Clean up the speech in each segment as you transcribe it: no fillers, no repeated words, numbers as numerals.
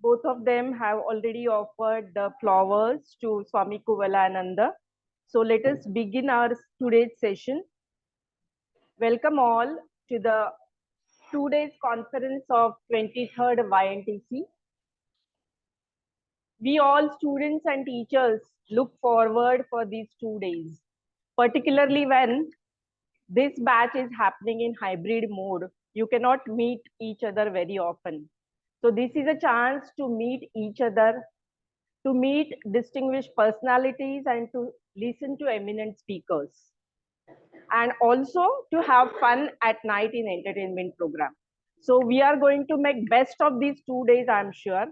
Both of them have already offered the flowers to Swami Kuvalananda. So let us begin our today's session. Welcome all to the 2 days conference of 23rd YNTC. We all students and teachers look forward for these 2 days, particularly when this batch is happening in hybrid mode. You cannot meet each other very often. So this is a chance to meet each other, to meet distinguished personalities and to listen to eminent speakers, and also to have fun at night in entertainment program. So we are going to make best of these 2 days, I'm sure.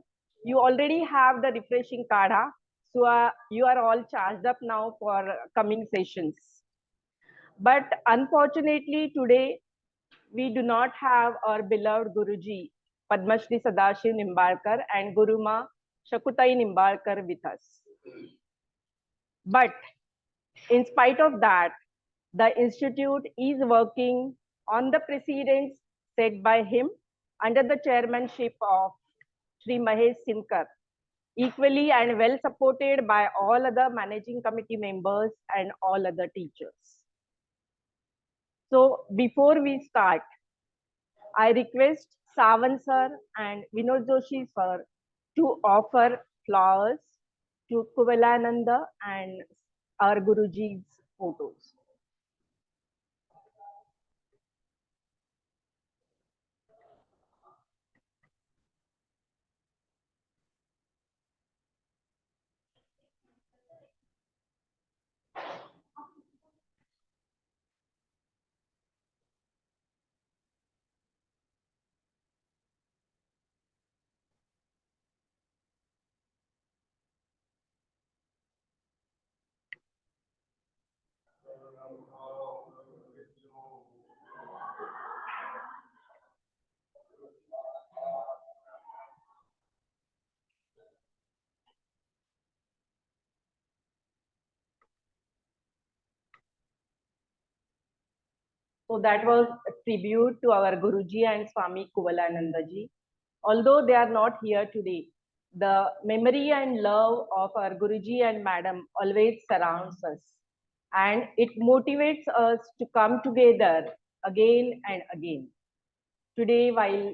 You already have the refreshing kadha, so you are all charged up now for coming sessions. But unfortunately today we do not have our beloved Guruji Padmashri Sadashiv Nimbalkar and Guruma Shakutai Nimbalkar with us. But in spite of that, the institute is working on the precedents set by him under the chairmanship of Sri Mahesh Simkar, equally and well supported by all other managing committee members and all other teachers. So before we start, I request Savan sir and Vinod Joshi sir to offer flowers to Kuvalananda and our Guruji's photos. So that was a tribute to our Guruji and Swami Kuvalananda ji. Although they are not here today, the memory and love of our Guruji and Madam always surrounds us. And it motivates us to come together again and again. Today, while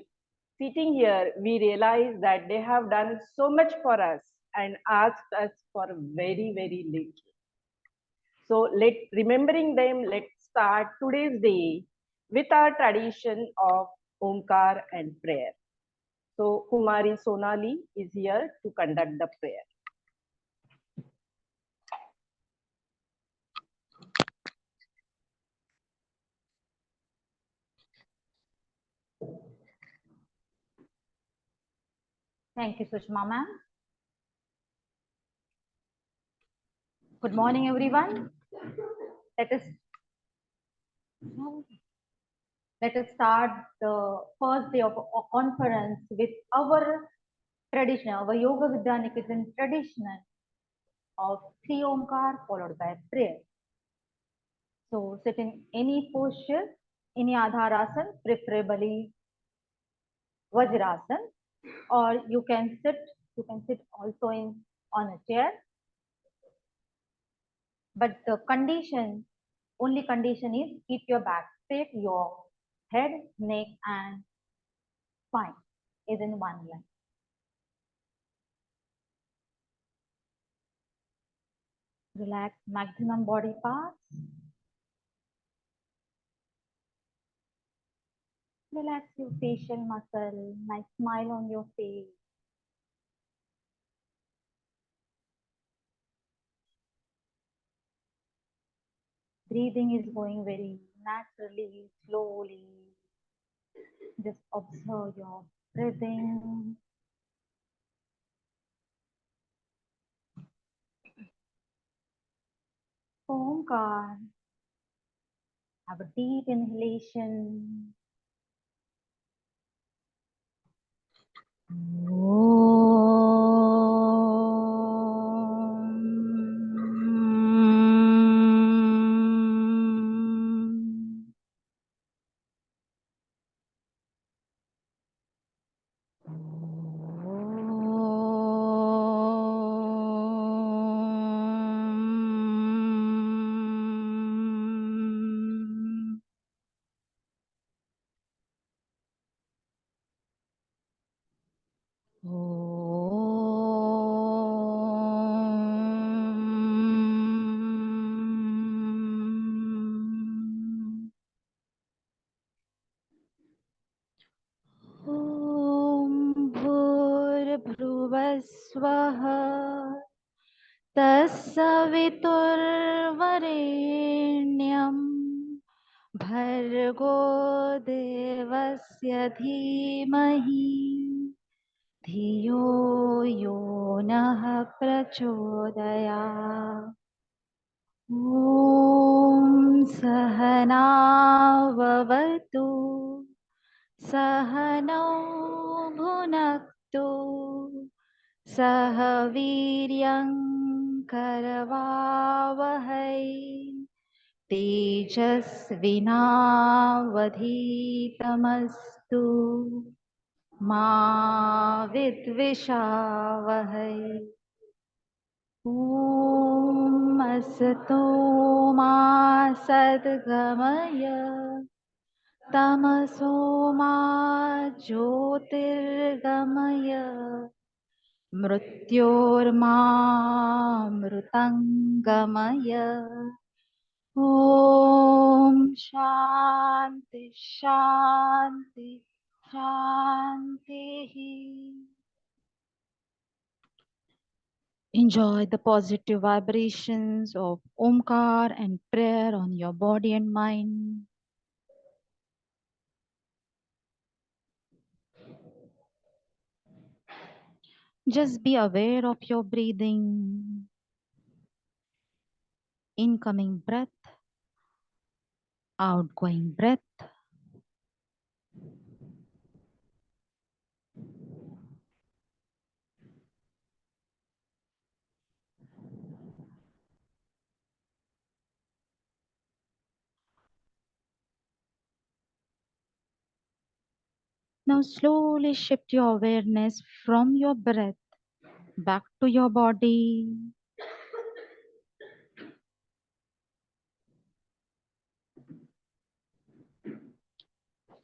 sitting here, we realize that they have done so much for us and asked us for very, very little. So remembering them, let's start today's day with our tradition of Omkar and prayer. So Kumari Sonali is here to conduct the prayer. Thank you, Sushma ma'am. Good morning, everyone. Let us start the first day of our conference with our tradition, our Yoga Vidya Niketan tradition of three Omkar followed by prayer. So sit in any posture, any Adharasan, preferably Vajrasan, or you can sit also on a chair. But the only condition is keep your back straight, your head, neck, and spine is in one line. Relax maximum body parts. Relax your facial muscle, nice smile on your face. Breathing is going very naturally, slowly. Just observe your breathing. Omkar. Have a deep inhalation. भूर्भुवस्वः तत्सवितुर्वरेण्यं भर्गो देवस्य धीमहि धियो यो नः प्रचोदयात्। ॐ सहनाववतु सहनौ भुनक्तु सह वीर्यं करवावहै तेजस्विनावधीतमस्तु मा विद्विषावहै। ॐ असतो मा सद्गमय तमसो मा ज्योतिर्गमय मृत्योर्मामृतङ्गमय। ॐ शान्ति शान्ति शान्तिः। Enjoy the positive vibrations of Omkar and prayer on your body and mind. Just be aware of your breathing, incoming breath, outgoing breath. Now slowly shift your awareness from your breath back to your body.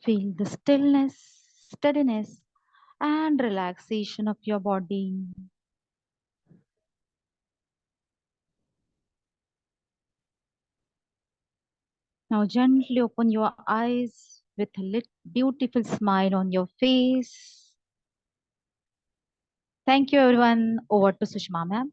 Feel the stillness, steadiness, and relaxation of your body. Now gently open your eyes with a beautiful smile on your face. Thank you everyone. Over to Sushma ma'am.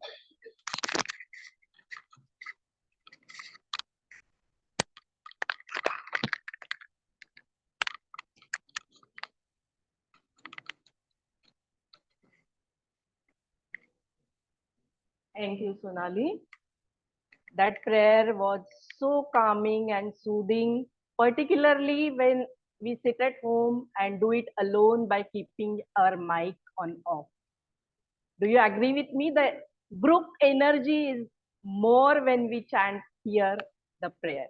Thank you, Sonali. That prayer was so calming and soothing, particularly when we sit at home and do it alone by keeping our mic on off. Do you agree with me? The group energy is more when we chant here the prayer.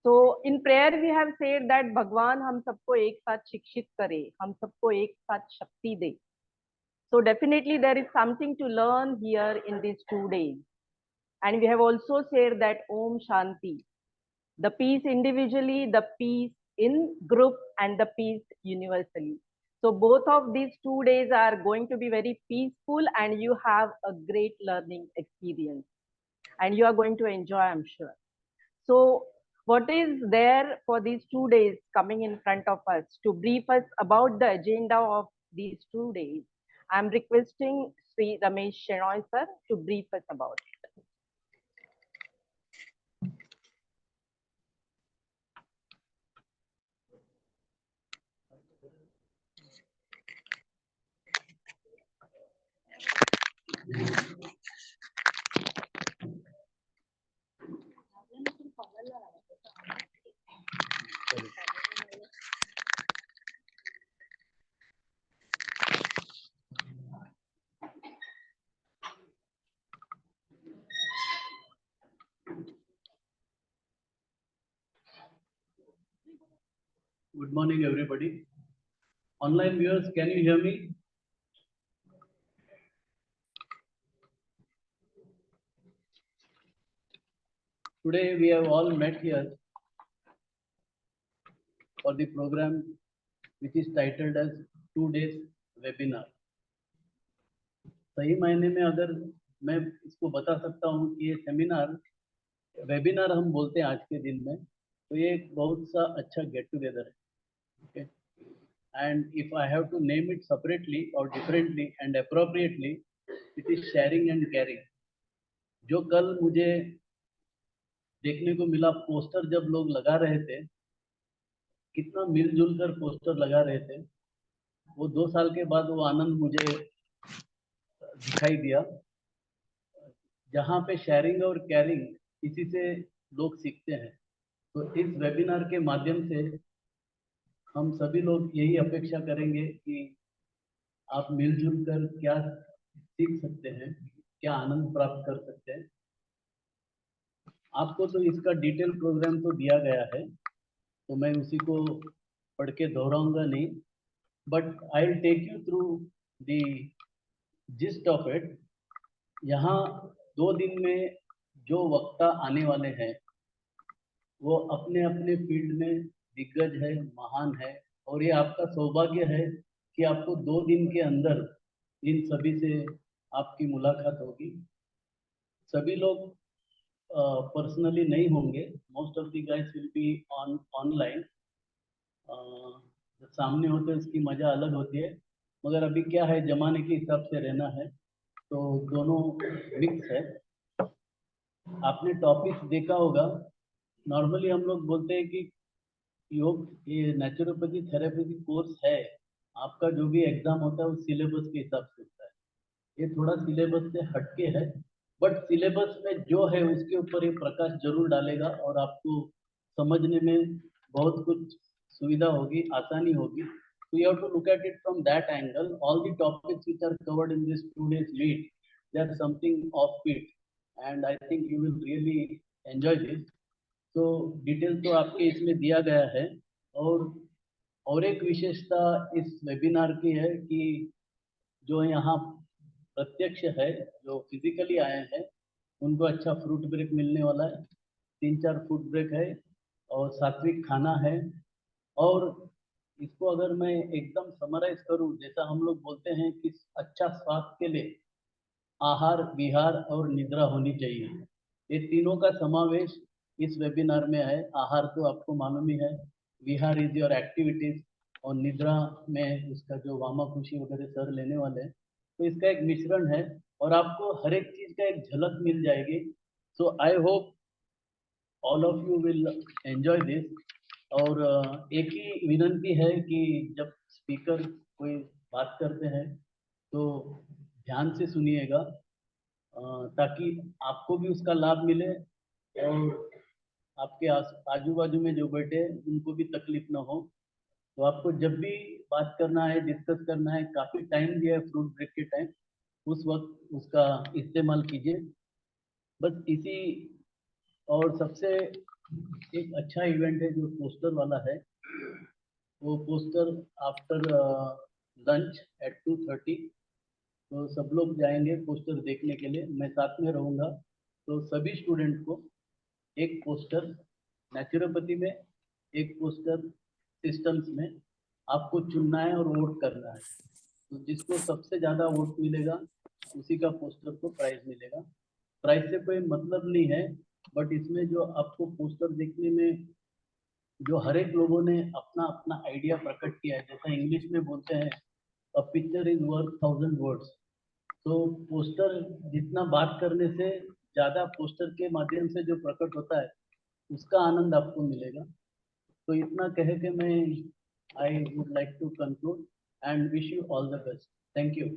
So in prayer we have said that भगवान हम सबको एक साथ शिक्षित करे, हम सबको एक साथ शक्ति दे. So definitely there is something to learn here in these 2 days. And we have also said that Om Shanti, the peace individually, the peace in group, and the peace universally. So both of these 2 days are going to be very peaceful and you have a great learning experience. And you are going to enjoy, I'm sure. So what is there for these 2 days coming in front of us? To brief us about the agenda of these 2 days, I'm requesting Sri Ramesh Shenoy sir to brief us about it. Good morning, everybody. Online viewers, can you hear me? Today we have all met here for the program which is titled as 2 days webinar. सही मायने में अगर मैं इसको बता सकता हूँ कि ये सेमिनार, वेबिनार हम बोलते हैं आज के दिन में, तो ये एक बहुत सा अच्छा गेट टुगेदर है. Okay. And if I have to name it separately or differently and appropriately, it is sharing and caring. जो कल मुझे देखने को मिला, पोस्टर जब लोग लगा रहे थे, कितना मिलजुल कर पोस्टर लगा रहे थे, वो 2 साल के बाद वो आनंद मुझे दिखाई दिया. जहाँ पे शेयरिंग और केयरिंग, इसी से लोग सीखते हैं. तो इस वेबिनार के माध्यम से हम सभी लोग यही अपेक्षा करेंगे कि आप मिलजुल कर क्या सीख सकते हैं, क्या आनंद प्राप्त कर सकते हैं. आपको तो इसका डिटेल प्रोग्राम तो दिया गया है, तो मैं उसी को पढ़ के दोहराऊंगा नहीं, but I will take you through the gist of it. यहाँ 2 दिन में जो वक्ता आने वाले हैं, वो अपने अपने फील्ड में दिग्गज है, महान है, और ये आपका सौभाग्य है कि आपको 2 दिन के अंदर इन सभी से आपकी मुलाकात होगी. सभी लोग पर्सनली नहीं होंगे, most of the guys will be online. सामने होते उसकी मजा अलग होती है, मगर अभी क्या है, जमाने के हिसाब से रहना है, तो दोनों मिक्स है. आपने टॉपिक देखा होगा, नॉर्मली हम लोग बोलते हैं कि योग, ये नेचुरोपैथी थेरेपी कोर्स है, आपका जो भी एग्जाम होता है वो सिलेबस के हिसाब से होता है. ये थोड़ा सिलेबस से हटके है, बट सिलेबस में जो है उसके ऊपर ये प्रकाश जरूर डालेगा और आपको समझने में बहुत कुछ सुविधा होगी, आसानी होगी. So you have to look at it from that angle. All the topics which are covered in this 2 days meet, they are something offbeat, and I think you will really enjoy this. तो detail तो आपके इसमें दिया गया है. और एक विशेषता इस वेबिनार की है कि जो यहाँ प्रत्यक्ष है, जो फिजिकली आए हैं, उनको अच्छा फ्रूट ब्रेक मिलने वाला है. 3-4 फ्रूट ब्रेक है और सात्विक खाना है. और इसको अगर मैं एकदम समराइज करूं, जैसा हम लोग बोलते हैं कि अच्छा स्वास्थ्य के लिए आहार, विहार और निद्रा होनी चाहिए. ये तीनों का समावेश इस वेबिनार में है. आहार तो आपको मालूम ही है, विहार इज योर एक्टिविटीज, और निद्रा में उसका जो वामा खुशी वगैरह सर लेने वाले हैं. तो इसका एक मिश्रण है और आपको हर एक चीज का एक झलक मिल जाएगी. So I hope all of you will enjoy this. और एक ही विनंती है कि जब स्पीकर कोई बात करते हैं तो ध्यान से सुनिएगा, ताकि आपको भी उसका लाभ मिले और आपके आजू बाजू में जो बैठे हैं उनको भी तकलीफ ना हो. तो आपको जब भी बात करना है, डिस्कस करना है, काफी टाइम दिया है फ्रूट ब्रेक के टाइम, उस वक्त उसका इस्तेमाल कीजिए. बस इसी. और सबसे एक अच्छा इवेंट है जो पोस्टर वाला है, वो पोस्टर आफ्टर लंच एट 2:30. तो सब लोग जाएंगे पोस्टर देखने के लिए, मैं साथ में रहूँगा. तो सभी स्टूडेंट को एक पोस्टर नेचुरोपैथी में, एक पोस्टर सिस्टम्स में आपको चुनना है और वोट करना है. तो जिसको सबसे ज़्यादा वोट मिलेगा उसी का पोस्टर को प्राइज मिलेगा. प्राइज से कोई मतलब नहीं है, बट इसमें जो आपको पोस्टर देखने में जो हर एक लोगों ने अपना अपना आइडिया प्रकट किया है, जैसा इंग्लिश में बोलते हैं, a picture is worth 1000 words. तो पोस्टर जितना बात करने से ज़्यादा पोस्टर के माध्यम से जो प्रकट होता है उसका आनंद आपको मिलेगा. तो इतना कह के मैं I would like to conclude and wish you all the best. Thank you.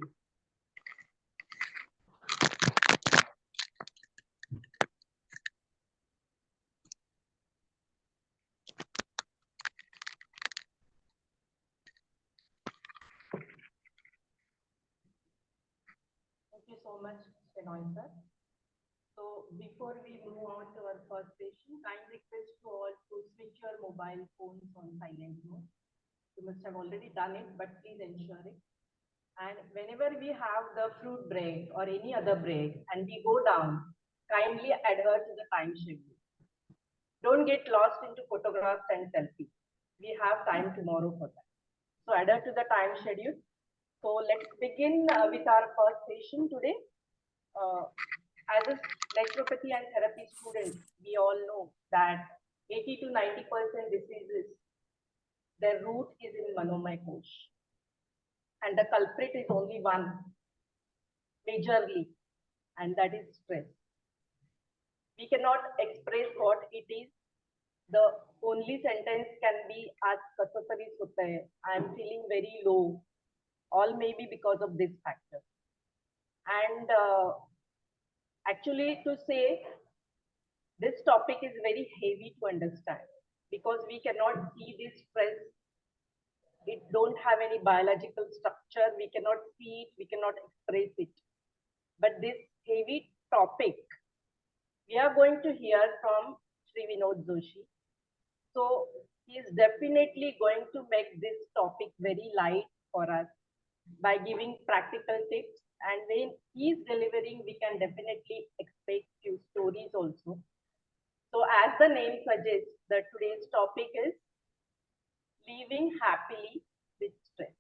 Thank you so much, Shenoy sir. So before we move on to our first session, kind request to all to switch your mobile phones on silent mode. You must have already done it, but please ensure it. And whenever we have the fruit break or any other break and we go down, kindly adhere to the time schedule. Don't get lost into photographs and selfies. We have time tomorrow for that. So adhere to the time schedule. So let's begin with our first session today. As a naturopathy and therapy student, we all know that 80 to 90% diseases, their root is in Manomay Kosh. And the culprit is only one, majorly, and that is stress. We cannot express what it is. The only sentence can be, "Aaj kaso tari sota hai. I am feeling very low." All may be because of this factor. And actually, to say this topic is very heavy to understand because we cannot see this stress. It don't have any biological structure. We cannot see it. We cannot express it. But this heavy topic, we are going to hear from Sri Vinod Joshi. So he is definitely going to make this topic very light for us by giving practical tips. And when he is delivering, we can definitely expect few stories also. So as the name suggests, that today's topic is living happily with stress.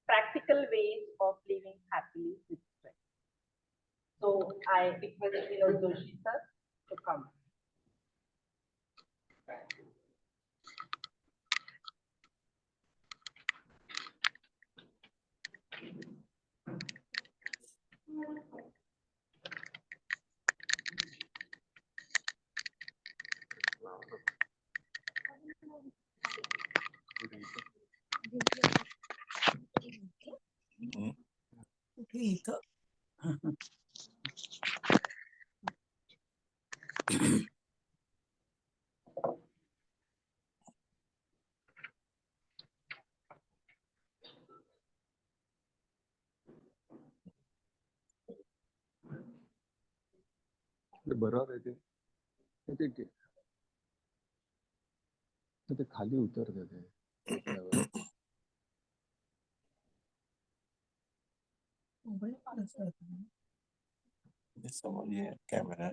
Practical ways of living happily with stress. So I request Vinod Joshi sir to come. बरोबर आहे ते खाली उतरते ते समोर ये camera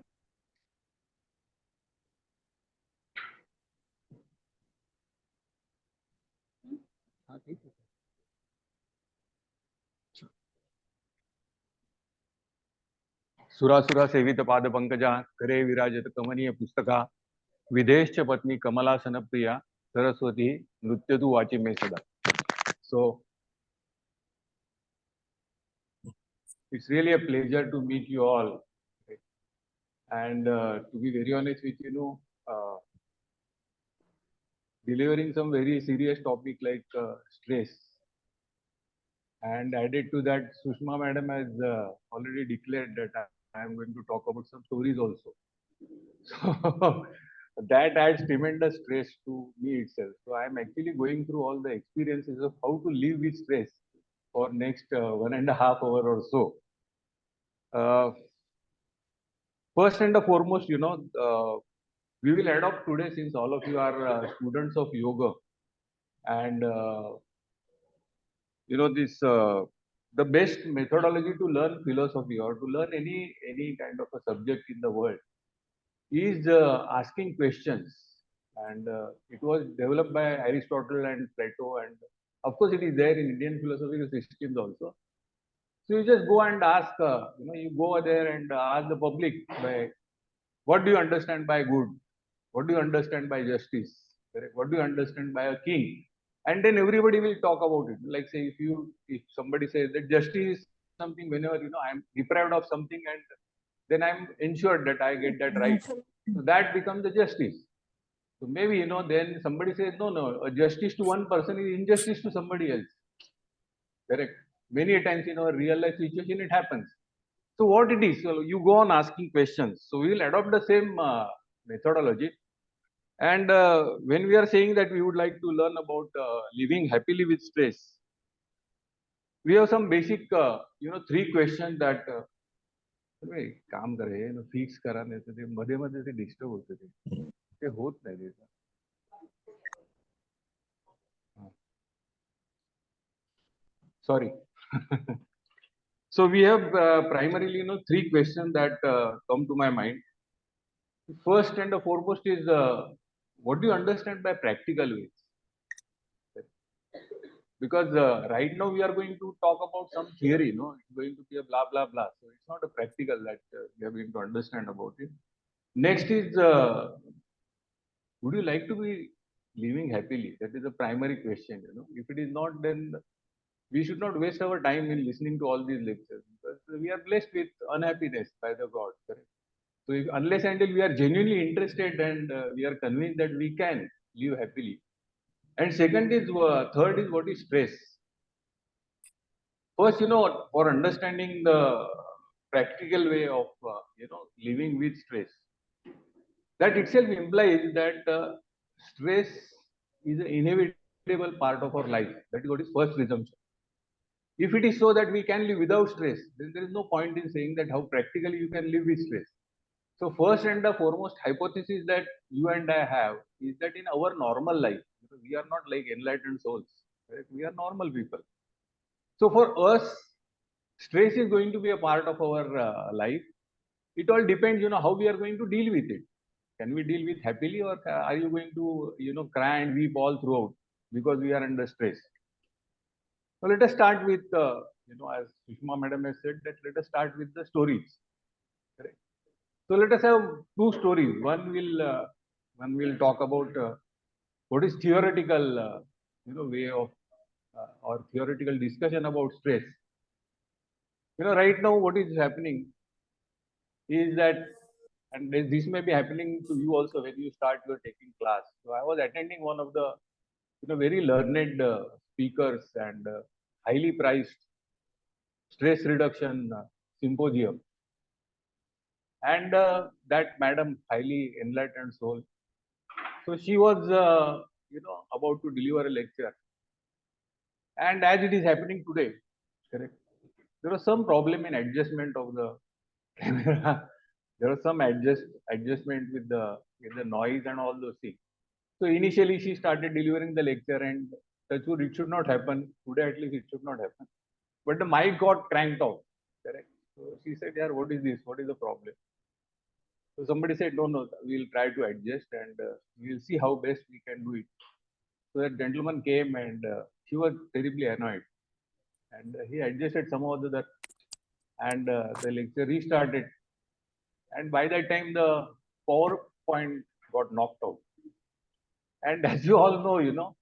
हा ठीक आहे सुरासुरा सेवित पाद पंकजा करे विराजत कमनीय पुस्तका विदेश पत्नी कमलासन प्रिया सरस्वती नृत्य तू वाची मे सदा. So it's really a pleasure to meet you all, and to be very honest with you, delivering some very serious topic like stress, and added to that, Sushma madam has already declared that I am going to talk about some stories also. So that adds tremendous stress to me itself. So I am actually going through all the experiences of how to live with stress for next 1.5 hours or so. First and foremost, we will adopt today, since all of you are students of yoga, and this the best methodology to learn philosophy or to learn any kind of a subject in the world is asking questions, and it was developed by Aristotle and Plato, and of course it is there in Indian philosophical systems also. So you just go and ask, you go there and ask the public, by what do you understand by good? What do you understand by justice? Correct? What do you understand by a king? And then everybody will talk about it. Like say, if somebody says that justice is something, whenever I'm deprived of something, and then I'm ensured that I get that right. So that becomes the justice. So maybe then somebody says no, a justice to one person is injustice to somebody else. Correct. Many times in our real life situation it happens. So what it is, so you go on asking questions. So we will adopt the same methodology. And when we are saying that we would like to learn about living happily with stress, we have some basic, 3 questions that काम करे fix करा नाही तर ते मध्ये मध्ये ते disturb होते ते होत नाही ते. Sorry. So we have primarily 3 questions that come to my mind. First and foremost is what do you understand by practical ways? because right now we are going to talk about some theory, no, it's going to be a blah blah blah. So it's not a practical that we are going to understand about it. Next is, would you like to be living happily? That is the primary question. If it is not, then we should not waste our time in listening to all these lectures, because we are blessed with unhappiness by the God. Correct? So unless until we are genuinely interested and we are convinced that we can live happily. And second is, third is, what is stress? First, for understanding the practical way of, living with stress, that itself implies that stress is an inevitable part of our life. That is what is first presumption. If it is so that we can live without stress, then there is no point in saying that how practically you can live with stress. So first and the foremost hypothesis that you and I have is that in our normal life, because we are not like enlightened souls, right? We are normal people. So for us, stress is going to be a part of our life. It all depends, how we are going to deal with it. Can we deal with happily, or are you going to, cry and weep all throughout because we are under stress? So let us start with, as Sushma Madam has said, that let us start with the stories. Correct? So let us have two stories. One will talk about what is theoretical, way of or theoretical discussion about stress. Right now what is happening is that, and this may be happening to you also when you start your taking class. So I was attending one of the, very learned speakers and highly priced stress reduction symposium. And that madam, highly enlightened soul, so she was, about to deliver a lecture. And as it is happening today, correct, there was some problem in adjustment of the camera. There was some adjustment with the noise and all those things. So initially she started delivering the lecture, and touch wood, it should not happen. Today at least it should not happen. But the mic got cranked off. Correct. So she said, "Yeah, what is this? What is the problem?" So somebody said, "No, no, we'll try to adjust and we'll see how best we can do it." So that gentleman came and he was terribly annoyed, and he adjusted some of the and the lecture restarted. And by that time the PowerPoint got knocked out. And as you all know,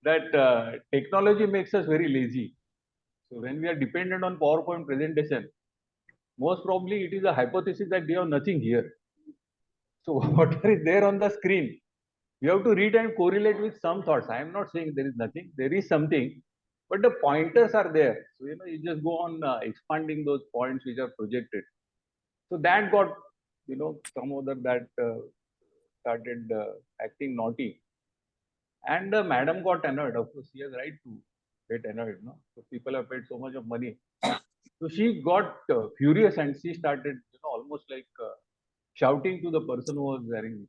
that technology makes us very lazy. So when we are dependent on PowerPoint presentation, most probably it is a hypothesis that we have nothing here. So whatever is there on the screen, you have to read and correlate with some thoughts. I am not saying there is nothing, there is something, but the pointers are there. So you just go on expanding those points which are projected. So that got, some other that started acting naughty. And the madam got annoyed. Of course, she has right to get annoyed. No? So people have paid so much of money. So she got furious and she started, almost like shouting to the person who was wearing it.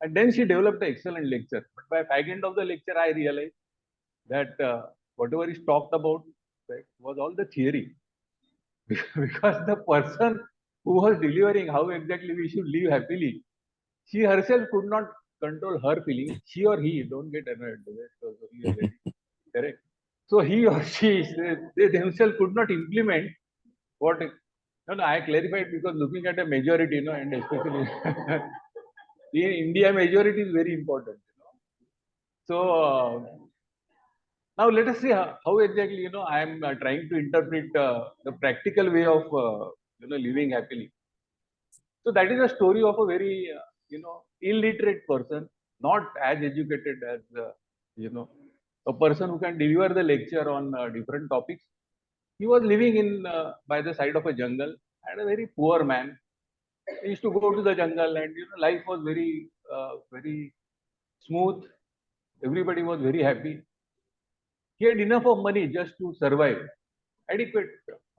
And then she developed an excellent lecture. But by the end of the lecture, I realized that whatever is talked about, right, was all the theory. Because the person who was delivering how exactly we should live happily, she herself could not control her feelings. She or he, don't get annoyed. Correct. So he or she, they themselves could not implement what. No, I clarified because looking at a majority, and especially in India, majority is very important. So now let us see how exactly, I am trying to interpret the practical way of, living happily. So that is a story of a very, illiterate person, not as educated as, a person who can deliver the lecture on different topics. He was living in by the side of a jungle, and a very poor man. He used to go to the jungle, and life was very, very smooth. Everybody was very happy. He had enough of money just to survive, adequate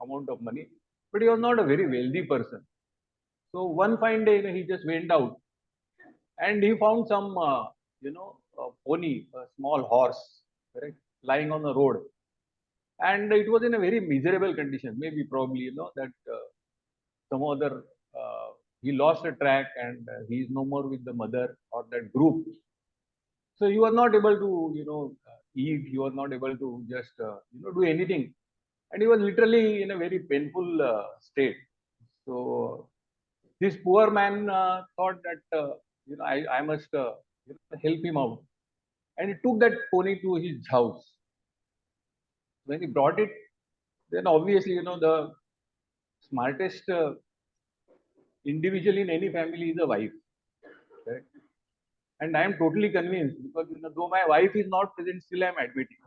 amount of money, but he was not a very wealthy person. So one fine day, he just went out and he found some, a pony, a small horse, correct, lying on the road, and it was in a very miserable condition. Maybe probably, that some other he lost a track and he is no more with the mother or that group. So he was not able to, eat. He was not able to just do anything, and he was literally in a very painful state. So this poor man thought that I must help him out, and he took that pony to his house. When he brought it, then obviously the smartest individual in any family is a wife, correct? And I am totally convinced because though my wife is not present, still I am admitting.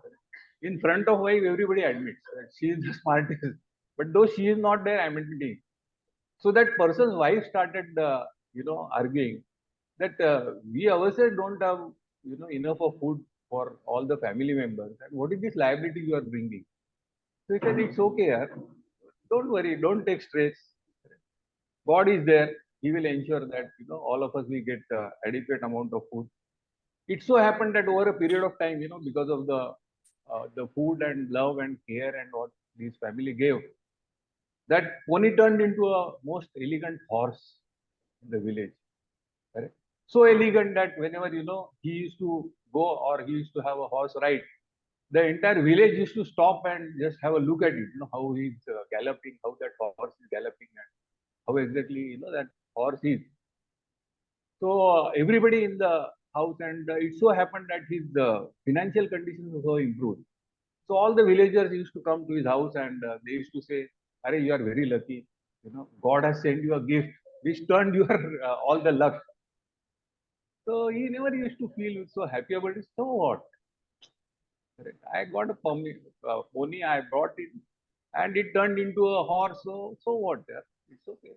In front of wife, everybody admits that she is the smartest. But though she is not there, I am admitting. So that person's wife started, arguing that we ourselves don't have, enough of food for all the family members. And what is this liability you are bringing? So he said, it's okay, yaar. Don't worry, don't take stress. God is there. He will ensure that all of us we get adequate amount of food. It so happened that over a period of time, because of the food and love and care and what this family gave, that pony turned into a most elegant horse in the village. Correct? So elegant that whenever he used to go or he used to have a horse ride, the entire village used to stop and just have a look at it. How he's galloping, how that horse is galloping, and how exactly that horse is. So everybody in the house, and it so happened that his financial conditions also improved. So all the villagers used to come to his house and they used to say, "Are you are very lucky. God has sent you a gift which turned your all the luck." So he never used to feel so happy about it. So what? Correct. I got a pony. I brought it, and it turned into a horse. So what? Yeah? It's okay.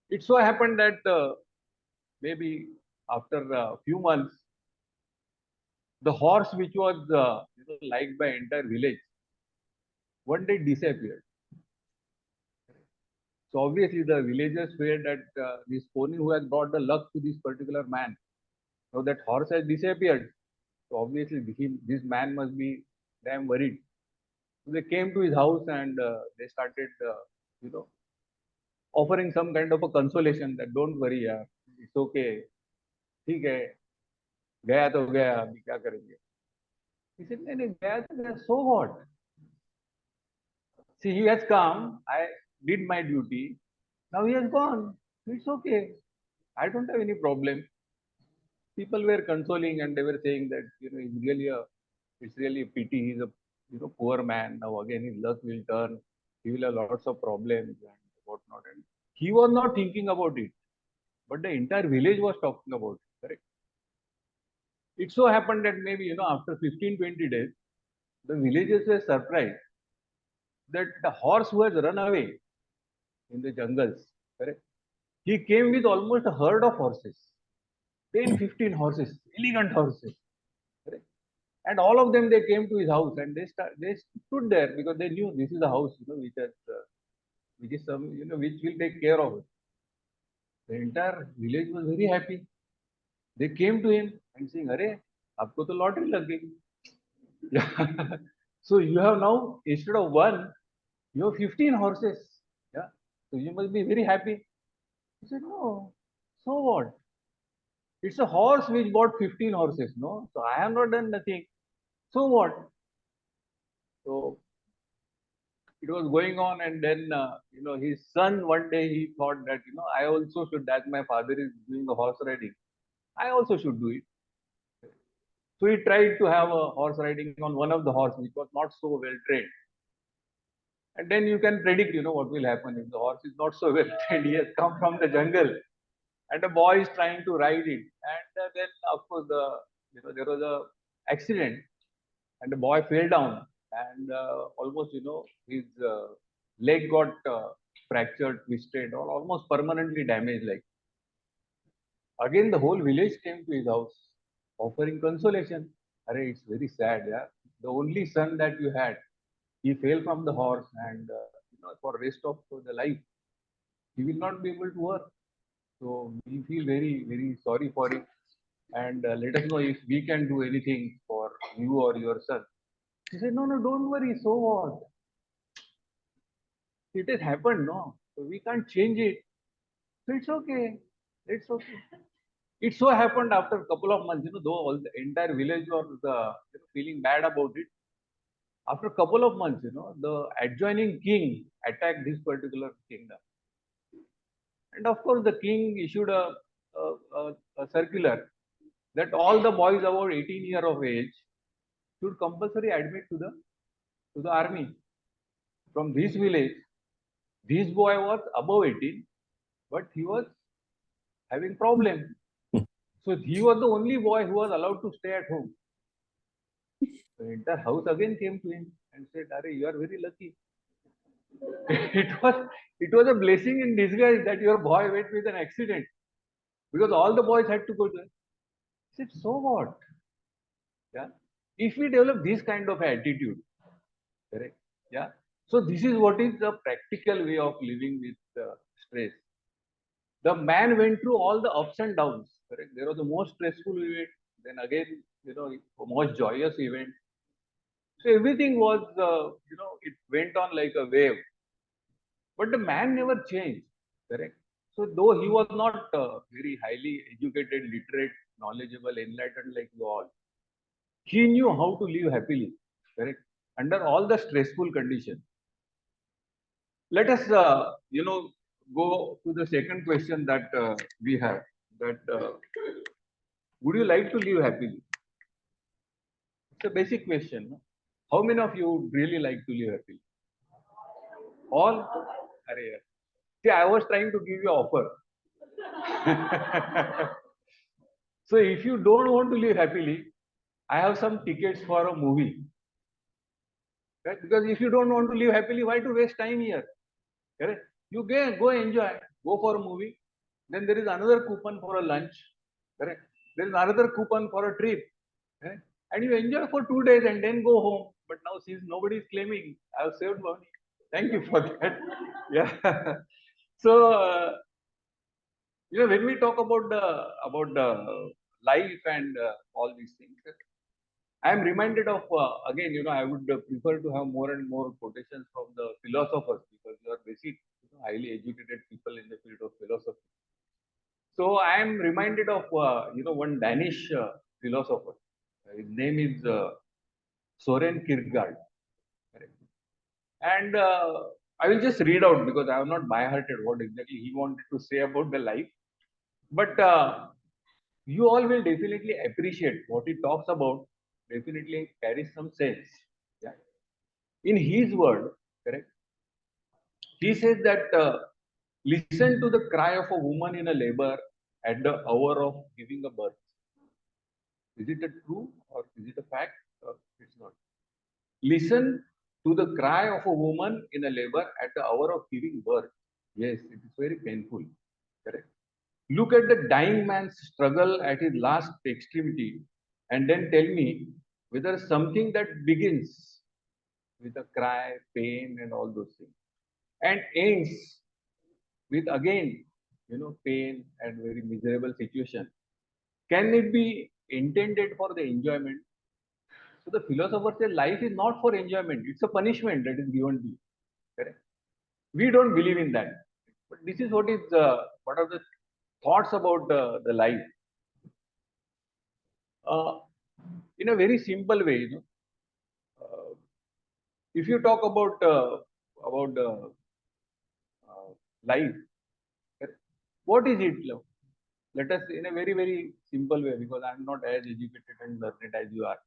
It so happened that maybe after a few months, the horse which was liked by entire village one day disappeared. So obviously the villagers feared that this pony who has brought the luck to this particular man, now that horse has disappeared. So obviously this man must be damn worried. So they came to his house and they started, offering some kind of a consolation that don't worry, yaar, it's okay, ठीक है, गया तो गया, अभी क्या करेंगे? He said, नहीं गया तो गया, so what? See, he has come. I did my duty. Now he has gone. It's okay. I don't have any problem. People were consoling and they were saying that it's really a pity. He's a poor man. Now again his luck will turn. He will have lots of problems and whatnot. And he was not thinking about it, but the entire village was talking about it. Correct. It so happened that maybe after 15-20 days, the villagers were surprised that the horse who has run away in the jungles, correct? He came with almost a herd of horses, 10, 15 horses, elegant horses, correct? And all of them, they came to his house and they stood there because they knew this is a house, which is some, which will take care of it. The entire village was very happy. They came to him and saying, "Arey, aapko to lottery lag gayi." So you have now, instead of one, you have 15 horses. Yeah. So you must be very happy. He said, "No. So what? It's a horse which bought 15 horses. No. So I have not done nothing. So what?" So it was going on, and then his son one day he thought that I also should, as my father is doing the horse riding, I also should do it. So he tried to have a horse riding on one of the horse which was not so well trained. And then you can predict, what will happen if the horse is not so well trained. He has come from the jungle, and the boy is trying to ride it, and then of course there was a accident, and the boy fell down, and almost his leg got fractured, twisted, or almost permanently damaged. Like again, the whole village came to his house, offering consolation. Arey, it's very sad, yeah. The only son that you had, he fell from the horse, and for rest of the life, he will not be able to work. So we feel very, very sorry for it, and let us know if we can do anything for you or your son. He said, "No, no, don't worry. So what? It has happened, no? So we can't change it. So it's okay. It's okay." It so happened after a couple of months, though all the entire village was feeling bad about it. After a couple of months, the adjoining king attacked this particular kingdom. And of course, the king issued a circular that all the boys above 18 years of age should compulsory admit to the army. From this village, this boy was above 18, but he was having problem. So he was the only boy who was allowed to stay at home. The entire house again came to him and said, "Are you are very lucky." it was a blessing in disguise that your boy went with an accident, because all the boys had to go there. He said, "So what? Yeah. If we develop this kind of attitude, correct? Yeah. So this is what is the practical way of living with stress. The man went through all the ups and downs. Correct. There was the most stressful event, then again, most joyous event. So everything was, it went on like a wave. But the man never changed. Correct. So though he was not very highly educated, literate, knowledgeable, enlightened like you all, he knew how to live happily. Correct. Under all the stressful conditions. Let us, go to the second question that we have. That would you like to live happily? It's a basic question. No? How many of you would really like to live happily? All? Arey, see, I was trying to give you an offer. So if you don't want to live happily, I have some tickets for a movie. Right? Because if you don't want to live happily, why to waste time here? Correct? You go enjoy, go for a movie. Then there is another coupon for a lunch. Correct? There is another coupon for a trip. Correct? And you enjoy for 2 days and then go home. But now since nobody is claiming, I have saved money. Thank you for that. Yeah. So when we talk about the life and all these things, I am reminded of again. I would prefer to have more and more quotations from the philosophers, because you are basic, highly educated people in the field of philosophy. So I am reminded of one Danish philosopher. His name is Soren Kierkegaard. Correct. And I will just read out, because I have not by hearted what exactly he wanted to say about the life. But you all will definitely appreciate what he talks about. Definitely carries some sense. Yeah. In his word, correct. He says that listen to the cry of a woman in a labor at the hour of giving a birth. Is it a true or is it a fact? It's not. Listen to the cry of a woman in a labor at the hour of giving birth. Yes, it is very painful. Correct. Look at the dying man's struggle at his last extremity, and then tell me whether something that begins with a cry, pain, and all those things, and ends with again, pain and very miserable situation, can it be intended for the enjoyment? So the philosopher says life is not for enjoyment; it's a punishment that is given to you. Correct? We don't believe in that, but this is what are the thoughts about the life. In a very simple way, if you talk about life, what is it? Let us, in a very very simple way, because I am not as educated and learned as you are.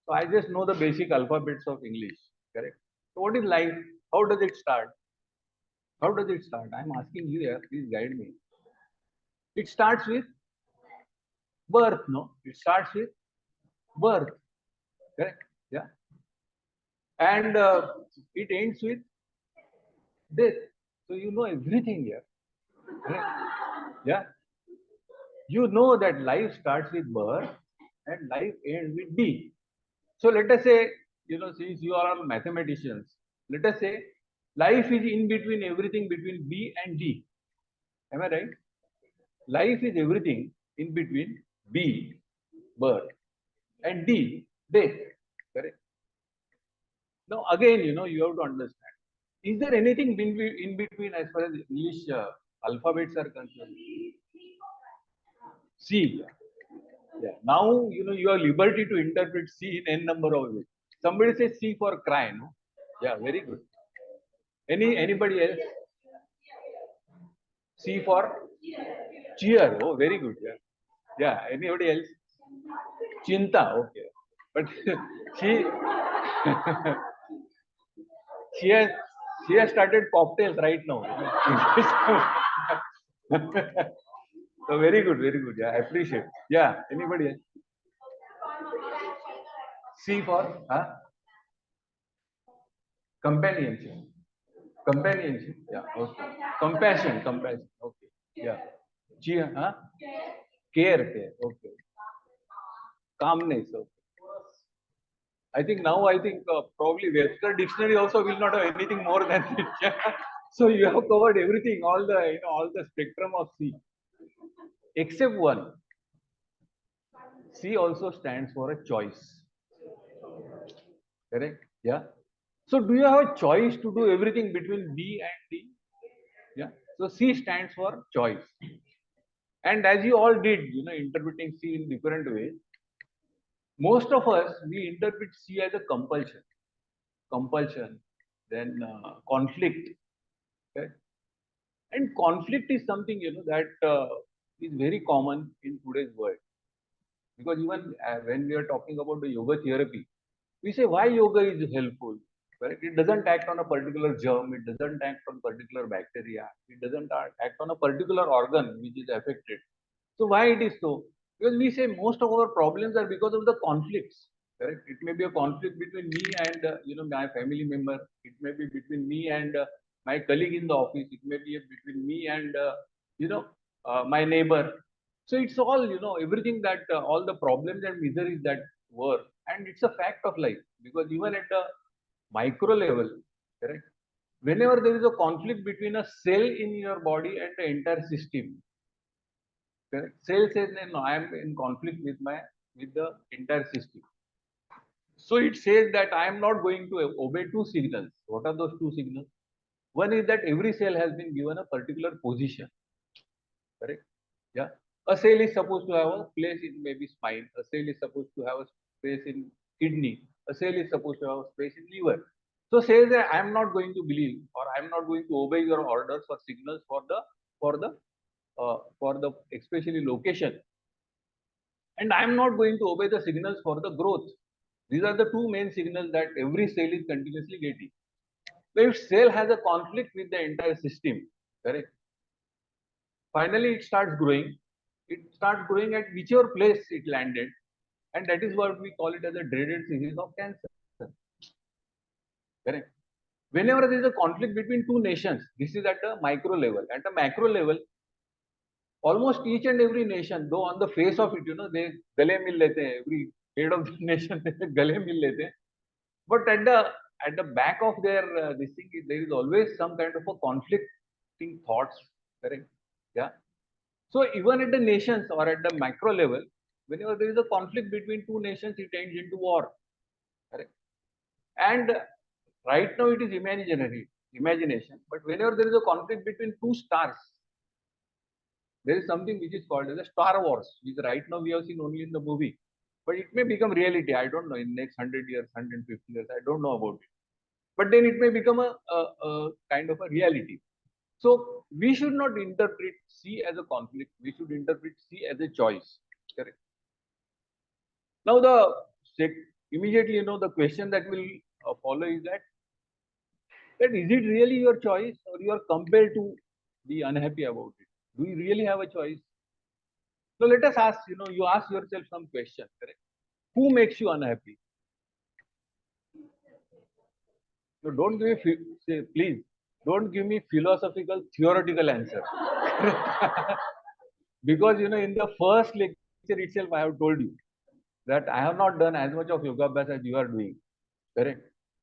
So I just know the basic alphabets of English. Correct. So what is life? How does it start? How does it start? I am asking you here. Please guide me. It starts with birth. No, it starts with birth. Correct. Yeah. And it ends with death. So you know everything here. Correct? Yeah. You know that life starts with birth and life ends with D. So let us say, since you are all mathematicians, let us say life is in between everything between B and D. Am I right? Life is everything in between B, birth, and D, death. Correct? Now again, you have to understand. Is there anything in between as far as English alphabets are concerned? C. Yeah. Now, you have liberty to interpret C in n number of ways. Somebody says C for cry, no? Yeah, very good. Anybody else? C for cheer. Oh, very good. Yeah. Yeah. Anybody else? Chinta. Okay. But she she has she has started cocktails right now. So very good, very good. Yeah, I appreciate. Yeah. Anybody else? C for companionship. Companionship. Yeah. Okay. Compassion. Okay. Yeah. G. Care. Okay. Calmness. Okay. I think probably Webster dictionary also will not have anything more than this. Yeah. So you have covered everything, all the spectrum of C, except one. C also stands for a choice. Correct? Yeah. So do you have a choice to do everything between B and D? Yeah. So C stands for choice. And as you all did, interpreting C in different ways, most of us, we interpret C as a compulsion, then conflict. Okay? And conflict is something, that is very common in today's world. Because even when we are talking about the yoga therapy, we say why yoga is helpful. Right? It doesn't act on a particular germ, it doesn't act on particular bacteria, it doesn't act on a particular organ which is affected. So why it is so? Because we say most of our problems are because of the conflicts. Correct? It may be a conflict between me and my family member. It may be between me and my colleague in the office. It may be between me and my neighbor. So it's all everything that all the problems and miseries that were, and it's a fact of life, because even at the micro level, correct, whenever there is a conflict between a cell in your body and the entire system, correct, cell says no, I am in conflict with the entire system. So it says that I am not going to obey two signals. What are those two signals? One is that every cell has been given a particular position, correct? Yeah. A cell is supposed to have a place in maybe spine. A cell is supposed to have a space in kidney. A cell is supposed to have a space in liver. So says that I am not going to believe, or I am not going to obey your orders or signals for the especially location, and I am not going to obey the signals for the growth. These are the two main signals that every cell is continuously getting. So if cell has a conflict with the entire system, correct? Finally, it starts growing. It starts growing at whichever place it landed, and that is what we call it as a dreaded disease of cancer. Correct? Whenever there is a conflict between two nations, this is at a micro level. At a macro level, almost each and every nation, though on the face of it, they gale mil lete hain, every head of the nation gale mil lete hain. But at the back of their this thing, there is always some kind of a conflicting thoughts. Correct? Yeah. So even at the nations or at the macro level, whenever there is a conflict between two nations, it ends into war. Correct? And right now it is imagination. But whenever there is a conflict between two stars, there is something which is called as a Star Wars, which right now we have seen only in the movie. But it may become reality. I don't know, in next 100 years, 150 years, I don't know about it. But then it may become a kind of a reality. So we should not interpret C as a conflict. We should interpret C as a choice. Correct. Now immediately, the question that will follow is that is it really your choice, or you are compelled to be unhappy about it? Do you really have a choice? So let us ask, you ask yourself some question, correct? Who makes you unhappy? So don't give me, please, don't give me philosophical, theoretical answer. Because, in the first lecture itself, I have told you that I have not done as much of yoga abhyas as you are doing, correct?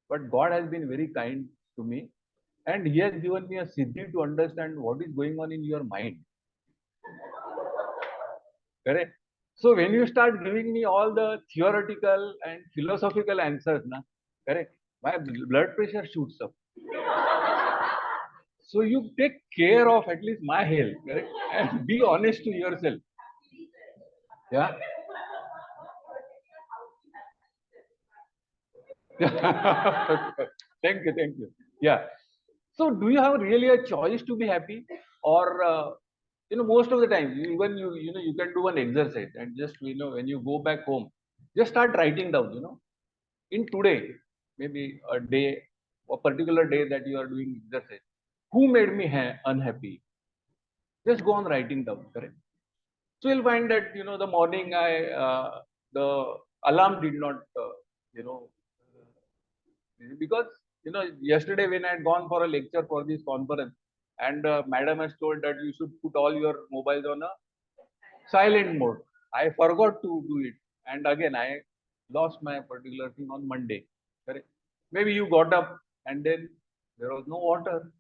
But God has been very kind to me, and He has given me a siddhi to understand what is going on in your mind. Correct? So when you start giving me all the theoretical and philosophical answers, correct, my blood pressure shoots up. So you take care of at least my health, correct, and be honest to yourself. Yeah. Thank you, thank you. Yeah. So, do you have really a choice to be happy, or most of the time, even you can do an exercise and just when you go back home, just start writing down. In today, maybe a day, a particular day that you are doing exercise, who made me unhappy? Just go on writing down, correct? So you'll find that the morning the alarm did not you know because yesterday when I had gone for a lecture for this conference, and madam has told that you should put all your mobiles on a silent mode. I forgot to do it, and again I lost my particular thing on Monday. Correct? Maybe you got up and then there was no water.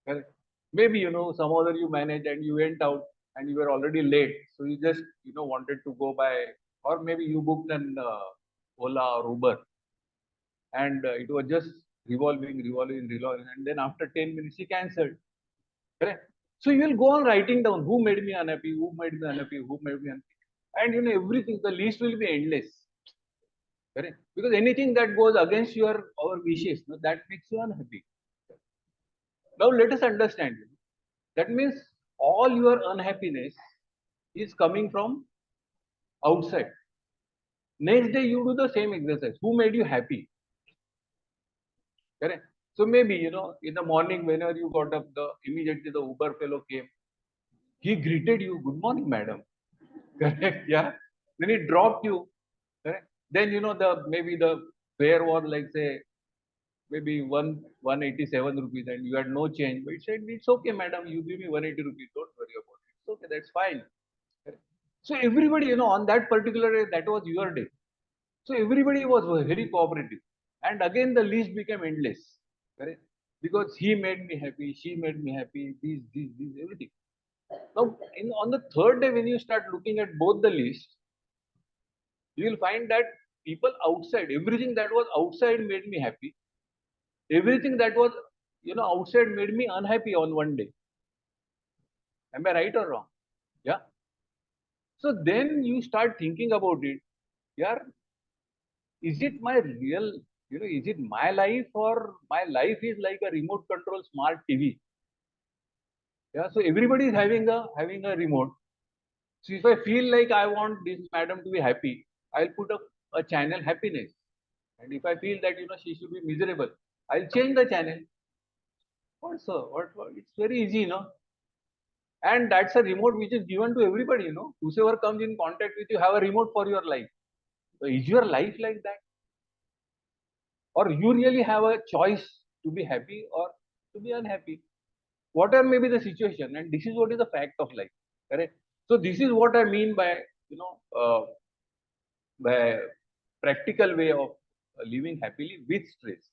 Correct? Maybe some other you managed and you went out and you were already late, so you just wanted to go by, or maybe you booked an Ola or Uber, and it was just revolving, and then after 10 minutes he cancelled. Correct? So you will go on writing down who made me unhappy, who made me unhappy, who made me unhappy, and everything. The list will be endless. Correct? Because anything that goes against your our wishes, that makes you unhappy. Now let us understand. That means all your unhappiness is coming from outside. Next day you do the same exercise. Who made you happy? Correct? So maybe in the morning whenever you got up, the immediately the Uber fellow came. He greeted you, "Good morning, madam." Correct? Yeah. Then he dropped you. Correct? Then the maybe the fare was like say maybe 187 rupees and you had no change. But he said, "It's okay, madam. You give me 180 rupees. Don't worry about it. It's okay. That's fine." Correct? So everybody, on that particular day, that was your day. So everybody was very cooperative. And again, the list became endless. Correct? Because he made me happy, she made me happy, these, everything. Now, on the third day, when you start looking at both the lists, you will find that people outside, everything that was outside made me happy. Everything that was, outside made me unhappy on one day. Am I right or wrong? Yeah. So then you start thinking about it. Yeah, is it my real, is it my life, or my life is like a remote control smart TV? Yeah. So everybody is having a remote. So if I feel like I want this madam to be happy, I'll put a channel happiness. And if I feel that she should be miserable, I'll change the channel. Also, it's very easy. And that's a remote which is given to everybody. Whosoever comes in contact with you have a remote for your life. So is your life like that? Or you really have a choice to be happy or to be unhappy? Whatever may be the situation, and this is what is the fact of life. Correct? So this is what I mean by by practical way of living happily with stress.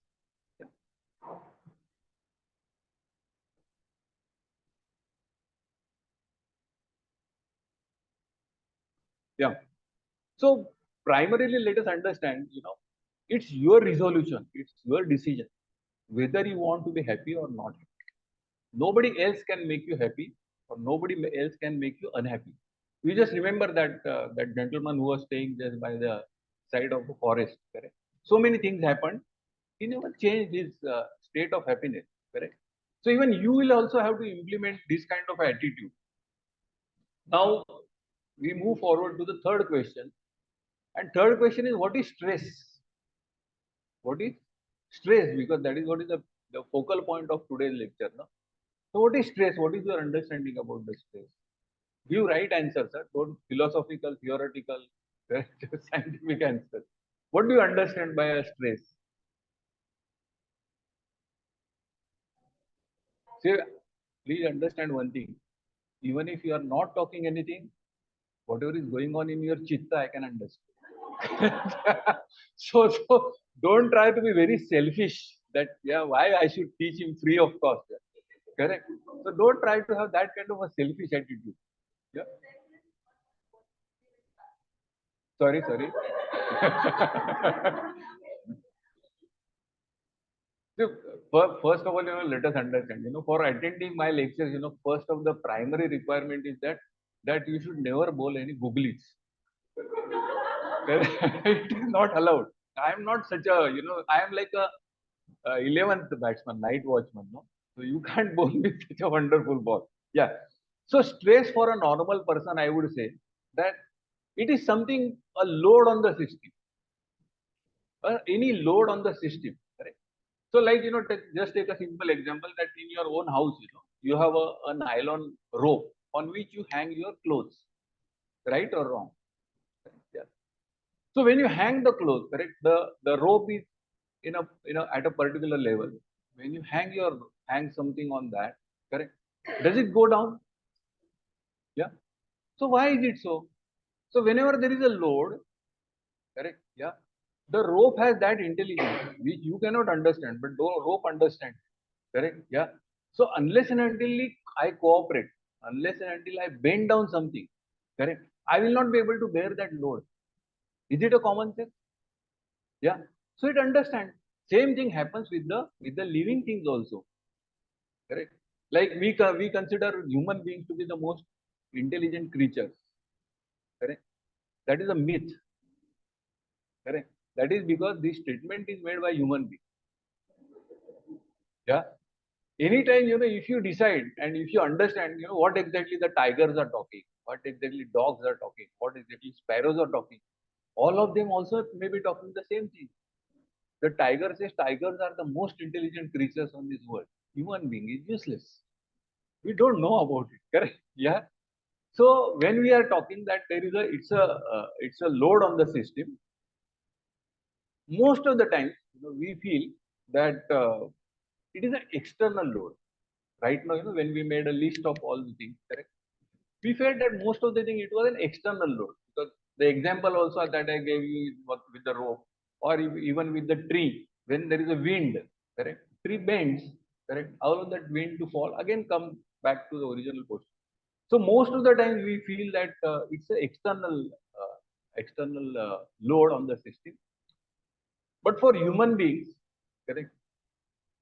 Yeah. So primarily, let us understand, it's your resolution, it's your decision whether you want to be happy or not. Nobody else can make you happy, or nobody else can make you unhappy. You just remember that gentleman who was staying just by the side of the forest. Correct. So many things happened. He never changed his state of happiness. Correct. So even you will also have to implement this kind of attitude. Now we move forward to the third question. And third question is, what is stress? What is stress? Because that is what is the focal point of today's lecture. No? So what is stress? What is your understanding about the stress? Give right answer, sir. Don't philosophical, theoretical, scientific answer. What do you understand by a stress? See, please understand one thing. Even if you are not talking anything, whatever is going on in your chitta, I can understand. so don't try to be very selfish that why I should teach him free of cost. Correct. So don't try to have that kind of a selfish attitude. Yeah. Sorry. So, first of all, let us understand, for attending my lectures, first of the primary requirement is that that you should never bowl any googlies. It is not allowed. I am not such a, I am like a 11th batsman, night watchman, no? So you can't bowl with such a wonderful ball. Yeah. So stress for a normal person, I would say that it is something, a load on the system. Any load on the system, correct? So like, just take a simple example that in your own house, you have a nylon rope on which you hang your clothes, right or wrong? Correct? Yeah. So when you hang the clothes, correct, the rope is at a particular level. When you hang something on that, correct, does it go down? Yeah. So why is it so? So whenever there is a load, correct, yeah, the rope has that intelligence which you cannot understand, but the rope understands. Correct? Yeah. So unless and until I cooperate, unless and until I bend down something, correct, I will not be able to bear that load. Is it a common sense? Yeah. So it understands. Same thing happens with the living things also. Correct? Like we consider human beings to be the most intelligent creatures. Correct? That is a myth. Correct? That is because this statement is made by human beings. Yeah. Anytime, if you decide and if you understand, what exactly the tigers are talking, what exactly dogs are talking, what exactly sparrows are talking, all of them also may be talking the same thing. The tiger says tigers are the most intelligent creatures on this world. Human being is useless. We don't know about it, correct? Yeah. So when we are talking that there is it's a load on the system, most of the time, we feel that it is an external load. Right now, when we made a list of all the things, correct, we felt that most of the thing it was an external load. Because the example also that I gave you with the rope, or even with the tree, when there is a wind, correct, tree bends, correct, all of that wind to fall again come back to the original position. So most of the time we feel that it's an external load on the system. But for human beings, correct,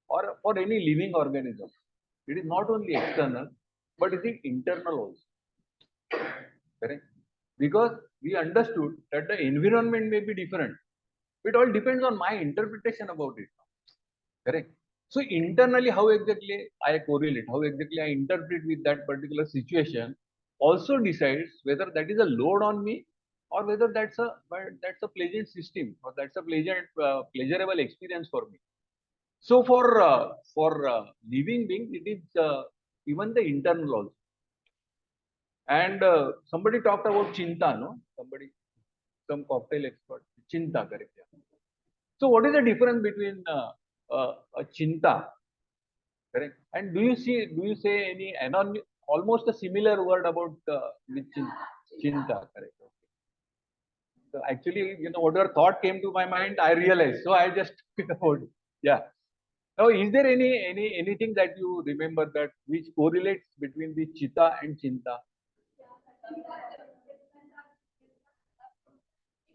or for any living organism, it is not only external, but it is internal also. Correct? Because we understood that the environment may be different. It all depends on my interpretation about it. Correct? So internally, how exactly I correlate, how exactly I interpret with that particular situation, also decides whether that is a load on me or whether that's a pleasant system or that's a pleasurable experience for me. So for living beings, it is even the internal also. And somebody talked about chinta, no? Some cocktail expert, chinta, correct? Yeah. So what is the difference between a chinta, correct? And do you say any almost a similar word about with chinta, correct? Okay. So actually, whatever thought came to my mind, I realized. So I just about it. Yeah. Now, is there anything that you remember that which correlates between the chita and chinta?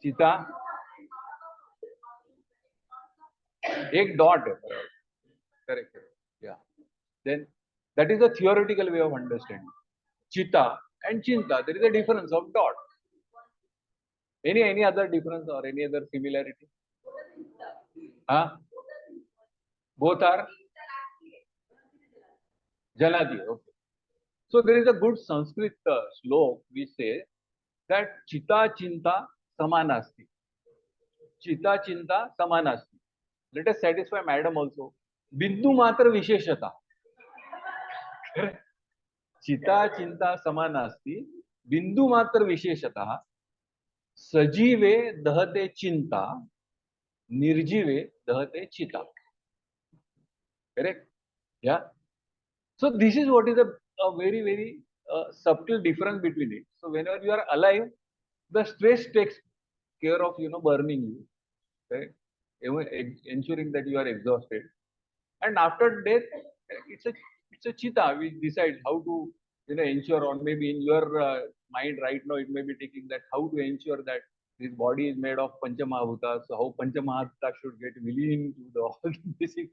Chita, एक dot है बराबर. Correct. Yeah. Then that is a theoretical way of understanding. Chita and chinta, there is a difference of dot. Any other difference or any other similarity? Huh? Both are jaladi. Okay. So there is a good Sanskrit slok which says that chita chinta samanasti. Chita chinta samanasti. Let us satisfy madam also. Bindu matra visheshata. चिता चिंता समानास्ति बिंदु मात्र विशेषतः सजीवे दहते चिंता निर्जीवे दहते चिता. Correct? Yeah. So this is what is a very subtle difference between it. So whenever you are alive, the stress takes care of burning you, correct? Ensuring that you are exhausted, and after death, it's a chitta which decides how to ensure, or maybe in your mind right now it may be taking that how to ensure that this body is made of Panchamahabhutas, so how Panchamahabhutas should get villain to the all the basic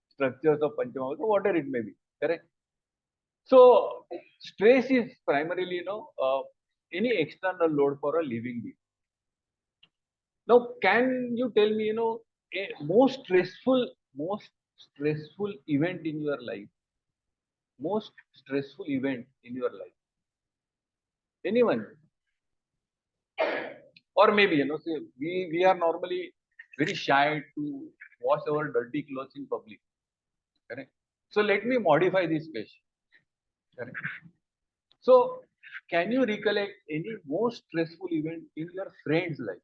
structures of Panchamahabhutas, whatever it may be, correct? So stress is primarily, any external load for a living being. Now, can you tell me, a most stressful event in your life, most stressful event in your life? Anyone? Or maybe, say we are normally very shy to wash our dirty clothes in public. Correct. So let me modify this question. Correct. So, can you recollect any most stressful event in your friend's life?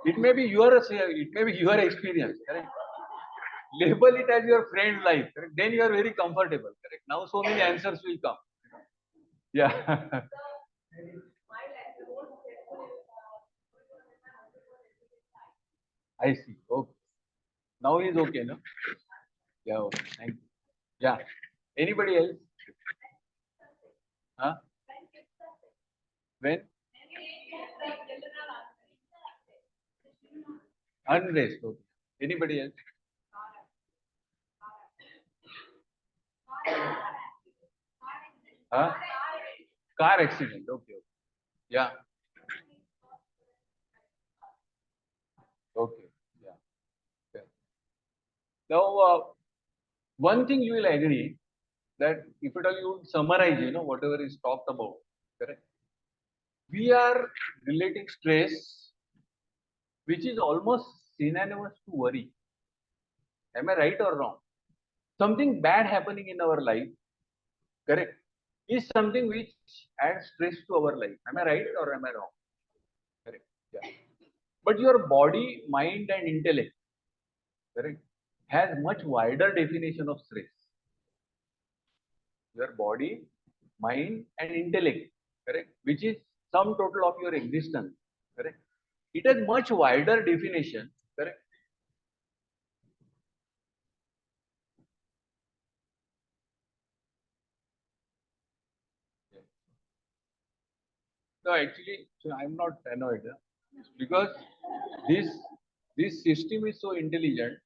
It may be your experience. Correct. Label it as your friend's life. Correct? Then you are very comfortable. Correct. Now so many answers will come. Yeah. I see. Okay. Now he's okay, no? Yeah. Okay. Thank you. Yeah. Anybody else? Huh? When? Unrest. Okay. Anybody else? Huh? Car accident. Okay. Okay. Yeah. Okay. Yeah. Okay. Now, one thing you will agree that if at all you would summarize, whatever is talked about, correct? We are relating stress, which is almost synonymous to worry. Am I right or wrong? Something bad happening in our life, correct, is something which adds stress to our life. Am I right or am I wrong? Correct. Yeah. But your body, mind, and intellect, correct, has much wider definition of stress. Your body, mind, and intellect, correct, which is sum total of your existence, correct. It has much wider definition, correct. No, actually, so I'm not annoyed, because this this system is so intelligent.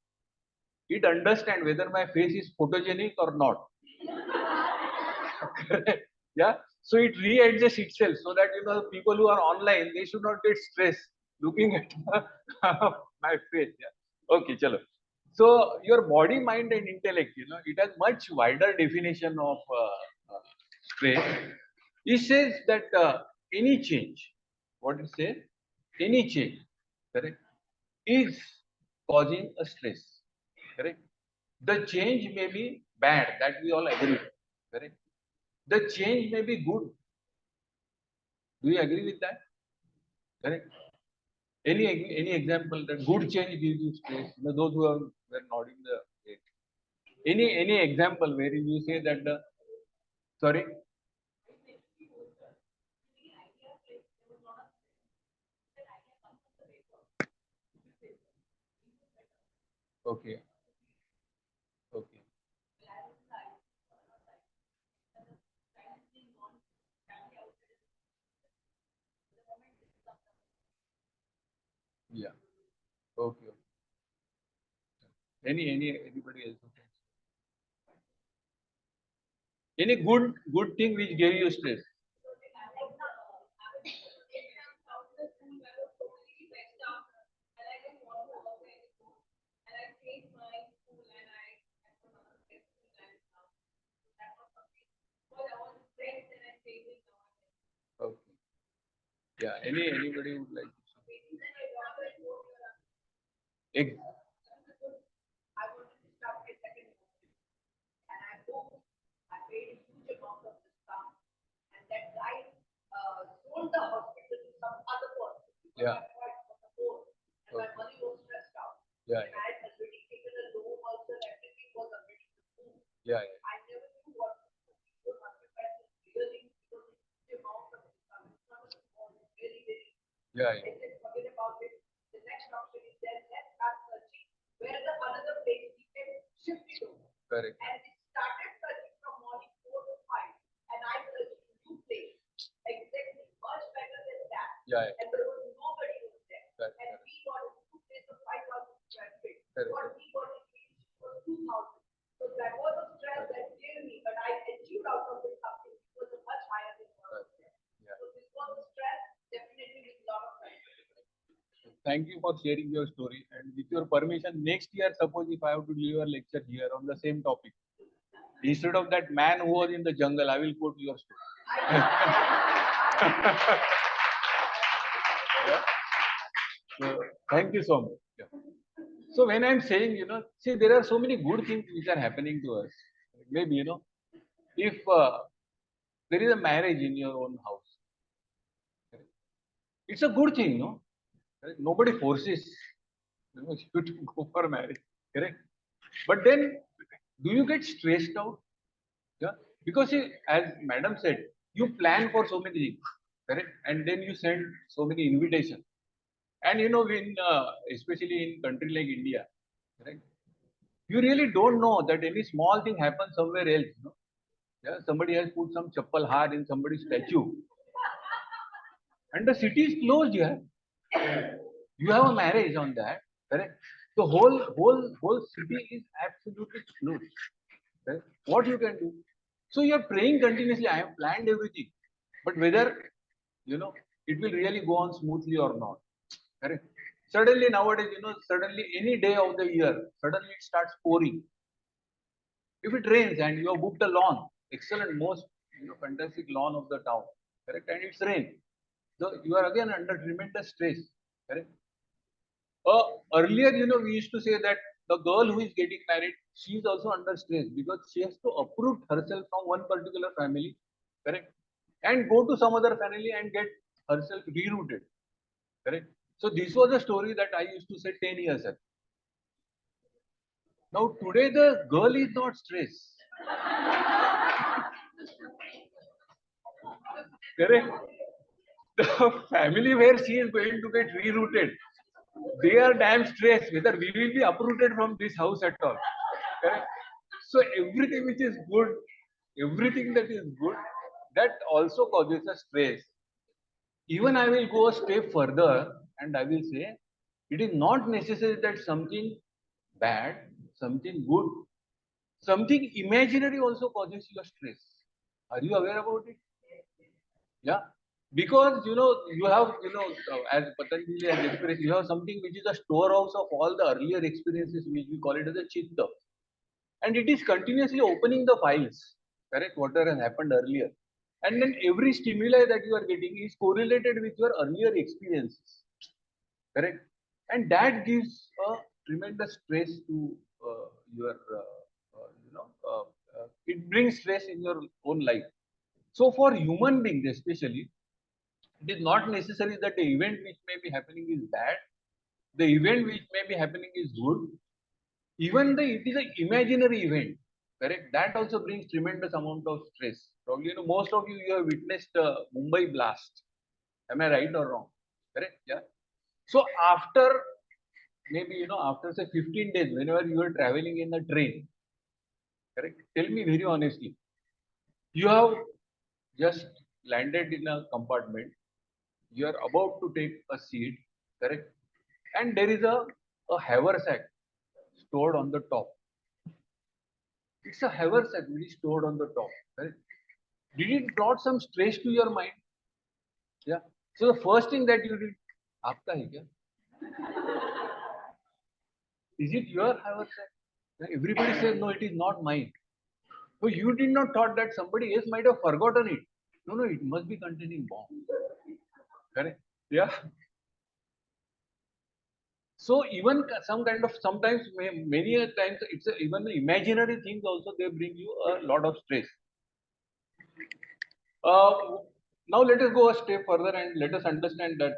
It understands whether my face is photogenic or not. Correct? Yeah. So it readjusts itself so that people who are online, they should not get stressed looking at my face. Yeah. Okay, chalo. So your body, mind, and intellect, it has much wider definition of stress. It says that any change, what it says, any change, correct, is causing a stress. Correct. The change may be bad, that we all agree. Correct. The change may be good. Do you agree with that? Correct. Any example that good change gives you stress? Those who were nodding the head. Any example where you say that the sorry? Okay. Okay. Yeah. Okay. Anybody else? Any good thing which gave you stress? Okay. Yeah. Anybody would like to say? Ex- Yeah. Okay. Yeah. Yeah. Yeah. Yeah. Yeah. Yeah. Correct. Yeah. Yeah. Correct. Correct. received out of it something which was much higher than what was there. Yeah. So this was stress, definitely with a lot of pressure. Thank you for sharing your story. And with your permission, next year, suppose if I have to deliver a lecture here on the same topic, instead of that man who was in the jungle, I will quote your story. Yeah. So, thank you so much. Yeah. So when I'm saying, see, there are so many good things which are happening to us. Maybe, if there is a marriage in your own house, correct? It's a good thing, no? Correct? Nobody forces you to go for marriage, correct? But then, do you get stressed out? Yeah, because see, as Madam said, you plan for so many things, correct? And then you send so many invitations. And when especially in country like India, correct? You really don't know that any small thing happens somewhere else. Yeah, somebody has put some chappal har in somebody's statue, and the city is closed. Yeah, you have a marriage on that, correct? The whole city is absolutely closed. Correct? What you can do? So you are praying continuously. I have planned everything, but whether it will really go on smoothly or not. Correct? Suddenly nowadays, suddenly any day of the year, suddenly it starts pouring. If it rains and you have booked a lawn, excellent, most fantastic lawn of the town, correct? And it's rain, so you are again under tremendous stress, correct? Earlier, we used to say that the girl who is getting married, she is also under stress because she has to uproot herself from one particular family, correct? And go to some other family and get herself rerouted, correct? So this was a story that I used to say 10 years ago. Now today the girl is not stressed. Correct? The family where she is going to get rerouted, they are damn stressed whether we will be uprooted from this house at all. Correct? So everything which is good, everything that is good, that also causes a stress. Even I will go a step further and I will say, it is not necessary that something bad, something good, something imaginary also causes you a stress. Are you aware about it? Yeah, because you have as Patanjali has expressed, you have something which is a storehouse of all the earlier experiences, which we call it as a chitta, and it is continuously opening the files, correct? Whatever has happened earlier, and then every stimuli that you are getting is correlated with your earlier experiences, correct? And that gives a tremendous stress to your it brings stress in your own life. So for human beings especially, it is not necessary that the event which may be happening is bad, the event which may be happening is good, even the it is an imaginary event, correct? That also brings tremendous amount of stress. Probably most of you have witnessed Mumbai blast. Am I right or wrong? Correct? Yeah. So after maybe after say 15 days, whenever you are traveling in the train, correct? Tell me very honestly, you have just landed in a compartment, you are about to take a seat, correct? And there is a haversack stored on the top. It's a haversack which is stored on the top, correct? Did it brought some stress to your mind? Yeah. So the first thing that you did, aapka hai kya? Is it your haversack? Everybody says no, it is not mine. So you did not thought that somebody else might have forgotten it. No, it must be containing bomb. Correct? Yeah. So even some kind of sometimes many a times it's even the imaginary things also they bring you a lot of stress. Uh, Now let us go a step further and let us understand that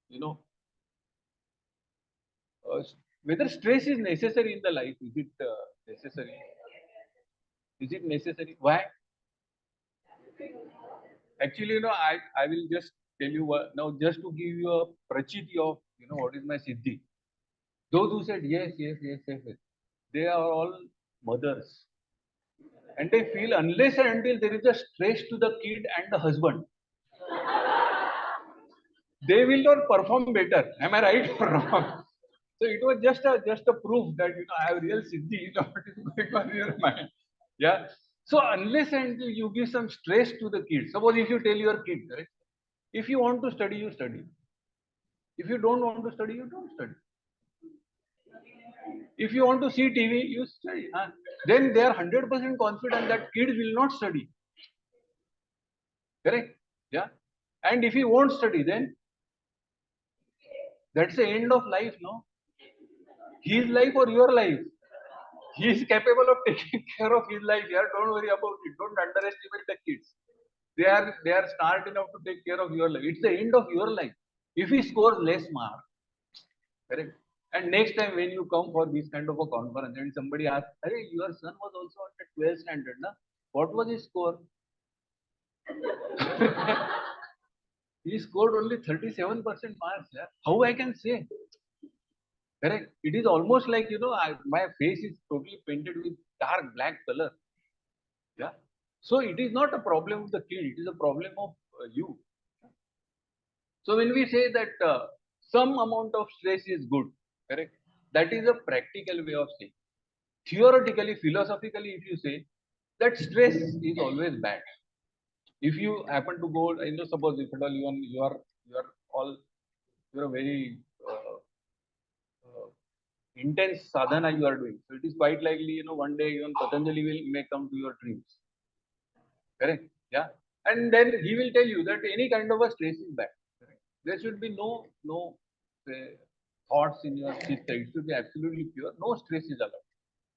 you know whether stress is necessary in the life. Is it necessary? Is it necessary? Why? Actually, I will just tell you now just to give you a prachiti of what is my siddhi. Those who said yes, they are all mothers. And they feel unless and until there is a stress to the kid and the husband, they will not perform better. Am I right or wrong? So it was just a proof that I have real siddhi, what is going on in your mind. Yeah. So unless until you give some stress to the kids, suppose if you tell your kid, correct? If you want to study, you study. If you don't want to study, you don't study. If you want to see TV, you study. Huh? Then they are 100% confident that kids will not study. Correct? Yeah. And if he won't study, then that's the end of life, no? His life or your life. He is capable of taking care of his life. Yeah, don't worry about it. Don't underestimate the kids. They are smart enough to take care of your life. It's the end of your life. If he scores less mark, correct. And next time when you come for this kind of a conference and somebody asks, "Hey, your son was also on the 12th standard, na? What was his score?" He scored only 37% marks. Yeah. How I can say? Correct. It is almost like my face is totally painted with dark black color. Yeah. So it is not a problem of the kid. It is a problem of you. So when we say that some amount of stress is good, correct? That is a practical way of saying. Theoretically, philosophically, if you say that stress is always bad. If you happen to go, suppose if at all you're a very intense sadhana you are doing. So it is quite likely, one day even Patanjali may come to your dreams. Correct? Yeah. And then he will tell you that any kind of a stress is bad. Correct? There should be no thoughts in your system. It should be absolutely pure. No stress is allowed.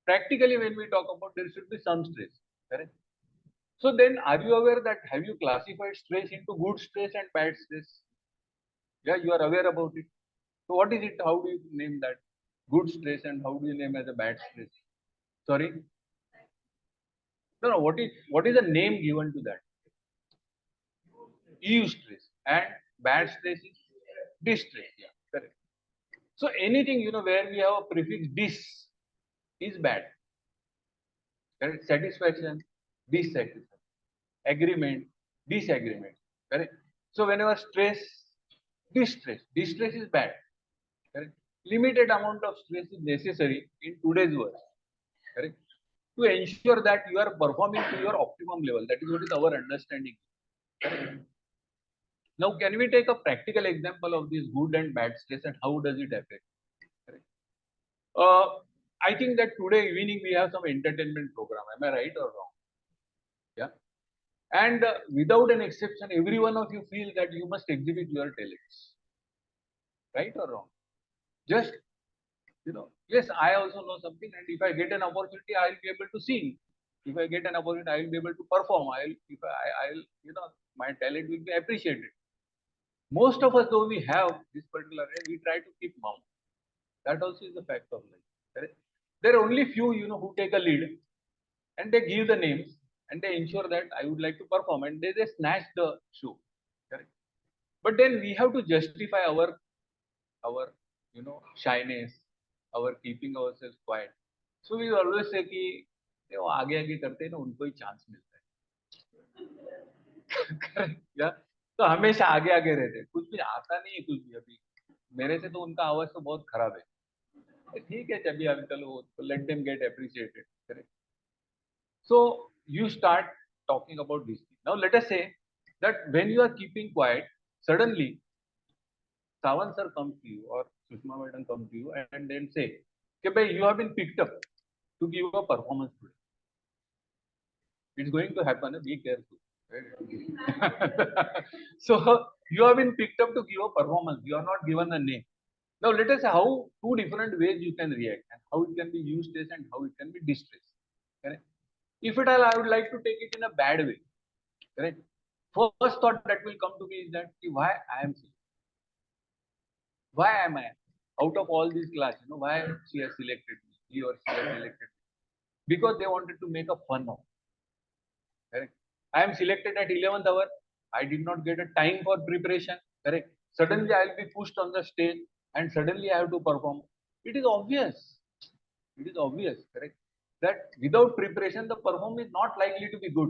Practically, when we talk about, there should be some stress. Correct? So then, are you aware that have you classified stress into good stress and bad stress? Yeah, you are aware about it. So what is it? How do you name that? Good stress and how do you name as a bad stress? Sorry? No. What is the name given to that? Eustress and bad stress is distress. Yeah, correct. So anything where we have a prefix dis is bad. Correct. Satisfaction, dissatisfaction. Agreement, disagreement. Correct. So whenever distress is bad. Correct. Limited amount of stress is necessary in today's world. Correct. To ensure that you are performing to your optimum level. That is what is our understanding. Correct. Now, can we take a practical example of this good and bad stress and how does it affect? Correct. I think that today evening we have some entertainment program. Am I right or wrong? Yeah. And without an exception, every one of you feel that you must exhibit your talents. Right or wrong? Just, yes, I also know something, and if I get an opportunity, I'll be able to sing. If I get an opportunity, I'll be able to perform. My talent will be appreciated. Most of us, though we have this particular, we try to keep mum. That also is a fact of life. Correct? There are only few, who take a lead and they give the names and they ensure that I would like to perform and they snatch the show. Correct? But then we have to justify our shyness, our keeping ourselves quiet. So we always say कि वो आगे आगे करते हैं ना उनको ही chance मिलता है. Correct? Yeah? तो हमेशा आगे आगे रहते हैं. कुछ भी आता नहीं है कुछ भी अभी. मेरे से तो उनका आवाज तो बहुत खराब है. ठीक है चलिए अभी चलो let them get appreciated. Correct? So you start talking about this thing. Now let us say that when you are keeping quiet, suddenly Sawan sir comes to you or Sushma madam comes to you and then say, okay, you have been picked up to give a performance today. It's going to happen, be careful. So you have been picked up to give a performance. You are not given a name. Now let us say how two different ways you can react and how it can be eustress and how it can be distress. Correct? If at all I would like to take it in a bad way. Correct? First thought that will come to me is that why I am selected? Why am I? Out of all these class, why she has selected me, he or she has selected me? Because they wanted to make a fun of. Correct? I am selected at 11th hour. I did not get a time for preparation. Correct? Suddenly I will be pushed on the stage and suddenly I have to perform. It is obvious. It is obvious, correct? That without preparation, the performance is not likely to be good.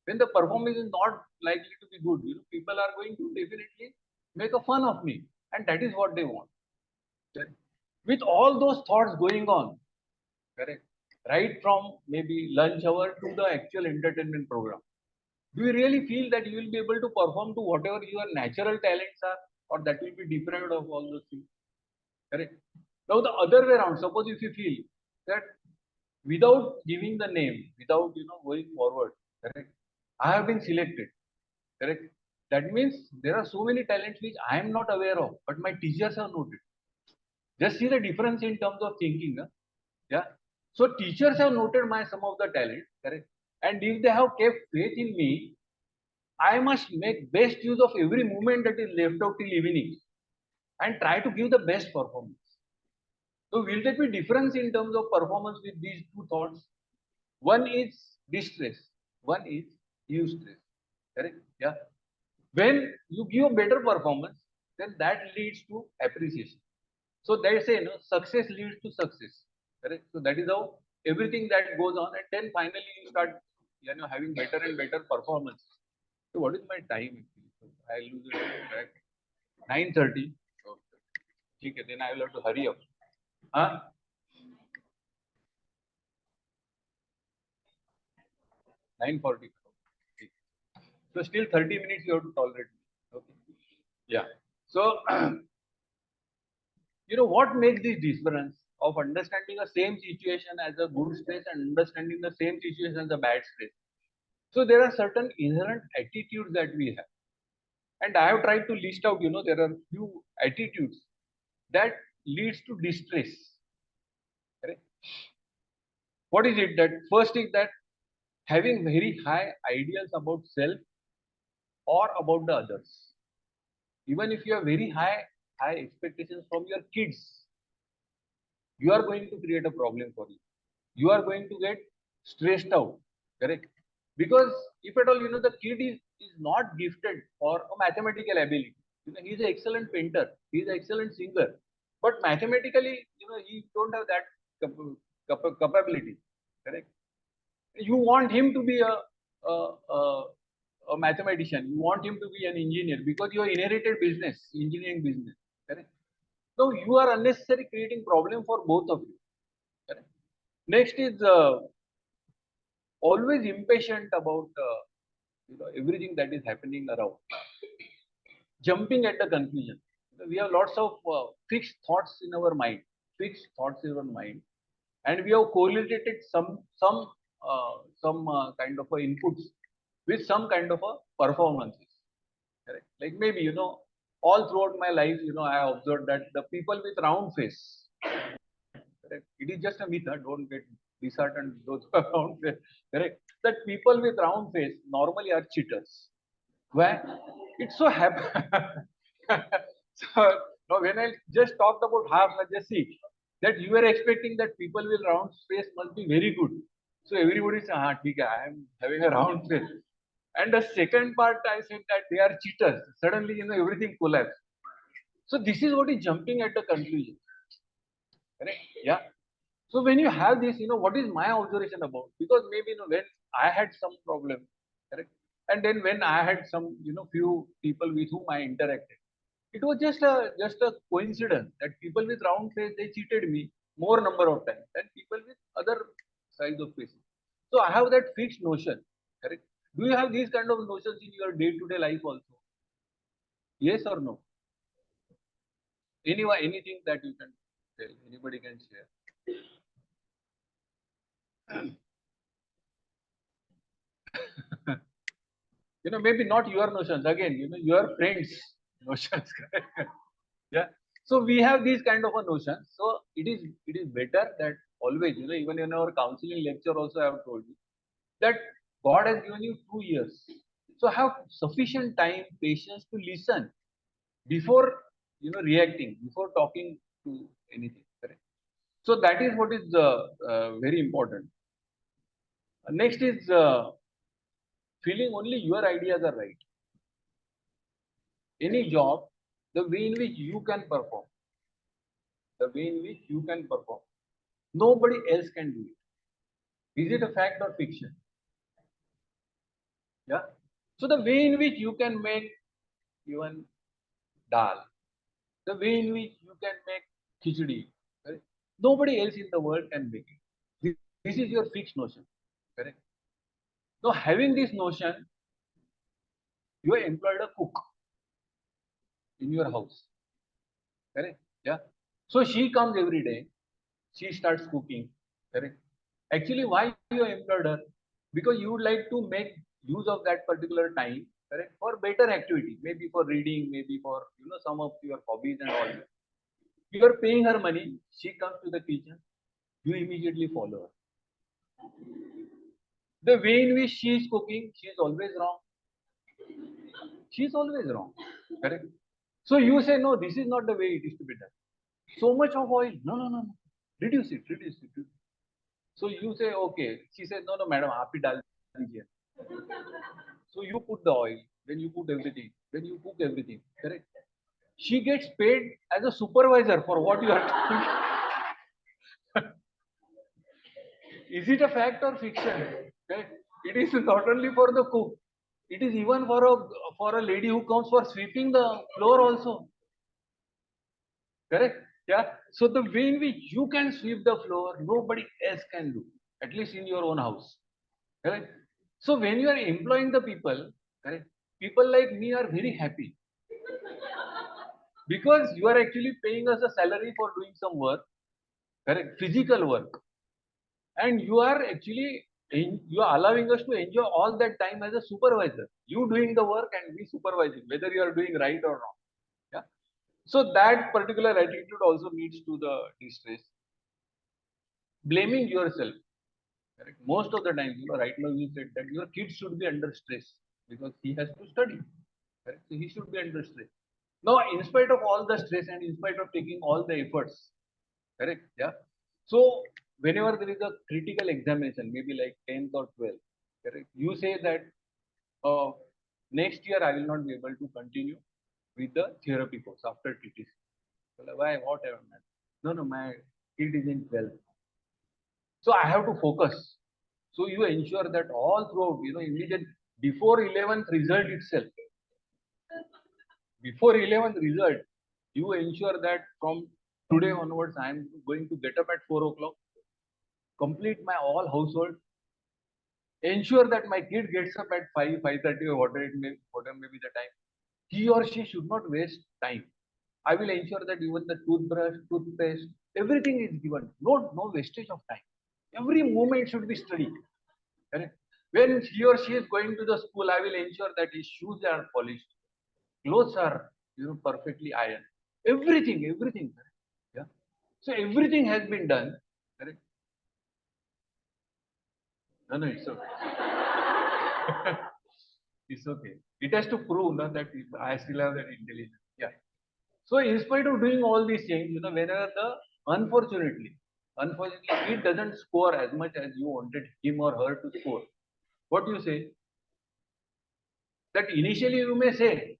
When the performance is not likely to be good, people are going to definitely make a fun of me. And that is what they want. Correct? With all those thoughts going on, correct? right from maybe lunch hour to the actual entertainment program. Do you really feel that you will be able to perform to whatever your natural talents are, or that will be deprived of all those things? Correct. Now the other way around, suppose if you feel that without giving the name, without going forward, correct, I have been selected, correct. That means there are so many talents which I am not aware of, but my teachers have noted. Just see the difference in terms of thinking, huh? Yeah. So teachers have noted my some of the talent, correct. And if they have kept faith in me, I must make best use of every moment that is left out till evening and try to give the best performance. So will there be difference in terms of performance with these two thoughts? One is distress, one is eustress. Correct? Yeah. When you give a better performance, then that leads to appreciation. So they say, success leads to success. Correct? So that is how everything that goes on, and then finally you start, having better and better performance. So what is my time? So I lose it track. 9:30. Okay, then I will have to hurry up. Huh? 9:40. So still 30 minutes you have to tolerate me. Okay. Yeah. So what makes this difference of understanding a same situation as a good stress and understanding the same situation as a bad stress? So there are certain inherent attitudes that we have. And I have tried to list out, there are few attitudes that leads to distress. Correct? What is it? That first is that having very high ideals about self or about the others. Even if you have very high expectations from your kids, you are going to create a problem for you. You are going to get stressed out, correct? Because if at all, the kid is not gifted for a mathematical ability. He is an excellent painter, he is an excellent singer, but mathematically, he don't have that capability, correct? You want him to be a, a, a mathematician, you want him to be an engineer because you inherited business, engineering business, correct? So you are unnecessarily creating problem for both of you. Correct? Next is always impatient about everything that is happening around, jumping at the conclusion. We have lots of fixed thoughts in our mind, and we have correlated some kind of inputs with some kind of a performances. Correct? Like maybe all throughout my life, I have observed that the people with round face. Correct? It is just a myth. Don't get disheartened. Those who have round face. Correct? That people with round face normally are cheaters. Why? It's so happy. So now when I just talked about half, I just see that you were expecting that people with round face must be very good. So everybody says, "Ah, ठीक है, I am having a round face." And the second part, I said that they are cheaters. Suddenly, everything collapsed. So this is what is jumping at the conclusion. Correct? Yeah. So when you have this, what is my observation about? Because maybe when I had some problem, correct, and then when I had some few people with whom I interacted, it was just a coincidence that people with round face they cheated me more number of times than people with other size of faces. So I have that fixed notion, correct. Do you have these kind of notions in your day-to-day life also? Yes or no? Anything that you can tell, anybody can share. Maybe not your notions, again, your friends notions. Yeah. So we have these kind of a notion. So it is better that always, even in our counseling lecture also I have told you that God has given you 2 years. So have sufficient time, patience to listen before reacting, before talking to anything. Correct? So that is what is very important. Next is feeling only your ideas are right. Any job, the way in which you can perform, nobody else can do it. Is it a fact or fiction? Yeah. So the way in which you can make even dal, the way in which you can make khichdi, right? Nobody else in the world can make it. This is your fixed notion, correct? Now, having this notion, you have employed a cook in your house, correct? Yeah. So she comes every day, she starts cooking, correct? Actually, why you employed her? Because you would like to make use of that particular time, correct, for better activity, maybe for reading, maybe for some of your hobbies and all. You are paying her money, she comes to the kitchen, you immediately follow her. The way in which she is cooking, she is always wrong. She is always wrong, correct? So you say, no, this is not the way it is to be done. So much of oil, no, no, no, no. Reduce it, reduce it. Reduce it. So you say, okay. She says, no, no, madam, aap hi dal dijiye. So you put the oil, then you put everything, then you cook everything, correct? She gets paid as a supervisor for what you are doing. Is it a fact or fiction? Correct? It is not only for the cook. It is even for a lady who comes for sweeping the floor also. Correct? Yeah. So the way in which you can sweep the floor, nobody else can do, at least in your own house. Correct? So when you are employing the people, correct, people like me are very happy because you are actually paying us a salary for doing some work, correct, physical work, and you are actually you are allowing us to enjoy all that time as a supervisor. You doing the work and we supervising, whether you are doing right or wrong. Yeah. So that particular attitude also leads to the distress. Blaming yourself. Correct. Most of the time, right now you said that your kid should be under stress because he has to study. Correct. So he should be under stress. Now, in spite of all the stress and in spite of taking all the efforts, correct? Yeah. So whenever there is a critical examination, maybe like 10th or 12th, correct? You say that next year I will not be able to continue with the therapy course after TTC. So like, why? What happened? No, no, my kid is in 12th. So I have to focus. So you ensure that all throughout, immediate before 11th result itself, before 11th result, you ensure that from today onwards, I am going to get up at 4 o'clock, complete my all household, ensure that my kid gets up at 5, 5:30 or whatever may be the time. He or she should not waste time. I will ensure that even the toothbrush, toothpaste, everything is given. No wastage of time. Every moment should be studied. Correct? When he or she is going to the school, I will ensure that his shoes are polished, clothes are perfectly ironed. Everything. Correct? Yeah. So everything has been done. Correct? No, it's okay. It's okay. It has to prove that I still have that intelligence. Yeah. So in spite of doing all these things, whenever unfortunately, it doesn't score as much as you wanted him or her to score. What do you say? That initially you may say,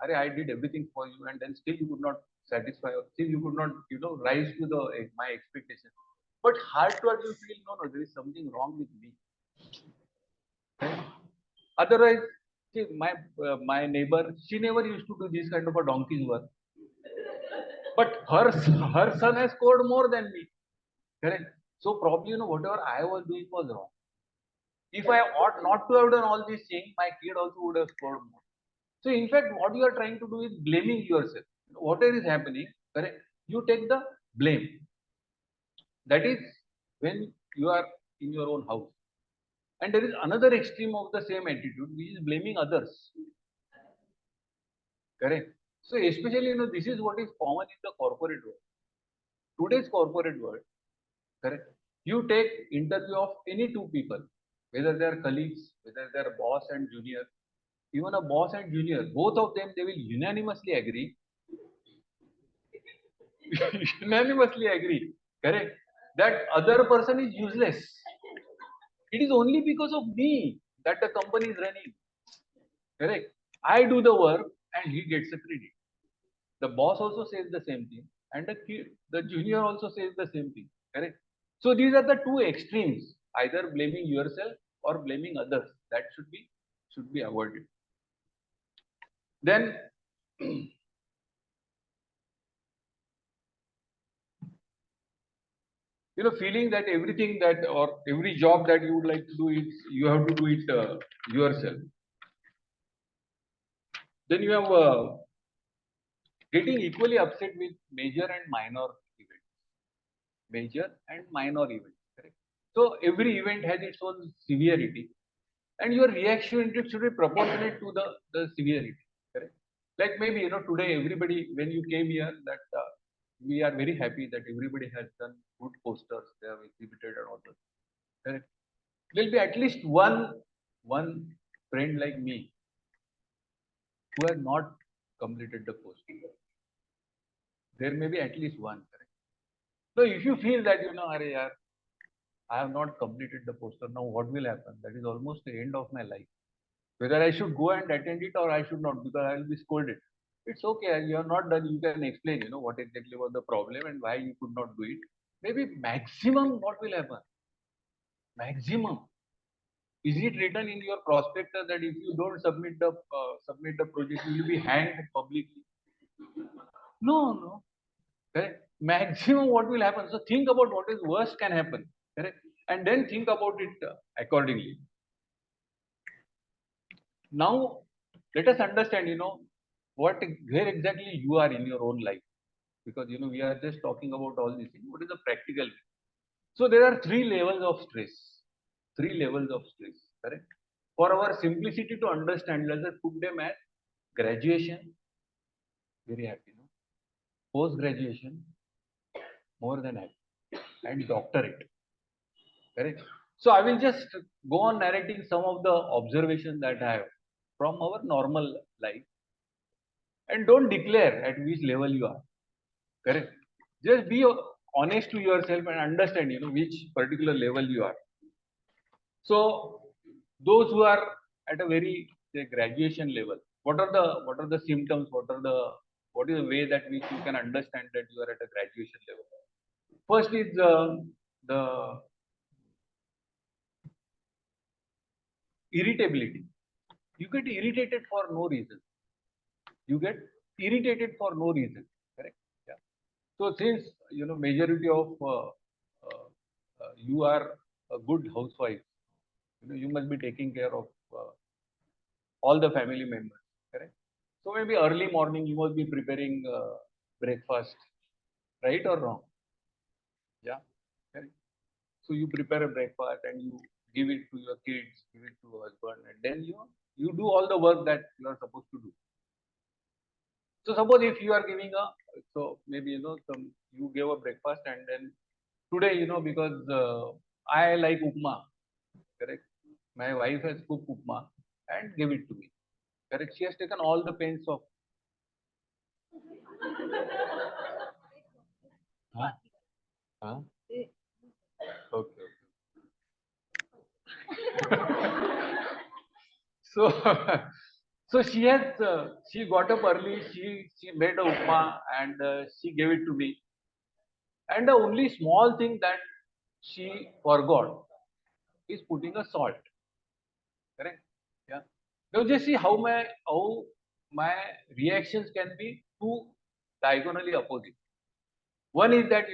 Arey, I did everything for you, and then still you could not satisfy, or still you could not, rise to my expectation. But heart to heart, you feel no, there is something wrong with me. Right? Otherwise, see, my neighbor, she never used to do this kind of a donkey's work, but her son has scored more than me. Correct. So probably whatever I was doing was wrong. If I ought not to have done all these things, my kid also would have scored more. So in fact, what you are trying to do is blaming yourself. Whatever is happening, correct? You take the blame. That is when you are in your own house. And there is another extreme of the same attitude, which is blaming others. Correct. So especially, this is what is common in the corporate world. Today's corporate world, correct? You take interview of any two people, whether they are colleagues, whether they are boss and junior, even a boss and junior, both of them, they will unanimously agree, correct, that other person is useless. It is only because of me that the company is running, correct. I do the work and he gets a credit. The boss also says the same thing, and the junior also says the same thing, correct. So these are the two extremes, either blaming yourself or blaming others. That should be avoided. Then feeling that everything that or every job that you would like to do, you have to do it yourself. Then you have getting equally upset with major and minor events. Major and minor events, correct? So every event has its own severity, and your reaction should be proportionate to the severity, correct? Like maybe today everybody, when you came here, that we are very happy that everybody has done good posters, they have exhibited and all that, correct? There'll be at least one friend like me who has not completed the poster. There may be at least one, correct? So if you feel that Arey yaar, I have not completed the poster, now what will happen? That is almost the end of my life. Whether I should go and attend it or I should not, because I will be scolded. It's okay, you have not done, you can explain, what exactly was the problem and why you could not do it. Maybe maximum what will happen? Maximum. Is it written in your prospectus that if you don't submit the project, you will be hanged publicly? No, no. Correct. Maximum what will happen? So think about what is worst can happen. Correct. And then think about it accordingly. Now let us understand, where exactly you are in your own life, because we are just talking about all these things. What is the practical? So there are three levels of stress. Three levels of stress. Correct. For our simplicity to understand, let us put them as graduation. Very happy, no? Post graduation, more than happy, and doctorate. Correct. So I will just go on narrating some of the observations that I have from our normal life, and don't declare at which level you are. Correct. Just be honest to yourself and understand, which particular level you are. So those who are at a very graduation level, what are the symptoms? What is the way that which you can understand that you are at a graduation level? First is the irritability. You get irritated for no reason. You get irritated for no reason. Correct. Yeah. So since majority of you are a good housewife, you must be taking care of all the family members. Correct. So maybe early morning you must be preparing breakfast, right or wrong? Yeah. Correct. So you prepare a breakfast and you give it to your kids, give it to your husband, and then you do all the work that you are supposed to do. So suppose if you are giving so maybe you gave a breakfast, and then today because I like upma, correct? My wife has cooked upma and gave it to me, correct? She has taken all the pains of. Huh? Huh? Okay. So so she got up early. She made a upma and she gave it to me. And the only small thing that she forgot is putting a salt. Correct? Yeah. Now just see how my reactions can be two diagonally opposite. One is that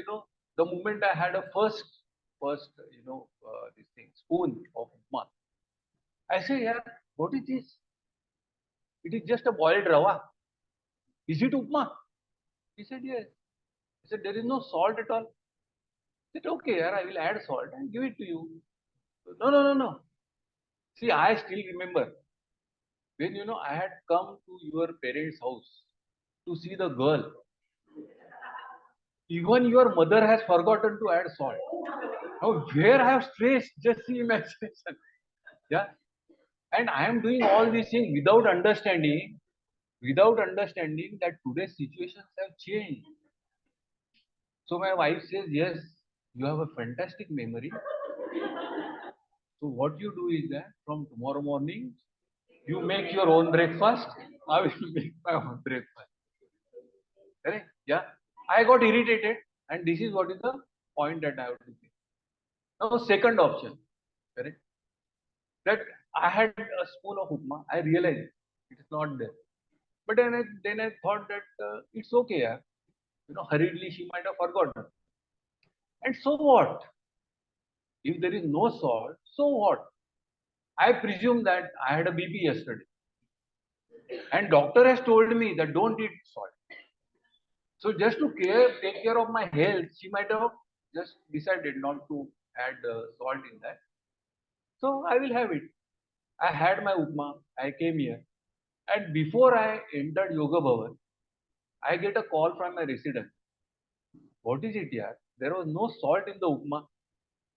the moment I had a first this thing spoon of upma, I say, yeah, what is this? It is just a boiled rava. Is it upma? He said, yes. He said, there is no salt at all. I said, okay, I will add salt and give it to you. No, no, no, no. See, I still remember when I had come to your parents' house to see the girl. Even your mother has forgotten to add salt. Now, where I have stressed, just see imagination. Yeah. And I am doing all these things without understanding that today's situations have changed. So my wife says, yes, you have a fantastic memory. So what you do is that from tomorrow morning, you make your own breakfast. I will make my own breakfast. Correct? Yeah. I got irritated, and this is what is the point that I have to say. Now, second option, correct? That I had a spoon of upma. I realized it is not there. But then I thought that it's okay. Yeah. Hurriedly she might have forgotten. And so what? If there is no salt, so what? I presume that I had a BP yesterday, and doctor has told me that don't eat salt. So just to take care of my health, she might have just decided not to add salt in that. So I will have it. I had my upma. I came here, and before I entered Yoga Bhavan, I get a call from my resident. What is it, yaar? There was no salt in the upma.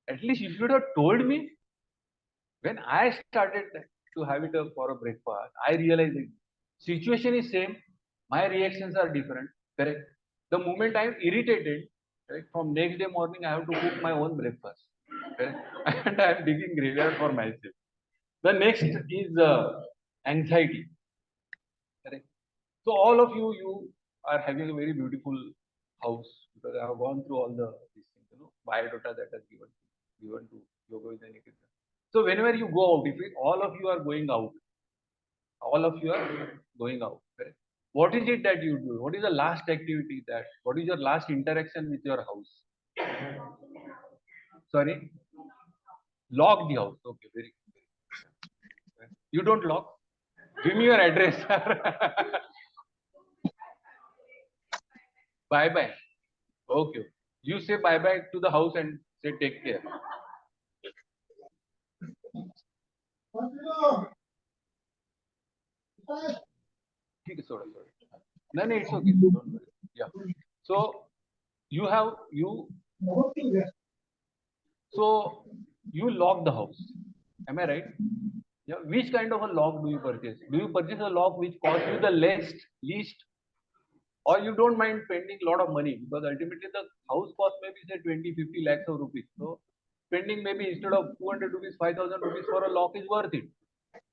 At least if you would have told me, when I started to have it for a breakfast, I realized it. Situation is same. My reactions are different. Correct. The moment I am irritated, correct, from next day morning I have to cook my own breakfast. Correct? And I am digging graveyard for myself. The next is anxiety. Correct. So all of you are having a very beautiful house because I have gone through all these things, biodata that has given to Yoga Vidya Niketan. So whenever you go out, all of you are going out, correct? What is it that you do? What is the last activity what is your last interaction with your house? Sorry? Lock the house. Okay, very good. You don't lock? Give me your address. Bye bye. Okay. You say bye bye to the house and say take care. ठीक है, sorry. No, it's okay. Don't worry. Yeah. So you lock the house. Am I right? Yeah. Which kind of a lock do you purchase? Do you purchase a lock which costs you the least, or you don't mind spending a lot of money because ultimately the house cost maybe say 20-50 lakhs of rupees. So spending maybe instead of 200 rupees, 5,000 rupees for a lock is worth it.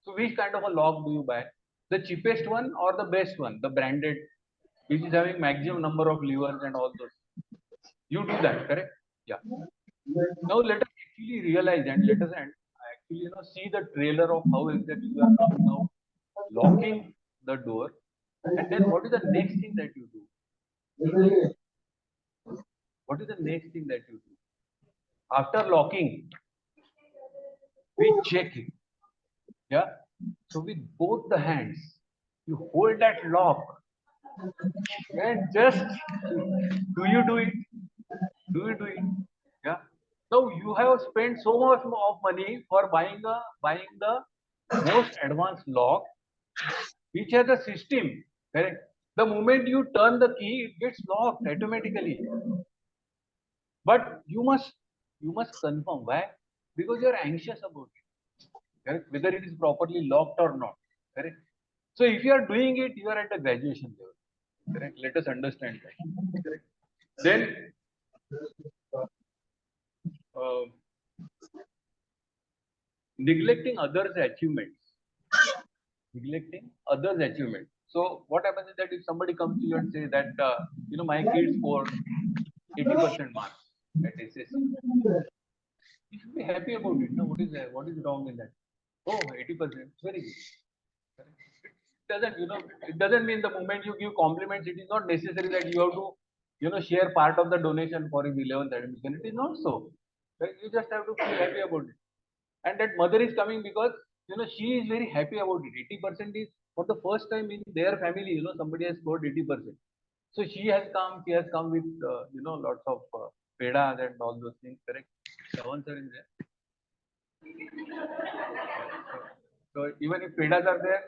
So which kind of a lock do you buy? The cheapest one or the best one, the branded, which is having maximum number of levers and all those. You do that, correct? Yeah. Now let us actually realize and let us actually see the trailer of how exactly you are coming out, locking the door, and then what is the next thing that you do? What is the next thing that you do? After locking, we check it. Yeah. So with both the hands, you hold that lock and just do you do it? Do you do it? Yeah. So you have spent so much of money for buying the most advanced lock, which has a system. Correct. The moment you turn the key, it gets locked automatically. But you must confirm. Why? Because you are anxious about it. Correct? Whether it is properly locked or not. Correct. So if you are doing it, you are at the graduation level. Correct. Let us understand that. Correct. Then neglecting others' achievements. Neglecting others' achievements. So what happens is that if somebody comes to you and says that my kid scored 80% marks at SSC, you should be happy about it. No, what is wrong in that? Oh, 80%, very good. It doesn't mean the moment you give compliments, it is not necessary that you have to, share part of the donation for his 11th admission. It is not so. Right? You just have to feel happy about it. And that mother is coming because, she is very happy about it. 80% is for the first time in their family, somebody has scored 80%. So she has come with, lots of pedas and all those things, correct? Shawan sir is there. So even if pedas are there,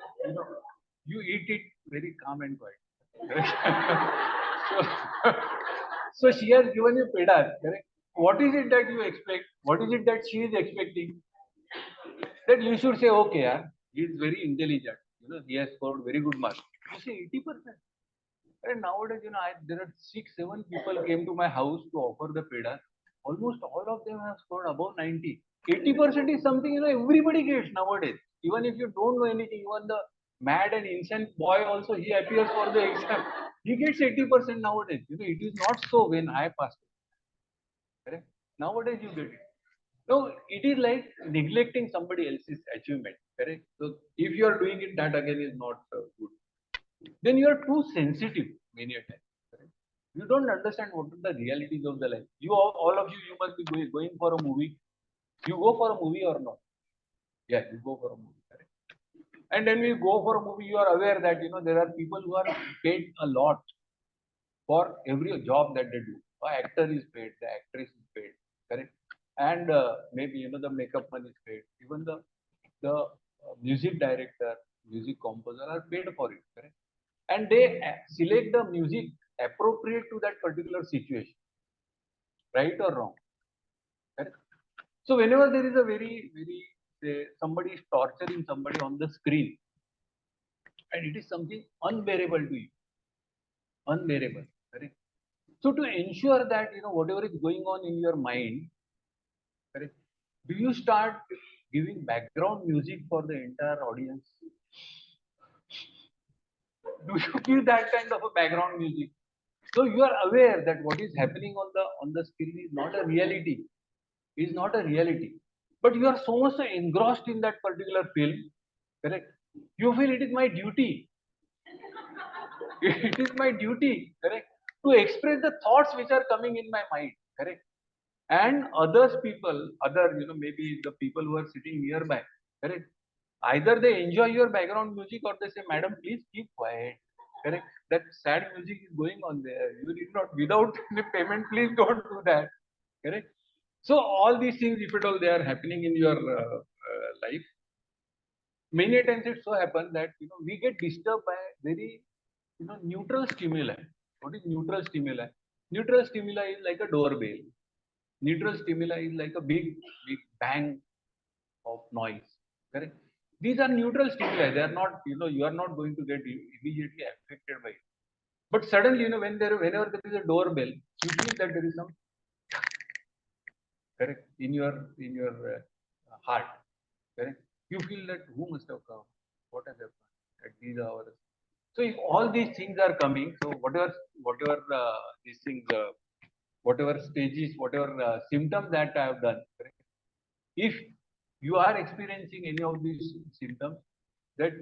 you eat it very calm and quiet. so, so she has given you pedas, correct? What is it that you expect? What is it that she is expecting? That you should say, okay, yeah, he is very intelligent. He has scored very good marks. You say 80%. And nowadays, there are 6-7 people came to my house to offer the pedas. Almost all of them have scored above 90. 80% is something everybody gets nowadays. Even if you don't know anything, even the mad and insane boy also he appears for the exam. He gets 80% nowadays. It is not so when I passed. Correct? Nowadays you get it. No, it is like neglecting somebody else's achievement. Correct? So if you are doing it, that again is not good. Then you are too sensitive many a time. Correct? You don't understand what are the realities of the life. You all of you, you must be going for a movie. You go for a movie or not? Yeah, you go for a movie. Correct? And when you go for a movie, you are aware that there are people who are paid a lot for every job that they do. The actor is paid, the actress is paid, correct? And maybe the makeup man is paid. Even the music director, music composer are paid for it, correct? And they select the music appropriate to that particular situation, right or wrong, correct? So whenever there is a very say somebody is torturing somebody on the screen, and it is something unbearable to you, unbearable, correct? So to ensure that whatever is going on in your mind, correct, do you start giving background music for the entire audience? Do you give that kind of a background music? So you are aware that what is happening on the screen is not a reality, is not a reality. But you are so much engrossed in that particular film, correct? You feel it is my duty. It is my duty, correct, to express the thoughts which are coming in my mind, correct? And others people, maybe the people who are sitting nearby, correct? Either they enjoy your background music or they say, Madam, please keep quiet, correct? That sad music is going on there. You need not, without any payment, please don't do that, correct? So all these things, if at all they are happening in your life, many times it so happens that we get disturbed by very neutral stimuli. What is neutral stimuli? Neutral stimuli is like a doorbell. Neutral stimuli is like a big bang of noise. Correct? These are neutral stimuli. They are not, you are not going to get immediately affected by it. But suddenly, whenever there is a doorbell, you feel that there is some correct in your heart. Correct? You feel that who must have come? What has happened at these hours? So if all these things are coming, so whatever these things, whatever stages, whatever symptoms that I have done, correct? If you are experiencing any of these symptoms, that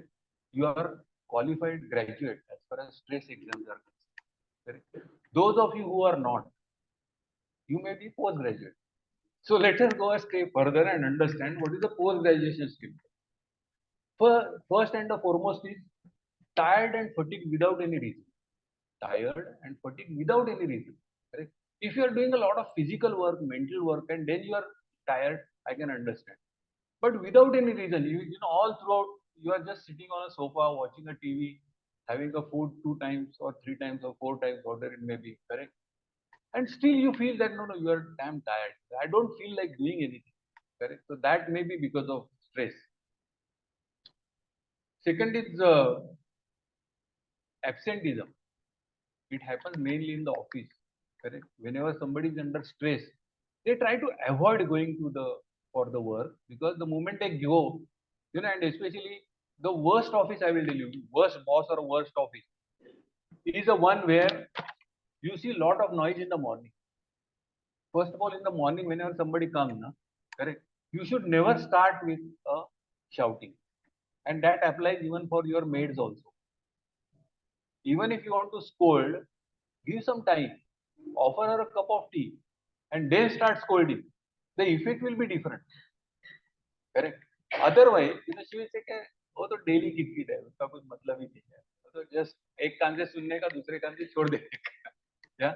you are qualified graduate as far as stress exams are concerned. Correct? Those of you who are not, you may be postgraduate. So let us go a step further and understand what is the post-graduation symptom. First and the foremost is tired and fatigued without any reason. Tired and fatigued without any reason. Correct? If you are doing a lot of physical work, mental work, and then you are tired, I can understand. But without any reason, all throughout, you are just sitting on a sofa, watching a TV, having a food 2 times or 3 times or 4 times, whatever it may be, correct? And still you feel that no, you are damn tired. I don't feel like doing anything, correct? So that may be because of stress. Second is absenteeism. It happens mainly in the office, correct? Whenever somebody is under stress, they try to avoid going to for the work, because the moment they go, and especially the worst office, I will tell you, worst boss or worst office is the one where you see a lot of noise in the morning. First of all, in the morning, whenever somebody comes, correct, you should never start with shouting, and that applies even for your maids also. Even if you want to scold, give some time, offer her a cup of tea, and then start scolding. The effect will be different. Correct? Otherwise, she will say, "Oh, तो daily kit है, उसका कुछ मतलब ही नहीं है." तो just एक कान से सुनने का, दूसरे कान से छोड़ देने का. Yeah.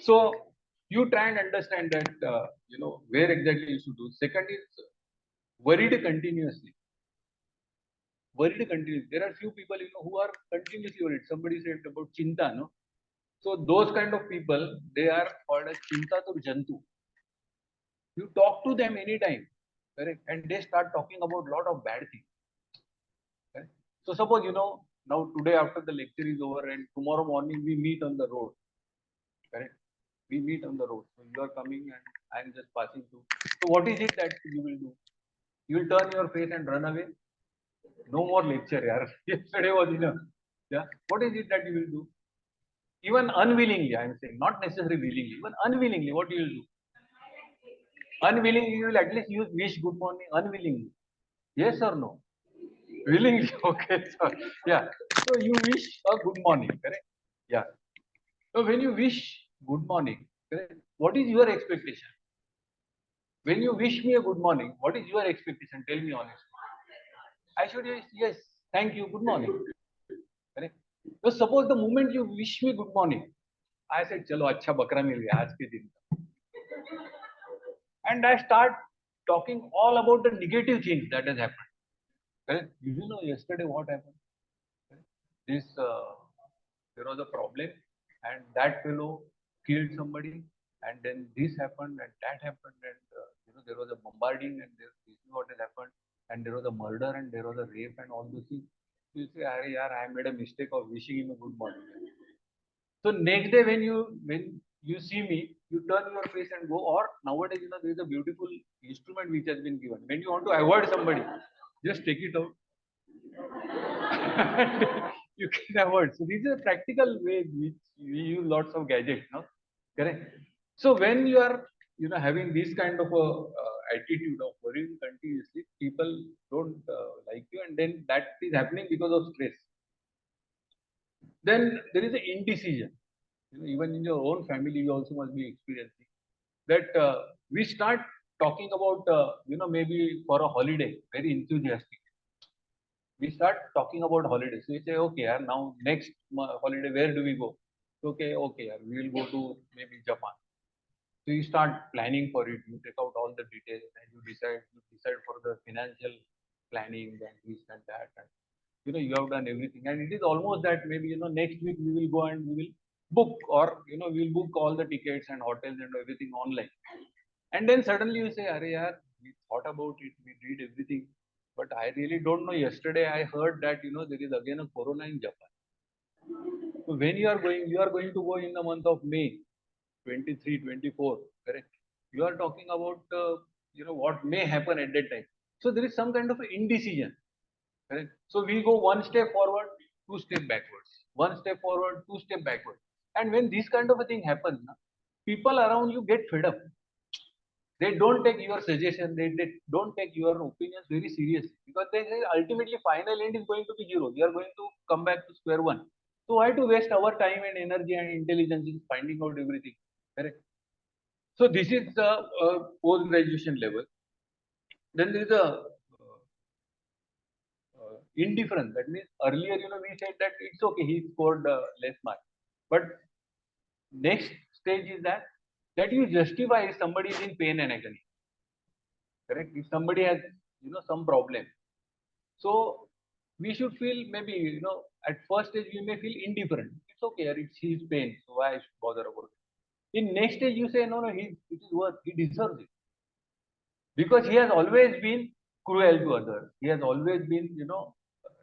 So you try and understand that where exactly you should do. Second is worried continuously. Worried continuously. There are few people who are continuously worried. Somebody said about chinta, no? So those kind of people, they are called as chintatur jantu. You talk to them anytime, correct, and they start talking about a lot of bad things. Correct? So suppose now today after the lecture is over and tomorrow morning we meet on the road. Correct? We meet on the road. So you are coming and I am just passing through. So what is it that you will do? You will turn your face and run away? No more lecture, yaar. Yesterday was enough. Yeah. What is it that you will do? Even unwillingly, I am saying, not necessarily willingly, even unwillingly, what you will do? Unwillingly, you will at least use wish good morning unwillingly. Yes or no? Willingly, okay. So, yeah. So you wish a good morning, correct? Yeah. So when you wish good morning, correct, what is your expectation? When you wish me a good morning, what is your expectation? Tell me honestly. I should say yes, thank you, good morning. Correct? So suppose the moment you wish me good morning, I said, चलो अच्छा बकरा मिल गया आज के दिन, and I start talking all about the negative things that has happened. Correct? You know yesterday what happened? Correct? This there was a problem, and that fellow killed somebody, and then this happened and that happened, and there was a bombarding, and this is what has happened, and there was a murder and there was a rape and all those things. You say, "Arey yaar, I made a mistake of wishing him a good morning." So next day when you see me, you turn your face and go. Or nowadays, there is a beautiful instrument which has been given. When you want to avoid somebody, just take it out. You can avoid. So these are practical ways which we use lots of gadgets, no? Correct. So when you are having this kind of a attitude of worrying continuously, people don't like you, and then that is happening because of stress. Then there is an indecision. Even in your own family, you also must be experiencing that we start talking about maybe for a holiday, very enthusiastic. We start talking about holidays. We say, okay, yaar, now next holiday, where do we go? Okay, okay, yaar, we will go to maybe Japan. So you start planning for it. You take out all the details and you decide for the financial planning and this and that. And you have done everything. And it is almost that maybe next week we will go and we will book, or we'll book all the tickets and hotels and everything online. And then suddenly you say, Arey yaar, we thought about it, we did everything. But I really don't know. Yesterday I heard that there is again a corona in Japan. So when you are going to go in the month of May 23, 24, correct? You are talking about what may happen at that time. So there is some kind of indecision, correct? So we go one step forward, two step backwards, one step forward, two step backward. And when this kind of a thing happens, people around you get fed up. They don't take your suggestion, they don't take your opinions very seriously, because they say ultimately final end is going to be zero. We are going to come back to square one. So why to waste our time and energy and intelligence in finding out everything? Correct. So this is the post graduation level. Then there is a indifference. That means earlier, we said that it's okay, he scored less marks. But next stage is that you justify if somebody is in pain and agony. Correct? If somebody has some problem, so we should feel maybe at first stage we may feel indifferent. It's okay, it's his pain, so why I should bother about it? In next stage you say no, it is worth, he deserves it, because he has always been cruel to others. He has always been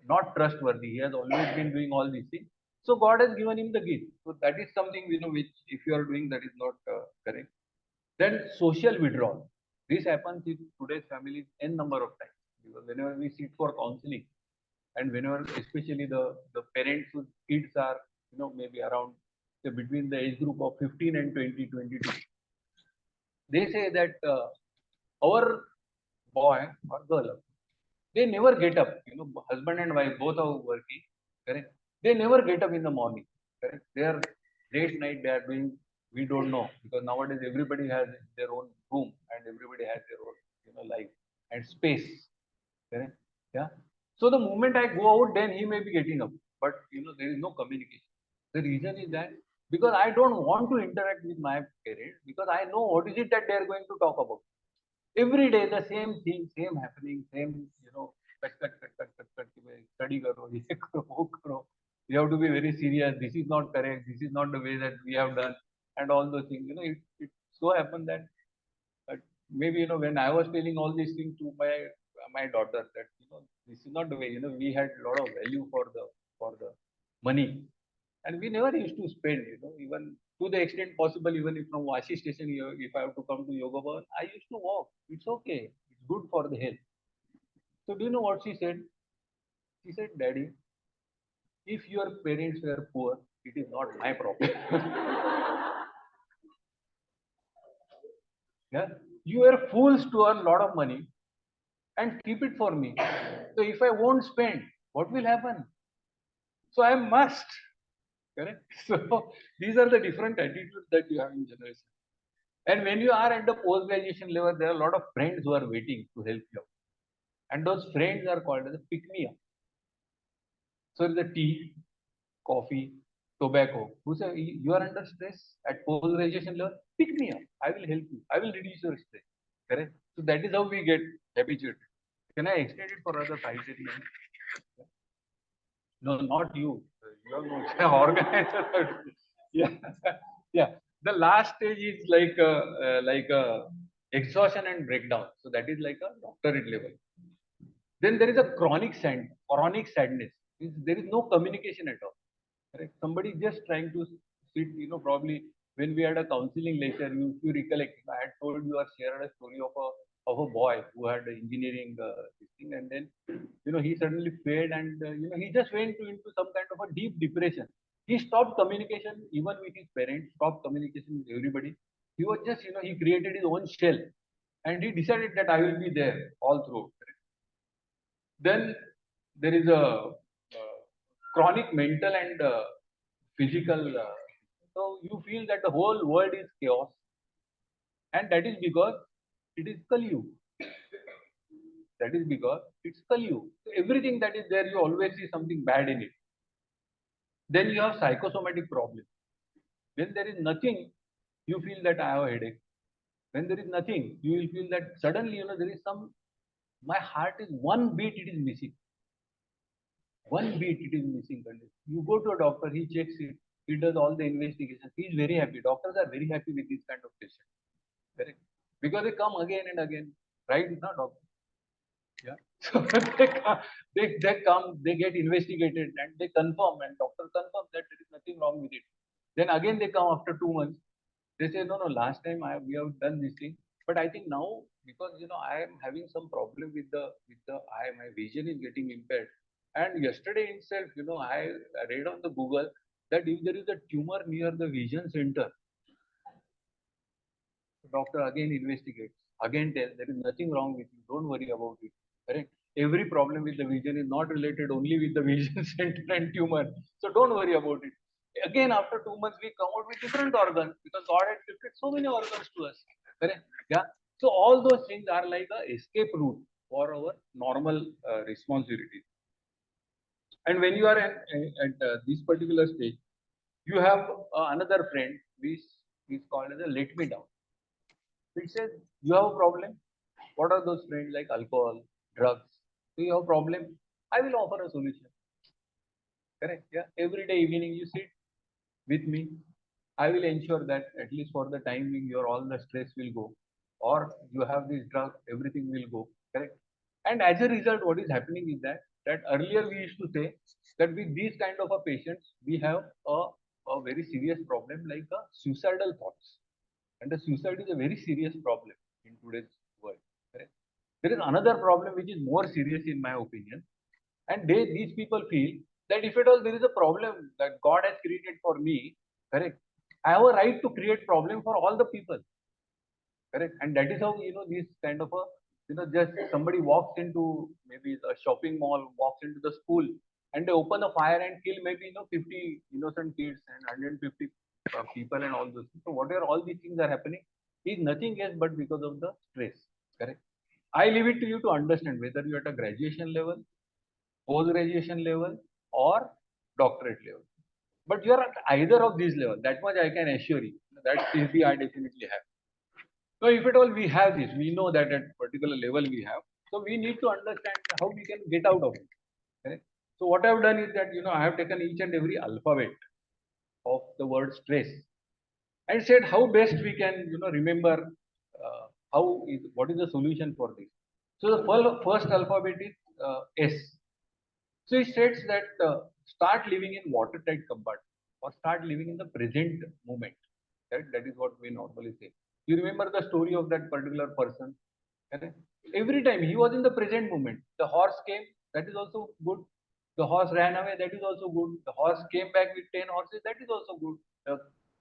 not trustworthy. He has always been doing all these things. So God has given him the gift. So that is something which if you are doing, that is not correct. Then social withdrawal. This happens in today's families n number of times, because whenever we sit for counseling, and whenever especially the parents whose kids are maybe around, say, between the age group of 15 and 20, 22, they say that our boy or girl, they never get up. Husband and wife both are working. Correct. They never get up in the morning. Correct. They are late night. They are doing. We don't know, because nowadays everybody has their own room and everybody has their own life and space. Correct. Yeah. So the moment I go out, then he may be getting up, but there is no communication. The reason is that because I don't want to interact with my parents, because I know what is it that they are going to talk about. Every day the same thing, same happening, same cut, study karo, ye karo, wo karo. You have to be very serious. This is not correct. This is not the way that we have done, and all those things. It so happened that maybe when I was telling all these things to my daughter, that this is not the way. We had a lot of value for the money, and we never used to spend. Even to the extent possible, even if from Vashi station, if I have to come to Yoga Bhavan, I used to walk. It's okay. It's good for the health. So do you know what she said? She said, Daddy, if your parents were poor, it is not my problem. Yeah, you were fools to earn a lot of money and keep it for me. So if I won't spend, what will happen? So I must. Correct? So these are the different attitudes that you have in generation. And when you are at the post-graduation level, there are a lot of friends who are waiting to help you. And those friends are called as a pick-me-up. So the tea, coffee, tobacco. Who say you are under stress at post-graduation level? Pick me up. I will help you. I will reduce your stress. Correct? So that is how we get habituated. Can I extend it for other 5 minutes? No, not you. You have no organizer. Yeah, yeah. The last stage is like a exhaustion and breakdown. So that is like a doctorate level. Then there is a chronic sadness. There is no communication at all. Correct? Somebody just trying to sit, probably when we had a counseling lecture, you recollect, I had told you or shared a story of a boy who had engineering this thing, and then he suddenly failed, and he just went into some kind of a deep depression. He stopped communication even with his parents, stopped communication with everybody. He was just he created his own shell, and he decided that I will be there all through. Then there is a chronic mental and physical. So you feel that the whole world is chaos, and that is because it is Kali Yuga. That is because it's Kali Yuga. So everything that is there, you always see something bad in it. Then you have psychosomatic problems. When there is nothing, you feel that I have a headache. When there is nothing, you will feel that suddenly there is some. My heart is one beat, it is missing. One beat it is missing. You go to a doctor, he checks it, he does all the investigations. He is very happy. Doctors are very happy with this kind of patient. Correct? Because they come again and again. Right? Not doctor. Yeah. So they come, they get investigated and they confirm, and doctor confirms that there is nothing wrong with it. Then again they come after 2 months. They say, no, last time we have done this thing. But I think now, because I am having some problem with the eye, my vision is getting impaired. And yesterday itself, I read on the Google that if there is a tumor near the vision center, the doctor again investigates, again tells there is nothing wrong with you, don't worry about it. Correct? Every problem with the vision is not related only with the vision center and tumor. So don't worry about it. Again, after 2 months, we come out with different organs because God had gifted so many organs to us. Correct? Yeah. So all those things are like a escape route for our normal responsibilities. And when you are at this particular stage, you have another friend which is called as a let me down. It says you have a problem. What are those friends like alcohol, drugs? Do you have a problem? I will offer a solution. Correct? Yeah. Every day evening you sit with me. I will ensure that at least for the time being, your all the stress will go, or you have this drug, everything will go. Correct? And as a result, what is happening is that earlier we used to say that with these kind of a patients, we have a very serious problem like suicidal thoughts. And the suicide is a very serious problem in today's world. Correct? There is another problem which is more serious in my opinion. And these people feel that if at all there is a problem that God has created for me, correct, I have a right to create problem for all the people. Correct? And that is how, this kind of a, just somebody walks into maybe a shopping mall, walks into the school, and they open a fire and kill maybe, 50 innocent kids and 150 people and all those. So whatever all these things are happening is nothing else but because of the stress. Correct? I leave it to you to understand whether you're at a graduation level, post-graduation level, or doctorate level. But you are at either of these levels. That much I can assure you. That CP I definitely have. So if at all we have this, we know that at particular level we have. So we need to understand how we can get out of it. Correct? So what I have done is that I have taken each and every alphabet of the word stress and said how best we can remember what is the solution for this. So the first alphabet is S. So it states that start living in watertight compartment or start living in the present moment. Right? That is what we normally say. You remember the story of that particular person. Correct? Every time he was in the present moment. The horse came, that is also good. The horse ran away, that is also good. The horse came back with 10 horses, that is also good. The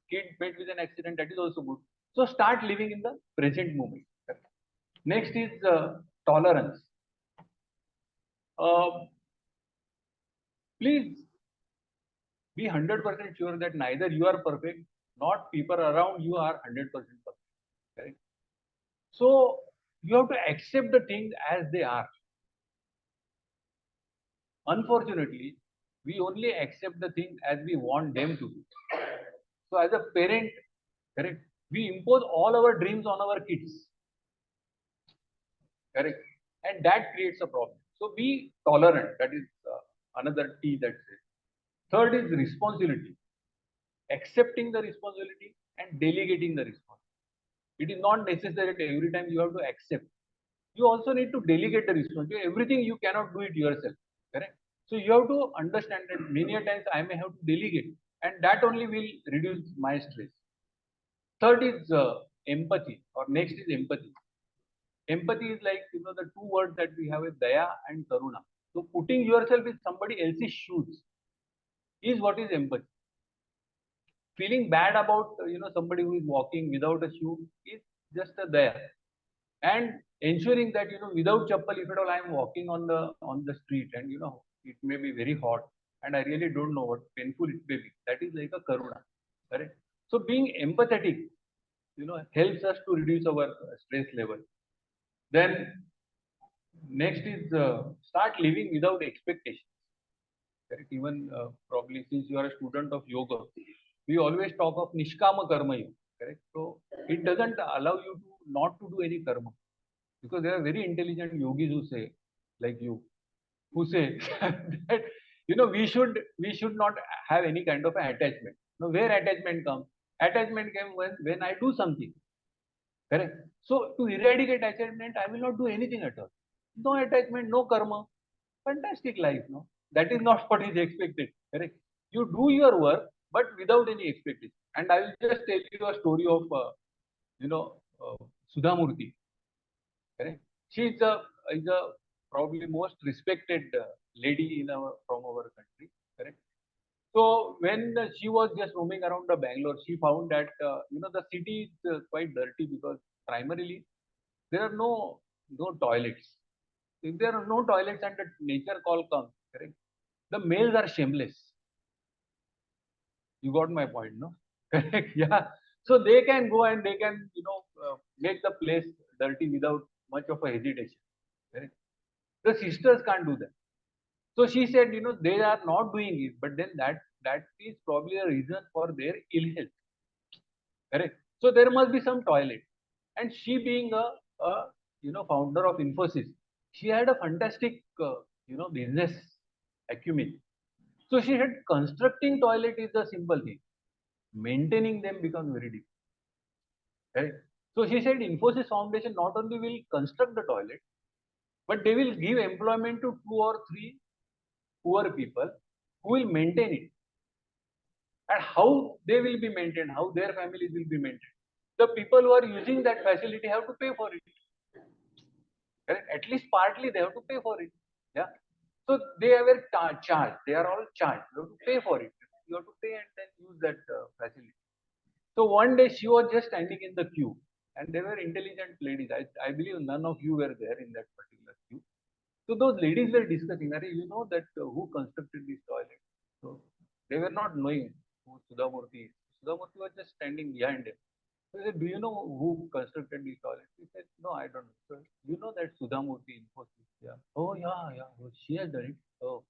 kid met with an accident, that is also good. So start living in the present moment. Correct? Next is tolerance. Please Be 100% sure that neither you are perfect, not people around you are 100% perfect. Correct? So you have to accept the things as they are. Unfortunately, we only accept the things as we want them to be. So as a parent, correct, we impose all our dreams on our kids. Correct, and that creates a problem. So be tolerant. That is another T that says. Third is responsibility. Accepting the responsibility and delegating the responsibility. It is not necessary that every time you have to accept. You also need to delegate the responsibility. Everything you cannot do it yourself. Correct. So you have to understand that many a times I may have to delegate, and that only will reduce my stress. Third is empathy, or next is empathy. Empathy is like the two words that we have is daya and karuna. So putting yourself in somebody else's shoes is what is empathy. Feeling bad about somebody who is walking without a shoe is just a daya, and ensuring that without chappal, if at all I am walking on the street and it may be very hot and I really don't know what painful it may be, that is like a karuna. Correct. So being empathetic helps us to reduce our stress level. Then next is start living without expectations. Correct. Even probably since you are a student of yoga, we always talk of nishkama karma yoga. Correct. So it doesn't allow you to not to do any karma, because there are very intelligent yogis who say, like you, who say that we should not have any kind of attachment. Now where attachment comes? Attachment came when I do something. Correct. So to eradicate attachment, I will not do anything at all. No attachment, no karma. Fantastic life, no? That is not what is expected. Correct. You do your work, but without any expectation. And I will just tell you a story of Sudha Murthy. Correct. She is a probably most respected lady from our country. Correct. So when she was just roaming around the Bangalore, she found that the city is quite dirty, because primarily there are no toilets. If there are no toilets and the nature call comes, correct, the males are shameless. You got my point, no? Correct. Yeah. So they can go and they can make the place dirty without much of a hesitation. Correct. The sisters can't do that. So she said, they are not doing it, but then that is probably a reason for their ill health. Correct. So there must be some toilet. And she being a founder of Infosys, she had a fantastic business acumen. So she said constructing toilet is the simple thing. Maintaining them becomes very difficult. Right? So she said Infosys Foundation not only will construct the toilet, but they will give employment to 2 or 3 poor people who will maintain it. And how they will be maintained, how their families will be maintained. The people who are using that facility have to pay for it. Correct? At least partly they have to pay for it. Yeah. So they are charged. They are all charged. You have to pay for it. You have to pay and then use that facility. So one day she was just standing in the queue, and they were intelligent ladies. I believe none of you were there in that particular queue. So those ladies were discussing, you know that who constructed this toilet? So they were not knowing who Sudha Murthy is. Sudha Murthy was just standing behind him. So they said, do you know who constructed this toilet? He said, no, I don't know. So you know that Sudha Murthy Infosys? Yeah. Oh yeah, yeah. Oh, she has done it. Oh,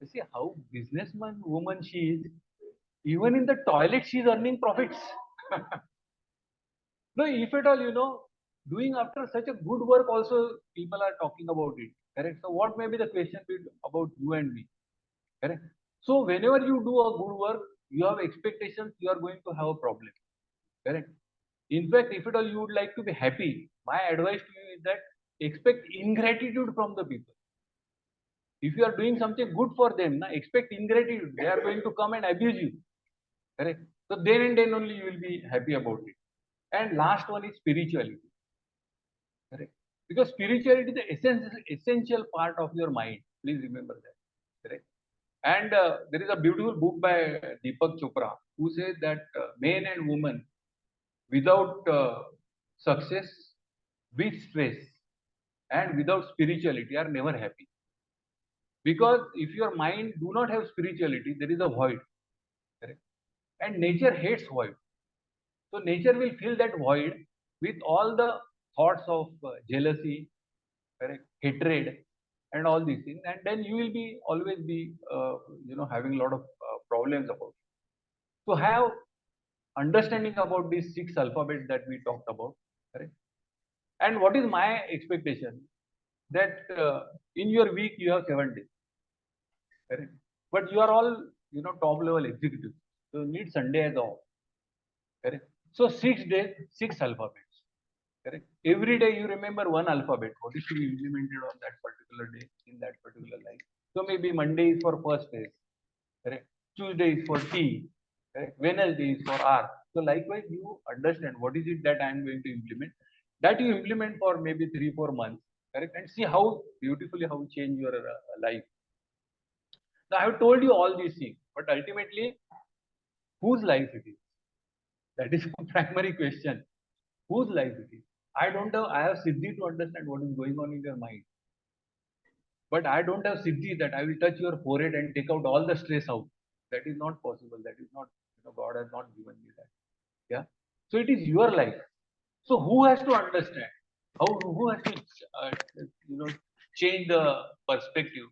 you see how businessman woman she is. Even in the toilet, she is earning profits. No, if at all, doing after such a good work also, people are talking about it. Correct. So what may be the question about you and me? Correct. So whenever you do a good work, you have expectations, you are going to have a problem. Correct. In fact, if at all you would like to be happy, my advice to you is that expect ingratitude from the people. If you are doing something good for them, expect ingratitude. They are going to come and abuse you. Correct. So then and then only you will be happy about it. And last one is spirituality. Correct. Because spirituality is the essential part of your mind. Please remember that. Correct. And there is a beautiful book by Deepak Chopra who says that men and women without success, with stress, and without spirituality are never happy. Because if your mind do not have spirituality, there is a void. and nature hates void. So nature will fill that void with all the thoughts of jealousy, correct, hatred, and all these things, and then you will be always be having a lot of problems about it. So have understanding about these 6 alphabets that we talked about, correct? And what is my expectation that in your week you have 7 days, correct? But you are all top level executives, so you need Sunday as off, correct? So 6 days, 6 alphabets, correct? Every day you remember one alphabet. What is to be implemented on that particular day in that particular line? So maybe Monday is for first phase, correct? Tuesday is for T, correct? Wednesday is for R. So likewise, you understand what is it that I am going to implement. That you implement for maybe 3-4 months, correct? And see how beautifully how you change your life. Now I have told you all these things, but ultimately, whose life it is? That is a primary question. Whose life it is? I don't have. I have Siddhi to understand what is going on in your mind, but I don't have Siddhi that I will touch your forehead and take out all the stress out. That is not possible. That is not. God has not given me that. Yeah. So it is your life. So who has to understand? Who has to change the perspective?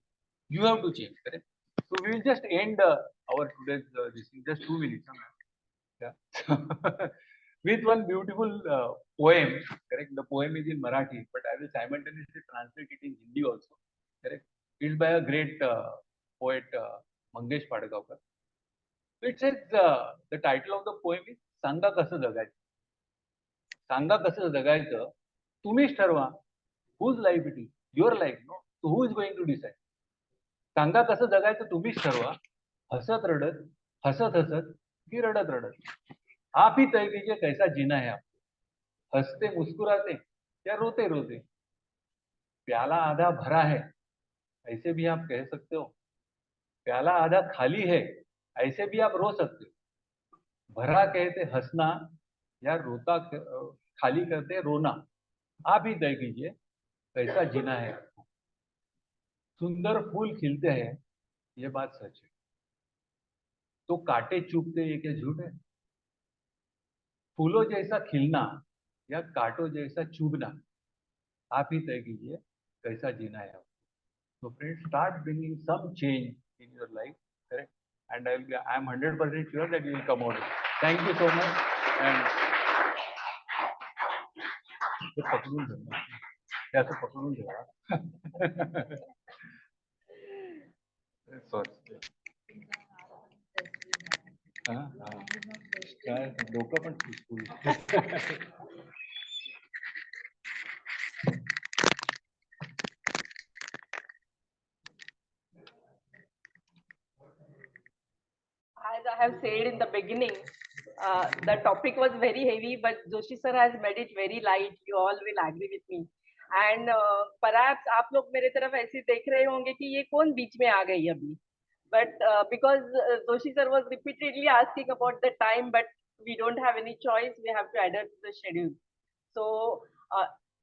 You have to change, correct? So we will just end our today's this in just 2 minutes. Yeah. With one beautiful poem, correct? The poem is in Marathi, but I will simultaneously translate it in Hindi also, correct? It's by a great poet Mangesh Padgaonkar. So it says the title of the poem is सांगा कसं जगायचं. सांगा कसं जगायचं तुम्हीच ठरवा. Whose life it is? Your life, no? So who is going to decide? सांगा कसं जगायचं तुम्हीच ठरवा. हसत रडत, हसत हसत की रडत रडत. आप ही तय कीजिए कैसा जीना है आपको. हंसते मुस्कुराते या रोते रोते. प्याला आधा भरा है ऐसे भी आप कह सकते हो. प्याला आधा खाली है ऐसे भी आप रो सकते हो. भरा कहते हंसना या रोता खाली करते रोना. आप ही तय कीजिए कैसा जीना है आपको. सुंदर फूल खिलते हैं ये बात सच है, तो कांटे चुभते ये क्या झूठ है. फूलों जैसा खिलना या कांटों जैसा चुभना. आप ही तय कीजिए कैसा जीना है आपको. So friends, start bringing some change in your life, correct? And I am 100% sure that you will come out. Thank you so much. And ते पकडून ठेवा. ते असं पकडून ठेवा. Sorry. काय डोकं पण फुसफुस. As I have said in the beginning, the topic was very heavy, but Joshi sir has made it very light. You all will agree with me. And perhaps आप लोग मेरे तरफ ऐसे देख रहे होंगे कि ये कौन बीच में आ गई अभी. But because Joshi sir was repeatedly asking about the time, but we don't have any choice. We have to adapt to the schedule. So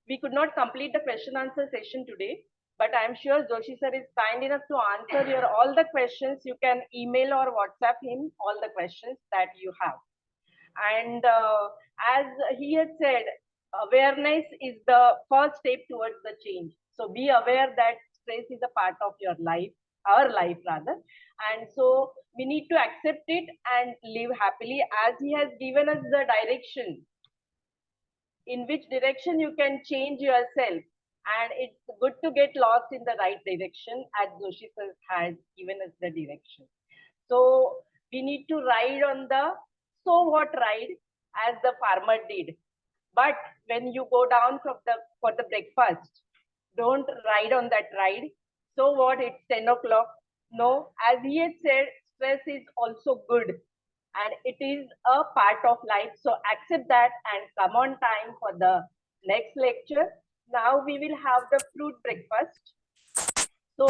we could not complete the question answer session today. But I'm sure Joshi sir is kind enough to answer your all the questions. You can email or WhatsApp him all the questions that you have. And as he has said, awareness is the first step towards the change. So be aware that stress is a part of your life, our life rather. And so we need to accept it and live happily as he has given us the direction in which direction you can change yourself. And it's good to get lost in the right direction as Joshi sir has given us the direction. So we need to ride on the so what ride as the farmer did. But when you go down from the for the breakfast, don't ride on that ride. So what? It's 10 o'clock. No, as he had said, stress is also good and it is a part of life. So accept that and come on time for the next lecture. Now we will have the fruit breakfast. So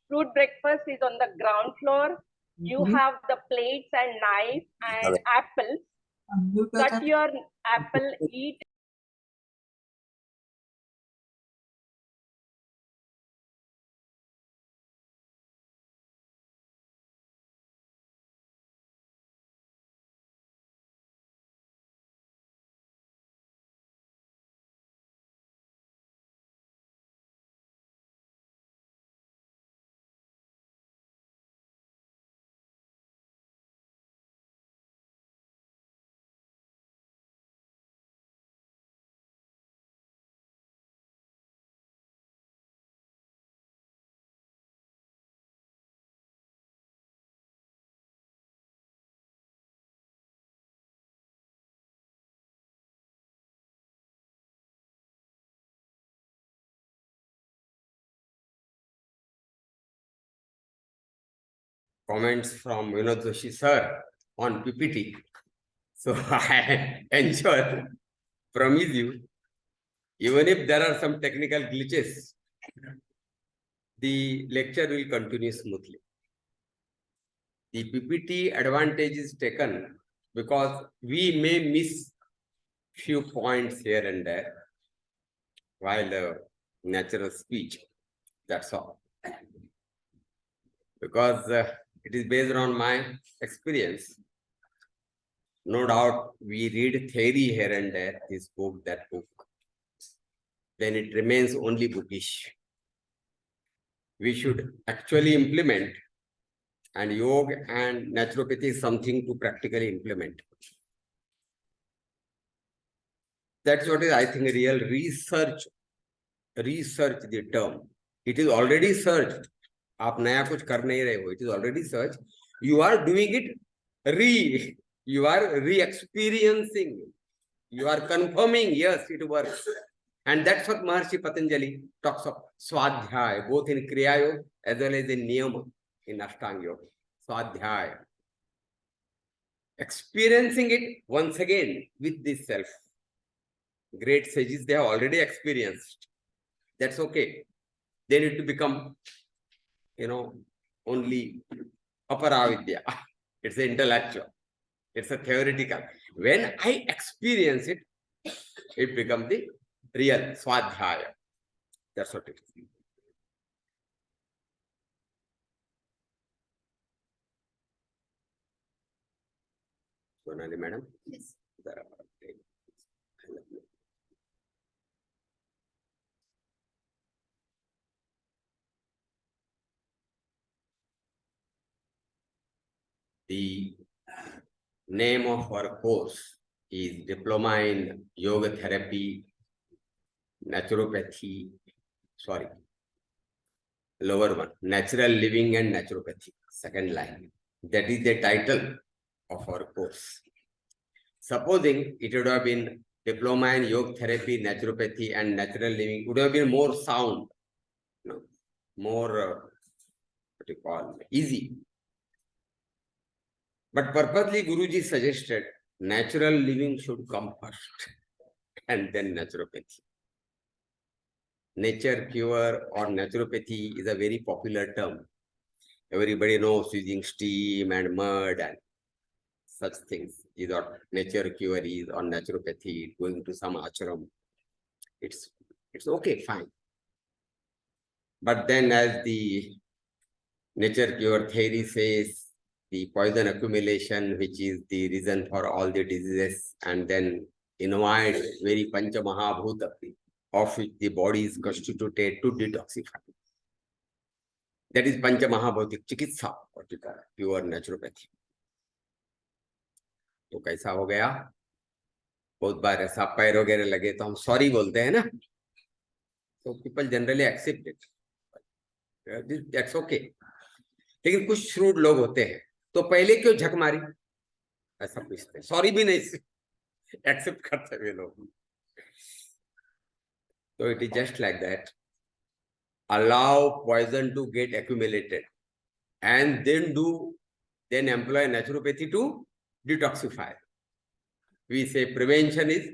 fruit breakfast is on the ground floor. You have the plates and knife and apples. Cut your apple, eat comments from Vinod Joshi sir on PPT. So I ensure, promise you, even if there are some technical glitches, the lecture will continue smoothly. The PPT advantage is taken because we may miss few points here and there while natural speech. That's all. Because it is based on my experience. No doubt we read theory here and there, this book, that book. Then it remains only bookish. We should actually implement, and yoga and naturopathy is something to practically implement. That's what is, I think, real research. Research the term. It is already searched. आप नया कुछ कर नहीं रहे हो. It is already searched. You are doing it you are re-experiencing. You are confirming, yes, it works. And that's what Maharshi Patanjali talks of Swadhyaya, both in Kriya Yoga as well as in Niyama, in Ashtanga Yoga. Swadhyaya. Experiencing it once again with this self. Great sages, they have already experienced. That's okay. They need to become, only aparavidya. It's an intellectual. It's a theoretical. When I experience it, it becomes the real Swadhyaya. That's what it is. Sonali madam? Yes. The name of our course is Diploma in Yoga Therapy, Naturopathy, lower one, Natural Living and Naturopathy, second line. That is the title of our course. Supposing it would have been Diploma in Yoga Therapy, Naturopathy and Natural Living, would have been more sound, more, easy. But purposely Guruji suggested natural living should come first and then naturopathy. Nature cure or naturopathy is a very popular term. Everybody knows using steam and mud and such things. Is what nature cure is, or naturopathy, going to some ashram. It's okay, fine. But then as the nature cure theory says, the poison accumulation, which is the reason for all the diseases, and then invite very Pancha Mahabhuta, of which the body is constituted to detoxify. That is Pancha Mahabhutik Chikitsa, what you call pure naturopathy. तो कैसा हो गया? बहुत बार ऐसा पैर वगैरह लगे तो हम सॉरी बोलते हैं ना, तो people generally accept it. That's okay. लेकिन कुछ श्रूड लोग होते हैं तो पहले क्यों झक मारी ऐसा पूछते हैं, सॉरी भी नहीं एक्सेप्ट करते वे लोग. So it is just like that. Allow poison to get accumulated and then employ naturopathy to detoxify. We say prevention is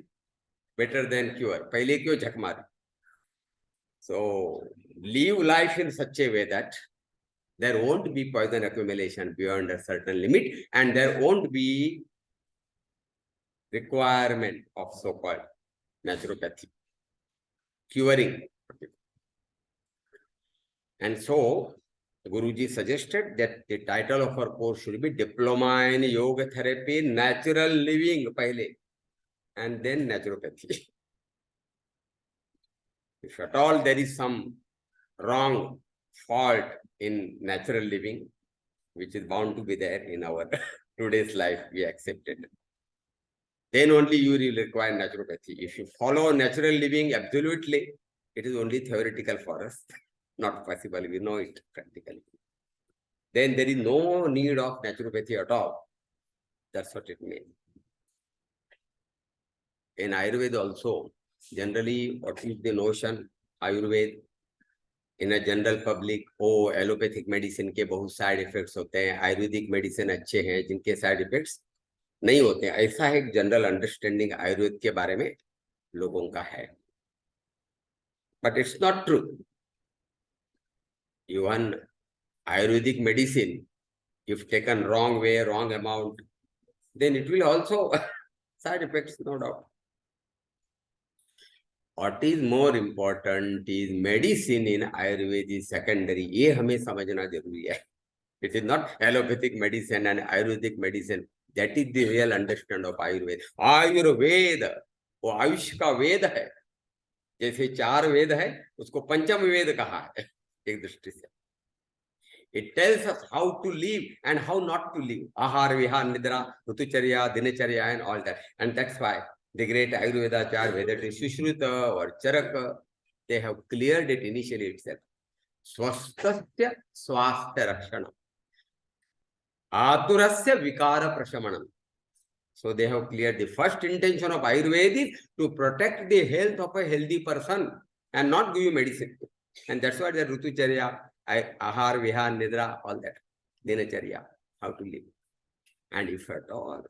better than cure. पहले क्यों झक मारी? So live life in such a way that there won't be poison accumulation beyond a certain limit, and there won't be requirement of so-called naturopathy, curing. And so, Guruji suggested that the title of our course should be Diploma in Yoga Therapy, Natural Living, pehle, and then Naturopathy. If at all there is some wrong fault in natural living, which is bound to be there in our today's life, we accept it. Then only you will require naturopathy. If you follow natural living absolutely, it is only theoretical for us, not possible. We know it practically. Then there is no need of naturopathy at all. That's what it means. In Ayurveda also, generally, what is the notion? Ayurveda in a general public, ओ allopathic medicine के बहुत side effects होते हैं, Ayurvedic medicine अच्छे हैं जिनके side effects नहीं होते हैं, ऐसा एक जनरल अंडरस्टैंडिंग आयुर्वेद के बारे में लोगों का है. But it's not true. Even Ayurvedic medicine, if taken wrong way, wrong amount, then it will also side effects, no doubt. What is more important is medicine in Ayurveda is secondary. ये हमें समझना जरूरी है. It is not allopathic medicine and Ayurvedic medicine. That is the real understanding of Ayurveda. Ayurveda वो आयुष का वेद है. जैसे 4 वेद है, उसको पंचम वेद कहा है एक दृष्टि से. It tells us how to live and how not to live. Ahar, Vihar, Nidra, Rutucharya, Dinacharya, and all that. And that's why the great Ayurvedacharya, whether it is Sushruta or Charaka, they have cleared it initially itself. Swastasya swastha rakshana. Aturasya vikara prashamanam. So they have cleared the first intention of Ayurveda is to protect the health of a healthy person and not give you medicine. And that's why the Rutucharya, Ahar, Vihar, Nidra, all that. Dinacharya, how to live. And if at all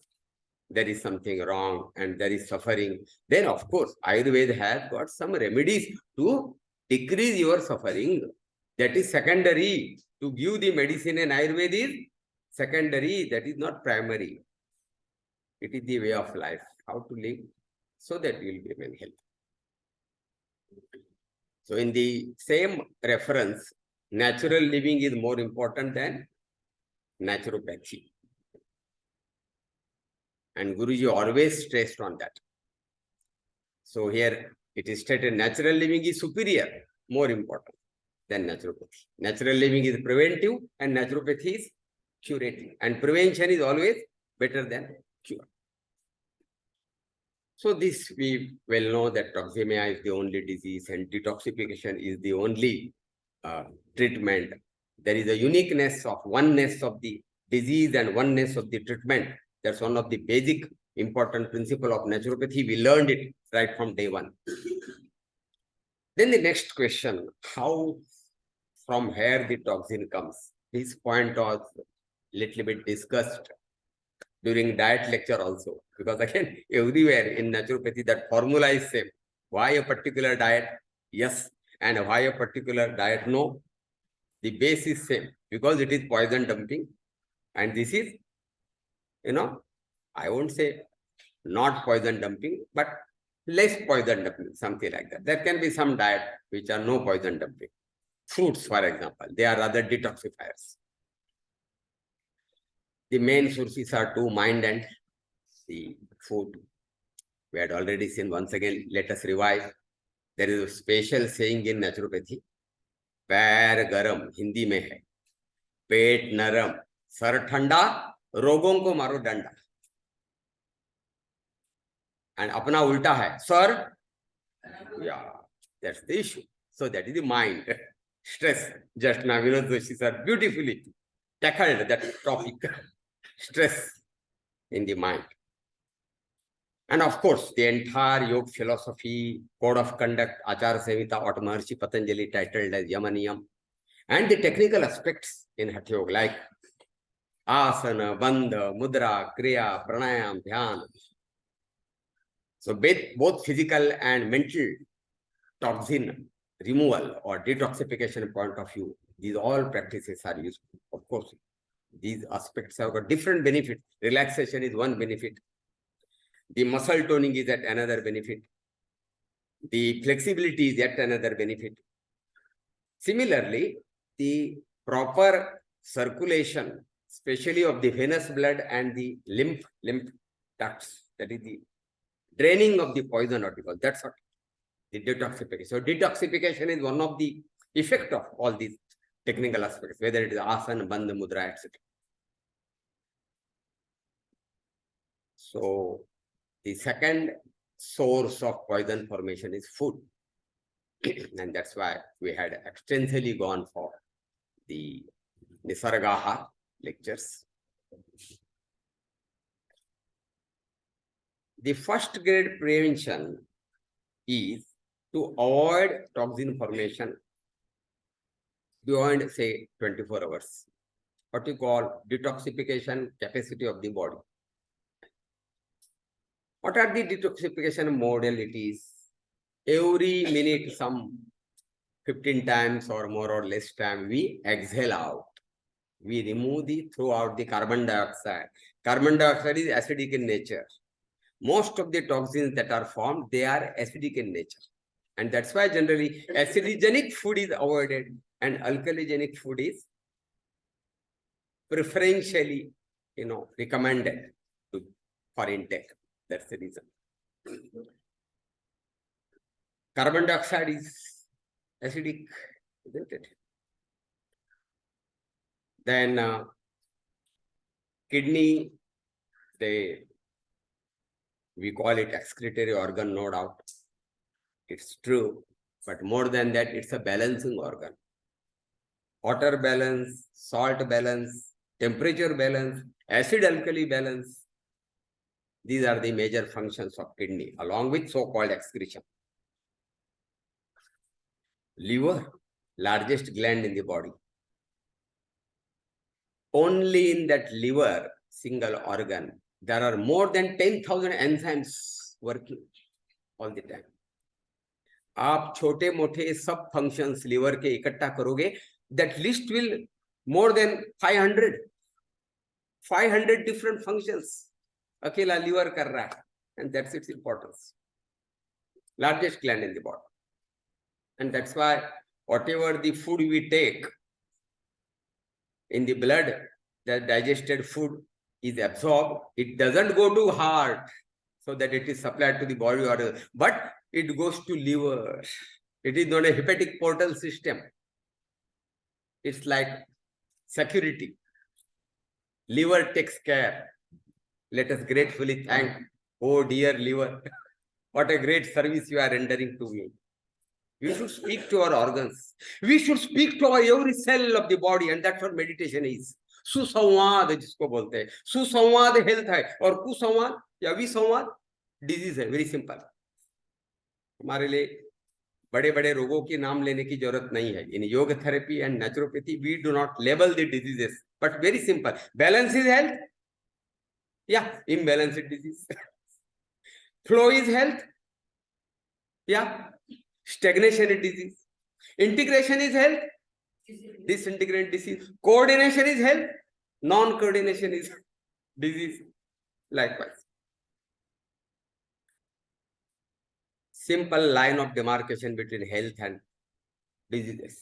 there is something wrong and there is suffering, then of course Ayurveda has got some remedies to decrease your suffering. That is secondary. To give the medicine in Ayurveda is secondary, that is not primary. It is the way of life, how to live so that you will remain healthy. So in the same reference, natural living is more important than naturopathy. And Guruji always stressed on that. So here it is stated natural living is superior, more important than naturopathy. Natural living is preventive and naturopathy is curative. And prevention is always better than cure. So this we well know that toxemia is the only disease and detoxification is the only treatment. There is a uniqueness of oneness of the disease and oneness of the treatment. That's one of the basic important principle of naturopathy. We learned it right from day one. Then the next question, how from where the toxin comes? This point was little bit discussed during diet lecture also, because again, everywhere in naturopathy that formula is same. Why a particular diet? Yes. And why a particular diet? No. The base is same, because it is poison dumping. And this is, I won't say not poison dumping, but less poison dumping, something like that. There can be some diet which are no poison dumping. Fruits, for example, they are rather detoxifiers. The main sources are two, mind and the food. We had already seen, once again, let us revise. There is a special saying in naturopathy, पैर गरम, हिंदी में है, पेट नरम, sir ठंडा, रोगों को मारो डंडा. And अपना उल्टा है, sir, yeah, that's the issue. So that is the mind, stress. Just now, Vinod Joshi sir beautifully tackled that topic, stress in the mind. And of course, the entire yoga philosophy, code of conduct, Achara Samhita, what Maharshi Patanjali titled as Yamaniyam, and the technical aspects in Hatha Yoga like asana, bandha, mudra, kriya, pranayam, dhyan. So both physical and mental toxin removal or detoxification point of view, these all practices are useful. Of course, these aspects have got different benefits. Relaxation is one benefit. The muscle toning is yet another benefit. The flexibility is yet another benefit. Similarly, the proper circulation, especially of the venous blood and the lymph ducts, that is the draining of the poison particles, that's what the detoxification. So detoxification is one of the effect of all these technical aspects, whether it is asana, bandha, mudra, etc. So the second source of poison formation is food. And that's why we had extensively gone for the Nisargaha lectures. The first grade prevention is to avoid toxin formation beyond say 24 hours. What you call detoxification capacity of the body. What are the detoxification modalities? Every minute, some 15 times or more or less time, we exhale out. We remove throughout the carbon dioxide. Carbon dioxide is acidic in nature. Most of the toxins that are formed, they are acidic in nature. And that's why generally acidogenic food is avoided and alkaligenic food is preferentially, recommended for intake. That's the reason. Carbon dioxide is acidic, isn't it? Then kidney, we call it excretory organ, no doubt. It's true, but more than that, it's a balancing organ. Water balance, salt balance, temperature balance, acid-alkali balance. These are the major functions of kidney, along with so-called excretion. Liver, largest gland in the body. Only in that liver, single organ, there are more than 10,000 enzymes working all the time. आप छोटे मोटे सब functions liver के इकट्ठा करोगे, that list will more than 500 different functions अकेला liver कर रहा है, and that's its importance. Largest gland in the body, and that's why whatever the food we take in the blood, the digested food is absorbed. It doesn't go to heart so that it is supplied to the body organ, but it goes to liver. It is not a hepatic portal system. It's like security. Liver takes care. Let us gratefully thank, oh dear liver, what a great service you are rendering to me. We should speak to our organs. We should speak to our every cell of the body, and that's what meditation is. सुसंवाद जिसको बोलते हैं, सुसंवाद health है और कुसंवाद या विसंवाद disease है. Very simple. हमारे लिए बड़े बड़े रोगों के नाम लेने की जरूरत नहीं है. In yoga therapy and naturopathy we do not label the diseases, but very simple. Balance is health, या imbalance is disease. Flow is health, या stagnation is disease. Integration is health, disintegrate disease. Coordination is health, non-coordination is disease. Likewise. Simple line of demarcation between health and diseases.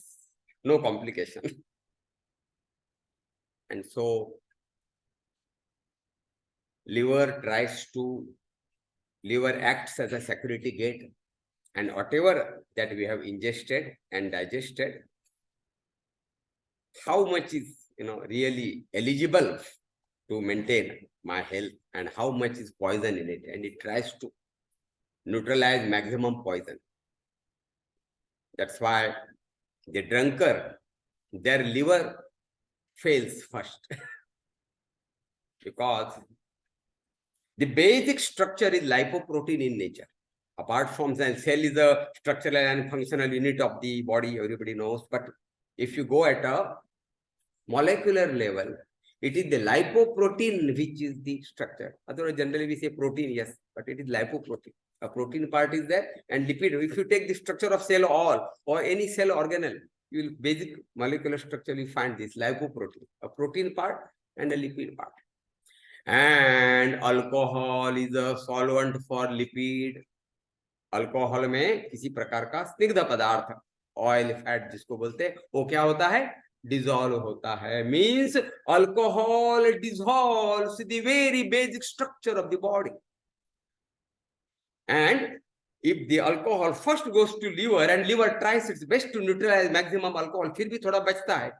No complication. And so, liver acts as a security gate. And whatever that we have ingested and digested, how much is really eligible to maintain my health and how much is poison in it, and it tries to neutralize maximum poison. That's why the drunkard, their liver fails first because the basic structure is lipoprotein in nature. Apart from the cell is the structural and functional unit of the body, everybody knows. But if you go at a molecular level, it is the lipoprotein which is the structure. Otherwise, generally we say protein, yes, but it is lipoprotein. A protein part is there, and lipid. If you take the structure of cell or any cell organelle, you will basic molecular structure you find this lipoprotein, a protein part and a lipid part. And alcohol is a solvent for lipid. Alcohol में किसी प्रकार का स्निग्ध पदार्थ, oil, fat जिसको बोलते हैं, वो क्या होता है? डिसॉल्व होता है. Means alcohol dissolves the very basic structure of the body. And if the alcohol first goes to liver and liver tries its best to neutralize maximum alcohol, फिर भी थोड़ा बचता है.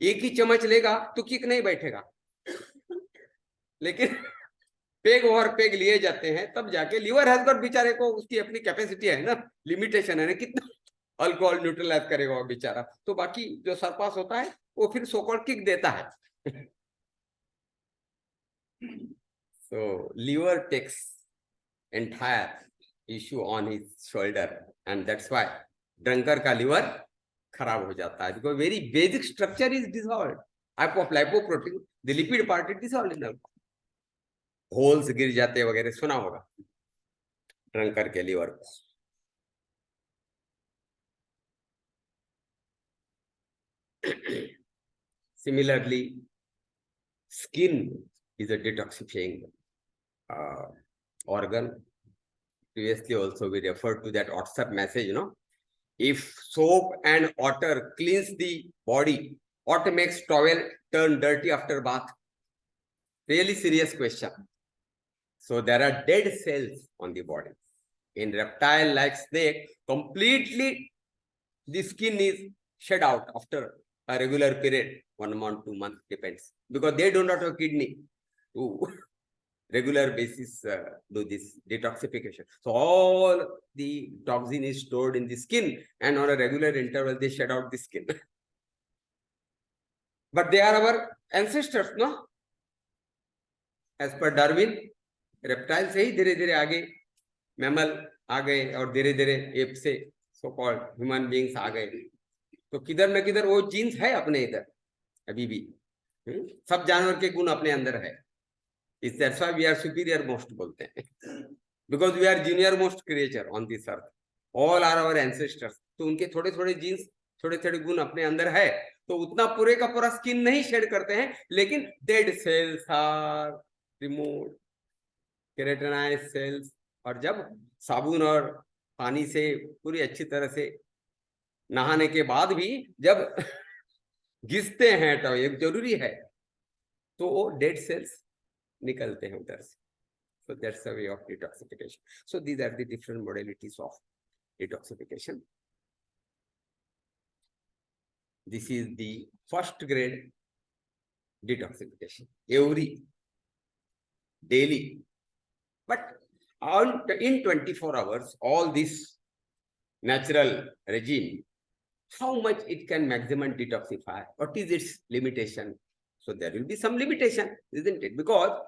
एक ही चम्मच लेगा तो किक नहीं बैठेगा, लेकिन पेग और पेग लिए जाते हैं तब जाके लिवर हैज गॉट, बेचारे को उसकी अपनी कैपेसिटी है ना, लिमिटेशन है ना, कितना अल्कोहल न्यूट्रलाइज करेगा वो बेचारा. तो बाकी जो सरपास होता है वो फिर सोकॉल किक देता है. So liver takes entire issue on his shoulder, and that's why drunkard का liver खराब हो जाता है, because very basic structure is dissolved. of lipoprotein, the lipid part is dissolved in alcohol. Holes गिर जाते वगैरह सुना होगा ड्रंकर के लीवर को. Similarly, skin is a detoxifying organ. Previously also we referred to that WhatsApp message, If soap and water cleans the body, what makes towel turn dirty after bath? Really serious question. So there are dead cells on the body. In reptile like snake, completely the skin is shed out after a regular period, 1 month, 2 months, depends. Because they do not have kidney to regular basis do this detoxification. So all the toxin is stored in the skin, and on a regular interval they shed out the skin. But they are our ancestors, no? As per Darwin, reptiles से ही धीरे धीरे आगे mammal आ गए और धीरे धीरे app से so called human beings आ गए. तो किधर न किधर वो जीन्स है अपने इधर अभी भी. सब जानवर के गुण अपने अंदर है. Is that's why we are superior most बोलते हैं, because we are junior most creature on this earth. All are our ancestors. तो उनके थोड़े थोड़े जीन्स, थोड़े थोड़े गुण अपने अंदर है. तो उतना पूरे का पूरा स्किन नहीं शेड करते हैं, लेकिन dead cells are removed, keratinized cells. और जब साबुन और पानी से पूरी अच्छी तरह से नहाने के बाद भी जब घिसते हैं तो ये जरूरी है, तो वो डेड सेल्स निकलते हैं उधर से. So that's a way of detoxification. So these are the different modalities of detoxification. This is the first grade detoxification, every daily. But in 24 hours, all this natural regime, how much it can maximum detoxify? What is its limitation? So there will be some limitation, isn't it? Because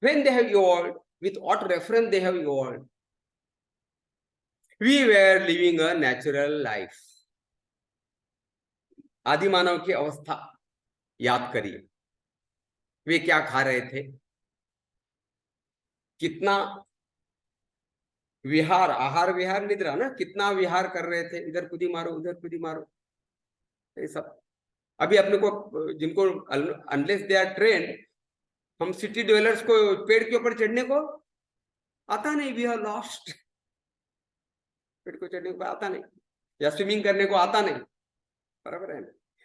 when they have evolved, with what reference they have evolved? We were living a natural life. आदि मानव की अवस्था याद करिए. वे क्या खा रहे थे, कितना विहार, आहार विहार निद्रा ना, कितना विहार कर रहे थे, इधर कुदी मारो उधर कुदी मारो, ये सब. अभी अपने को जिनको अनलेस दे आर ट्रेंड, हम सिटी ड्वेलर्स को पेड़ के ऊपर चढ़ने को आता नहीं. We are lost. पेड़ को चढ़ने को आता नहीं, या स्विमिंग करने को आता नहीं, बराबर है.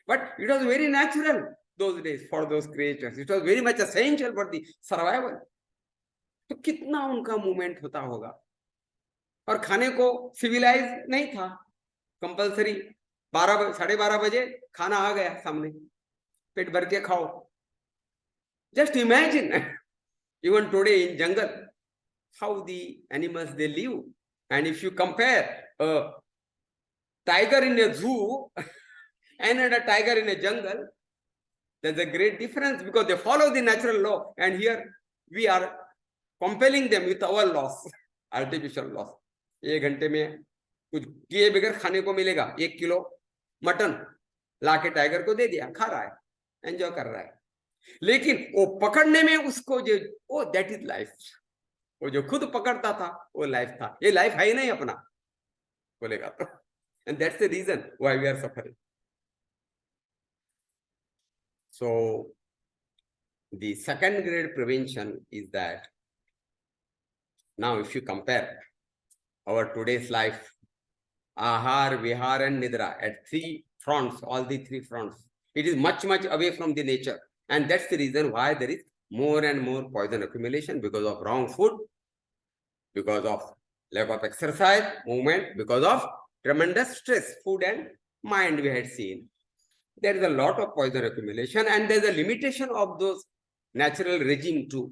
But it was very natural those days for those creatures. It was very much essential for the survival. तो कितना उनका मूवमेंट होता होगा. और खाने को सिविलाइज नहीं था, कंपलसरी 12 बजे खाना आ गया सामने, पेट भर के खाओ. Just imagine, even today in jungle, how the animals they live. And if you compare a tiger in a zoo and a tiger in a jungle, there's a great difference, because they follow the natural law, and here we are compelling them with our laws, artificial laws. 1 घंटे में कुछ किए बगैर खाने को मिलेगा. 1 kilo mutton लाके tiger को दे दिया, खा रहा है, एंजॉय कर रहा है. लेकिन वो पकड़ने में उसको जो, ओ दैट इज लाइफ. वो जो खुद पकड़ता था वो लाइफ था. ये लाइफ है ही नहीं अपना बोलेगा तो. And that's the reason why we are suffering. So the second grade prevention is that now if you compare our today's life, ahar, vihar and nidra at 3 fronts, all the 3 fronts, it is much away from the nature. And that's the reason why there is more and more poison accumulation, because of wrong food, because of lack of exercise, movement, because of tremendous stress, food and mind we had seen. There is a lot of poison accumulation, and there is a limitation of those natural regime to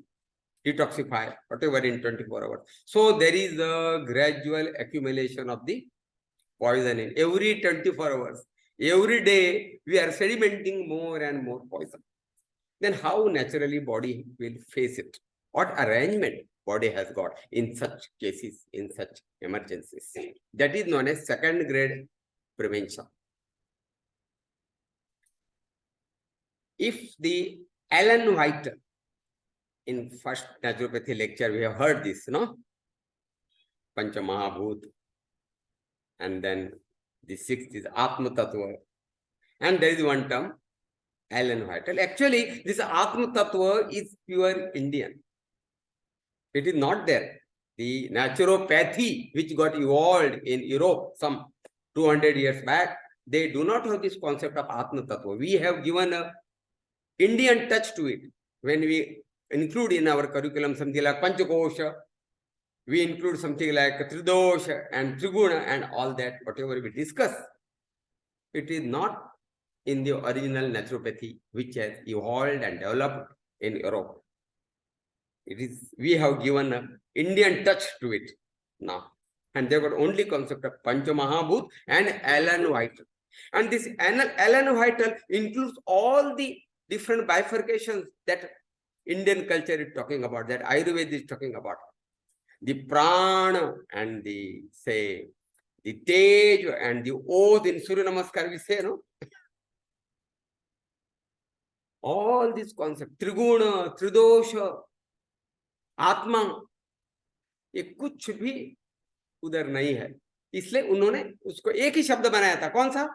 detoxify whatever in 24 hours. So there is a gradual accumulation of the poison in every 24 hours. Every day we are sedimenting more and more poison. Then how naturally body will face it? What arrangement body has got in such cases, in such emergencies? That is known as second grade prevention. if the Ellen White, in first naturopathy lecture, we have heard this, no? Pancha Mahabhut. And then the sixth is Atma Tattva. And there is one term, Ellen White. Actually, this Atma Tattva is pure Indian. It is not there. The naturopathy, which got evolved in Europe some 200 years back, they do not have this concept of Atma Tattva. We have given a Indian touch to it. When we include in our curriculum something like Panchakosha, we include something like Tridosha and Triguna and all that, whatever we discuss. It is not in the original naturopathy, which has evolved and developed in Europe. It is, we have given an Indian touch to it now. And they got only concept of Pancha Mahabhut and Ellen White. And this Ellen White includes all the different bifurcations that Indian culture is talking about, that Ayurveda is talking about. The prana and the, say, the tej and the oath in Surya Namaskar, we say, no? All these concepts, Triguna, Tridosha, Atma, ये कुछ भी उधर नहीं है. इसलिए उन्होंने उसको एक ही शब्द बनाया था. कौन सा?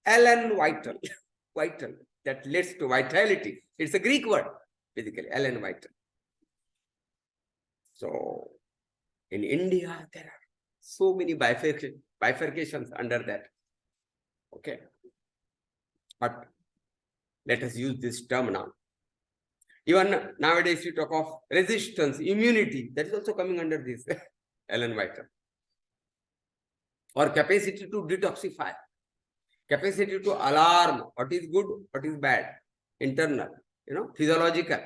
Ellen White. Vital. That leads to vitality. It's a Greek word, basically, Ellen White. So, in India, there are so many bifurcations under that. Okay. But let us use this term now. Even nowadays, we talk of resistance, immunity. That is also coming under this Ellen White. Or capacity to detoxify. Capacity to alarm what is good, what is bad, internal, physiological.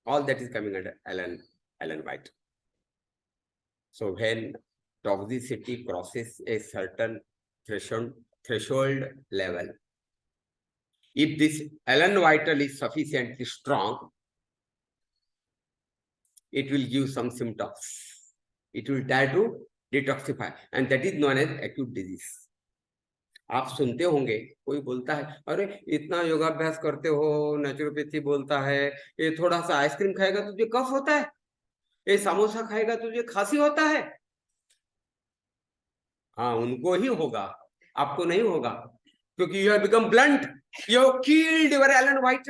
All that is coming under Ellen White. So when toxicity crosses a certain threshold level, if this Ellen White is sufficiently strong, it will give some symptoms. It will try to detoxify, and that is known as acute disease. आप सुनते होंगे कोई बोलता है, अरे इतना योगाभ्यास करते हो, नेचुरोपैथी बोलता है, ये थोड़ा सा आइसक्रीम खाएगा तुझे कफ होता है, ये समोसा खाएगा तुझे खांसी होता है. हाँ, उनको ही होगा, आपको नहीं होगा, क्योंकि you have become blunt. You have killed your Ellen White.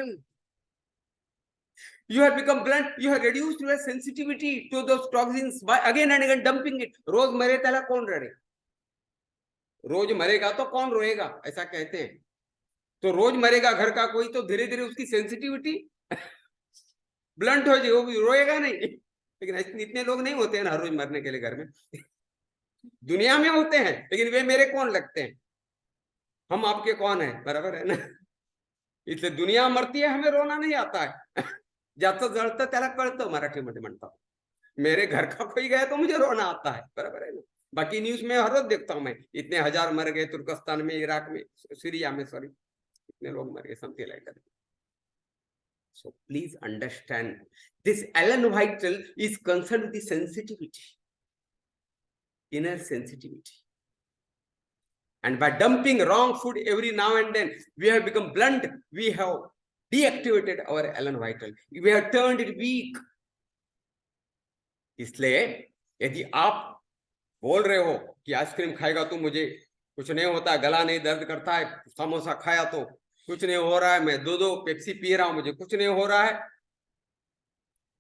You have become blunt. You have reduced your sensitivity to those toxins by again and again dumping it. रोज मरे तला कौन रहे? रोज मरेगा तो कौन रोएगा, ऐसा कहते हैं. तो रोज मरेगा घर का कोई, तो धीरे धीरे उसकी सेंसिटिविटी ब्लंट हो जाए, वो भी रोएगा नहीं. लेकिन इतने लोग नहीं होते हैं हर रोज मरने के लिए घर में. दुनिया में होते हैं, लेकिन वे मेरे कौन लगते हैं, हम आपके कौन है, बराबर है ना. इसलिए दुनिया मरती है, हमें रोना नहीं आता है. ज्यादा जळतं त्याला कळतं, मराठीमध्ये म्हणतात. मेरे घर का कोई गया तो मुझे रोना आता है, बराबर है ना. बाकी न्यूज में हर रोज देखता हूं मैं, इतने हजार मर गए तुर्कस्तान में, इराक में, सीरिया में, सॉरी, इतने लोग मर गए, something like that. So please understand, this Ellen White is concerned with the sensitivity, inner sensitivity. And by dumping wrong food every now and then, we have become blunt. We have deactivated our Ellen White. We have turned it weak. इसलिए यदि आप बोल रहे हो कि ice cream खाएगा तो मुझे कुछ नहीं होता, गला नहीं दर्द करता है, समोसा खाया तो कुछ नहीं हो रहा है, मैं दो पेप्सी पी रहा हूं, मुझे कुछ नहीं हो रहा है,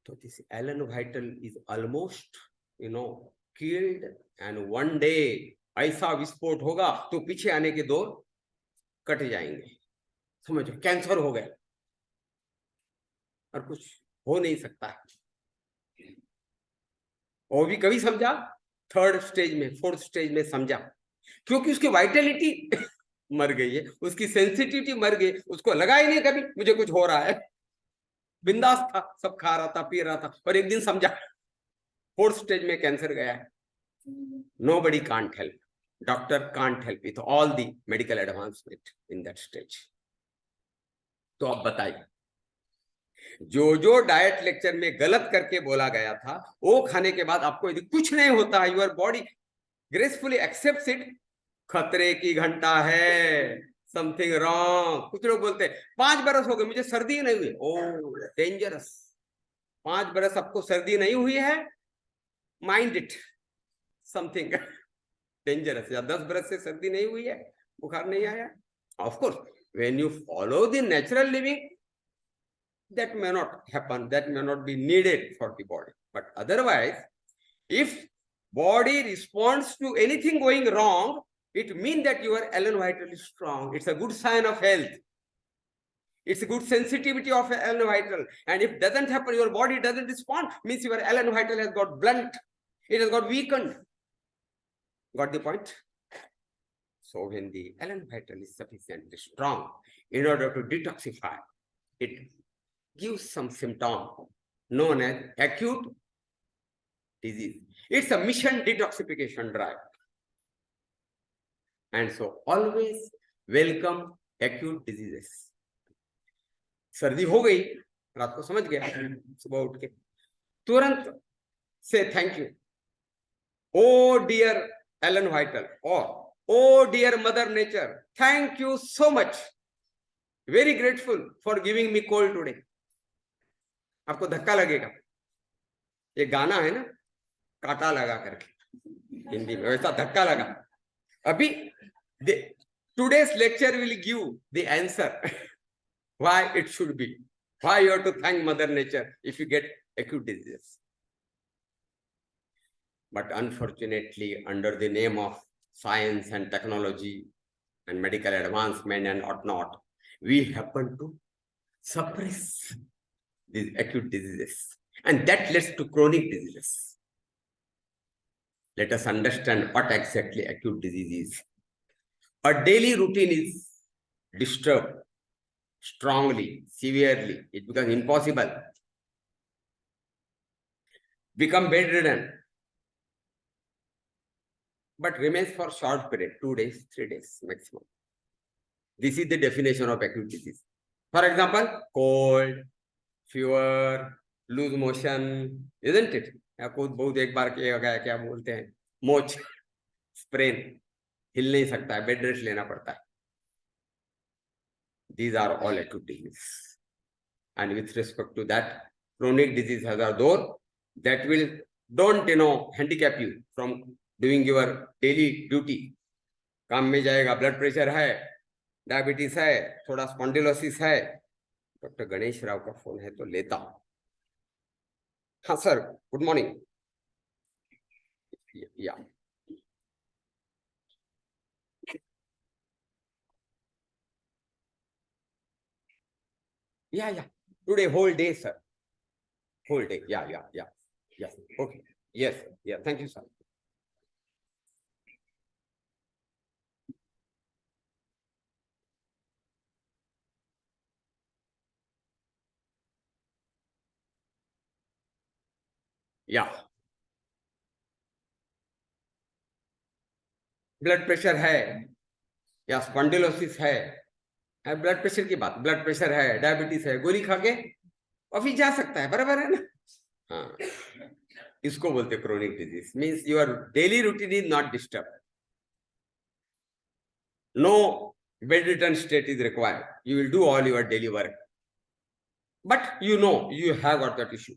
तो this Ellen White is almost, killed, and one day ऐसा विस्फोट होगा तो पीछे आने के दौर कट जाएंगे. समझो, कैंसर हो गया और कुछ हो नहीं सकता है. और भी कभी समझा, थर्ड स्टेज में, फोर्थ स्टेज में समझा, क्योंकि उसकी वाइटलिटी मर गई है, उसकी सेंसिटिविटी मर गई, उसको लगा ही नहीं कभी मुझे कुछ हो रहा है, बिंदास था, सब खा रहा था, पी रहा था, और एक दिन समझा, फोर्थ स्टेज में कैंसर गया है. Nobody can't help. Doctor can't help with all the medical advancement in that stage. तो अब बताइए, जो डाइट लेक्चर में गलत करके बोला गया था, वो खाने के बाद आपको यदि कुछ नहीं होता है, your body gracefully accepts it, खतरे की घंटा है. Something wrong. कुछ लोग बोलते हैं 5 बरस हो गए मुझे सर्दी नहीं हुई, ओ डेंजरस। 5 बरस आपको सर्दी नहीं हुई है, माइंड इट, समथिंग डेंजरस। या 10 बरस से सर्दी नहीं हुई है, बुखार नहीं आया, of course when you follow the natural living that may not happen, that may not be needed for the body. But otherwise, if body responds to anything going wrong, it means that your Ellen Vital is strong. It's a good sign of health. It's a good sensitivity of Ellen Vital. And if doesn't happen, your body doesn't respond, means your Ellen Vital has got blunt. It has got weakened. Got the point? So when the Ellen Vital is sufficiently strong, in order to detoxify, it gives some symptom known as acute disease. It's a mission detoxification drive. And so always welcome acute diseases. सर्दी हो गई, रात को समझ गया, सुबह उठ के तुरंत से thank you, O dear elan vital और O dear mother nature, thank you so much, very grateful for giving me cold today. आपको धक्का लगेगा, ये गाना है ना, कांटा लगा करके हिंदी में, वैसा धक्का लगा। अभी today's lecture will give the answer why it should be, why you have to thank Mother Nature if you get acute diseases. But unfortunately, under the name of science and technology and medical advancement and whatnot, we happen to suppress these acute diseases, and that leads to chronic diseases. Let us understand what exactly acute disease is. A daily routine is disturbed strongly, severely, it becomes impossible, become bedridden, but remains for short period, 2 days, 3 days maximum. This is the definition of acute disease. For example, cold, fever, lose motion, isn't it? आपको बहुत एक बार क्या बोलते हैं, मोच, sprain, हिल नहीं सकता है, बेड रेस्ट लेना पड़ता है. These are all acute diseases. And with respect to that, chronic disease has a door that will don't handicap you from doing your daily duty. काम में जाएगा, ब्लड प्रेशर है, डायबिटीज है, थोड़ा स्पॉन्डिलोसिस है. डॉक्टर गणेश राव का फोन है तो लेता हूं. हाँ सर, गुड मॉर्निंग. या yeah, today whole day, sir, whole day. Yeah, okay, yes, yeah, thank you, sir. या ब्लड प्रेशर है या स्पॉन्डिलोसिस है, ब्लड प्रेशर की बात, ब्लड प्रेशर है, डायबिटीज है, गोली खा के ऑफिस जा सकता है, बराबर है ना. हाँ, इसको बोलते chronic disease. Means your daily routine is not disturb, no bedridden state is required, you will do all your daily work, but you have got that issue.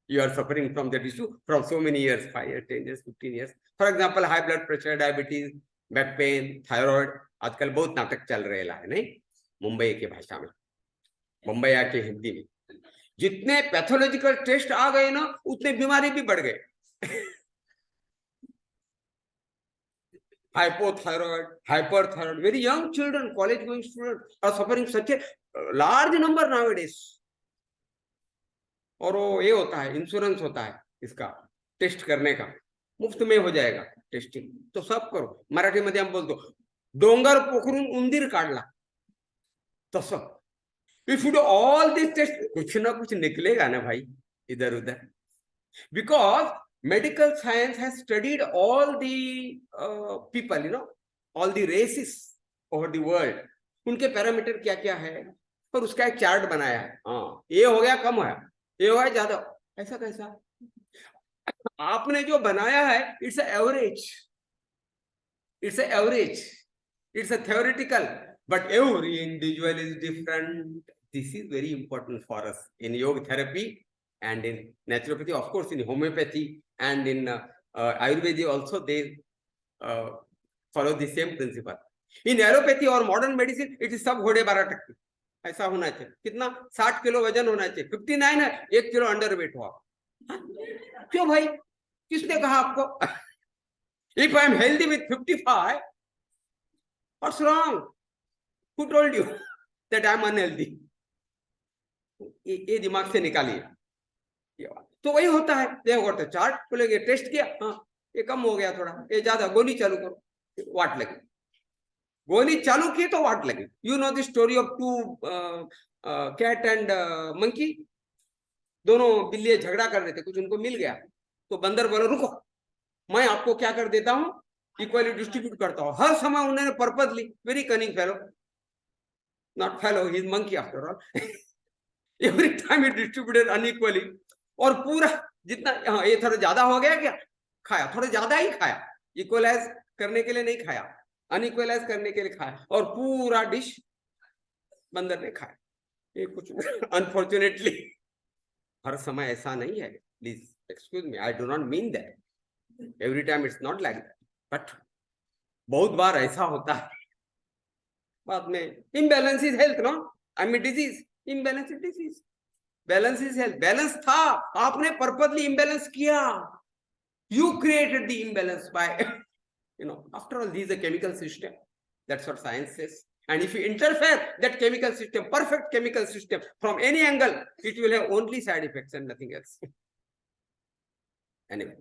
You are suffering from that issue from so many years, 5 years, 10 years, 15 years. For example, high blood pressure, diabetes, back pain, thyroid. आजकल बहुत नाटक चल रहा है नहीं, मुंबई की भाषा में, मुंबई आके हिंदी में. जितने पैथोलॉजिकल टेस्ट आ गए ना, उतने बीमारी भी बढ़ गए. Hypothyroid, hyperthyroid, very young children, college going students are suffering such a large number nowadays. और वो ये होता है, इंश्योरेंस होता है इसका टेस्ट करने का, मुफ्त में हो जाएगा टेस्टिंग. तो सब करो. मराठी मध्ये हम बोलतो, डोंगर पोखरून उंदीर काढला तसं. If you do all this test, कुछ ना कुछ निकलेगा ना भाई इधर उधर. Because medical science has studied all the people, all the races over the world. उनके पैरामीटर क्या क्या है और उसका एक चार्ट बनाया है. हाँ, ये हो गया कम है, ये हो गया ज्यादा. ऐसा कैसा? आपने जो बनाया है, it's average, it's average, it's theoretical. but every individual is different. This is very important for us in yoga therapy and in naturopathy, of course, in homeopathy and in Ayurveda also they follow the same principle. In allopathy or modern medicine, it is सब घोड़े 12%. ऐसा होना चाहिए. कितना 60 kilo वजन होना चाहिए. 59 है, 1 किलो अंडर वेट हो. क्यों भाई? किसने कहा आपको? If I am healthy with 55, what's wrong? Who told you that I am unhealthy? ये दिमाग से निकालिए. तो वही होता है. देखो चार्ट बोलेगे टेस्ट किया, हाँ ये कम हो गया थोड़ा, ये ज्यादा, गोली चालू करो, वाट लगे. गोली चालू की तो वाट लगे. You know the story of two cat and monkey. दोनों बिल्ली झगड़ा कर रहे थे, कुछ उनको मिल गया तो बंदर बोला रुको, मैं आपको क्या कर देता हूँ, इक्वली डिस्ट्रीब्यूट करता हूँ. हर समय उन्होंने purposely, very cunning fellow, not fellow, he is monkey after all. Every time it distributed unequally. और पूरा जितना, हाँ ये थोड़ा ज्यादा हो गया क्या, खाया, थोड़ा ज्यादा ही खाया. इक्वलाइज करने के लिए नहीं खाया, अनइक्वलाइज करने के लिए खाया, और पूरा डिश बंदर ने खाया. ये कुछ अनफॉर्चुनेटली हर समय ऐसा नहीं है. Please excuse me, I do not mean that. Every time it's not like that, but बहुत बार ऐसा होता है. बाद में imbalance is health, no, I mean disease. Imbalance is disease, balance is health. Balance था, आपने पर्पसली इम्बैलेंस किया. You created the imbalance by, after all, this is a chemical system. That's what science says. And if you interfere that chemical system, perfect chemical system, from any angle, it will have only side effects and nothing else. Anyway.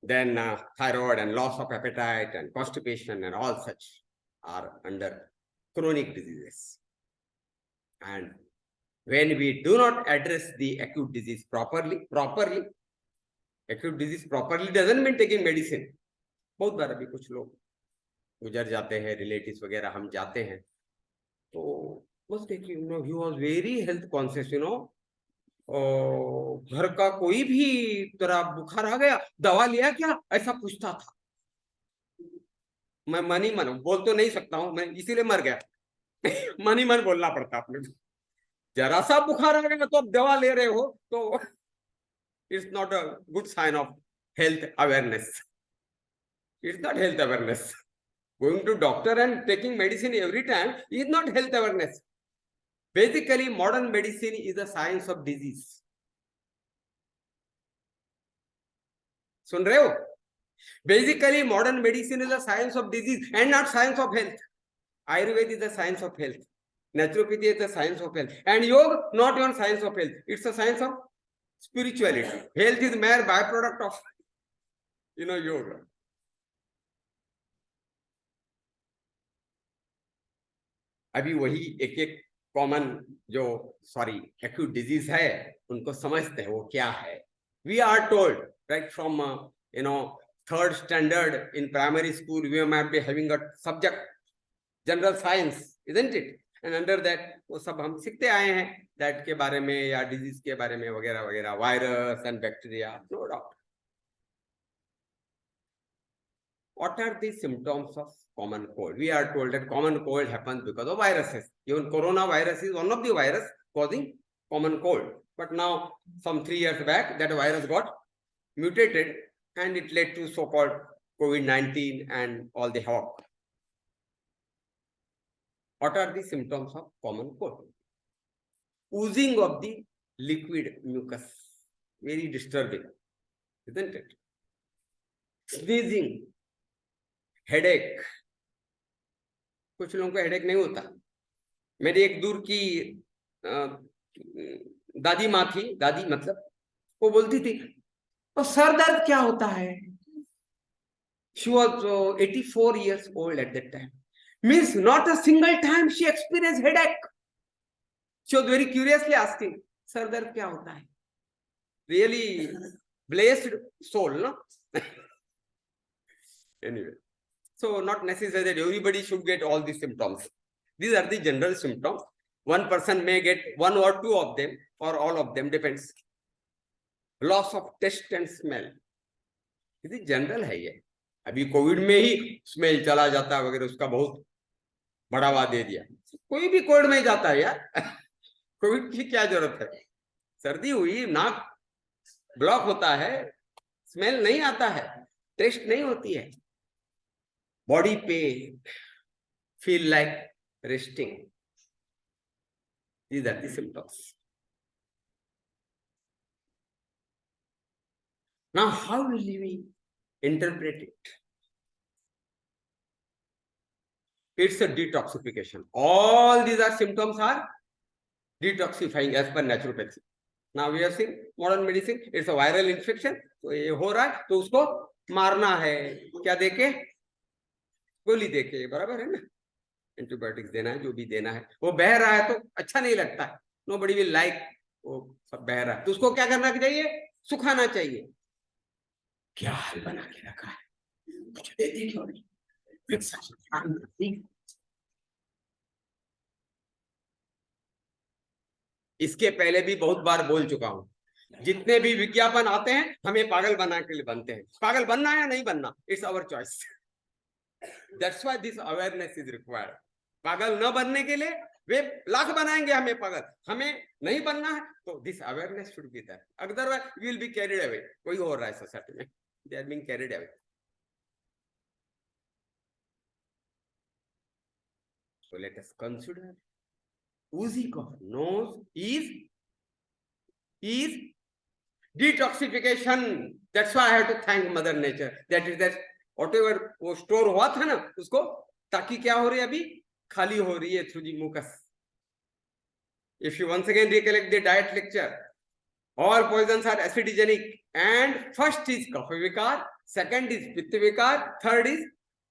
Then thyroid and loss of appetite and constipation and all such are under chronic diseases. And when we do not address the acute disease properly, acute disease properly doesn't mean taking medicine. बहुत बार अभी कुछ लोग गुजर जाते हैं, relatives वगैरह हम जाते हैं, तो बस देखिए, he was very health conscious, घर का कोई भी तरह बुखार आ गया, दवा लिया क्या, ऐसा पूछता था. मैं मन ही मन बोल तो नहीं सकता हूँ, मैं इसीलिए मर गया. मन ही मन बोलना पड़ता अपने. जरा सा बुखार आ गया तो अब दवा ले रहे हो, तो it's not a good sign of health awareness. It's not health awareness. Going to doctor and taking medicine every time is not health awareness. Basically, modern medicine is a science of disease. सुन रहे हो? Basically, modern medicine is a science of disease and not science of health. Ayurveda is the science of health. Naturopathy is the science of health. And yoga, not even science of health. It's a science of spirituality. Health is mere byproduct of, yoga. अभी वही एक एक common जो acute disease है उनको समझते हैं वो क्या है. We are told right from third standard in primary school we might be having a subject general science, isn't it? And under that वो सब हम सीखते आए हैं, दैट के बारे में या डिजीज के बारे में वगैरह वगैरह, virus and bacteria, no doubt. What are the symptoms of common cold? We are told that common cold happens because of viruses. Even coronavirus is one of the virus causing common cold. But now, some 3 years back, that virus got mutated and it led to so-called COVID-19 and all the havoc. What are the symptoms of common cold? Oozing of the liquid mucus, very disturbing, isn't it? Sneezing. Headache, कुछ लोगों को headache नहीं होता. मेरी एक दूर की दादी माँ थी, दादी मतलब, वो बोलती थी तो सर दर्द क्या होता है. She was 84 years old at that time. Means not a single time she experienced headache. She was very curiously asking, sir दर्द क्या होता है? Really blessed soul, no? Anyway. So not necessary that everybody should get all these symptoms. These are the general symptoms. One person may get 1 or 2 of them or all of them, depends. Loss of taste and smell. This is general है ये. अभी Covid में ही smell चला जाता है वगैरह, उसका बहुत बढ़ावा दे दिया। कोई भी कोविड में जाता है यार, कोविड की क्या जरूरत है? सर्दी हुई, नाक ब्लॉक होता है, स्मेल नहीं आता है, टेस्ट नहीं होती है, body pain, feel like resting, these are the symptoms. Now how will we interpret it? It's a detoxification. All these are symptoms are detoxifying as per naturopathy. Now we have seen modern medicine, it's a viral infection, तो ये हो रहा है तो उसको मारना है, क्या देके? गोली देके, बराबर है ना? एंटीबायोटिक्स देना है, जो भी देना है। वो बह रहा है तो अच्छा नहीं लगता है, नोबडी विल लाइक, वो सब बह रहा है तो उसको क्या करना चाहिए? सुखाना चाहिए। क्या हाल बना के रखा है, कुछ देते क्यों नहीं? इसके पहले भी बहुत बार बोल चुका हूं, जितने भी विज्ञापन आते हैं हमें पागल बना के लिए बनते हैं। पागल बनना है या नहीं बनना, it's our choice. That's why this awareness is required. पागल न बनने के लिए वे लाख बनाएंगे हमें पागल, हमें नहीं बनना है तो this awareness should be there, otherwise we will be carried away. कोई हो रहा है सोसाइटी में, they are being carried away. So let us consider woozy cough nose is detoxification. That's why I have to thank Mother Nature. That is that whatever वो store हुआ था ना उसको, ताकि क्या हो रही है, अभी खाली हो रही है through the mucus. If you once again recollect the diet lecture, all poisons are acidogenic, and first is kapha vikar, second is pitta vikar, third is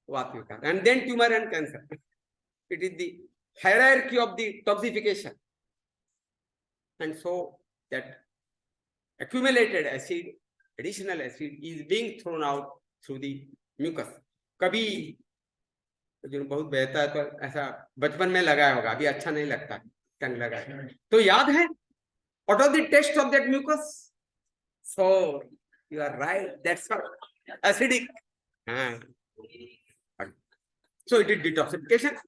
vata vikar, and then tumor and cancer. It is the hierarchy of the toxification, and so that accumulated acid, additional acid is being thrown out through the mucus. कभी जो बहुत बहता है तो ऐसा बचपन में लगाया होगा, अभी अच्छा नहीं लगता, टंग लगा तो याद है what was the taste of that mucus? So you are right, that's acidic. So it is detoxification.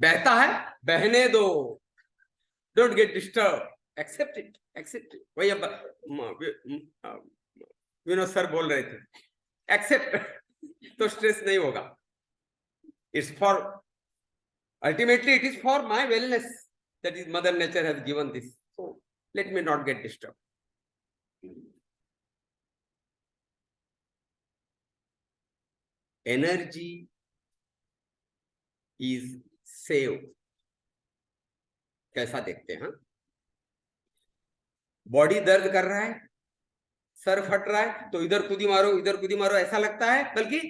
बहता है, बहने दो, don't get disturbed, accept it, accept it. वही अब विनोद सर बोल रहे थे, accept, तो स्ट्रेस नहीं होगा। It's for, ultimately it is for my wellness, that is Mother Nature has given this, so let me not get disturbed. Energy is saved. कैसा देखते हैं? बॉडी दर्द कर रहा है, सर फट रहा है तो इधर कूदी मारो, इधर कूदी मारो, ऐसा लगता है, बल्कि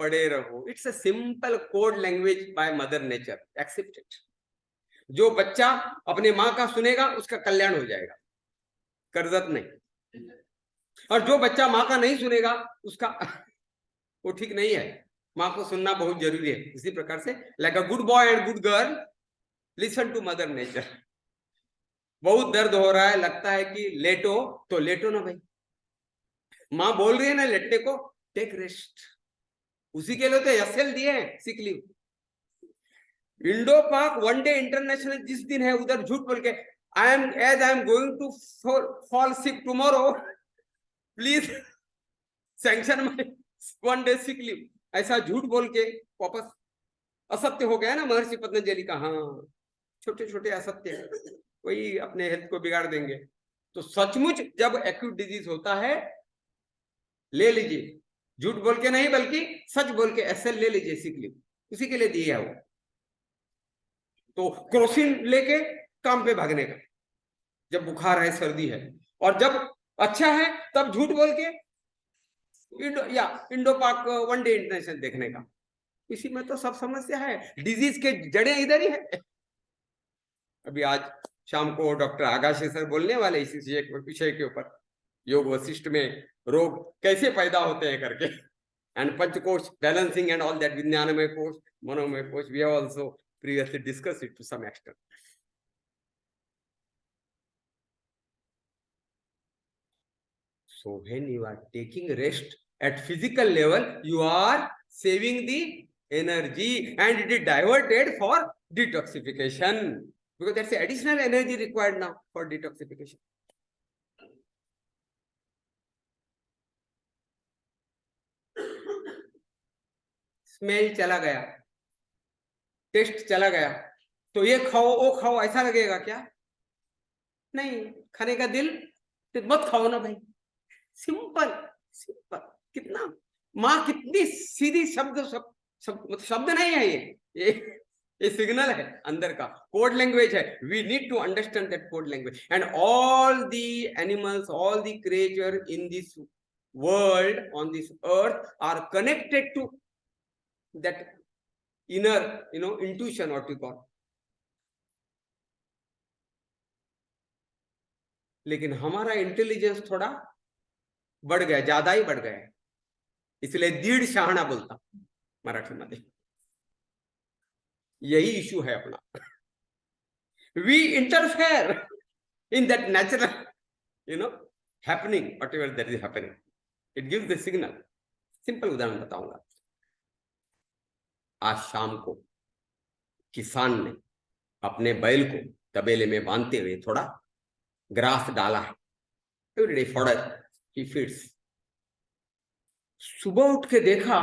पड़े रहो। It's a simple code language by mother nature, accept it. जो बच्चा अपने माँ का सुनेगा उसका कल्याण हो जाएगा, कर्जत नहीं। और जो बच्चा माँ का नहीं सुनेगा उसका वो ठीक नहीं है। माँ को सुनना बहुत जरूरी है। इसी प्रकार से like a good boy and good girl, listen to mother nature. बहुत दर्द हो रहा है, लगता है कि लेटो, तो लेटो ना भाई। माँ बोल रही है ना लेटने को, टेक रेस्ट। उसी के लिए तो एसएल दिए हैं, sick leave. Indo Pak one day international जिस दिन है उधर झूठ बोल के I am going to fall sick tomorrow, please sanction my one day sick leave, ऐसा झूठ बोल के वापस असत्य हो गया ना महर्षि पतंजलि का। हाँ, छोटे छोटे असत्य वही अपने हेल्थ को बिगाड़ देंगे। तो सचमुच जब एक्यूट डिजीज होता है, ले लीजिए, झूठ बोल के नहीं बल्कि सच बोल के एसएल ले लीजिए, सिक लीव, उसी के लिए दिए है वो। तो क्रोसिन लेके काम पे भागने का, जब बुखार है, सर्दी है, और जब अच्छा है तब झूठ बोल के Indo Pak one day international देखने का। इसी में तो सब समस्या है, डिजीज के जड़ें इधर ही है। अभी आज शाम को डॉक्टर आगाशे सर बोलने वाले इसी विषय के ऊपर, योग वशिष्ठ में रोग कैसे पैदा होते हैं करके, and panchakosha balancing and all that, vijnanamaya kosha, manomaya kosha, we have also previously discussed it to some extent. So when you are taking rest, At physical level, you are saving the energy and it is diverted for detoxification because that's the additional energy required now for detoxification. Smell चला गया, test चला गया, तो ये खाओ वो खाओ ऐसा लगेगा क्या? नहीं, खाने का दिल तो मत खाओ ना भाई. Simple simple. कितना माँ कितनी सीधी शब्द शब्द नहीं है ये सिग्नल है अंदर का, कोड लैंग्वेज है. We need to understand that code language and all the animals, all the creature in this world on this earth are connected to that inner, intuition, what you call. लेकिन हमारा intelligence थोड़ा बढ़ गया, ज्यादा ही बढ़ गया, इसलिए दीड शहाणा बोलता मराठी मध्ये. यही इशू है अपना. We interfere in that natural happening, whatever that is happening. It gives the signal. Simple उदाहरण बताऊंगा. आज शाम को किसान ने अपने बैल को तबेले में बांधते हुए थोड़ा ग्रास डाला है. एवरीडे फॉडर ही फीड्स. सुबह उठ के देखा,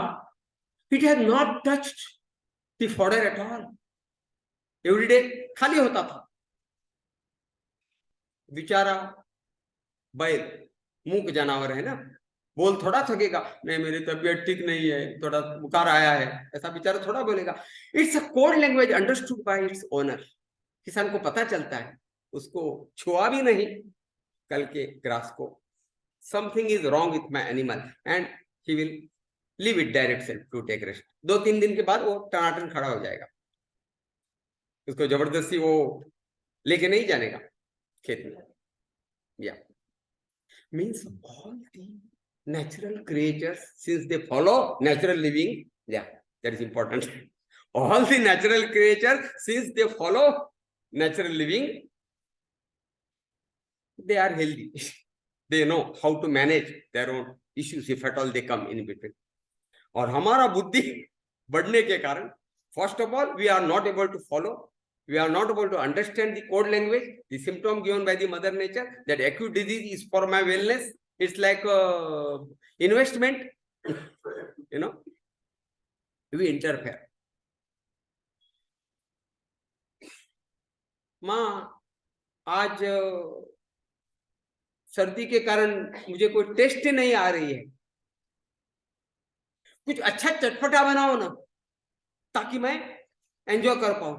it has not touched the fodder at all. Everyday खाली होता था. बेचारा बैल मूक जानवर है ना, बोल थोड़ा सकेगा, नहीं मेरी तबीयत ठीक नहीं है, थोड़ा बुखार आया है, ऐसा बेचारा थोड़ा बोलेगा. It's a code language understood by its owner. किसान को पता चलता है, उसको छुआ भी नहीं कल के ग्रास को. Something is wrong with my animal and he will leave it direct self to take rest. 2-3 दिन के बाद वो टनाटन खड़ा हो जाएगा. उसको जबरदस्ती वो लेके नहीं जानेगा खेत में. या means all the natural creatures, since they follow natural living, that is important. All the natural creatures, since they follow natural living, they are healthy. They know how to manage their own issues if at all they come in between. और हमारा बुद्धि बढ़ने के कारण, first of all, we are not able to follow, we are not able to understand the code language, the symptom given by the mother nature, that acute disease is for my wellness. It's like investment, we interfere. माँ आज सर्दी के कारण मुझे कोई test नहीं आ रही है, कुछ अच्छा चटपटा बनाओ ना ताकि मैं एंजॉय कर पाऊं.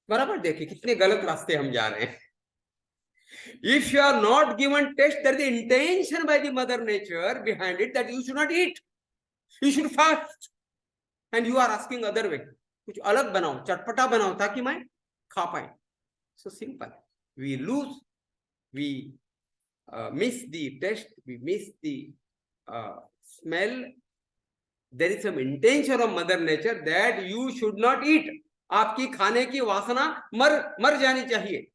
बराबर देखिए कितने गलत रास्ते हम जा रहे हैं. If you are not given taste, there is the intention by the mother nature behind it that you should not eat, you should fast, and you are asking other way. कुछ अलग बनाओ, चटपटा बनाओ ताकि मैं खा पाए. So simple. We lose, we miss the taste, we miss the smell. There is some intention of mother nature that you should not eat. आपकी खाने की वासना मर जानी चाहिए.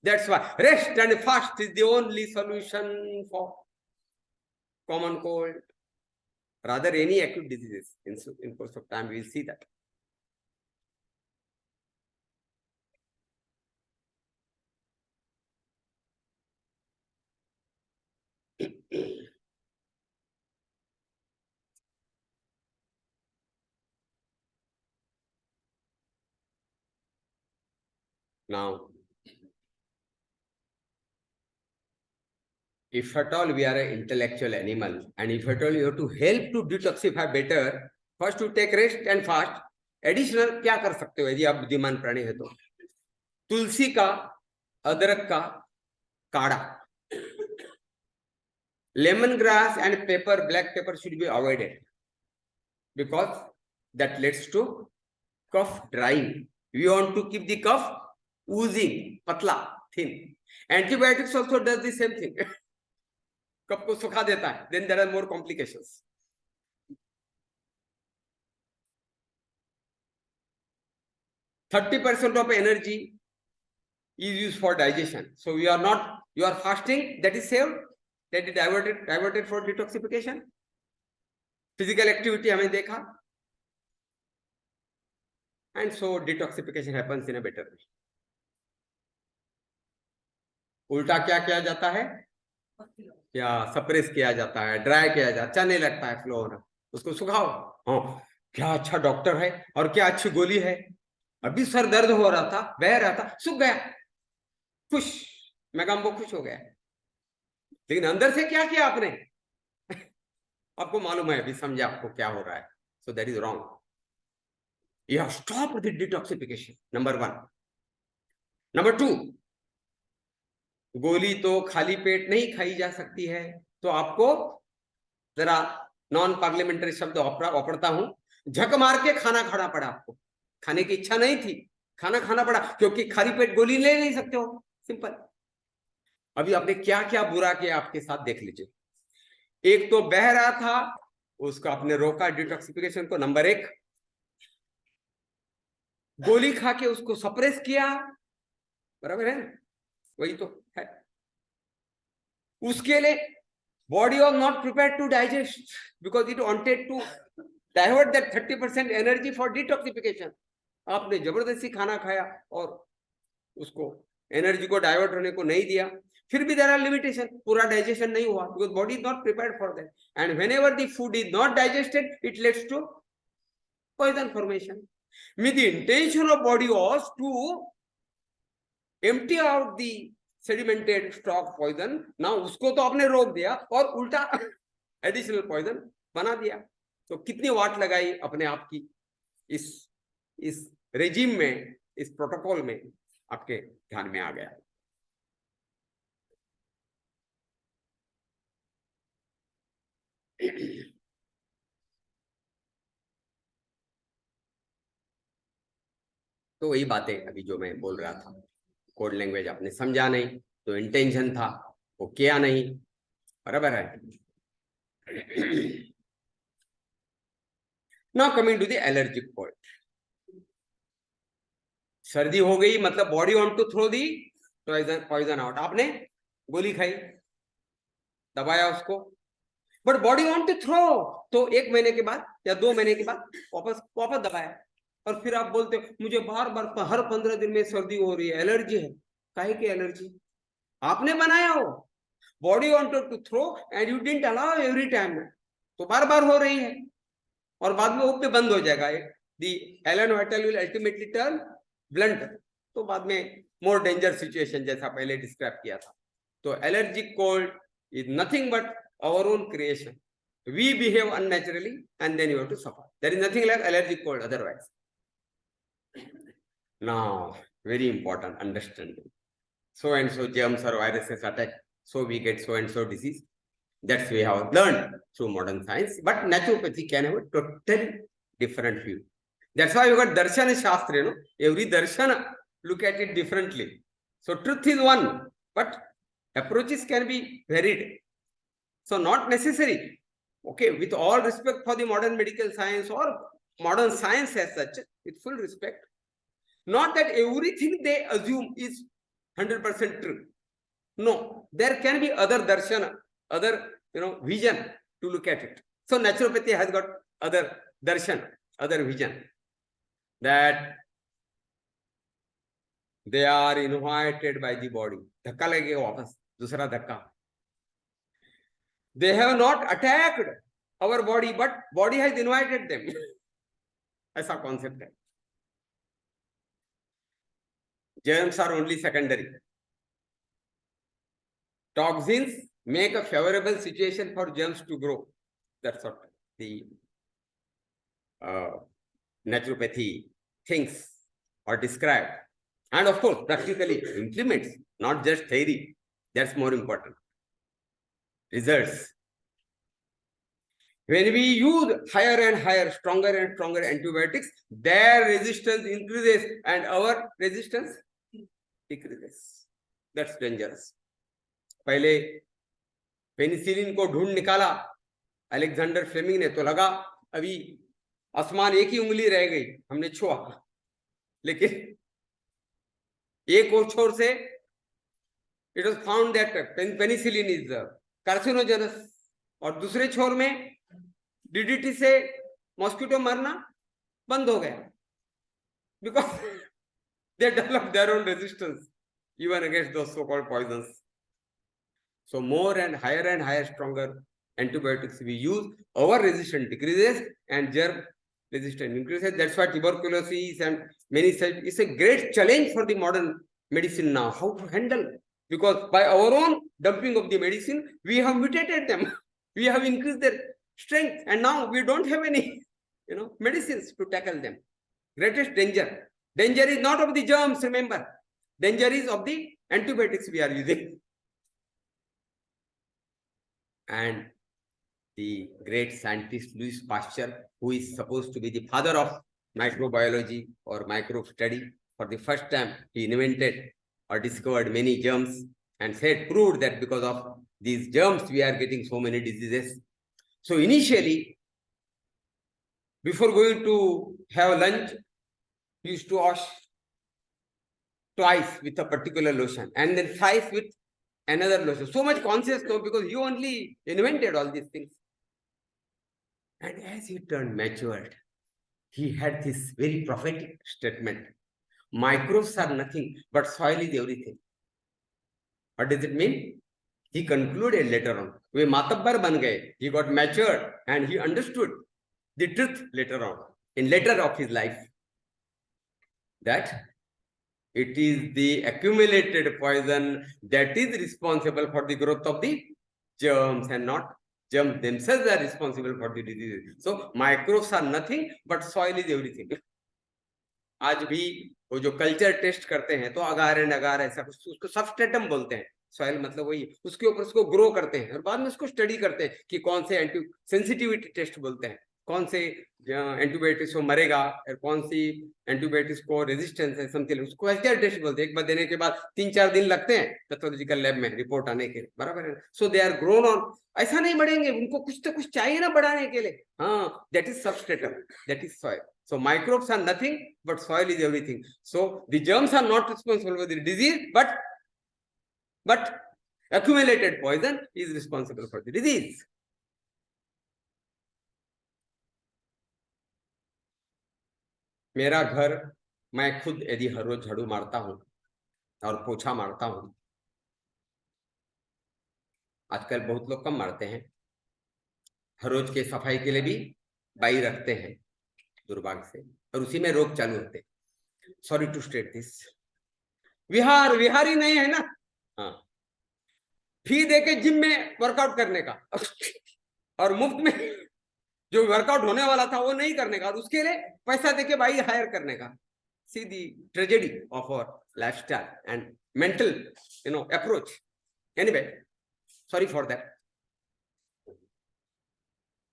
That's why rest and fast is the only solution for common cold, rather any acute diseases. In course of time, we will see that. Now, if at all we are an intellectual animal, and if at all you have to help to detoxify better, first to take rest and fast. Additional क्या कर सकते हो यदि आप बुद्धिमान प्राणी है तो? तुलसी का, अदरक का काढ़ा. Lemon grass and pepper, black pepper should be avoided because that leads to cough drying. We want to keep the cough oozing, patla, thin. Antibiotics also does the same thing. कफ को सुखा देता है. Then there are more complications. %30% of energy is used for digestion. So you are fasting, that is saved, that is diverted for detoxification. Physical activity हमें देखा, and so detoxification happens in a better way. उल्टा क्या किया जाता है, या suppress किया जाता है, ड्राई किया जाता है, चलने लगता है फ्लोर, उसको सुखाओ। हाँ, क्या अच्छा डॉक्टर है और क्या अच्छी गोली है। अभी सर दर्द हो रहा था, बह रहा था, सूख गया, खुश, मैगम्बो खुश हो गया। लेकिन अंदर से क्या किया आपने आपको मालूम है, अभी समझा आपको क्या हो रहा है। So that is wrong. You have stop the detoxification, number 1। Number 2, गोली तो खाली पेट नहीं खाई जा सकती है, तो आपको जरा नॉन पार्लियामेंट्री शब्द वापरता हूं, झक मार के खाना खाना पड़ा। आपको खाने की इच्छा नहीं थी, खाना खाना पड़ा, क्योंकि खाली पेट गोली ले नहीं सकते हो, सिंपल। अभी आपने क्या क्या बुरा किया आपके साथ, देख लीजिए। एक तो बह रहा था, उसको आपने रोका, डिटॉक्सिफिकेशन को। नंबर 1, गोली खा के उसको सप्रेस किया, बराबर है, वही तो है। उसके लिए body was not prepared to digest because it wanted to divert that 30% energy for detoxification. आपने जबरदस्ती खाना खाया और उसको एनर्जी को डाइवर्ट होने को नहीं दिया, फिर भी देयर आर लिमिटेशन, पूरा डाइजेशन नहीं हुआ because body is not prepared for that, and whenever the food is not digested it leads to poison formation. The intention of body was to empty out the sedimented stock poison. ना उसको तो आपने रोक दिया और उल्टा additional poison बना दिया। तो कितनी वाट लगाई अपने आप की इस रेजिम में, इस प्रोटोकॉल में, आपके ध्यान में आ गया। तो वही बातें अभी जो मैं बोल रहा था, कोड लैंग्वेज आपने समझा नहीं, तो इंटेंशन था वो किया नहीं, बराबर है। Now coming to the allergic point. सर्दी हो गई मतलब body want to throw the poison out. आपने गोली खाई, दबाया उसको, but body want to throw, तो 1 महीने के बाद या 2 महीने के बाद वापस दबाया, और फिर आप बोलते हो मुझे बार बार हर 15 दिन में सर्दी हो रही है, एलर्जी है। काहे की एलर्जी? आपने बनाया हो, body wanted to throw and you didn't allow every time, तो बार बार हो रही है और बाद में वो पे बंद हो जाएगा। The elan vital will ultimately turn blunt, तो बाद में मोर डेंजर सिचुएशन जैसा पहले डिस्क्राइब किया था। तो allergic cold is nothing but our own creation. We behave unnaturally and then you have to suffer. There is nothing like allergic cold otherwise. Now, very important understanding. So and so germs or viruses attack, so we get so and so disease. That's we have learned through modern science. But naturopathy can have a totally different view. That's why you got Darshana Shastra, you know. Every Darshana look at it differently. So truth is one, but approaches can be varied. So not necessary. Okay, with all respect for the modern medical science or modern science as such, with full respect, not that everything they assume is 100% true. No, there can be other darshana, other vision to look at it. So naturopathy has got other darshan, other vision, that they are invited by the body. धक्का लगेगा वापस, दूसरा धक्का. They have not attacked our body, but body has invited them. ऐसा concept है. Germs are only secondary. Toxins make a favorable situation for germs to grow. That's what the naturopathy thinks or described. And of course, practically implements, not just theory. That's more important. Results. When we use higher and higher, stronger and stronger antibiotics, their resistance increases and our resistance decreases. That's dangerous. पहले penicillin को ढूंढ निकाला Alexander Fleming ने, तो लगा अभी आसमान एक ही उंगली रह गई, हमने छुआ, लेकिन एक और छोर से it was found that penicillin is carcinogenous, और दूसरे छोर में DDT से मॉस्किटो मरना बंद हो गया, because they develop their own resistance even against those so-called poisons. So more and higher stronger antibiotics we use, our resistance decreases and germ resistance increases. That's why tuberculosis and many such, it's a great challenge for the modern medicine now, how to handle, because by our own dumping of the medicine, we have mutated them. We have increased their strength, and now we don't have any, medicines to tackle them. Greatest danger. Danger is not of the germs, remember. Danger is of the antibiotics we are using. And the great scientist Louis Pasteur, who is supposed to be the father of microbiology or microbe study, for the first time he invented or discovered many germs and proved that because of these germs we are getting so many diseases. So initially, before going to have lunch, he used to wash twice with a particular lotion and then thrice with another lotion. So much conscious though, because he only invented all these things. And as he turned matured, he had this very prophetic statement: microbes are nothing, but soil is everything. What does it mean? He concluded later on. We matabbar ban gaye. He got matured and he understood the truth later on, in later of his life, that it is the accumulated poison that is responsible for the growth of the germs, and not germs themselves are responsible for the diseases. So microbes are nothing, but soil is everything. आज भी वो जो culture test करते हैं तो अगार and अगार ऐसा कुछ, उसको सबस्ट्रेटम बोलते हैं. सॉइल मतलब वही, उसके ऊपर उसको ग्रो करते हैं और बाद में उसको स्टडी करते हैं कि कौन से एंटी सेंसिटिविटी टेस्ट बोलते हैं, कौन से एंटीबायोटिक्स को मरेगा और कौन सी एंटीबायोटिक्स को रेजिस्टेंस है, समथिंग, उसको कल्चर टेस्ट बोलते हैं. एक बार देने के बाद 3-4 दिन लगते हैं पैथोलॉजिकल लैब में रिपोर्ट आने के लिए, बराबर है. सो दे आर ग्रोन ऑन. ऐसा नहीं बढ़ेंगे, उनको कुछ तो कुछ चाहिए ना बढ़ाने के लिए. हाँ, that is substratum, that is soil. So microbes are nothing, but soil is everything. So the germs are not responsible for the disease, but accumulated poison is responsible for the disease. मेरा घर मैं खुद यदि हर रोज झाड़ू मारता हूं और पोछा मारता हूं, आजकल बहुत लोग कम मारते हैं, हर रोज के सफाई के लिए भी बाई रखते हैं दुर्भाग्य से, और उसी में रोग चालू होते हैं. Sorry to state this. विहारी नहीं है ना, हाँ, फी देके जिम में वर्कआउट करने का और मुफ्त में जो वर्कआउट होने वाला था वो नहीं करने का, और उसके लिए पैसा देके भाई हायर करने का. See the tragedy of our lifestyle and mental approach. Anyway, sorry for that.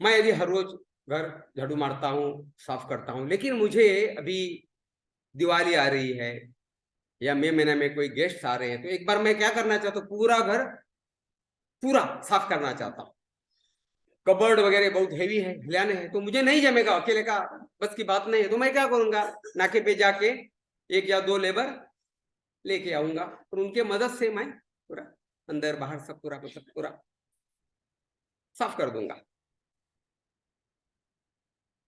मैं यदि हर रोज घर झाड़ू मारता हूँ, साफ करता हूँ, लेकिन मुझे अभी दिवाली आ रही है या मई महीने में कोई गेस्ट आ रहे हैं, तो एक बार मैं क्या करना चाहता हूँ, पूरा घर पूरा साफ करना चाहता हूँ. कबर्ड वगैरह बहुत हेवी है, हिलाने हैं, तो मुझे नहीं जमेगा, अकेले का बस की बात नहीं है. तो मैं क्या करूंगा, नाके पे जाके 1 या 2 लेबर लेके आऊंगा और उनके मदद से मैं पूरा अंदर बाहर सब पूरा साफ कर दूंगा.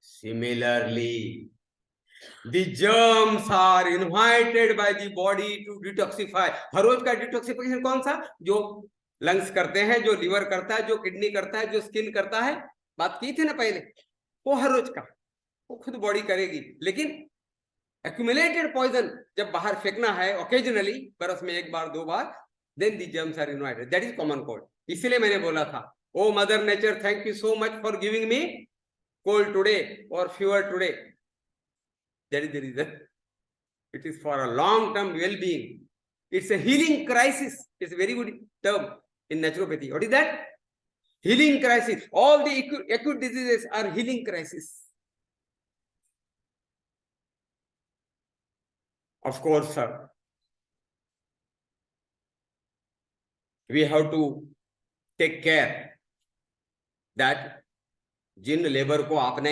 Similarly, the germs are invited by the body to detoxify. हर रोज का डिटॉक्सिफिकेशन कौन सा? जो लंग्स करते हैं, जो लिवर करता है, जो किडनी करता है, जो स्किन करता है, बात की थी ना पहले, वो हर रोज का वो खुद बॉडी करेगी. लेकिन एक्यूमुलेटेड पॉइजन जब बाहर फेंकना है ओकेजनली, बरस में 1 बार 2 बार, then the germs are invited. That is common cold. इसलिए मैंने बोला था, O mother nature, thank you so much for giving me cold today or fever today. That is the reason. It is for a long-term well-being. It's a healing crisis. It's a very good term in naturopathy. What is that? Healing crisis. All the acute diseases are healing crisis. Of course, sir. We have to take care that जिन labour को आपने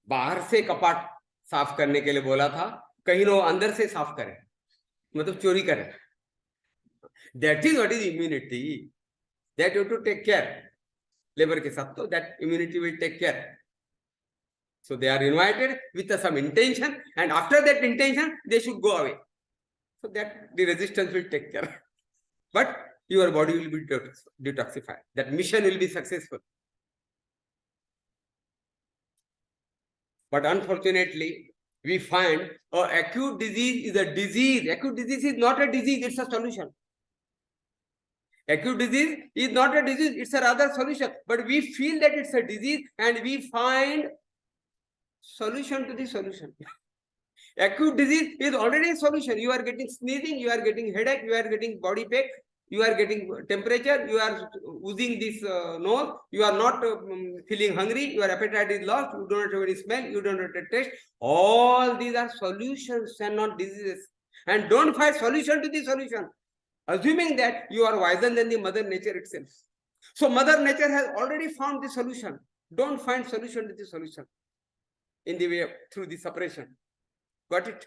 बाहर से कपाट साफ करने के लिए बोला था, कहीं वो अंदर से साफ करें, मतलब चोरी करें. That is what is immunity. That you to take care. labor के साथ, तो that immunity will take care. So they are invited with some intention, and after that intention, they should go away. So that the resistance will take care. But your body will be detoxified. That mission will be successful. But unfortunately, we find acute disease is a disease. Acute disease is not a disease, it's a solution. Acute disease is not a disease, it's a rather solution. But we feel that it's a disease and we find solution to the solution. Acute disease is already a solution. You are getting sneezing, you are getting headache, you are getting body pain, you are getting temperature, you are oozing this nose, you are not feeling hungry, your appetite is lost, you don't have any smell, you don't have a taste. All these are solutions and not diseases. And don't find solution to the solution, assuming that you are wiser than the Mother Nature itself. So Mother Nature has already found the solution. Don't find solution to the solution in the way of, through the separation. Got it?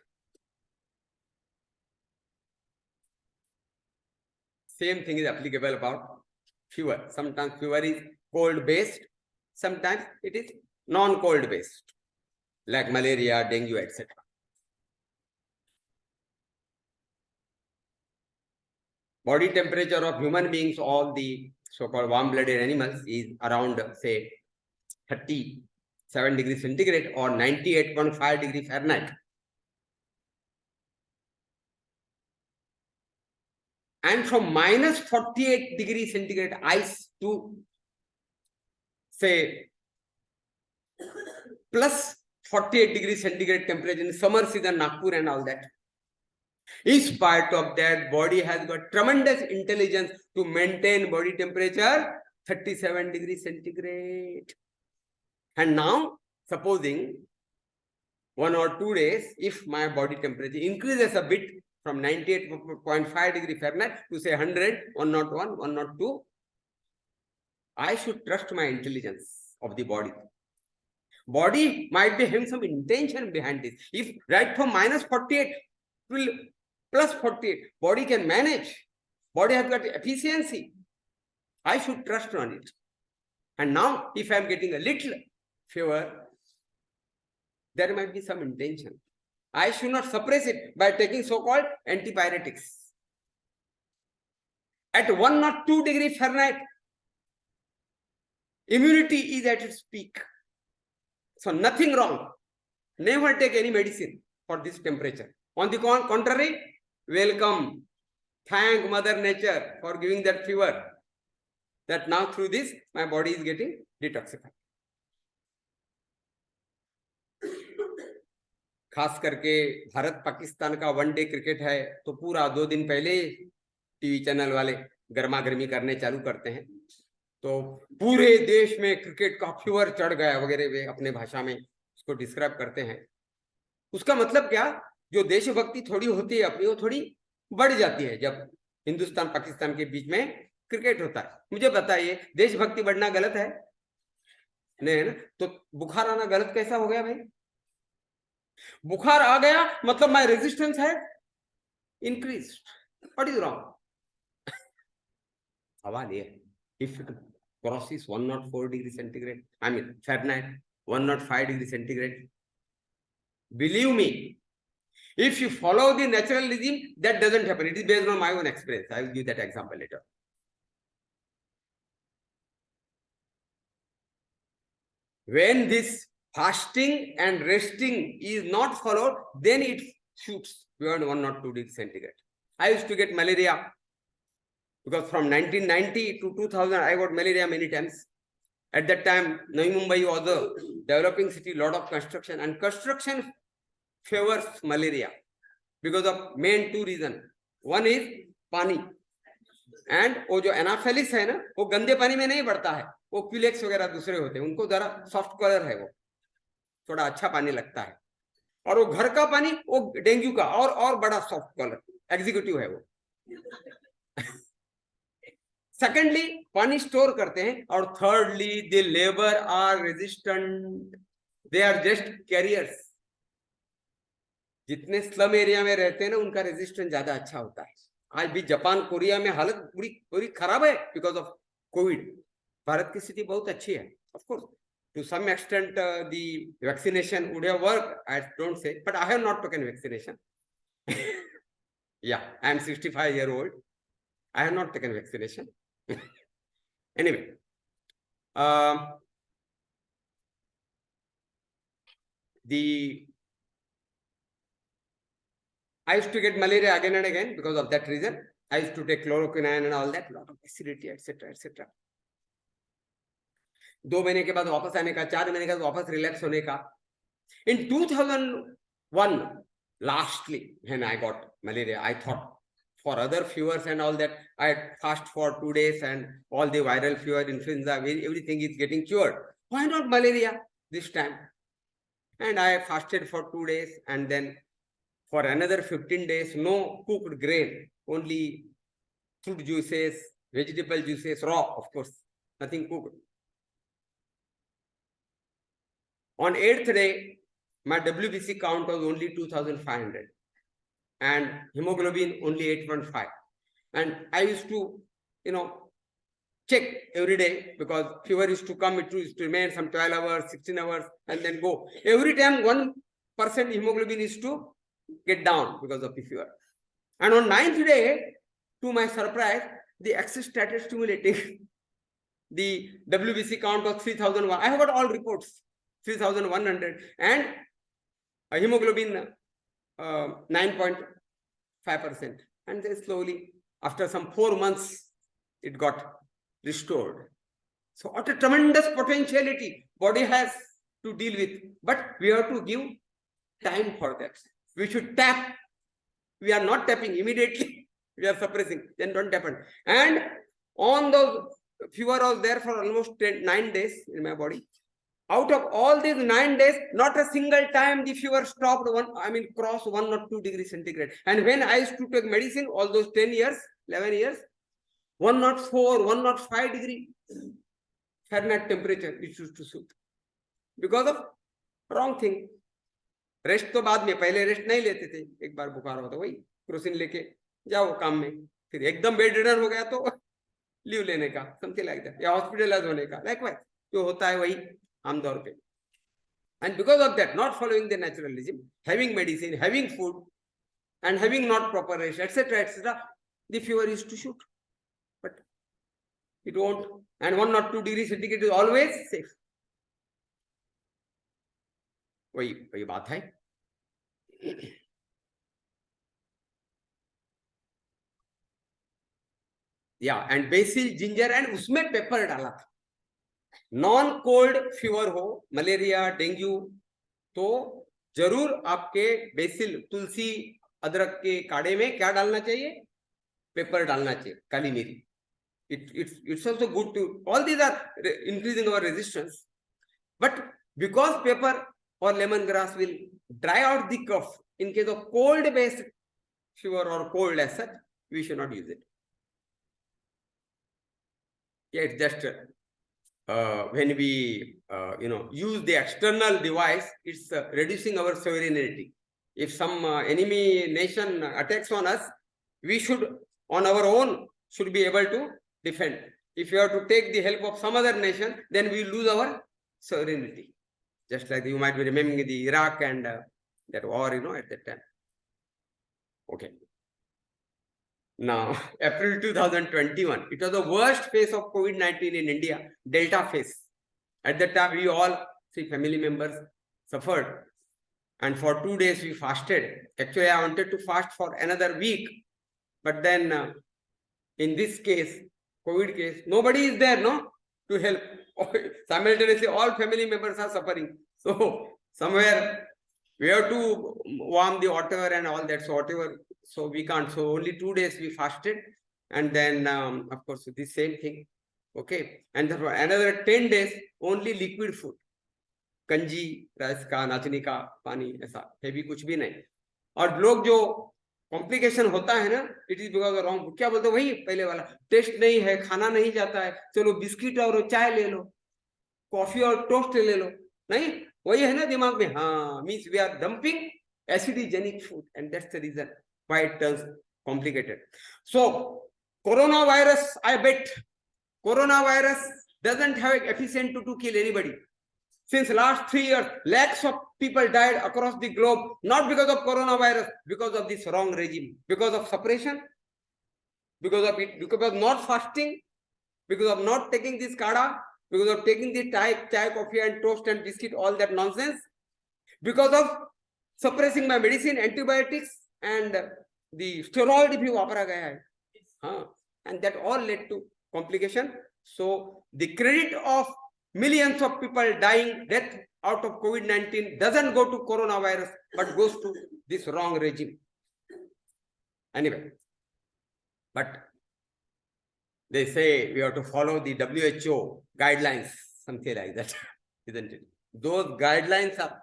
Same thing is applicable about fever. Sometimes fever is cold based, sometimes it is non-cold based, like malaria, dengue, etc. Body temperature of human beings, all the so-called warm-blooded animals, is around, say, 37 degrees centigrade or 98.5 degrees Fahrenheit. And from minus 48 degrees centigrade ice to, say, plus 48 degrees centigrade temperature in summer season, Nagpur and all that. In spite of that, body has got tremendous intelligence to maintain body temperature 37 degrees centigrade. And now, supposing 1 or 2 days, if my body temperature increases a bit from 98.5 degree Fahrenheit to say 100, 101, 102, I should trust my intelligence of the body. Body might be having some intention behind this. If right from minus 48 to plus 48, body can manage. Body has got efficiency. I should trust on it. And now, if I am getting a little fever, there might be some intention. I should not suppress it by taking so-called antipyretics. At 102 degrees Fahrenheit, immunity is at its peak. So nothing wrong. Never take any medicine for this temperature. On the contrary, welcome. Thank Mother Nature for giving that fever. That now through this, my body is getting detoxified. खास करके भारत पाकिस्तान का one day cricket है, तो पूरा 2 दिन पहले TV channel वाले गर्मा गर्मी करने चालू करते हैं, तो पूरे देश में क्रिकेट का फीवर चढ़ गया वगैरह, वे अपने भाषा में उसको डिस्क्राइब करते हैं. उसका मतलब क्या, जो देशभक्ति थोड़ी होती है अपनी, वो थोड़ी बढ़ जाती है जब हिंदुस्तान पाकिस्तान के बीच में क्रिकेट होता है. मुझे बताइए, देशभक्ति बढ़ना गलत है? नहीं है ना? तो बुखार आना गलत कैसा हो गया भाई? बुखार आ गया मतलब माय रेजिस्टेंस है इंक्रीज. What is wrong? सवाल ये, if it crosses 104 degrees centigrade, I mean Fahrenheit, 105 degrees centigrade, believe me, if you follow the natural regime, that doesn't happen. It is based on my own experience. I will give that example later. When this fasting and resting is not followed, then it shoots beyond 102 degrees centigrade. I used to get malaria because from 1990 to 2000, I got malaria many times. At that time, Navi Mumbai was a developing city, lot of construction, and construction favors malaria because of main 2 reasons. One is पानी, and वो जो एनाफेलिस है ना, वो गंदे पानी में नहीं बढ़ता है, वो क्यूलेक्स वगैरह दूसरे होते हैं, उनको जरा सॉफ्ट कलर है, वो थोड़ा अच्छा पानी लगता है. और वो घर का पानी, वो डेंगू का और बड़ा सॉफ्ट कलर एग्जीक्यूटिव है वो. सेकेंडली, पानी स्टोर करते हैं. और thirdly, the labour are resistant, they are just carriers. जितने स्लम एरिया में रहते हैं ना, उनका रेजिस्टेंस ज्यादा अच्छा होता है. आज भी जापान कोरिया में हालत पूरी खराब है बिकॉज ऑफ कोविड. भारत की स्थिति बहुत अच्छी है. Of course, to some extent, the vaccination would have worked. I don't say, but I have not taken vaccination. Yeah, I am 65-year-old. I have not taken vaccination. Anyway, I used to get malaria again and again because of that reason. I used to take chloroquine and all that, lot of acidity, etc., etc. 2 महीने के बाद वापस आने का, 4 महीने के बाद वापस रिलैक्स होने का. In 2001, lastly, when I got malaria, I thought for other fevers and all that, I fast for 2 days and all the viral fever, influenza, everything is getting cured. Why not malaria this time? And I fasted for 2 days and then for another 15 days, no cooked grain, only fruit juices, vegetable juices, raw, of course, nothing cooked. On 8th day, my WBC count was only 2,500 and hemoglobin only 8.5. And I used to, check every day because fever used to come, it used to remain some 12 hours, 16 hours, and then go. Every time 1% hemoglobin is to get down because of the fever. And on 9th day, to my surprise, the axis started stimulating. The WBC count was 3,001. I have got all reports, 3,100, and a hemoglobin 9.5%. And then slowly, after some 4 months, it got restored. So what a tremendous potentiality body has to deal with. But we have to give time for that. We should tap. We are not tapping immediately. We are suppressing. Then don't tap. And on those, fever was there for almost 9 days in my body. Out of all these 9 days, not a single time the fever stopped crossed 1 or 2 degrees centigrade. And when I used to take medicine, all those 10 years, 11 years, 104, 105 degree Fahrenheit temperature it used to shoot. Because of wrong thing. Rest तो बाद में, पहले rest नहीं लेते थे. एक बार बुखार होता वही क्रोसिन लेके जाओ काम में, फिर एकदम बेड रिडन हो गया तो लीव लेने का, समथिंग लाइक दैट, या हॉस्पिटलाइज होने का. लाइकवाइज जो होता है वही आमतौर पे. And because of that, not following the naturalism, having medicine, having food, and having not proper rest, etc., the fever is to shoot. But it won't. And 1 or 2 degrees centigrade is always safe. वही बात है. Yeah, and basil, ginger, and उसमें paper डाला था. Non cold fever हो, malaria, dengue, तो जरूर आपके बेसिल, तुलसी, अदरक के काढ़े में क्या डालना चाहिए? पेपर डालना चाहिए, काली मिरी. It's also good to, all these are increasing our resistance. But because pepper or lemongrass will dry out the cough, in case of cold based fever or cold as such, we should not use it. Yeah, it's just when we use the external device, it's reducing our sovereignty. If some enemy nation attacks on us, we should on our own should be able to defend. If you have to take the help of some other nation, then we lose our sovereignty. Just like you might be remembering the Iraq and that war, at that time. Okay. Now, April 2021, it was the worst phase of COVID-19 in India, Delta phase. At that time, we all, 3 family members, suffered. And for 2 days, we fasted. Actually, I wanted to fast for another week. But then, in this case, COVID case, nobody is there, to help. Simultaneously, all family members are suffering. So, somewhere, we have to warm the water and all that, so whatever. So we can't. So only 2 days we fasted, and then of course the same thing. Okay, and then for another 10 days only liquid food, kanji, rice का, नाचनी का पानी, ऐसा heavy कुछ भी नहीं. और लोग जो कॉम्प्लिकेशन होता है ना, it is because of wrong. क्या बोलते वही पहले वाला, टेस्ट नहीं है, खाना नहीं जाता है, चलो बिस्किट और चाय ले लो, कॉफी और टोस्ट ले लो. नहीं, वही है ना दिमाग में. हाँ, means we are dumping acidogenic food, and that's the reason why it turns complicated. So, coronavirus, I bet, coronavirus doesn't have efficient to kill anybody. Since last 3 years, lakhs of people died across the globe, not because of coronavirus, because of this wrong regime, because of suppression, because of not fasting, because of not taking this kada, because of taking the chai, coffee and toast and biscuit, all that nonsense, because of suppressing my medicine, antibiotics and the steroid bhi wapara gaya hai. And that all led to complication. So the credit of millions of people dying, death out of COVID-19 doesn't go to coronavirus, but goes to this wrong regime. Anyway, but they say we have to follow the WHO guidelines, something like that, isn't it? Those guidelines are,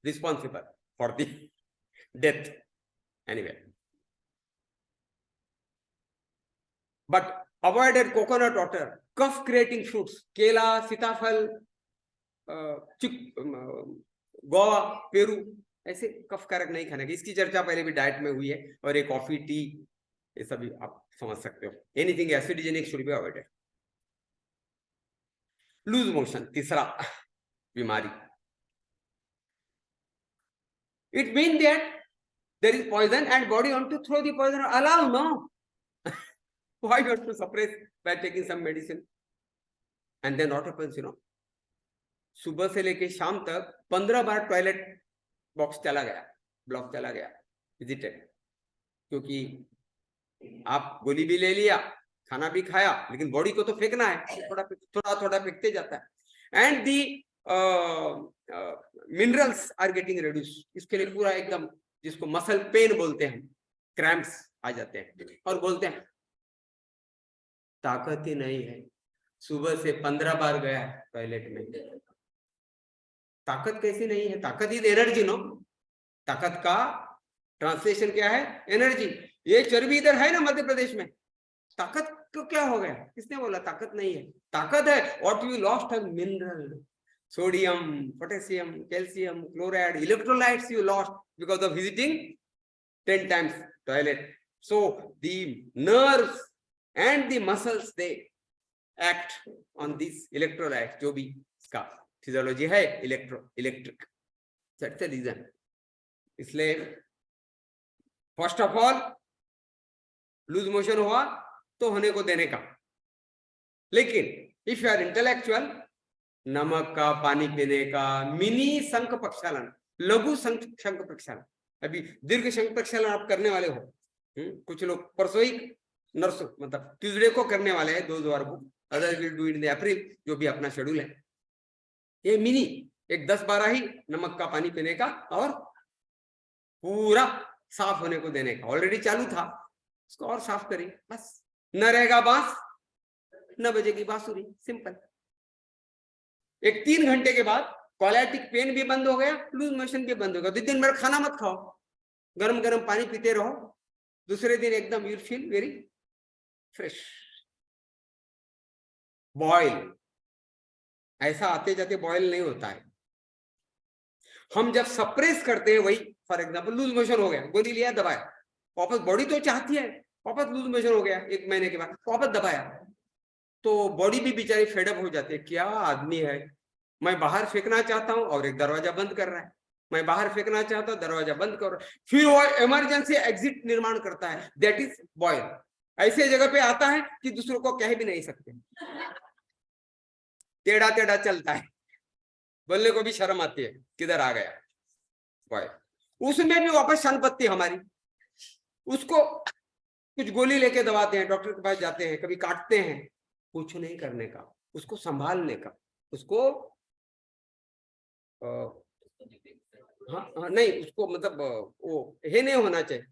responsible for the death. Anyway, but avoided coconut water, cough creating fruits, kela, sitafal, Goa, Peru, ऐसे कफ कारक नहीं खाने की. इसकी चर्चा पहले भी diet में हुई है. और ये कॉफी, टी, ये सभी आप समझ सकते हो. Anything acidogenic should be avoided. Loose motion, तीसरा बीमारी. It means that there is poison and body want to throw the poison. Allow, no. Why you have to suppress by taking some medicine? And then what happens, सुबह से लेके शाम तक 15 बार toilet box चला गया, block चला गया, visited. क्योंकि आप गोली भी ले लिया, खाना भी खाया, लेकिन बॉडी को तो फेंकना है, थोड़ा फेंकते जाता है. And the minerals are getting reduce. इसके लिए पूरा एकदम, जिसको मसल पेन बोलते हैं, क्रैम्प्स आ जाते हैं, और बोलते हैं ताकत ही नहीं है. सुबह से 15 बार गया टॉयलेट में. ताकत कैसी नहीं है? ताकत इज एनर्जी, नो. ताकत का ट्रांसलेशन क्या है? एनर्जी. ये चर्बी इधर है ना मध्य प्रदेश में, ताकत को क्या हो गया? किसने बोला ताकत नहीं है? ताकत है. व्हाट यू लॉस्ट है mineral, sodium, potassium, calcium, chloride, electrolytes you lost because of visiting 10 times toilet. So the nerves and the muscles, they act on these electrolytes, जो भी इसका फिजियोलॉजी है, इलेक्ट्रिक. That's the reason. इसलिए first of all loose motion हुआ तो होने को देने का. लेकिन इफ यू आर इंटेलेक्चुअल, नमक का पानी पीने का, मिनी शंख प्रक्षालन, लघु शंख प्रक्षालन. अभी दीर्घ शंख प्रक्षालन आप करने वाले हो. कुछ लोग परसों ही नर्सों मतलब ट्यूसडे को करने वाले हैं, 2 book. Other will do in the April, जो भी अपना शेड्यूल है. ये मिनी एक 10-12 ही नमक का पानी पीने का और पूरा साफ होने को देने का. ऑलरेडी चालू था, उसको और साफ करिए बस. न रहेगा बांस, न बजेगी बांसुरी. सिंपल. एक 3 घंटे के बाद कोलैटिक पेन भी बंद हो गया, लूज मोशन भी बंद हो गया. 2 दिन भर खाना मत खाओ, गरम गरम पानी पीते रहो. दूसरे दिन एकदम you feel very fresh. Boil, ऐसा आते जाते बॉयल नहीं होता है. हम जब सप्रेस करते हैं, वही फॉर एग्जांपल लूज मोशन हो गया, गोली लिया, दबाया, वापस बॉडी तो चाहती है, वापस लूज मोशन हो गया 1 महीने के बाद, वापस दबाया, तो बॉडी भी बेचारी फेडअप हो जाती है. क्या आदमी है, मैं बाहर फेंकना चाहता हूं और एक दरवाजा बंद कर रहा है, मैं बाहर फेंकना चाहता हूं, दरवाजा बंद कर रहा है. फिर वो इमरजेंसी एग्जिट निर्माण करता है. That is boil. ऐसे जगह पे आता है कि दूसरों को कह भी नहीं सकते, टेढ़ा टेढ़ा चलता है, बोलने को भी शर्म आती है, किधर आ गया बॉयल. उसमें भी वापस संपत्ति हमारी. उसको कुछ गोली लेके दबाते हैं, डॉक्टर के पास जाते हैं, कभी काटते हैं. कुछ नहीं करने का, उसको संभालने का, उसको हाँ नहीं, उसको मतलब वो हे नहीं होना चाहिए,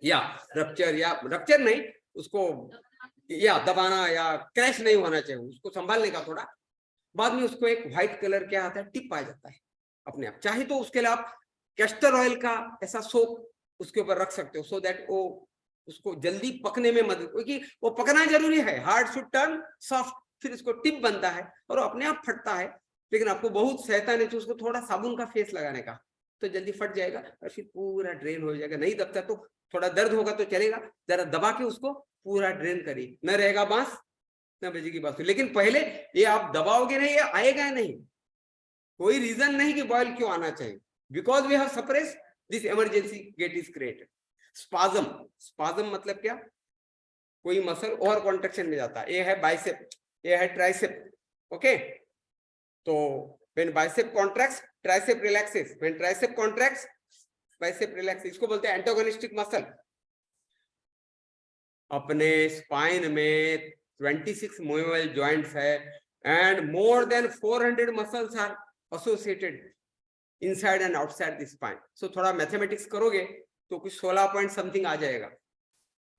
या रप्चर नहीं, उसको या दबाना या क्रैश नहीं होना चाहिए. उसको संभालने का थोड़ा. बाद में उसको एक व्हाइट कलर क्या आता है, टिप आ जाता है अपने आप. चाहे तो उसके लिए आप कैस्टर ऑयल का ऐसा सोप उसके ऊपर रख सकते हो, सो दैट वो उसको जल्दी पकने में मदद, क्योंकि वो पकना जरूरी है. Hard should turn soft. फिर उसको टिप बनता है और अपने आप फटता है. लेकिन आपको बहुत सहता नहीं, तो उसको थोड़ा साबुन का फेस लगाने का, तो जल्दी फट जाएगा और फिर पूरा ड्रेन हो जाएगा. नहीं दबता तो थोड़ा दर्द होगा तो चलेगा, जरा दबा के उसको पूरा ड्रेन करिए. न रहेगा बांस, इतना बजे की बात हुई, लेकिन पहले ये आप दबाओगे नहीं, ये आएगा नहीं। कोई रीजन नहीं कि बॉयल क्यों आना चाहिए, because we have suppressed this emergency gate is created. Spasm, spasm मतलब क्या, कोई मसल ओवर कॉन्ट्रैक्शन में जाता है। ये है बाइसेप, ये है ट्राइसेप, ओके। तो when bicep contracts tricep relaxes, when tricep contracts bicep relaxes, इसको बोलते हैं एंटागोनिस्टिक मसल। अपने स्पाइन में 26 मूवेबल जॉइंट्स है and more than 400 muscles are associated inside and outside the spine. So थोड़ा मैथमेटिक्स करोगे तो कुछ 16 पॉइंट समथिंग आ जाएगा।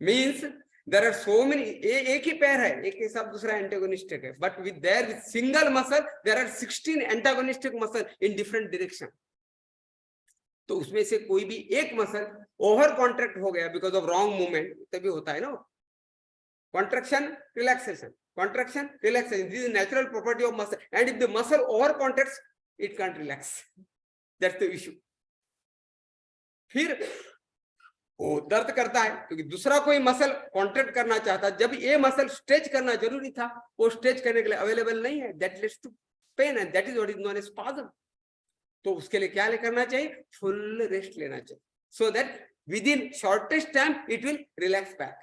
Means there are so many, एक ही पैर है, एक के साथ दूसरा एंटागोनिस्टिक है, but with there with single muscle there are 16 antagonistic muscle in different direction. तो उसमें से कोई भी एक मसल ओवर कॉन्ट्रैक्ट हो गया बिकॉज ऑफ रॉन्ग मूवमेंट, तभी होता है ना contraction relaxation, contraction relaxation. This is natural property of muscle and if the muscle over contracts it can't relax, that's the issue. फिर वो दर्द करता है क्योंकि दूसरा कोई मसल कॉन्ट्रैक्ट करना चाहता, जब ये मसल स्ट्रेच करना जरूरी था वो स्ट्रेच करने के लिए अवेलेबल नहीं है, that leads to pain and that is what is known as spasm. तो उसके लिए क्या करना चाहिए, फुल रेस्ट लेना चाहिए, so that with in shortest time it will relax back.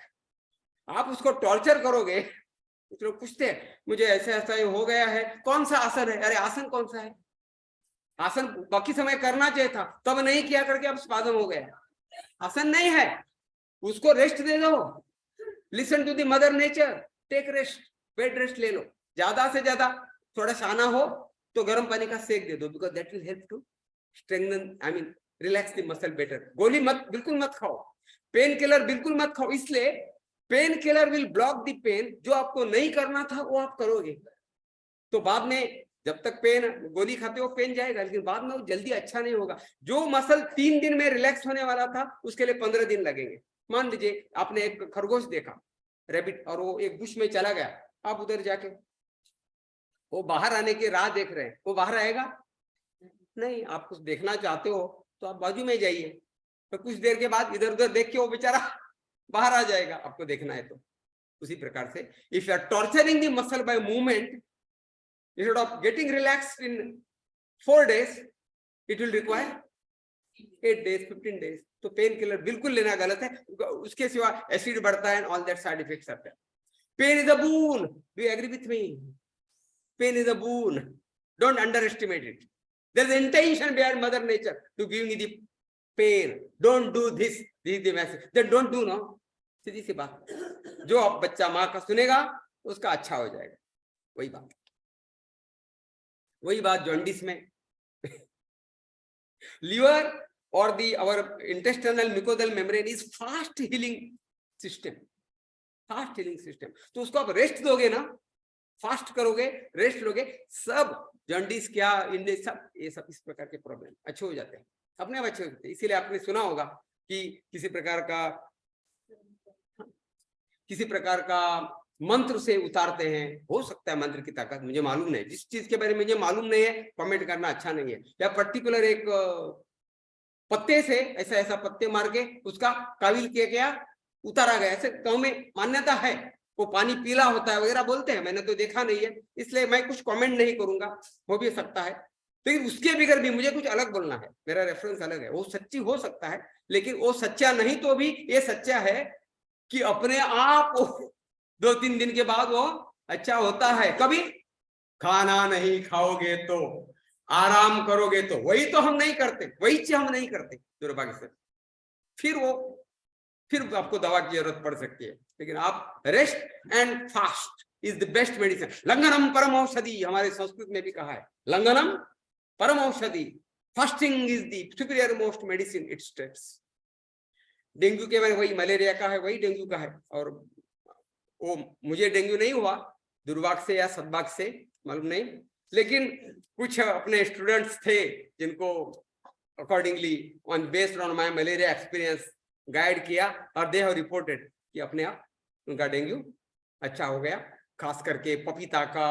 आप उसको टॉर्चर करोगे, कुछ लोग पूछते हैं मुझे ऐसा ऐसा ये हो गया है, कौन सा आसन है, अरे आसन कौन सा है, आसन बाकी समय करना चाहिए था, तब नहीं किया करके अब स्पाज्म हो गया। आसन नहीं है, उसको रेस्ट दे दो, listen to the mother nature, take rest, bed rest ले लो, ज्यादा से ज्यादा थोड़ा शाना हो तो गर्म पानी का सेक दे दो, because that will help to strengthen, I mean relax the muscle better. गोली मत, बिल्कुल मत खाओ, पेन किलर बिल्कुल मत खाओ, इसलिए painkiller will block the pain, जो आपको नहीं करना था वो आप करोगे तो बाद में जब तक पेन, गोली खाते हो पेन जाएगा, लेकिन बाद में वो जल्दी अच्छा नहीं होगा। जो मसल 3 दिन में रिलैक्स होने वाला था उसके लिए 15 दिन लगेंगे। मान लीजिए आपने एक खरगोश देखा, रैबिट, और वो एक बुश में चला गया, आप उधर जाके वो बाहर आने की राह देख रहे हैं, वो बाहर आएगा नहीं। आप कुछ देखना चाहते हो तो आप बाजू में जाइए, तो कुछ देर के बाद इधर उधर देख के वो बेचारा बाहर आ जाएगा, आपको देखना है तो। उसी प्रकार से if you are torturing the muscle by movement, instead of getting relaxed in 4 days, it will require 8 days, 15 days. तो पेन किलर बिल्कुल लेना गलत है, उसके सिवा एसिड बढ़ता है, ऑल दैट साइड इफेक्ट्स आते हैं। Pain is a boon, do you agree with me? Pain is a boon, don't underestimate it. There is intention behind mother nature to give me the pain, don't do this, this is the message, that don't do. No, सीधी सी बात, जो अब बच्चा माँ का सुनेगा उसका अच्छा हो जाएगा। वही बात जॉन्डिस में लिवर और the our intestinal mucosal membrane is fast healing system, fast healing system. तो उसको आप रेस्ट दोगे ना, फास्ट करोगे, रेस्ट लोगे, सब जॉन्डिस क्या, इंडिस, सब ये सब इस प्रकार के प्रॉब्लम अच्छे हो जाते हैं, अपने आप अच्छे हो जाते हैं। इसीलिए आपने सुना होगा कि किसी प्रकार का मंत्र से उतारते हैं, हो सकता है मंत्र की ताकत, मुझे मालूम नहीं, जिस चीज के बारे में मुझे मालूम नहीं है कमेंट करना अच्छा नहीं है। या पर्टिकुलर एक पत्ते से ऐसा पत्ते मार के उसका काबिल किया गया, उतारा गया, ऐसे गांव में मान्यता है, वो पानी पीला होता है वगैरह बोलते हैं, मैंने तो देखा नहीं है इसलिए मैं कुछ कमेंट नहीं करूंगा, हो भी सकता है। लेकिन उसके बगैर भी मुझे कुछ अलग बोलना है, मेरा रेफरेंस अलग है, वो सच्ची हो सकता है, लेकिन वो सच्चा नहीं तो भी ये सच्चा है कि अपने आप 2-3 दिन के बाद वो अच्छा होता है। कभी खाना नहीं खाओगे तो, आराम करोगे तो, वही तो हम नहीं करते, वही चीज हम नहीं करते दुर्भाग्य से, फिर आपको दवा की जरूरत पड़ सकती है। लेकिन आप rest and fast is the best medicine. लंघनम परम औषधि, हमारे संस्कृत में भी कहा है, लंघनम परम औषधि, fasting is the superior most medicine, it states. Dengue के बारे में वही, मलेरिया का है वही डेंगू का है, और वो मुझे डेंगू नहीं हुआ, दुर्भाग्य से या सद्भाग्य से मालूम नहीं, लेकिन कुछ अपने स्टूडेंट्स थे जिनको accordingly on based on my malaria experience guide किया, और दे हैव रिपोर्टेड कि अपने आप उनका डेंगू अच्छा हो गया। खास करके पपीता का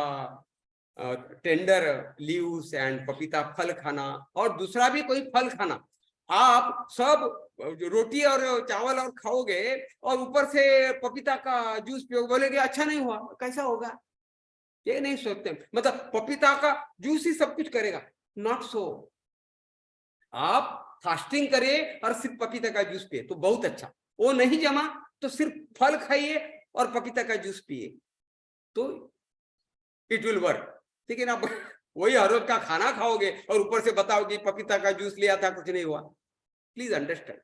टेंडर लीव्स एंड पपीता फल खाना, और दूसरा भी कोई फल खाना, आप सब रोटी और चावल और खाओगे और ऊपर से पपीता का जूस पियोगे, बोलेगे अच्छा नहीं हुआ, कैसा होगा? ये नहीं सोचते, मतलब पपीता का जूस ही सब कुछ करेगा। Not so. आप फास्टिंग करिए और सिर्फ पपीता का जूस पिए तो बहुत अच्छा। वो नहीं जमा तो सिर्फ फल खाइए और पपीता का जूस पिए तो इट विल वर्क। लेकिन आप वही हर रोज का खाना खाओगे और ऊपर से बताओगे पपीता का जूस लिया था, कुछ नहीं हुआ। Please understand.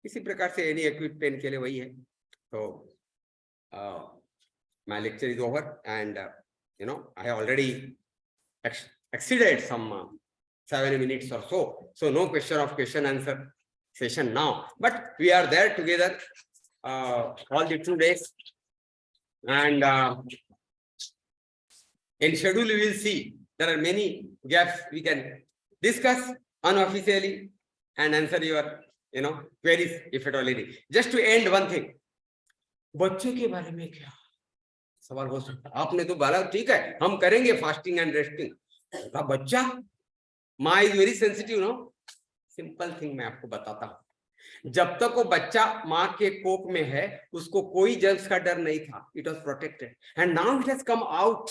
इसी प्रकार से एनी एक्यूट पेन के लिए वही है। तो my lecture is over and I have already exceeded some 7 minutes or so. So no question answer session now, but we are there together all the 2 days, and in schedule we will see there are many gaps we can discuss unofficially and answer your queries if at all any. Just to end one thing, बच्चे के बारे में क्या सवाल हो सकता है? आपने तो बोला ठीक है हम करेंगे फास्टिंग एंड रेस्टिंग, बच्चा माँ is very sensitive no. Simple thing मैं आपको बताता हूँ, जब तक वो बच्चा माँ के कोख में है उसको कोई जर्म्स का डर नहीं था, it was protected, and now it has come out,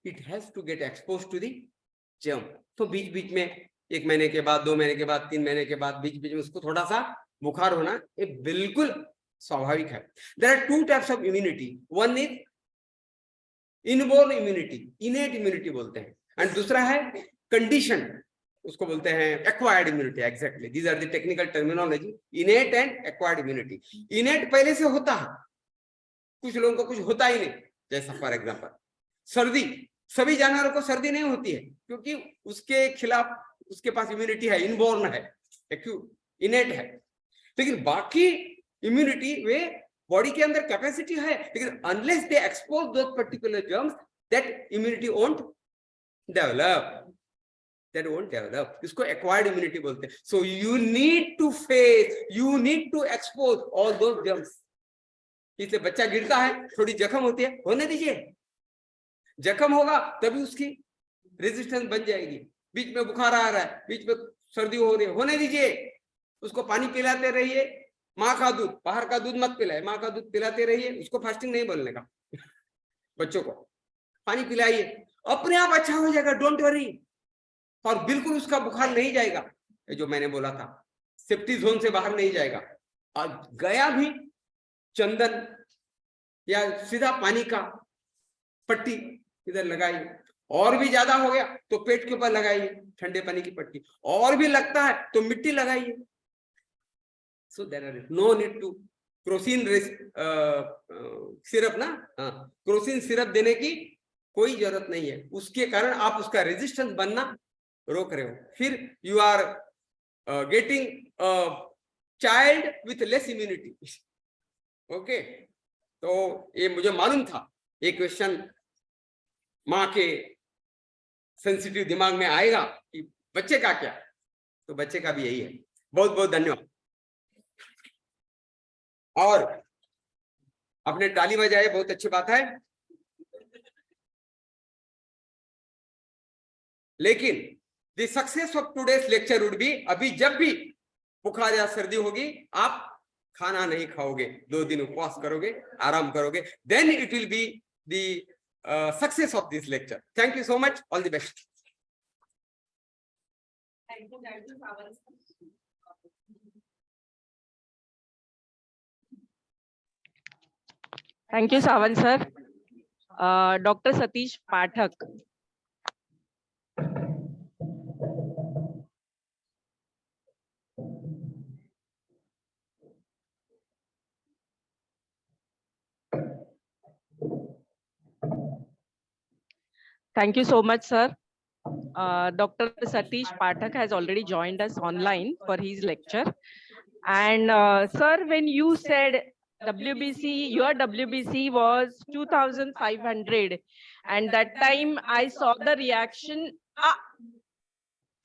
it has to get expose to the germ. तो बीच बीच में 1 महीने के बाद, 2 महीने के बाद, 3 महीने के बाद बीच बीच में उसको थोड़ा सा बुखार होना ये बिल्कुल स्वाभाविक है। There are 2 types of immunity, one is inborn immunity, innate immunity बोलते हैं, एंड दूसरा है कंडीशन, उसको बोलते हैं acquired immunity. Exactly, these are the technical terminology, innate and acquired immunity. Innate पहले से होता है, कुछ लोगों को कुछ होता ही नहीं, जैसा फॉर एग्जांपल सर्दी, सभी जानवरों को सर्दी नहीं होती है क्योंकि उसके खिलाफ उसके पास इम्यूनिटी है, इनबोर्न है, इनेट है। लेकिन बाकी इम्यूनिटी वे बॉडी के अंदर कैपेसिटी है, लेकिन unless they expose those particular germs that immunity won't develop, that won't develop. इसको एक्वायर्ड इम्यूनिटी बोलते हैं। So you need to face, you need to expose all those germs. इसलिए बच्चा गिरता है, थोड़ी जख्म होती है, होने दीजिए, जख्म होगा तभी उसकी रेजिस्टेंस बन जाएगी। बीच में बुखार आ रहा है, बीच में सर्दी हो रही है, होने दीजिए, उसको पानी पिलाते रहिए। माँ का दूध, बाहर का दूध मत पिलाए, माँ का दूध पिलाते रहिए। उसको फास्टिंग नहीं बोलने का, बच्चों को पानी पिलाइए, अपने आप अच्छा हो जाएगा, डोंट वरी। और बिल्कुल उसका बुखार नहीं जाएगा, जो मैंने बोला था, सेफ्टी जोन से बाहर नहीं जाएगा। और गया भी चंदन या सीधा पानी का पट्टी इधर लगाइए, और भी ज्यादा हो गया तो पेट के ऊपर लगाइए ठंडे पानी की पट्टी, और भी लगता है तो मिट्टी लगाइए। So there are no need to Crocin syrup ना, क्रोसिन सिरप देने की कोई जरूरत नहीं है, उसके कारण आप उसका रेजिस्टेंस बनना रोक रहे हो, फिर you are getting child with less immunity. Okay, तो ये मुझे मालूम था ये क्वेश्चन माँ के सेंसिटिव दिमाग में आएगा कि बच्चे का क्या, तो बच्चे का भी यही है। बहुत बहुत धन्यवाद। और आपने ताली बजाई, बहुत अच्छी बात है, लेकिन the success of today's lecture would be, अभी जब भी बुखार या सर्दी होगी आप खाना नहीं खाओगे, 2 दिन उपवास करोगे, आराम करोगे, then it will be the success of this lecture. Thank you so much, all the best. Thank you, Sawan. Thank you, Sawan sir. Dr. Satish Pathak. Thank you so much, sir. Dr. Satish Pathak has already joined us online for his lecture. And sir, when you said WBC, your WBC was 2,500, and that time I saw the reaction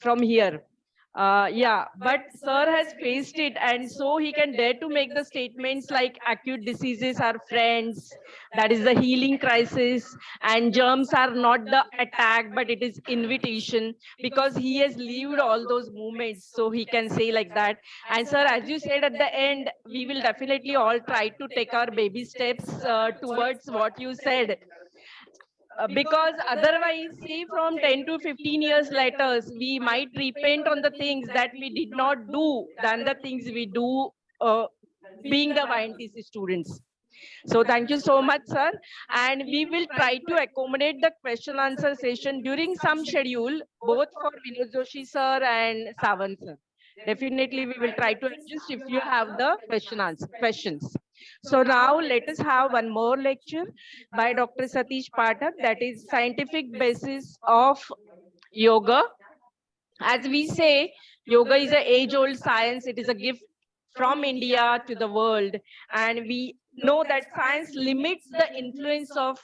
from here. Yeah, but sir has faced it, and so he can dare to make the statements like acute diseases are friends, that is the healing crisis, and germs are not the attack, but it is invitation, because he has lived all those moments, so he can say like that. And sir, as you said at the end, we will definitely all try to take our baby steps towards what you said. Because otherwise, see, from 10 to 15 years later, we might repent on the things that we did not do than the things we do being the YNTC students. So thank you so much, sir. And we will try to accommodate the question answer session during some schedule, both for Vinod Joshi sir and Sawant sir. Definitely, we will try to adjust if you have the questions. So now let us have one more lecture by Dr. Satish Pathak, that is scientific basis of yoga. As we say, yoga is an age-old science. It is a gift from India to the world. And we know that science limits the influence of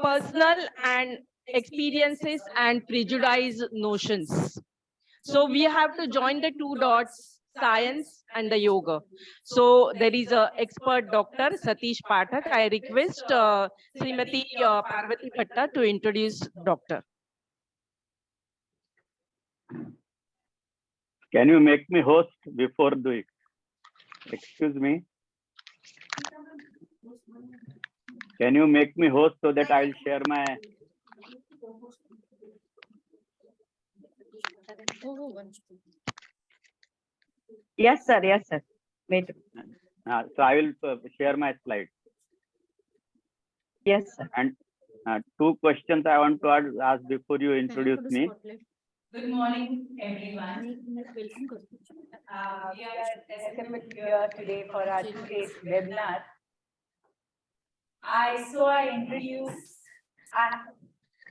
personal and experiences and prejudiced notions. So we have to join the two dots, science and the yoga. So there is a expert Dr. Satish Pathak. I request Srimati Parvati Bhatta to introduce Doctor. Can you make me host before doing? Excuse me. Can you make me host so that I'll share my? Yes, sir. Yes, sir. Wait. So I will share my slide. Yes, sir. And two questions I want to ask before you introduce me. Good morning, everyone. We are assembled here today for our today's webinar. I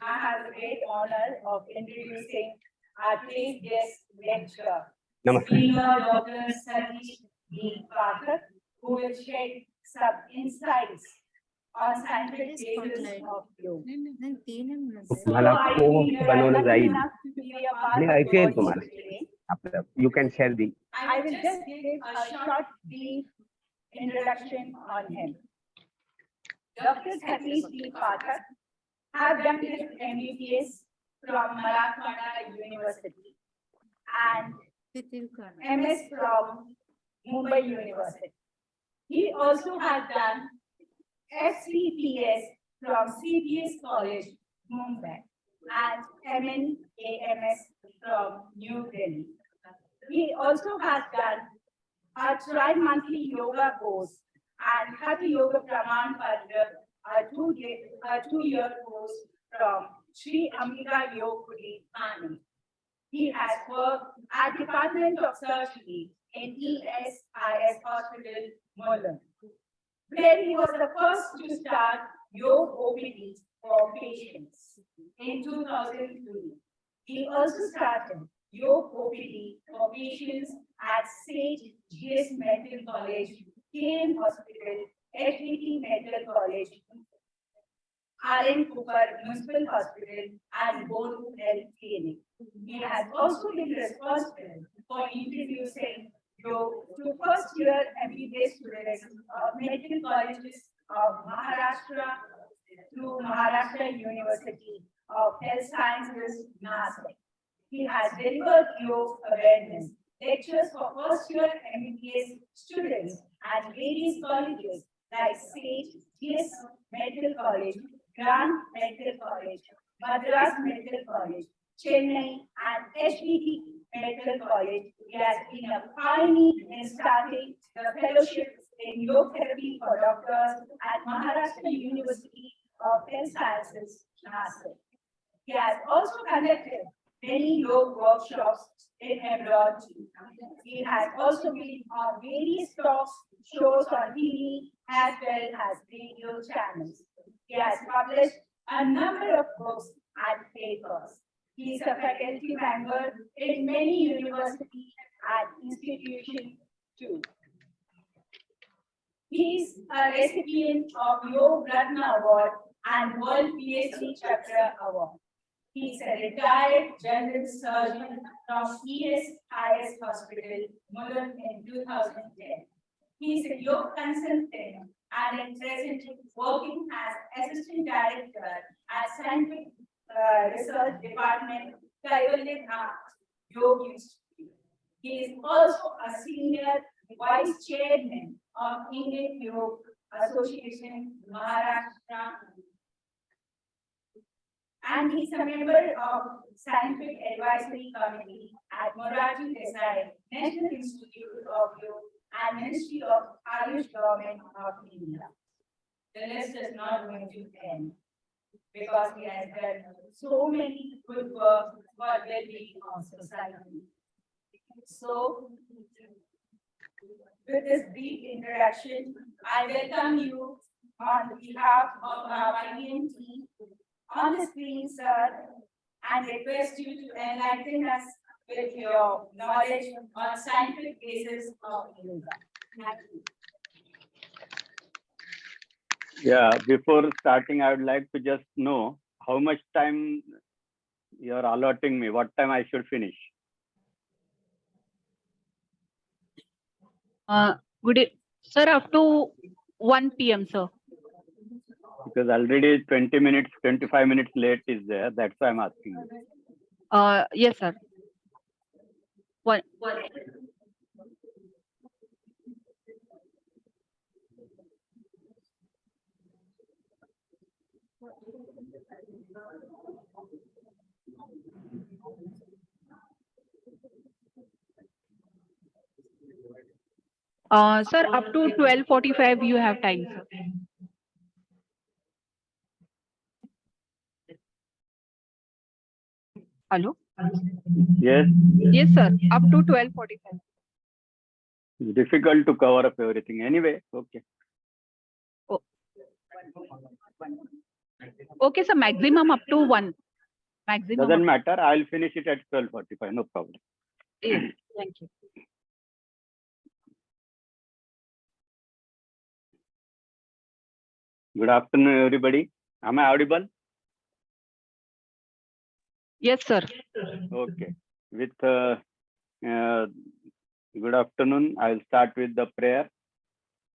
have the great honor of introducing our today's guest lecturer, Speaker Dr. Satish D. Pathak, who will share some insights on scientific basis of yoga. तुम्हाला co-host बनवलं जाईल आणि ऐकेल तुम्हाला. You can share the. I will just give a short, brief introduction on him. Dr. Satish D. Pathak have done his MBBS from Marathwada University and MS from Mumbai University. He also has done FCPS from CBS College, Mumbai, and MNAMS from New Delhi. He also has done a tri-monthly yoga course and Hatha Yoga Praman Patra, a two-year course from Sri Ambika Yogakudi, Thane. He has worked at Department of Surgery in ESIS Hospital, Mulund, where he was the first to start Yoga OPD for patients in 2003. He also started Yoga OPD for patients at Sage GS Medical College, KM Hospital, HDT Medical College, R.N. Cooper Municipal Hospital, and Bonu Health Clinic. He has also been responsible for introducing yoga to first-year MBBS students of medical colleges of Maharashtra through Maharashtra University of Health Sciences, Nashik. He has delivered yoga awareness lectures for first-year MBBS students at various colleges like Sage GS Medical College, Grant Medical College, Madras Medical College, Chennai, and HDT Medical College. He has been a pioneer in starting the fellowship in yoga therapy for doctors at Maharashtra University of Health Sciences, Nashik. He has also conducted many yoga workshops in abroad. He has also been on various talks, shows on TV, as well as radio channels. He has published a number of books and papers. He is a faculty member in many universities and institutions too. He is a recipient of Yoga Ratna Award and World PhD Chakra Award. He is a retired general surgeon from ESIS Hospital, Mulund in 2010. He is a yoga consultant and at present working as Assistant Director at Scientific Research Department, Kaivalya Yoga Institute. He is also a Senior Vice Chairman of Indian Yoga Association, Maharashtra, and he's a member of Scientific Advisory Committee at Morarji Desai National Institute of Yoga and Ministry of Ayush Government of India. The list is not going to end because he has done so many good work for well-being of society. So, with this brief introduction, I welcome you on behalf of our IBM team on the screen, sir, and request you to enlighten us with your knowledge on scientific basis of yoga. Thank you. Yeah, before starting, I would like to just know how much time you're allotting me, what time I should finish. Sir, up to 1 p.m., sir. Because already 20 minutes, 25 minutes late is there. That's why I'm asking you. Yes, sir. One. Sir, up to 12:45 you have time, sir. Hello? Yes, Yes, sir. Up to 12:45. it's difficult to cover up everything. Anyway, okay. Okay, sir. Maximum up to 1. Maximum. Doesn't matter. I'll finish it at 12:45. No problem. Yes, thank you. Good afternoon, everybody. Am I audible? Yes, sir. Okay. With good afternoon. I'll start with the prayer.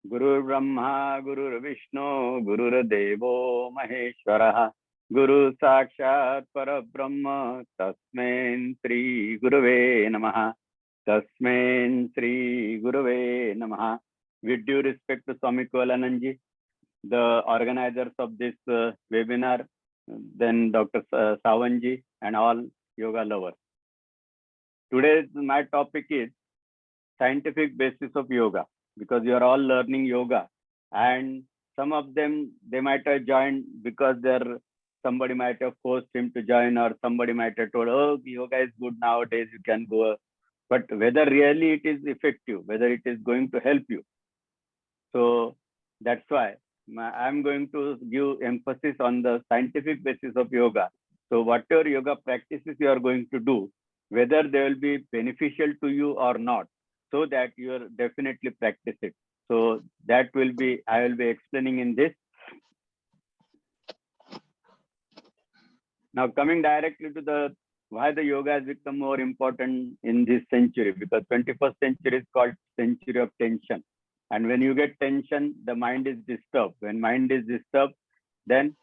Guru Brahma, Guru Vishnu, Guru Devo Maheshwara, Guru Sakshat Parabrahma, Tasmain Sri Guruve Namaha, Tasmain Sri Guruve Namaha. With due respect to Swami Kolananji, the organizers of this webinar, then Dr. Sawanji and all yoga lovers. Today my topic is scientific basis of yoga, because you are all learning yoga, and some of them, they might have joined because somebody might have forced him to join, or somebody might have told, oh, yoga is good nowadays, you can go. But whether really it is effective, whether it is going to help you. So that's why I'm going to give emphasis on the scientific basis of yoga. So whatever yoga practices you are going to do, whether they will be beneficial to you or not, so that you are definitely practice it. So that will be, I will be explaining in this. Now coming directly to why the yoga has become more important in this century, because 21st century is called century of tension. And when you get tension, the mind is disturbed. When mind is disturbed, then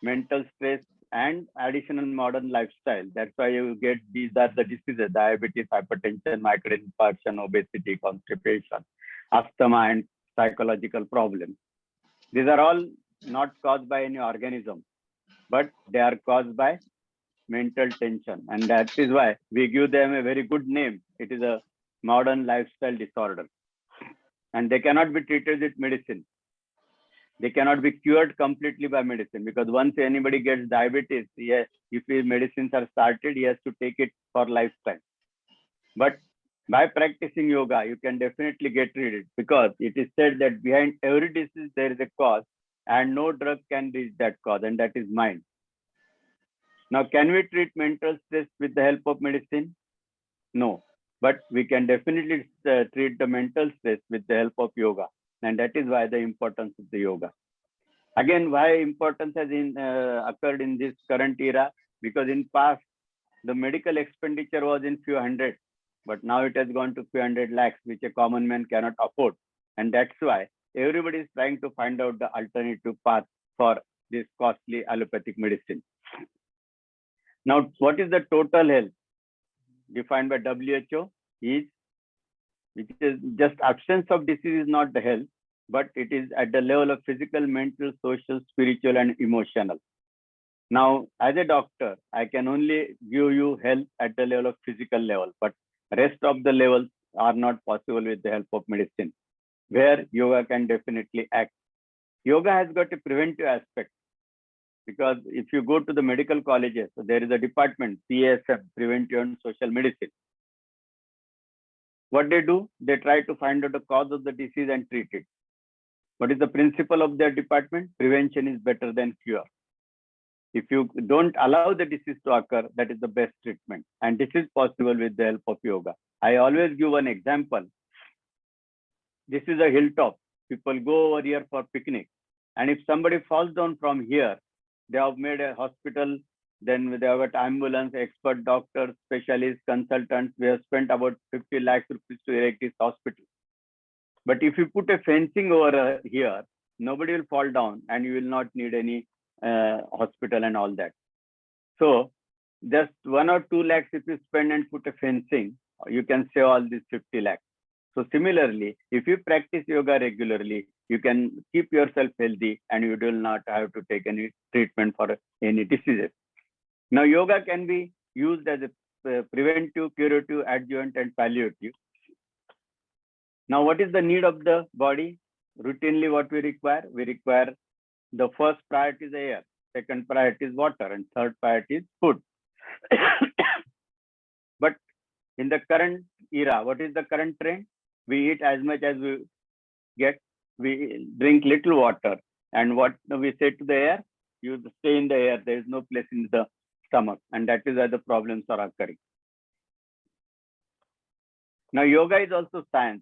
mental stress and additional modern lifestyle. That's why you get, these are the diseases: diabetes, hypertension, myocardial infarction, obesity, constipation, asthma, and psychological problems. These are all not caused by any organism, but they are caused by mental tension. And that is why we give them a very good name. It is a modern lifestyle disorder. And they cannot be treated with medicine. They cannot be cured completely by medicine, because once anybody gets diabetes, if his medicines are started, he has to take it for lifetime. But by practicing yoga, you can definitely get rid of it, because it is said that behind every disease there is a cause, and no drug can reach that cause, and that is mind. Now, can we treat mental stress with the help of medicine? No. But we can definitely treat the mental stress with the help of yoga. And that is why the importance of the yoga. Again, why importance has occurred in this current era? because in past, the medical expenditure was in few hundred, but now it has gone to few hundred lakhs, which a common man cannot afford. And that's why everybody is trying to find out the alternative path for this costly allopathic medicine. Now, what is the total health defined by WHO is, which is just absence of disease is not the health, but it is at the level of physical, mental, social, spiritual, and emotional. Now, as a doctor, I can only give you health at the level of physical level, but rest of the levels are not possible with the help of medicine, where yoga can definitely act. Yoga has got a preventive aspect, because if you go to the medical colleges, so there is a department, PSM, Preventive and Social Medicine. What they do, they try to find out the cause of the disease and treat it. What is the principle of their department? Prevention is better than cure. If you don't allow the disease to occur, that is the best treatment. And this is possible with the help of yoga. I always give one example. This is a hilltop. People go over here for picnic. And if somebody falls down from here, they have made a hospital, then they have got ambulance, expert doctors, specialists, consultants. We have spent about 50 lakhs rupees to erect this hospital. But if you put a fencing over here, nobody will fall down and you will not need any hospital and all that. So just 1 or 2 lakhs if you spend and put a fencing, you can save all these 50 lakhs. So similarly, if you practice yoga regularly, you can keep yourself healthy and you will not have to take any treatment for any diseases. Now, yoga can be used as a preventive, curative, adjuvant, and palliative. Now, what is the need of the body? Routinely, what we require? We require the first priority is air, second priority is water, and third priority is food. But in the current era, what is the current trend? We eat as much as we get, we drink little water, and what we say to the air, you stay in the air, there is no place in the stomach, and that is why the problems are occurring. Now, yoga is also science.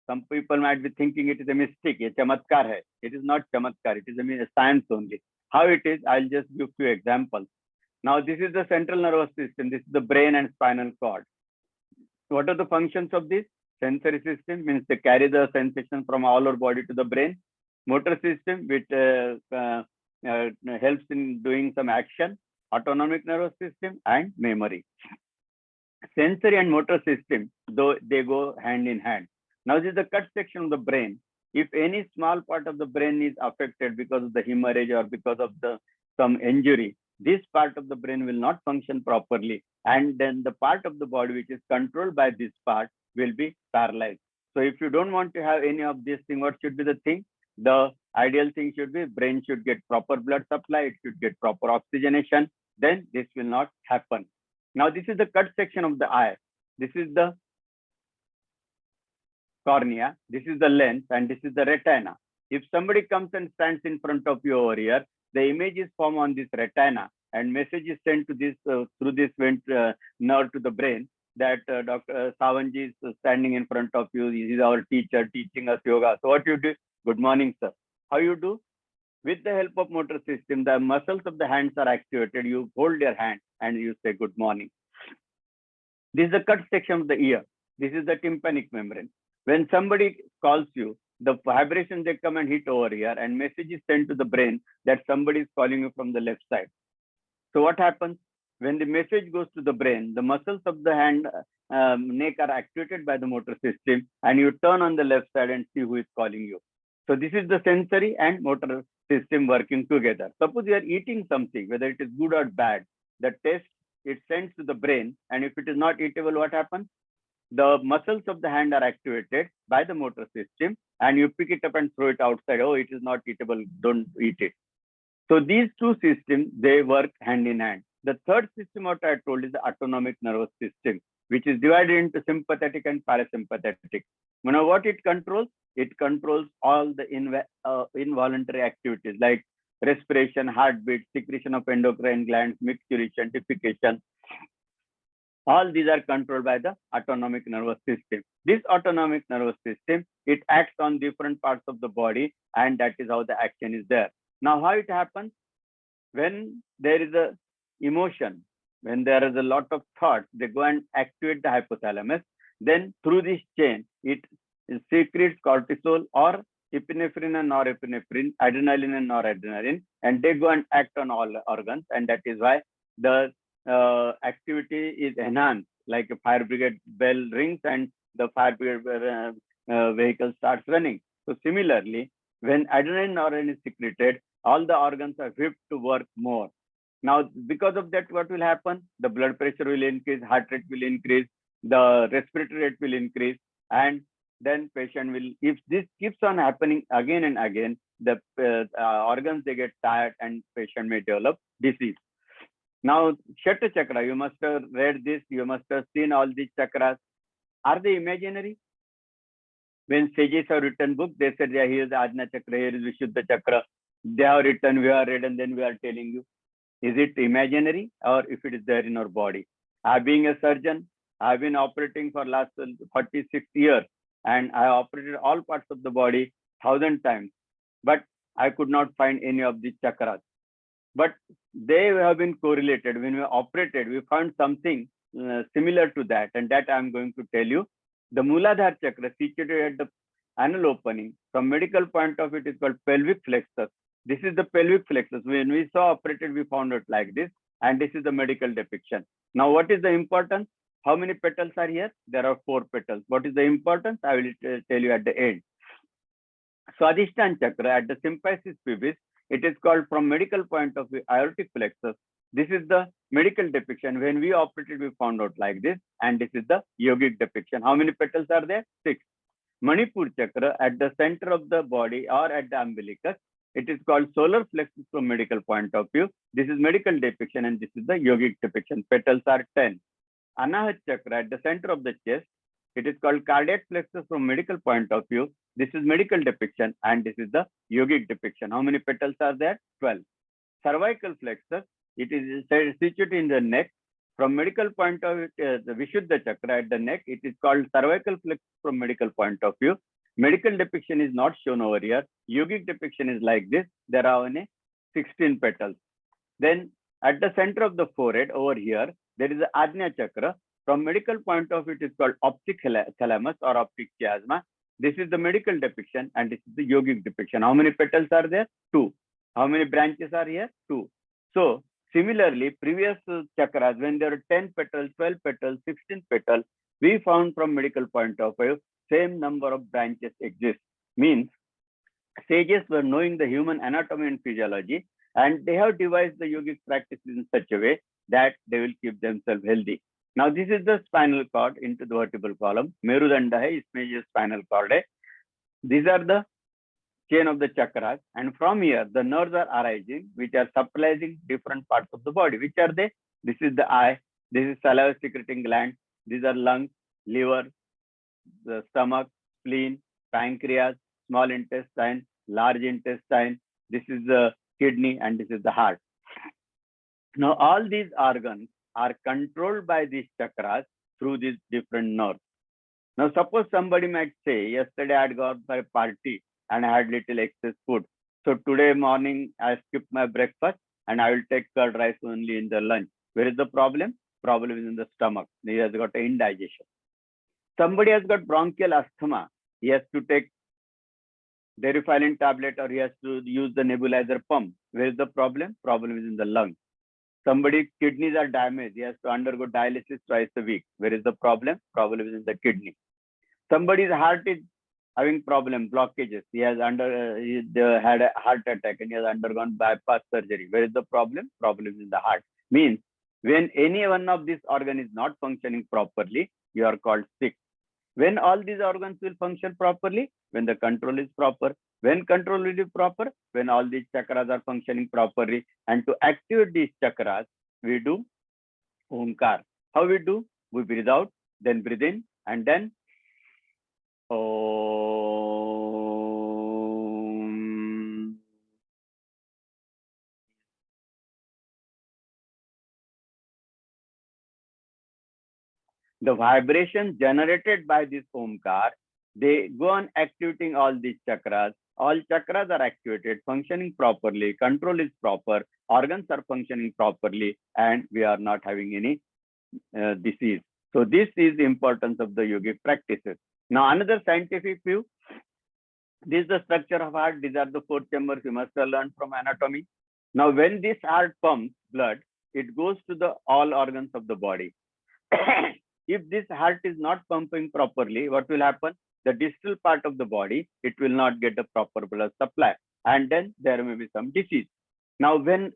Some people might be thinking it is a mystic, a chamatkar hai. It is not chamatkar, it is a science only. How it is, I'll just give few examples. Now, this is the central nervous system. This is the brain and spinal cord. What are the functions of this? Sensory system means they carry the sensation from all our body to the brain. Motor system, which helps in doing some action. Autonomic nervous system and memory. Sensory and motor system, though they go hand in hand. Now, this is the cut section of the brain. If any small part of the brain is affected because of the hemorrhage or because of some injury, this part of the brain will not function properly. And then the part of the body which is controlled by this part will be paralyzed. So if you don't want to have any of these things, what should be the thing? The ideal thing should be brain should get proper blood supply, it should get proper oxygenation, then this will not happen. Now, this is the cut section of the eye. This is the cornea, this is the lens, and this is the retina. If somebody comes and stands in front of you over here, the image is formed on this retina and message is sent to this through this nerve to the brain that Dr. Savanji is standing in front of you. He is our teacher teaching us yoga. So what you do? Good morning, sir. How you do? With the help of motor system, the muscles of the hands are activated. You hold your hand and you say good morning. This is the cut section of the ear. This is the tympanic membrane. When somebody calls you, the vibrations they come and hit over here and message is sent to the brain that somebody is calling you from the left side. So what happens? When the message goes to the brain, the muscles of the hand, neck are activated by the motor system and you turn on the left side and see who is calling you. So this is the sensory and motor system working together. Suppose you are eating something, whether it is good or bad, the taste it sends to the brain, and if it is not eatable, what happens? The muscles of the hand are activated by the motor system and you pick it up and throw it outside. Oh, it is not eatable, don't eat it. So these two systems, they work hand in hand. The third system, what I told, is the autonomic nervous system, which is divided into sympathetic and parasympathetic. Now, what it controls? It controls all the involuntary activities like respiration, heartbeat, secretion of endocrine glands, micturition, defecation. All these are controlled by the autonomic nervous system. This autonomic nervous system, it acts on different parts of the body, and that is how the action is there. Now, how it happens? When there is a emotion, when there is a lot of thoughts, they go and activate the hypothalamus. Then through this chain, it secretes cortisol or epinephrine and norepinephrine, adrenaline and noradrenaline, and they go and act on all organs. And that is why the activity is enhanced, like a fire brigade bell rings and the fire brigade vehicle starts running. So similarly, when adrenaline noradrenaline is secreted, all the organs are whipped to work more. Now, because of that, what will happen? The blood pressure will increase, heart rate will increase, the respiratory rate will increase, and then patient will, if this keeps on happening again and again, the organs, they get tired and patient may develop disease. Now, Shata Chakra, you must have read this, you must have seen all these chakras. Are they imaginary? When sages have written book, they said, yeah, here is Ajna Chakra, here is Vishuddha Chakra. They have written, we have read, and then we are telling you. Is it imaginary or if it is there in our body? Being a surgeon, I've been operating for last 46 years and I operated all parts of the body 1,000 times, but I could not find any of these chakras. But they have been correlated. When we operated, we found something similar to that, and that I'm going to tell you. The Mooladhara Chakra situated at the anal opening, from medical point of view, it is called pelvic flexus. This is the pelvic flexus. When we saw operated, we found it like this, and this is the medical depiction. Now, what is the importance? How many petals are here? There are 4 petals. What is the importance? I will tell you at the end. Swadhisthana Chakra at the symphysis pubis, it is called, from medical point of view, aortic plexus. This is the medical depiction. When we operated, we found out like this, and this is the yogic depiction. How many petals are there? 6. Manipur Chakra at the center of the body or at the umbilicus, it is called solar plexus from medical point of view. This is medical depiction, and this is the yogic depiction. Petals are 10. Anahat Chakra at the center of the chest, it is called cardiac plexus from medical point of view. This is medical depiction, and this is the yogic depiction. How many petals are there? 12. Cervical plexus, it is situated in the neck. From medical point of view, the Vishuddha Chakra at the neck, it is called cervical plexus from medical point of view. Medical depiction is not shown over here. Yogic depiction is like this. There are only 16 petals. Then at the center of the forehead over here, there is the Ajna Chakra. From medical point of view, it is called optic thalamus or optic chiasma. This is the medical depiction, and this is the yogic depiction. How many petals are there? 2. How many branches are here? 2. So similarly, previous chakras, when there are 10 petals, 12 petals, 16 petals, we found from medical point of view, same number of branches exist. Means sages were knowing the human anatomy and physiology, and they have devised the yogic practices in such a way that they will keep themselves healthy. Now, this is the spinal cord into the vertebral column. Merudanda hai, isme ye spinal cord hai. These are the chain of the chakras, and from here the nerves are arising, which are supplying different parts of the body. Which are they? This is the eye, this is saliva secreting gland, these are lungs, liver, the stomach, spleen, pancreas, small intestine, large intestine, this is the kidney, and this is the heart. Now, all these organs are controlled by these chakras through these different nerves. Now, suppose somebody might say, yesterday I had gone for a party and I had little excess food. So today morning I skipped my breakfast and I will take curd rice only in the lunch. Where is the problem? Problem is in the stomach. He has got indigestion. Somebody has got bronchial asthma. He has to take Deriphyllin tablet or he has to use the nebulizer pump. Where is the problem? Problem is in the lung. Somebody's kidneys are damaged. He has to undergo dialysis twice a week. Where is the problem? Problem is in the kidney. Somebody's heart is having problem, blockages. He has had a heart attack and he has undergone bypass surgery. Where is the problem? Problem is in the heart. Means when any one of these organs is not functioning properly, you are called sick. When all these organs will function properly, when the control is proper. When control will be proper, when all these chakras are functioning properly. And to activate these chakras, we do Omkar. How we do? We breathe out, then breathe in, and then Om. The vibration generated by this Omkar, they go on activating all these chakras, all chakras are activated, functioning properly, control is proper, organs are functioning properly, and we are not having any disease. So this is the importance of the yogic practices. Now another scientific view, this is the structure of heart. These are the four chambers you must have learned from anatomy. Now when this heart pumps blood, it goes to the all organs of the body. If this heart is not pumping properly, what will happen? The distal part of the body, it will not get the proper blood supply, and then there may be some disease. Now, when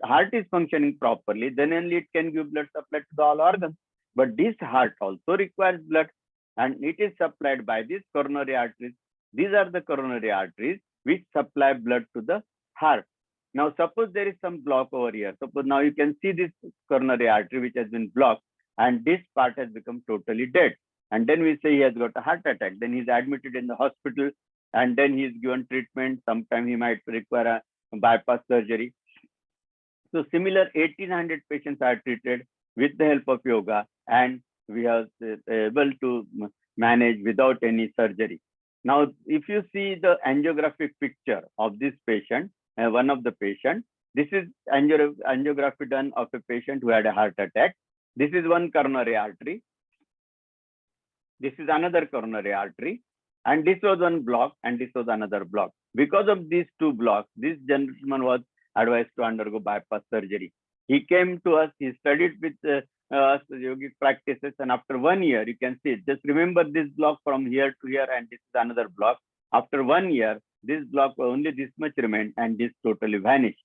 heart is functioning properly, then only it can give blood supply to all organs. But this heart also requires blood, and it is supplied by these coronary arteries. These are the coronary arteries which supply blood to the heart. Now, suppose there is some block over here. Suppose now you can see this coronary artery which has been blocked, and this part has become totally dead. And then we say he has got a heart attack. Then he's admitted in the hospital, and then he's given treatment. Sometimes he might require a bypass surgery. So similar 1800 patients are treated with the help of yoga, and we are able to manage without any surgery. Now, if you see the angiographic picture of this patient, one of the patients, this is angiography done of a patient who had a heart attack. This is one coronary artery. This is another coronary artery. And this was one block, and this was another block. Because of these two blocks, this gentleman was advised to undergo bypass surgery. He came to us, he studied with us yogic practices, and after 1 year, you can see, just remember this block from here to here, and this is another block. After 1 year, this block only this much remained, and this totally vanished.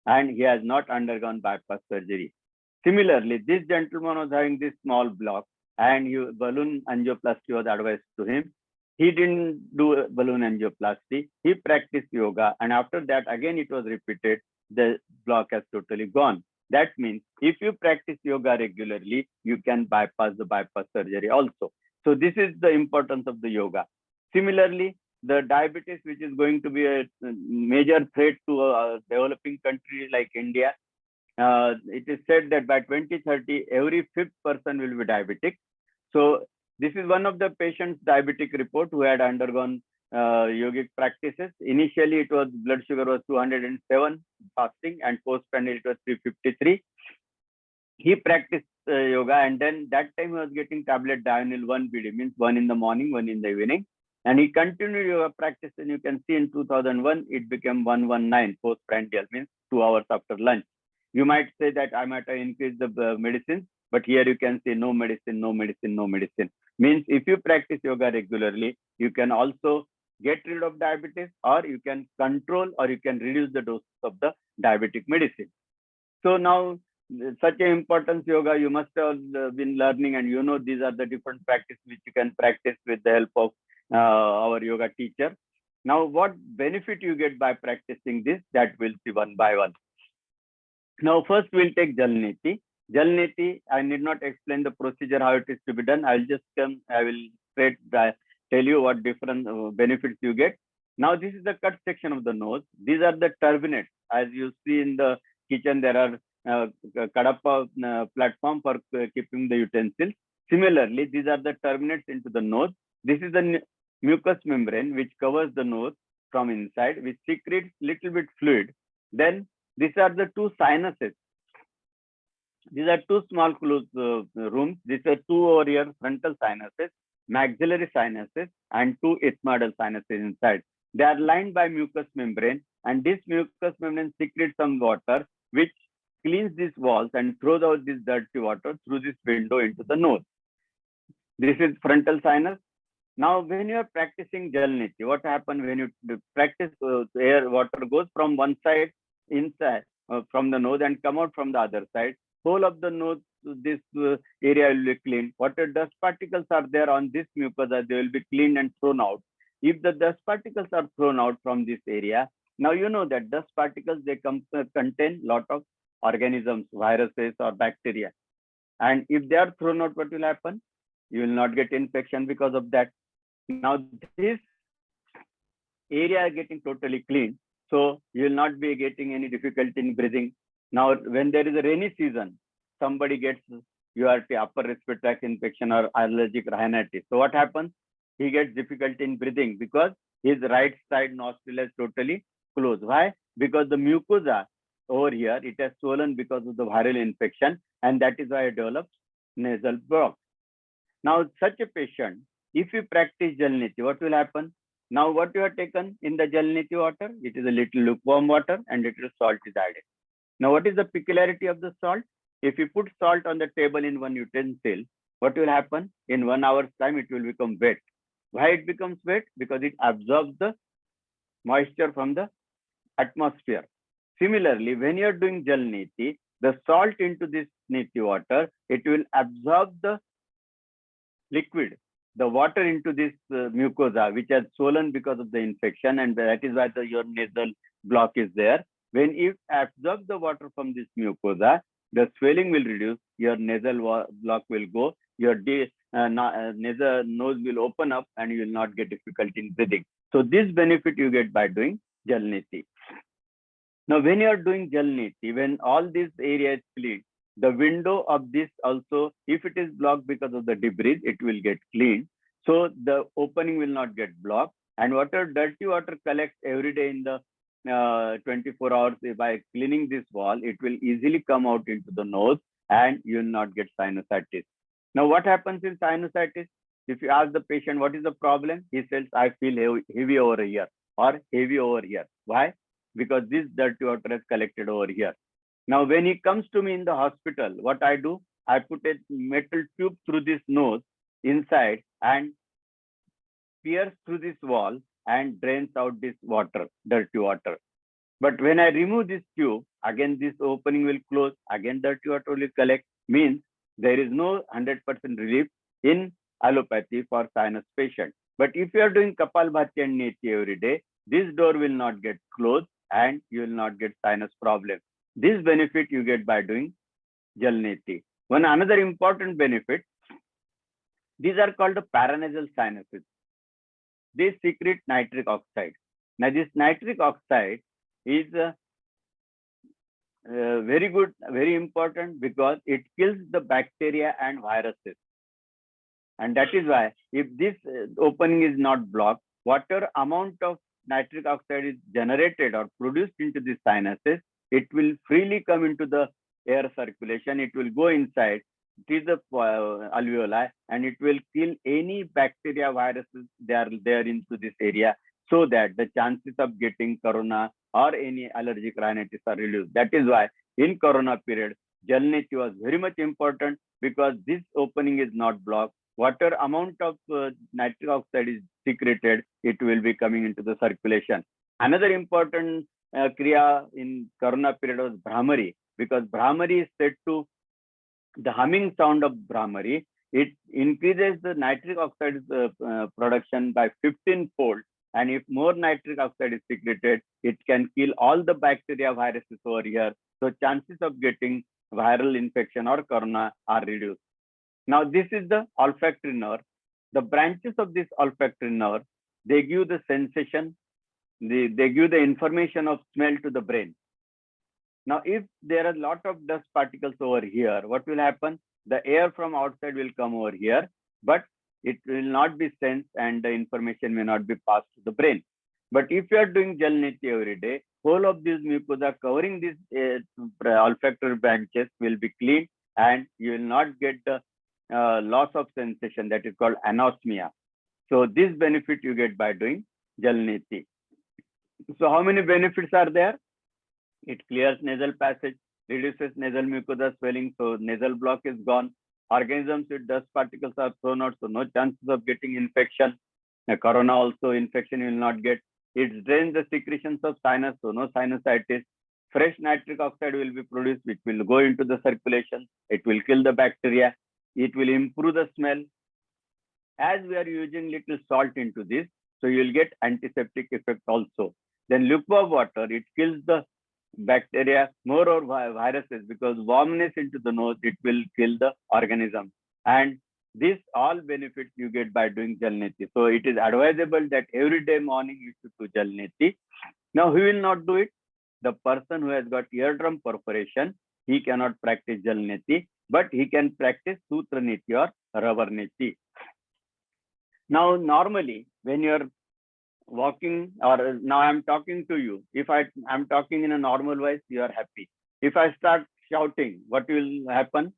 And he has not undergone bypass surgery. Similarly, this gentleman was having this small block, and balloon angioplasty was advised to him. He didn't do balloon angioplasty. He practiced yoga, and after that, again it was repeated. The block has totally gone. That means if you practice yoga regularly, you can bypass the bypass surgery also. So this is the importance of the yoga. Similarly, the diabetes, which is going to be a major threat to a developing country like India, it is said that by 2030, every 5th person will be diabetic. So this is one of the patient's diabetic report who had undergone yogic practices. Initially, it was blood sugar was 207 fasting, and post-pandemic it was 353. He practiced yoga, and then that time he was getting tablet Dionyl 1 BD, means 1 in the morning, 1 in the evening. And he continued yoga practice, and you can see in 2001, it became 119 postprandial, means 2 hours after lunch. You might say that I might have increased the medicine, but here you can see no medicine, no medicine, no medicine. Means if you practice yoga regularly, you can also get rid of diabetes, or you can control, or you can reduce the dose of the diabetic medicine. So now, such an importance yoga you must have been learning, and you know these are the different practices which you can practice with the help of our yoga teacher. Now, what benefit you get by practicing this, that we'll see one by one. Now, first we'll take Jalneti. Jalneti, I need not explain the procedure, how it is to be done. I will straight tell you what different benefits you get. Now, this is the cut section of the nose. These are the turbinates. As you see in the kitchen, there are kadapa platform for keeping the utensils. Similarly, these are the turbinates into the nose. This is the mucous membrane which covers the nose from inside, which secretes little bit fluid. Then these are the two sinuses. These are two small closed rooms. These are two over here frontal sinuses, maxillary sinuses, and two ethmoidal sinuses inside. They are lined by mucous membrane, and this mucous membrane secretes some water which cleans these walls and throws out this dirty water through this window into the nose. This is frontal sinus. Now, when you are practicing Jalneti, what happens when you practice air, water goes from one side inside from the nose and come out from the other side. Whole of the nose, this area will be cleaned. Whatever dust particles are there on this mucosa, they will be cleaned and thrown out. If the dust particles are thrown out from this area, now you know that dust particles, they contain lot of organisms, viruses or bacteria. And if they are thrown out, what will happen? You will not get infection because of that. Now this area is getting totally clean, so you will not be getting any difficulty in breathing. Now, when there is a rainy season, somebody gets URT, upper respiratory tract infection, or allergic rhinitis. So what happens? he gets difficulty in breathing because his right side nostril is totally closed. Why? Because the mucosa over here, it has swollen because of the viral infection, and that is why it develops nasal block. Now, such a patient, if you practice Jalneti, what will happen? Now, what you have taken in the Jalneti water? It is a little lukewarm water and little salt is added. Now, what is the peculiarity of the salt? If you put salt on the table in one utensil, what will happen? In 1 hour's time, it will become wet. Why it becomes wet? Because it absorbs the moisture from the atmosphere. Similarly, when you are doing Jalneti, the salt into this neti water, it will absorb the liquid, the water into this mucosa, which has swollen because of the infection, and that is why your nasal block is there. When it absorbs the water from this mucosa, the swelling will reduce, your nasal block will go, your nasal nose will open up, and you will not get difficulty in breathing. So this benefit you get by doing Jalneti. Now, when you are doing Jalneti, when all this area is clean, the window of this also, if it is blocked because of the debris, it will get cleaned. So the opening will not get blocked. And dirty water collects every day in the 24 hours. By cleaning this wall, it will easily come out into the nose and you will not get sinusitis. Now, what happens in sinusitis? If you ask the patient, what is the problem? He says, I feel heavy over here or heavy over here. Why? Because this dirty water is collected over here. Now, when he comes to me in the hospital, what I do? I put a metal tube through this nose inside and pierce through this wall and drains out this water, dirty water. But when I remove this tube, again this opening will close, again dirty water will collect, means there is no 100% relief in allopathy for sinus patient. But if you are doing Kapalbhati and Neti every day, this door will not get closed and you will not get sinus problem. This benefit you get by doing Jalneti. One another important benefit, these are called the paranasal sinuses. They secrete nitric oxide. Now this nitric oxide is very good, very important because it kills the bacteria and viruses. And that is why if this opening is not blocked, whatever amount of nitric oxide is generated or produced into the sinuses, it will freely come into the air circulation. It will go inside to the alveoli and it will kill any bacteria, viruses they are there into this area, so that the chances of getting corona or any allergic rhinitis are reduced. That is why in corona period, Jalneti was very much important because this opening is not blocked. Whatever amount of nitric oxide is secreted, it will be coming into the circulation. Another important kriya in corona period was Brahmari, because Brahmari is said to, the humming sound of Brahmari, it increases the nitric oxide production by 15-fold. And if more nitric oxide is secreted, it can kill all the bacteria, viruses over here. So chances of getting viral infection or corona are reduced. Now, this is the olfactory nerve. The branches of this olfactory nerve, they give the sensation, they give the information of smell to the brain. Now, if there are a lot of dust particles over here, what will happen? The air from outside will come over here, but it will not be sensed and the information may not be passed to the brain. But if you are doing Jalneti every day, whole of these mucosa covering these olfactory branches will be cleaned and you will not get the loss of sensation, that is called anosmia. So this benefit you get by doing Jalneti. So how many benefits are there? It clears nasal passage, reduces nasal mucosa swelling, so nasal block is gone. Organisms with dust particles are thrown out, so no chances of getting infection. Corona also infection you will not get. It drains the secretions of sinus, so no sinusitis. Fresh nitric oxide will be produced, which will go into the circulation. It will kill the bacteria. It will improve the smell. As we are using little salt into this, so you will get antiseptic effect also. Then lukewarm water, it kills the bacteria more or viruses, because warmness into the nose, it will kill the organism. And this all benefits you get by doing Jalneti. So it is advisable that every day morning you should do Jalneti. Now, who will not do it? The person who has got eardrum perforation, he cannot practice Jalneti, but he can practice Sutra Neti or Rubber Neti. Now, normally, when you're walking, or now I'm talking to you, if I'm talking in a normal voice, you are happy. If I start shouting, what will happen?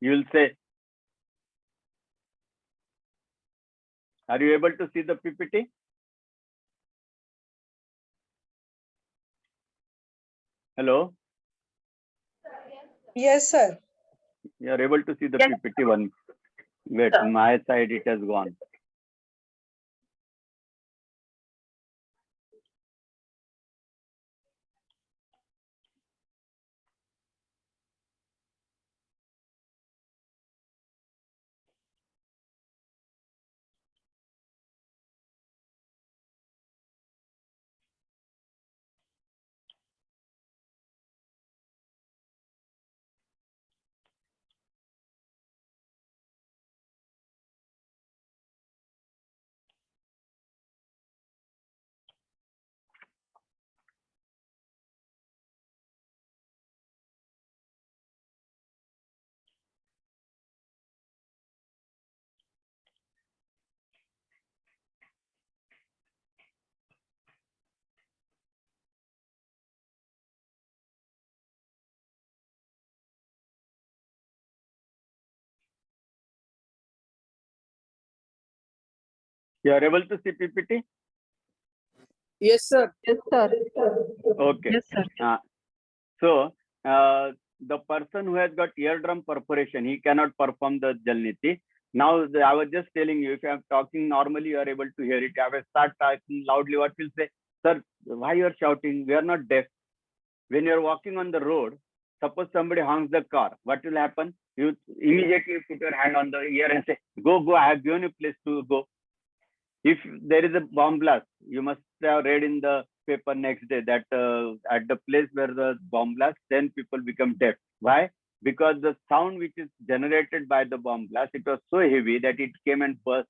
You will say, are you able to see the PPT? Hello? Yes, sir. You are able to see the Yes. PPT one. Wait, Sir. my side it has gone. You are able to see PPT? Yes, sir. Yes, sir. Okay. Yes, sir. So, the person who has got eardrum perforation, he cannot perform the Jalniti. Now, I was just telling you, if I'm talking normally, you are able to hear it. I will start talking loudly. What will say, sir, why you are shouting? We are not deaf. When you are walking on the road, suppose somebody honks the car, what will happen? You immediately put your hand on the ear and say, go, I have given you place to go. If there is a bomb blast, you must have read in the paper next day that at the place where the bomb blast, then people become deaf. Why? Because the sound which is generated by the bomb blast, it was so heavy that it came and burst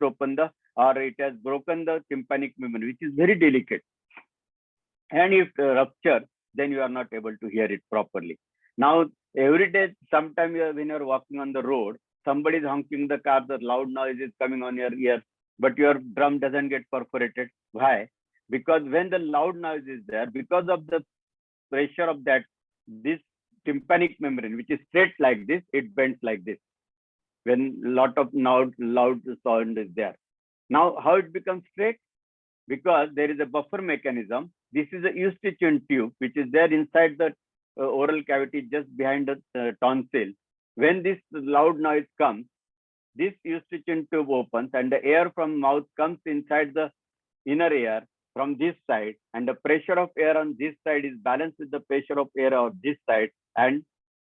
open or it has broken the tympanic membrane, which is very delicate. And if rupture, then you are not able to hear it properly. Now, every day, sometime when you're walking on the road, somebody is honking the car, the loud noise is coming on your ear, but your drum doesn't get perforated. Why? Because when the loud noise is there, because of the pressure of this tympanic membrane, which is straight like this, it bends like this. When a lot of loud sound is there. Now, how it becomes straight? Because there is a buffer mechanism. This is a eustachian tube, which is there inside the oral cavity just behind the tonsil. When this loud noise comes, this eustachian tube opens and the air from mouth comes inside the inner ear from this side, and the pressure of air on this side is balanced with the pressure of air on this side, and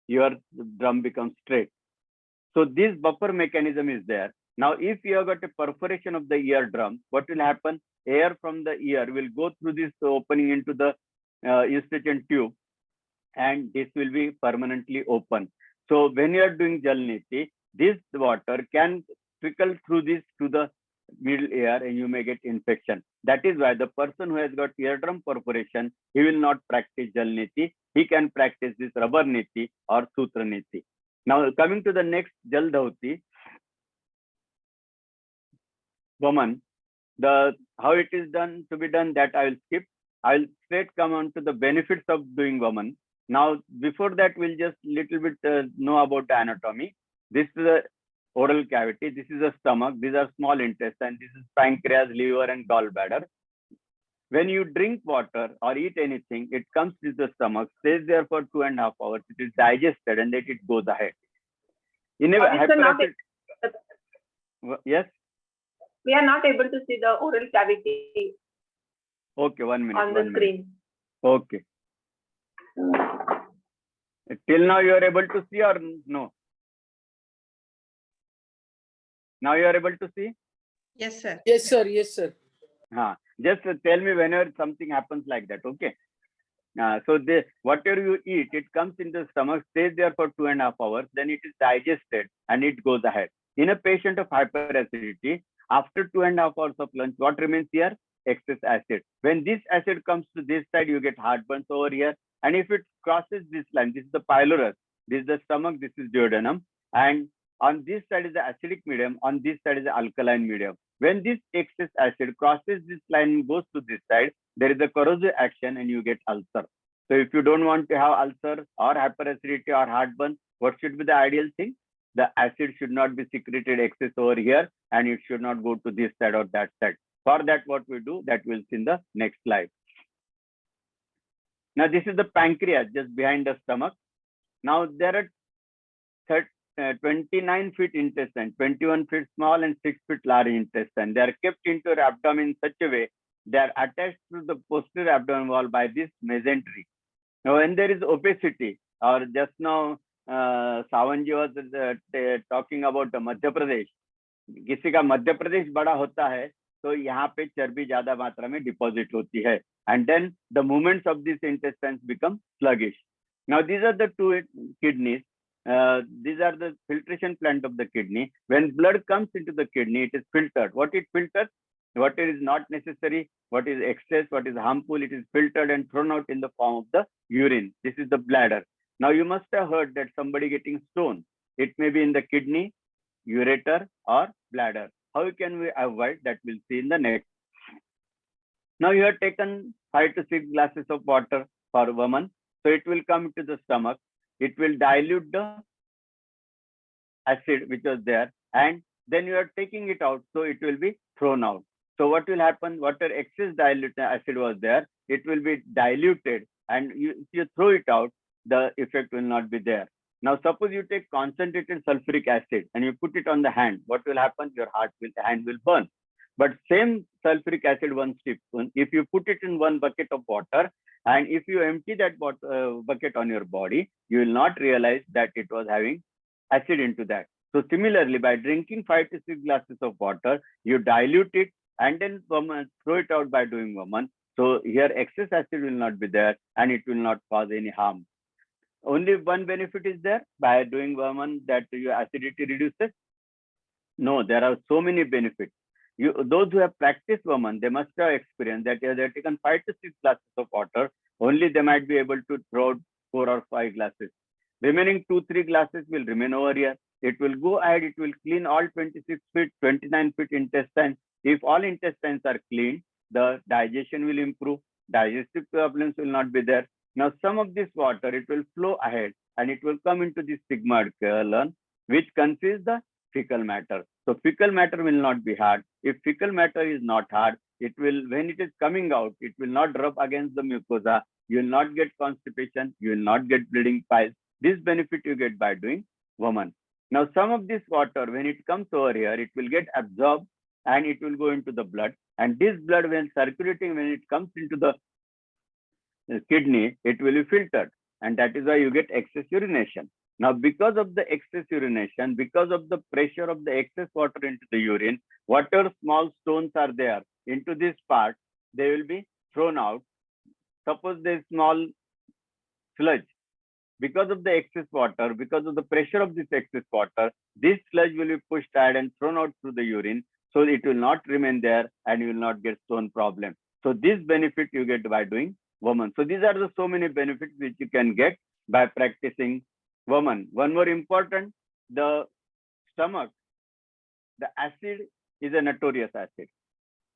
your drum becomes straight. So this buffer mechanism is there. Now, if you have got a perforation of the eardrum, what will happen? Air from the ear will go through this opening into the eustachian tube, and this will be permanently open. So when you are doing Jalniti, this water can trickle through this to the middle ear and you may get infection. That is why the person who has got eardrum perforation, he will not practice Jalniti. He can practice this rubber niti or sutra niti. Now coming to the next Jal Dhauti, Vaman, how it is done to be done, that I will skip. I will straight come on to the benefits of doing Vaman. Now, before that, we'll just little bit know about the anatomy. This is the oral cavity. This is the stomach. These are small intestine. This is pancreas, liver, and gallbladder. When you drink water or eat anything, it comes to the stomach, stays there for 2.5 hours. It is digested and then it goes ahead. In a yes? We are not able to see the oral cavity. Okay, 1 minute. On the screen. Okay. Till now you are able to see or no? Now you are able to see? Yes, sir. Yes, sir. Yes, sir. Just tell me whenever something happens like that, okay? So whatever you eat, it comes in the stomach, stays there for 2.5 hours, then it is digested and it goes ahead. In a patient of hyperacidity, after 2.5 hours of lunch, what remains here? Excess acid. When this acid comes to this side, you get heartburns over here. And if it crosses this line, this is the pylorus, this is the stomach, this is duodenum. And On this side is the acidic medium, on this side is the alkaline medium. When this excess acid crosses this line and goes to this side, there is a corrosive action and you get ulcer. So if you don't want to have ulcer or hyperacidity or heartburn, what should be the ideal thing? The acid should not be secreted excess over here and it should not go to this side or that side. For that, what we do, that we'll see in the next slide. Now, this is the pancreas just behind the stomach. Now, there are 29 feet intestine, 21 feet small and 6 feet large intestine. They are kept into your abdomen in such a way they are attached to the posterior abdomen wall by this mesentery. Now, when there is obesity, or just now Sawanji was talking about Madhya Pradesh. किसी का मध्य प्रदेश बड़ा होता है तो यहाँ पे चर्बी ज्यादा मात्रा में डिपॉजिट होती है, and then the movements of these intestines become sluggish. Now these are the two kidneys. These are the filtration plant of the kidney. When blood comes into the kidney, it is filtered. What it filters? What is not necessary, what is excess, what is harmful, it is filtered and thrown out in the form of the urine. This is the bladder. Now you must have heard that somebody getting stone. It may be in the kidney, ureter or bladder. How can we avoid that? We'll see in the next. Now you have taken 5 to 6 glasses of water for a woman. So it will come to the stomach. It will dilute the acid which was there, and then you are taking it out. So it will be thrown out. So what will happen? Whatever excess dilute acid was there, it will be diluted, and if you throw it out, the effect will not be there. Now, suppose you take concentrated sulfuric acid and you put it on the hand. What will happen? Your hand will burn. But same sulfuric acid, 1 teaspoon, if you put it in 1 bucket of water, and if you empty that bucket on your body, you will not realize that it was having acid into that. So similarly, by drinking 5 to 6 glasses of water, you dilute it and then throw it out by doing Vaman. So here excess acid will not be there and it will not cause any harm. Only one benefit is there by doing Vaman, that your acidity reduces. No, there are so many benefits. Those who have practiced Vaman, they must have experienced that they have taken 5 to 6 glasses of water, only they might be able to throw out 4 or 5 glasses. Remaining 2-3 glasses will remain over here. It will go ahead, it will clean all 26 feet, 29 feet intestines. If all intestines are clean, the digestion will improve, digestive problems will not be there. Now, some of this water, it will flow ahead and it will come into the sigmoid colon, which consists the fecal matter. So fecal matter will not be hard. If fecal matter is not hard, it will, when it is coming out, it will not rub against the mucosa. You will not get constipation. You will not get bleeding piles. This benefit you get by doing Vaman. Now, some of this water, when it comes over here, it will get absorbed and it will go into the blood. And this blood, when circulating, when it comes into the kidney, it will be filtered. And that is why you get excess urination. Now, because of the excess urination, because of the pressure of the excess water into the urine, whatever small stones are there into this part, they will be thrown out. Suppose there is small sludge. Because of the excess water, because of the pressure of this excess water, this sludge will be pushed out and thrown out through the urine. So it will not remain there and you will not get stone problem. So this benefit you get by doing Vaman. So these are the so many benefits which you can get by practicing Vaman. One more important, the stomach, the acid is a notorious acid.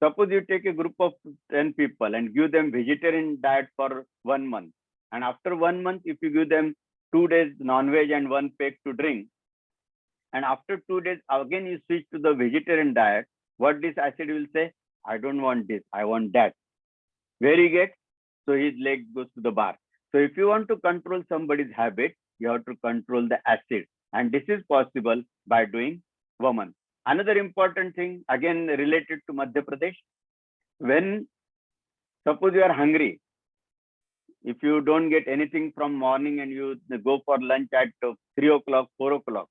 Suppose you take a group of 10 people and give them vegetarian diet for 1 month. And after 1 month, if you give them 2 days non-veg and 1 peg to drink, and after 2 days, again you switch to the vegetarian diet, what this acid will say? I don't want this, I want that. Where he gets? So his leg goes to the bar. So if you want to control somebody's habit, you have to control the acid. And this is possible by doing Vaman. Another important thing, again related to Madhya Pradesh, when suppose you are hungry, if you don't get anything from morning and you go for lunch at 3 o'clock, 4 o'clock,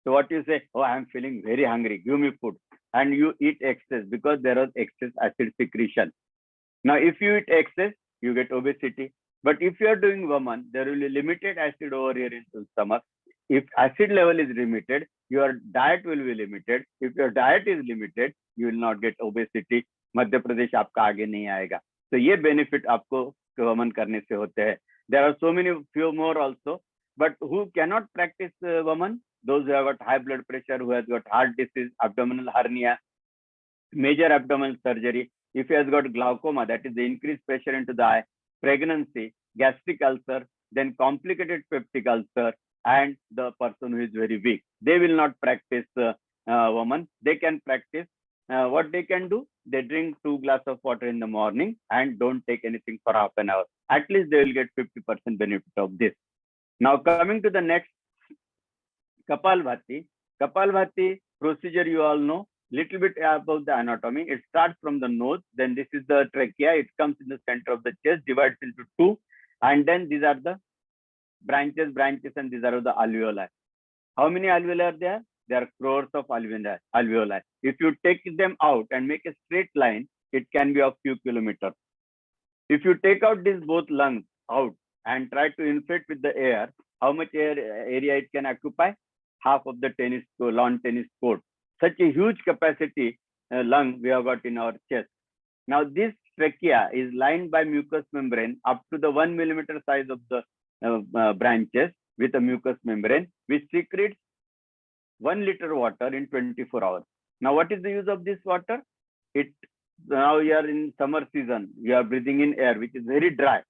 so what you say? Oh, I am feeling very hungry, give me food. And you eat excess because there is excess acid secretion. Now, if you eat excess, you get obesity. But if you are doing Vaman, there will be limited acid over here into the stomach. If acid level is limited, your diet will be limited. If your diet is limited, you will not get obesity. Madhya Pradesh आपका आगे नहीं आएगा. So ये benefit आपको Vaman करने से होते हैं. There are so many few more also. But who cannot practice Vaman? those who have got high blood pressure, who has got heart disease, abdominal hernia, major abdominal surgery, if he has got glaucoma, that is the increased pressure into the eye, pregnancy, gastric ulcer, then complicated peptic ulcer, and the person who is very weak. They will not practice woman. They can practice. What they can do, they drink 2 glasses of water in the morning and don't take anything for half an hour. At least they will get 50% benefit of this. Now coming to the next, Kapalbhati. Kapalbhati procedure you all know. Little bit about the anatomy. It starts from the nose, then this is the trachea. It comes in the center of the chest, divides into 2, and then these are the branches, and these are the alveoli. How many alveoli are there? There are crores of alveoli. If you take them out and make a straight line, it can be a few kilometers. If you take out these both lungs out and try to inflate with the air, how much area it can occupy? Half of the lawn tennis court. Such a huge capacity lung we have got in our chest. Now this trachea is lined by mucous membrane up to the 1 millimeter size of the branches with a mucous membrane, which secretes 1 liter water in 24 hours. Now what is the use of this water? Now you are in summer season, you are breathing in air which is very dry.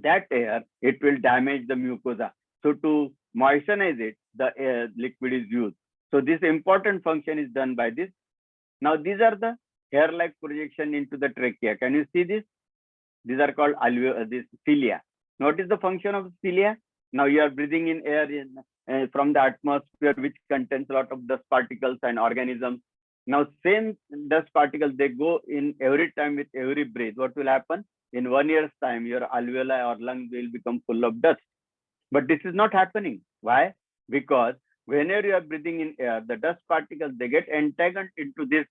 That air, it will damage the mucosa. So to moisturize it, the liquid is used. So this important function is done by this. Now these are the hair-like projection into the trachea. Can you see this? These are called this cilia. Now what is the function of cilia? Now you are breathing in air from the atmosphere which contains a lot of dust particles and organisms. Now same dust particles, they go in every time with every breath. What will happen? In 1 year's time, your alveoli or lungs will become full of dust. But this is not happening. Why? Because whenever you are breathing in air, the dust particles, they get entangled into this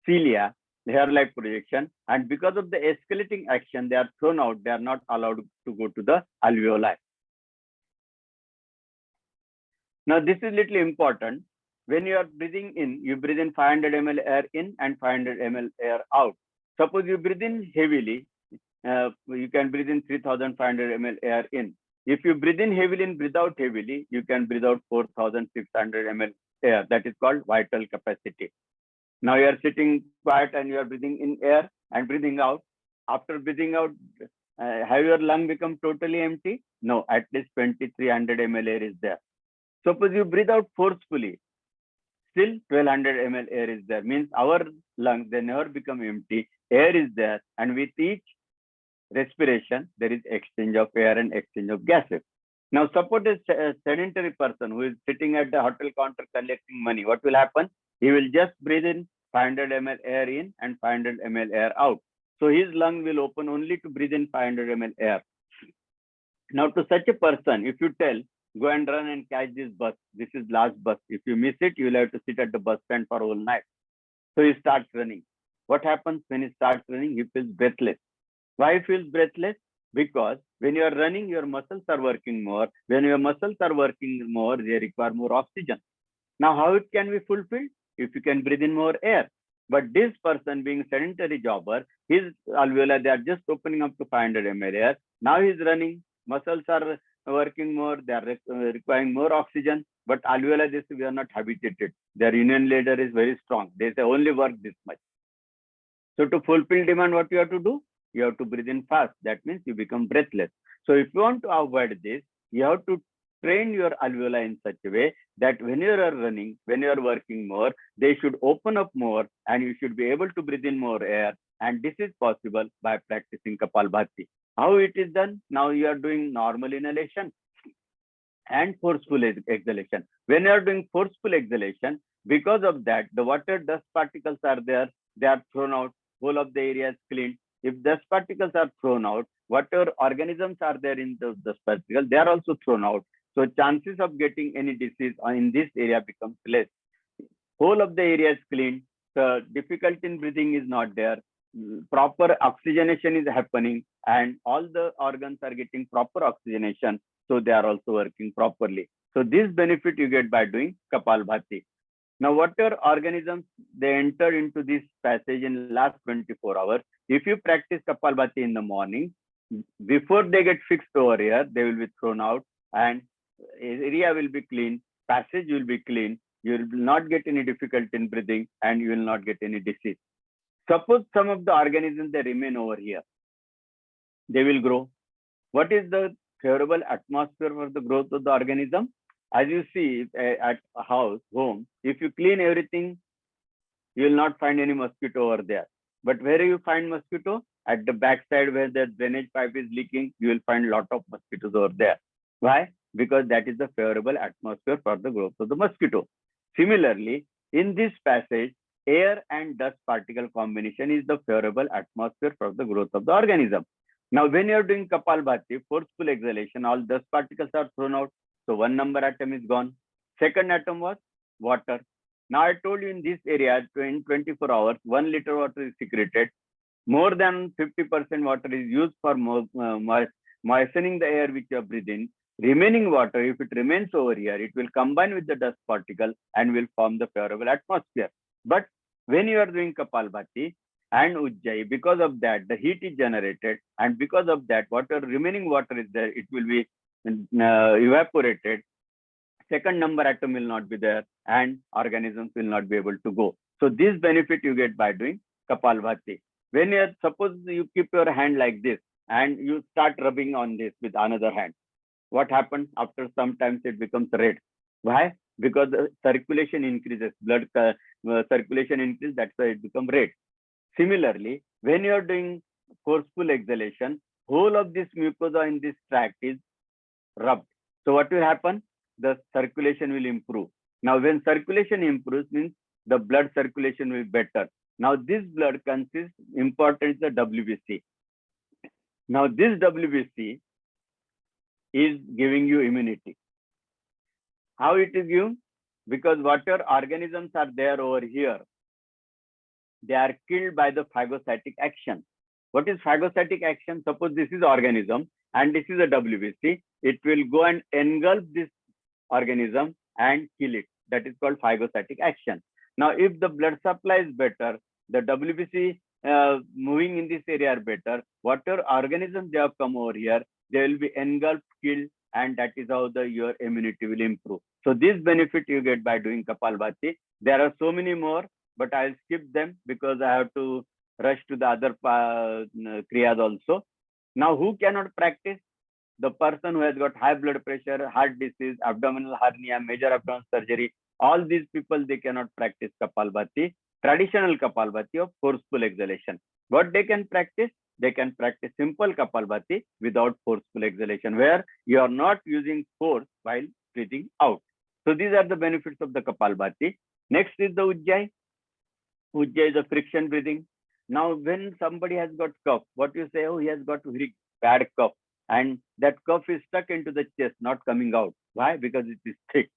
cilia, the hair-like projection, and because of the escalating action, they are thrown out. They are not allowed to go to the alveoli. Now, this is little important. When you are breathing in, you breathe in 500 ml air in and 500 ml air out. Suppose you breathe in heavily, you can breathe in 3,500 ml air in. If you breathe in heavily and breathe out heavily, you can breathe out 4,600 ml air. That is called vital capacity. Now you are sitting quiet and you are breathing in air and breathing out. After breathing out, have your lung become totally empty? No, at least 2,300 ml air is there. Suppose you breathe out forcefully, still 1,200 ml air is there. Means our lungs, they never become empty. Air is there, and with each respiration, there is exchange of air and exchange of gases. Now, suppose a sedentary person who is sitting at the hotel counter collecting money, what will happen? He will just breathe in 500 ml air in and 500 ml air out. So his lung will open only to breathe in 500 ml air. Now, to such a person, if you tell, go and run and catch this bus, this is last bus. If you miss it, you will have to sit at the bus stand for all night. So he starts running. What happens when he starts running? He feels breathless. Why he feels breathless? Because when you are running, your muscles are working more. When your muscles are working more, they require more oxygen. Now, how it can be fulfilled? If you can breathe in more air. But this person being sedentary jobber, his alveoli, they are just opening up to 500 ml air. Now he's running, muscles are working more, they are requiring more oxygen, but alveoli, this we are not habituated. Their union leader is very strong. They say only work this much. So to fulfill demand, what you have to do? You have to breathe in fast. That means you become breathless. So if you want to avoid this, you have to train your alveoli in such a way that when you are running, when you are working more, they should open up more and you should be able to breathe in more air. And this is possible by practicing Kapalbhati. How it is done? Now you are doing normal inhalation and forceful exhalation. When you are doing forceful exhalation, because of that, the water dust particles are there, they are thrown out, whole of the area is cleaned. If dust particles are thrown out, whatever organisms are there in the dust particles, they are also thrown out. So chances of getting any disease in this area becomes less. Whole of the area is cleaned. The difficulty in breathing is not there. Proper oxygenation is happening and all the organs are getting proper oxygenation. So they are also working properly. So this benefit you get by doing Kapalbhati. Now, whatever organisms they enter into this passage in last 24 hours, if you practice Kapalbhati in the morning, before they get fixed over here, they will be thrown out and area will be clean. passage will be clean, you will not get any difficulty in breathing, and you will not get any disease. Suppose some of the organisms, they remain over here. They will grow. What is the favorable atmosphere for the growth of the organism? As you see at a house, home, if you clean everything, you will not find any mosquito over there. But where you find mosquito? At the backside where the drainage pipe is leaking, you will find a lot of mosquitoes over there. Why? Because that is the favorable atmosphere for the growth of the mosquito. Similarly, in this passage, air and dust particle combination is the favorable atmosphere for the growth of the organism. Now, when you are doing Kapalbhati, forceful exhalation, all dust particles are thrown out. So 1 number atom is gone. Second atom was water. Now, I told you in this area, in 24 hours, 1 liter water is secreted. More than 50% water is used for moistening the air which you are breathing. Remaining water, if it remains over here, it will combine with the dust particle and will form the favorable atmosphere. But when you are doing Kapalbhati and Ujjayi, because of that, the heat is generated, and because of that, remaining water is there, it will be evaporated. Second number atom will not be there, and organisms will not be able to go. So this benefit you get by doing Kapalbhati. When you suppose you keep your hand like this and you start rubbing on this with another hand, what happens? After some time it becomes red. Why? Because the circulation increases, blood circulation increases, that's why it becomes red. Similarly, when you are doing forceful exhalation, whole of this mucosa in this tract is rubbed. So what will happen? The circulation will improve. Now, when circulation improves, means the blood circulation will be better. Now, this blood consists, important, the WBC. Now, this WBC is giving you immunity. How it is given? Because whatever organisms are there over here, they are killed by the phagocytic action. What is phagocytic action? Suppose this is organism and this is a WBC. It will go and engulf this organism and kill it. That is called phagocytic action. Now, if the blood supply is better, the WBC moving in this area are better, whatever organisms they have come over here, they will be engulfed, killed, and that is how your immunity will improve. So this benefit you get by doing Kapalbhati. There are so many more, but I'll skip them because I have to rush to the other kriyas also. Now, who cannot practice? The person who has got high blood pressure, heart disease, abdominal hernia, major abdominal surgery, all these people, they cannot practice Kapalbhati, traditional Kapalbhati of forceful exhalation. What they can practice? They can practice simple Kapalbhati without forceful exhalation, where you are not using force while breathing out. So these are the benefits of the Kapalbhati. Next is the Ujjayi. Ujjayi is a friction breathing. Now, when somebody has got cough, what you say? Oh, he has got very bad cough, and that cough is stuck into the chest, not coming out. Why? Because it is thick.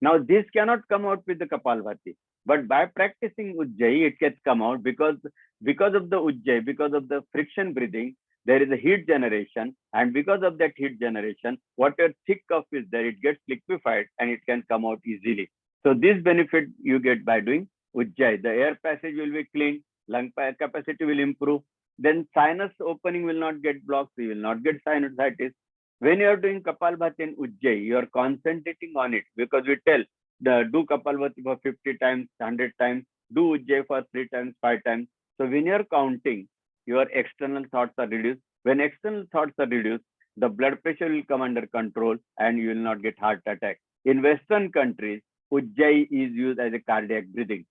Now, this cannot come out with the Kapalbhati. But by practicing Ujjayi, it can come out because of the Ujjayi, because of the friction breathing, there is a heat generation. And because of that heat generation, whatever thick cough is there, it gets liquefied and it can come out easily. So this benefit you get by doing Ujjayi. The air passage will be clean, lung capacity will improve. Then sinus opening will not get blocked, so you will not get sinusitis. When you are doing Kapalbhati and Ujjayi, you are concentrating on it, because we tell, do Kapalbhati for 50 times, 100 times, do Ujjayi for 3 times, 5 times. So when you are counting, your external thoughts are reduced. When external thoughts are reduced, the blood pressure will come under control and you will not get heart attack. In Western countries, Ujjayi is used as a cardiac breathing.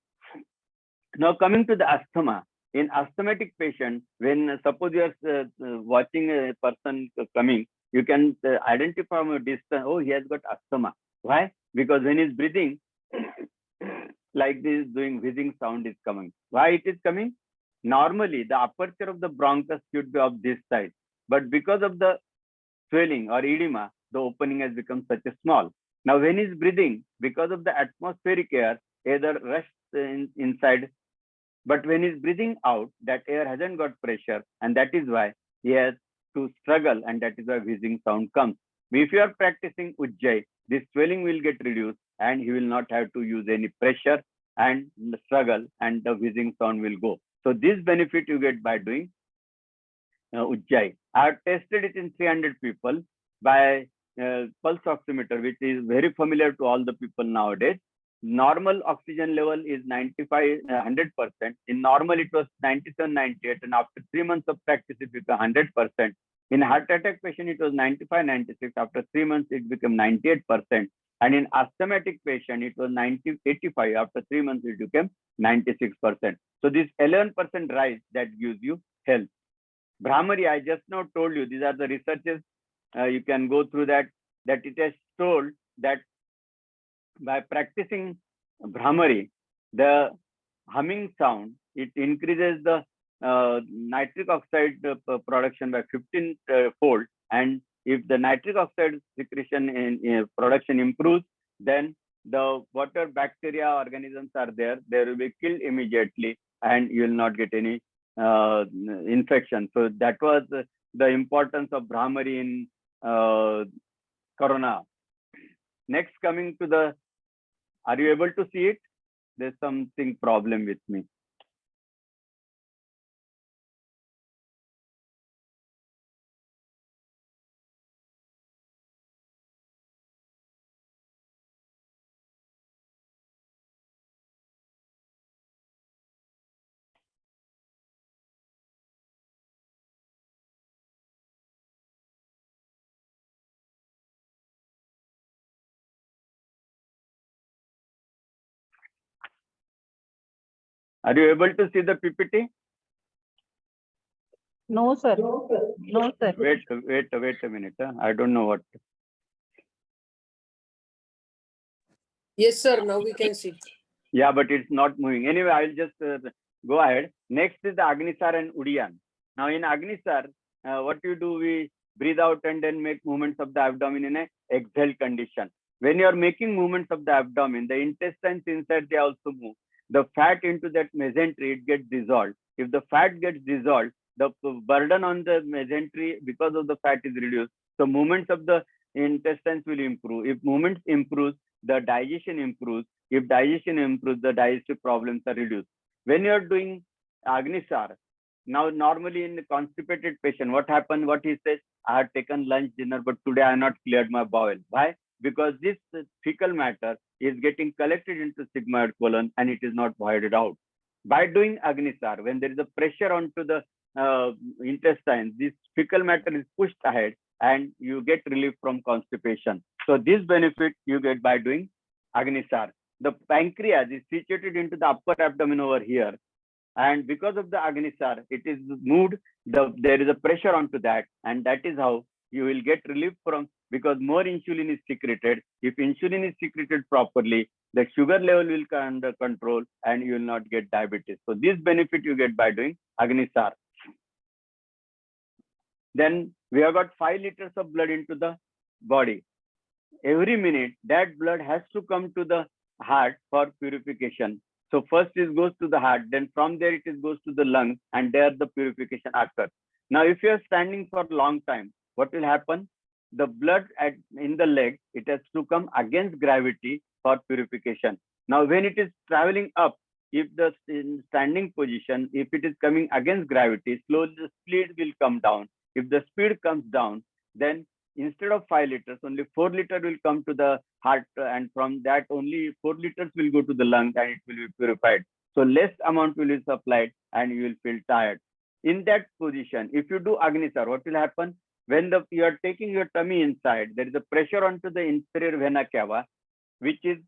Now coming to the asthma. In asthmatic patient, when suppose you are watching a person coming, you can identify from a distance, oh, he has got asthma. Why? Because when he's breathing, like this, doing wheezing sound is coming. Why it is coming? Normally, the aperture of the bronchus should be of this size. But because of the swelling or edema, the opening has become such a small. Now, when he's breathing, because of the atmospheric air, either rushes inside, but when he's breathing out, that air hasn't got pressure, and that is why he has to struggle, and that is why wheezing sound comes. If you are practicing Ujjayi, this swelling will get reduced, and he will not have to use any pressure and struggle, and the wheezing sound will go. So this benefit you get by doing Ujjayi. I have tested it in 300 people by pulse oximeter, which is very familiar to all the people nowadays. Normal oxygen level is 100%. In normal, it was 97, 98, and after 3 months of practice, it became 100%. In heart attack patient, it was 95, 96. After 3 months, it became 98%. And in asthmatic patient, it was 90, 85. After 3 months, it became 96%. So this 11% rise that gives you health. Bhramari, I just now told you, these are the researches. You can go through that it has told that by practicing Bhramari, the humming sound, it increases the nitric oxide production by 15 fold. And if the nitric oxide secretion in production improves, then the water bacteria organisms are there, they will be killed immediately and you will not get any infection. So that was the importance of Bhramari in Corona. Next, coming to the, are you able to see it? There's something problem with me. Are you able to see the PPT? No, sir. No, sir. Wait a minute. I don't know what. Yes, sir. Now we can see. Yeah, but it's not moving. Anyway, I'll just go ahead. Next is the Agnisar and Udiyan. Now in Agnisar, what you do, we breathe out and then make movements of the abdomen in a exhale condition. When you are making movements of the abdomen, the intestines inside, they also move. The fat into that mesentery, it gets dissolved. If the fat gets dissolved, the burden on the mesentery because of the fat is reduced. So movements of the intestines will improve. If movements improves, the digestion improves. If digestion improves, the digestive problems are reduced. When you are doing Agnisar, now normally in the constipated patient, what happened? What he says, I had taken lunch, dinner, but today I have not cleared my bowel. Why? Because this fecal matter is getting collected into sigmoid colon and it is not voided out. By doing Agnisar, when there is a pressure onto the intestine, this fecal matter is pushed ahead and you get relief from constipation. So this benefit you get by doing Agnisar. The pancreas is situated into the upper abdomen over here. And because of the Agnisar, it is moved, there is a pressure onto that. And that is how you will get relief from, because more insulin is secreted. If insulin is secreted properly, the sugar level will come under control and you will not get diabetes. So this benefit you get by doing Agnisar. Then we have got 5 liters of blood into the body. Every minute, that blood has to come to the heart for purification. So first it goes to the heart, then from there it goes to the lungs, and there the purification occurs. Now, if you are standing for a long time, what will happen? The blood in the leg, it has to come against gravity for purification. Now, when it is traveling up, if the standing position, if it is coming against gravity, slowly the speed will come down. If the speed comes down, then instead of 5 liters, only 4 liters will come to the heart, and from that only 4 liters will go to the lungs and it will be purified. So less amount will be supplied and you will feel tired. In that position, if you do Agnisar, what will happen? When you are taking your tummy inside, there is a pressure onto the inferior vena cava, which is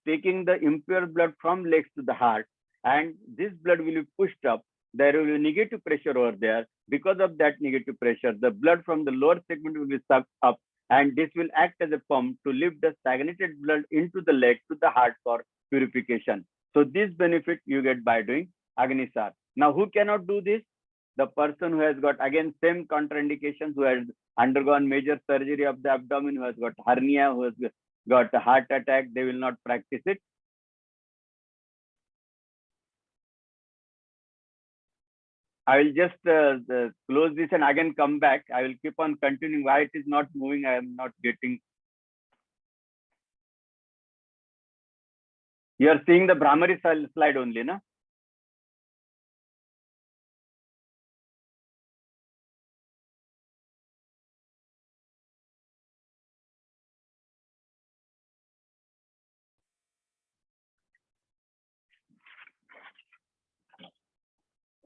taking the impure blood from legs to the heart, and this blood will be pushed up. There will be negative pressure over there. Because of that negative pressure, the blood from the lower segment will be sucked up, and this will act as a pump to lift the stagnated blood into the leg to the heart for purification. So this benefit you get by doing Agnisar. Now, who cannot do this? The person who has got, again, same contraindications, who has undergone major surgery of the abdomen, who has got hernia, who has got a heart attack, they will not practice it. I will just close this and again come back. I will keep on continuing. Why it is not moving, I am not getting. You are seeing the Bhramari slide only, na?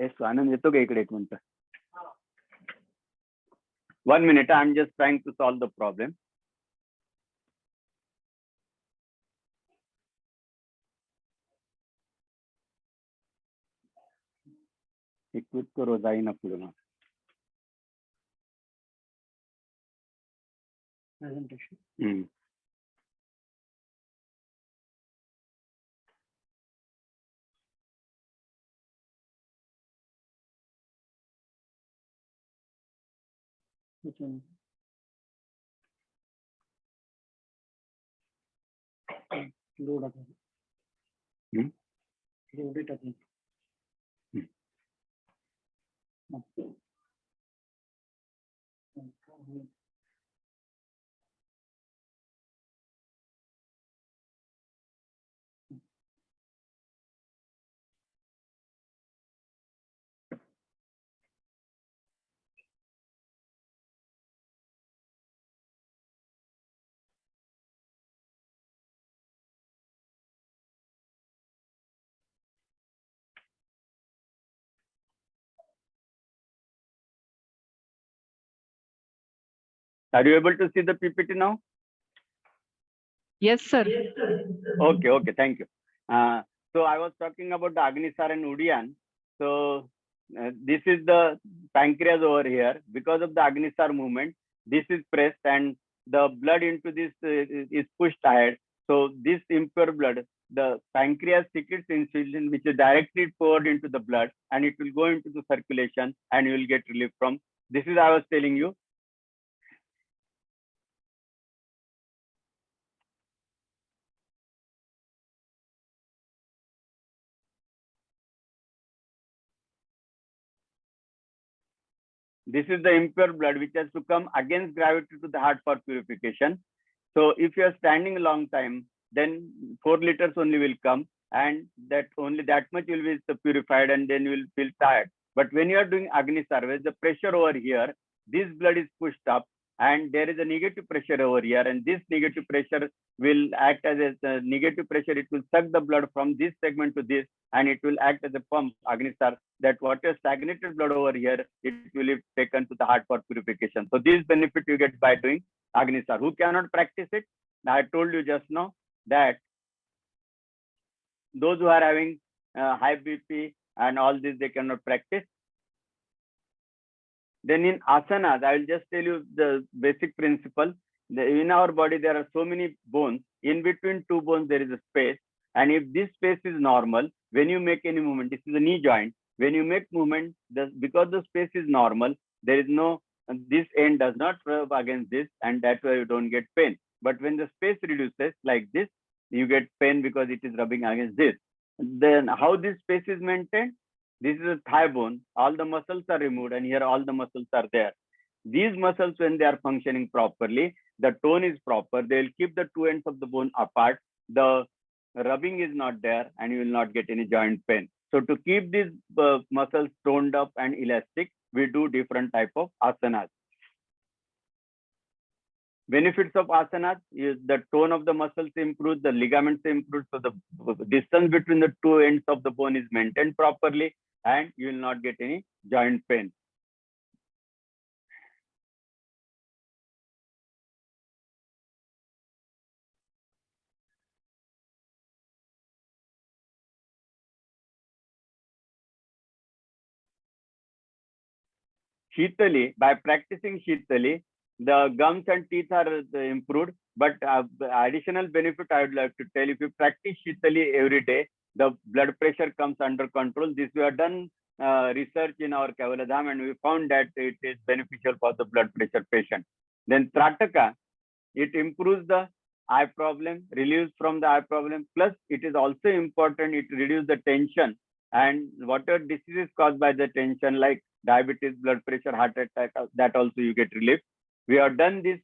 Yes आनंद येतो का इकडे एक मिनिट. 1 minute, I'm just trying to solve the problem. Equip करो जाईना पुढे ना. Presentation. Which one? Load up. Load it up. Are you able to see the PPT now? Yes, sir. Okay, thank you. So I was talking about the Agnisar and Udian. So this is the pancreas over here. Because of the Agnisar movement, this is pressed and the blood into this is pushed ahead. So this impure blood, the pancreas secretes insulin, which is directly poured into the blood, and it will go into the circulation, and you will get relief from. This is I was telling you. This is the impure blood which has to come against gravity to the heart for purification. So if you are standing a long time, then 4 liters only will come, and that only that much will be purified, and then you will feel tired. But when you are doing Agnisar, where the pressure over here, this blood is pushed up, and there is a negative pressure over here, and this negative pressure will act as a negative pressure. It will suck the blood from this segment to this, and it will act as a pump, Agnisar, that what is stagnated blood over here, it will be taken to the heart for purification. So this benefit you get by doing Agnisar. Who cannot practice it? I told you just now that those who are having high BP and all this, they cannot practice. Then in asanas, I will just tell you the basic principle. In our body, there are so many bones. In between two bones, there is a space. And if this space is normal, when you make any movement, this is a knee joint. When you make movement, because the space is normal, there is no, this end does not rub against this, and that's why you don't get pain. But when the space reduces like this, you get pain because it is rubbing against this. Then how this space is maintained? This is a thigh bone. All the muscles are removed, and here all the muscles are there. These muscles, when they are functioning properly, the tone is proper. They will keep the two ends of the bone apart. The rubbing is not there, and you will not get any joint pain. So to keep these muscles toned up and elastic, we do different type of asanas. Benefits of asanas is the tone of the muscles improves, the ligaments improve, so the distance between the two ends of the bone is maintained properly, and you will not get any joint pain. Shitali, by practicing Shitali, the gums and teeth are improved. But additional benefit I would like to tell, if you practice Shitali every day, the blood pressure comes under control. This we have done research in our Kavaladham, and we found that it is beneficial for the blood pressure patient. Then Trataka, it improves the eye problem, relieves from the eye problem. Plus, it is also important, it reduces the tension. And whatever diseases caused by the tension, like diabetes, blood pressure, heart attack, that also you get relief. We have done this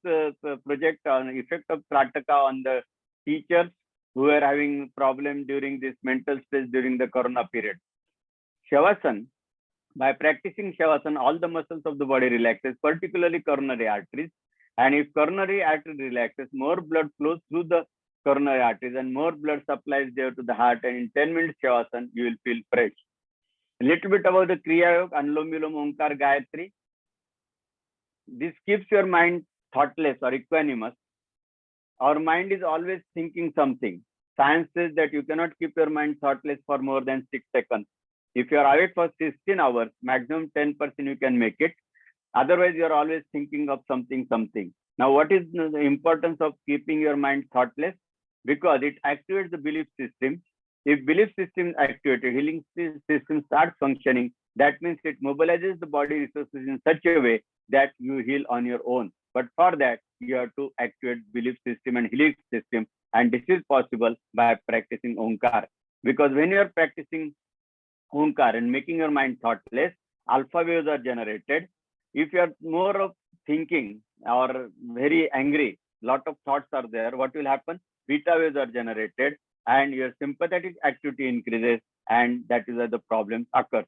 project on effect of Trataka on the teachers who are having problem during this mental stress during the Corona period. Shavasana, by practicing Shavasana, all the muscles of the body relaxes, particularly coronary arteries. And if coronary artery relaxes, more blood flows through the coronary arteries and more blood supplies there to the heart. And in 10 minutes Shavasana, you will feel fresh. A little bit about the Kriya Yoga, Anulom Vilom Omkar Gayatri. This keeps your mind thoughtless or equanimous. Our mind is always thinking something. Science says that you cannot keep your mind thoughtless for more than 6 seconds. If you are awake for 16 hours, maximum 10% you can make it. Otherwise, you are always thinking of something. Now, what is the importance of keeping your mind thoughtless? Because it activates the belief system. If belief system is activated, healing system starts functioning. That means it mobilizes the body resources in such a way that you heal on your own. But for that, you have to activate belief system and healing system. And this is possible by practicing Omkar. Because when you are practicing Omkar and making your mind thoughtless, alpha waves are generated. If you are more of thinking or very angry, lot of thoughts are there, what will happen? Beta waves are generated and your sympathetic activity increases, and that is where the problem occurs.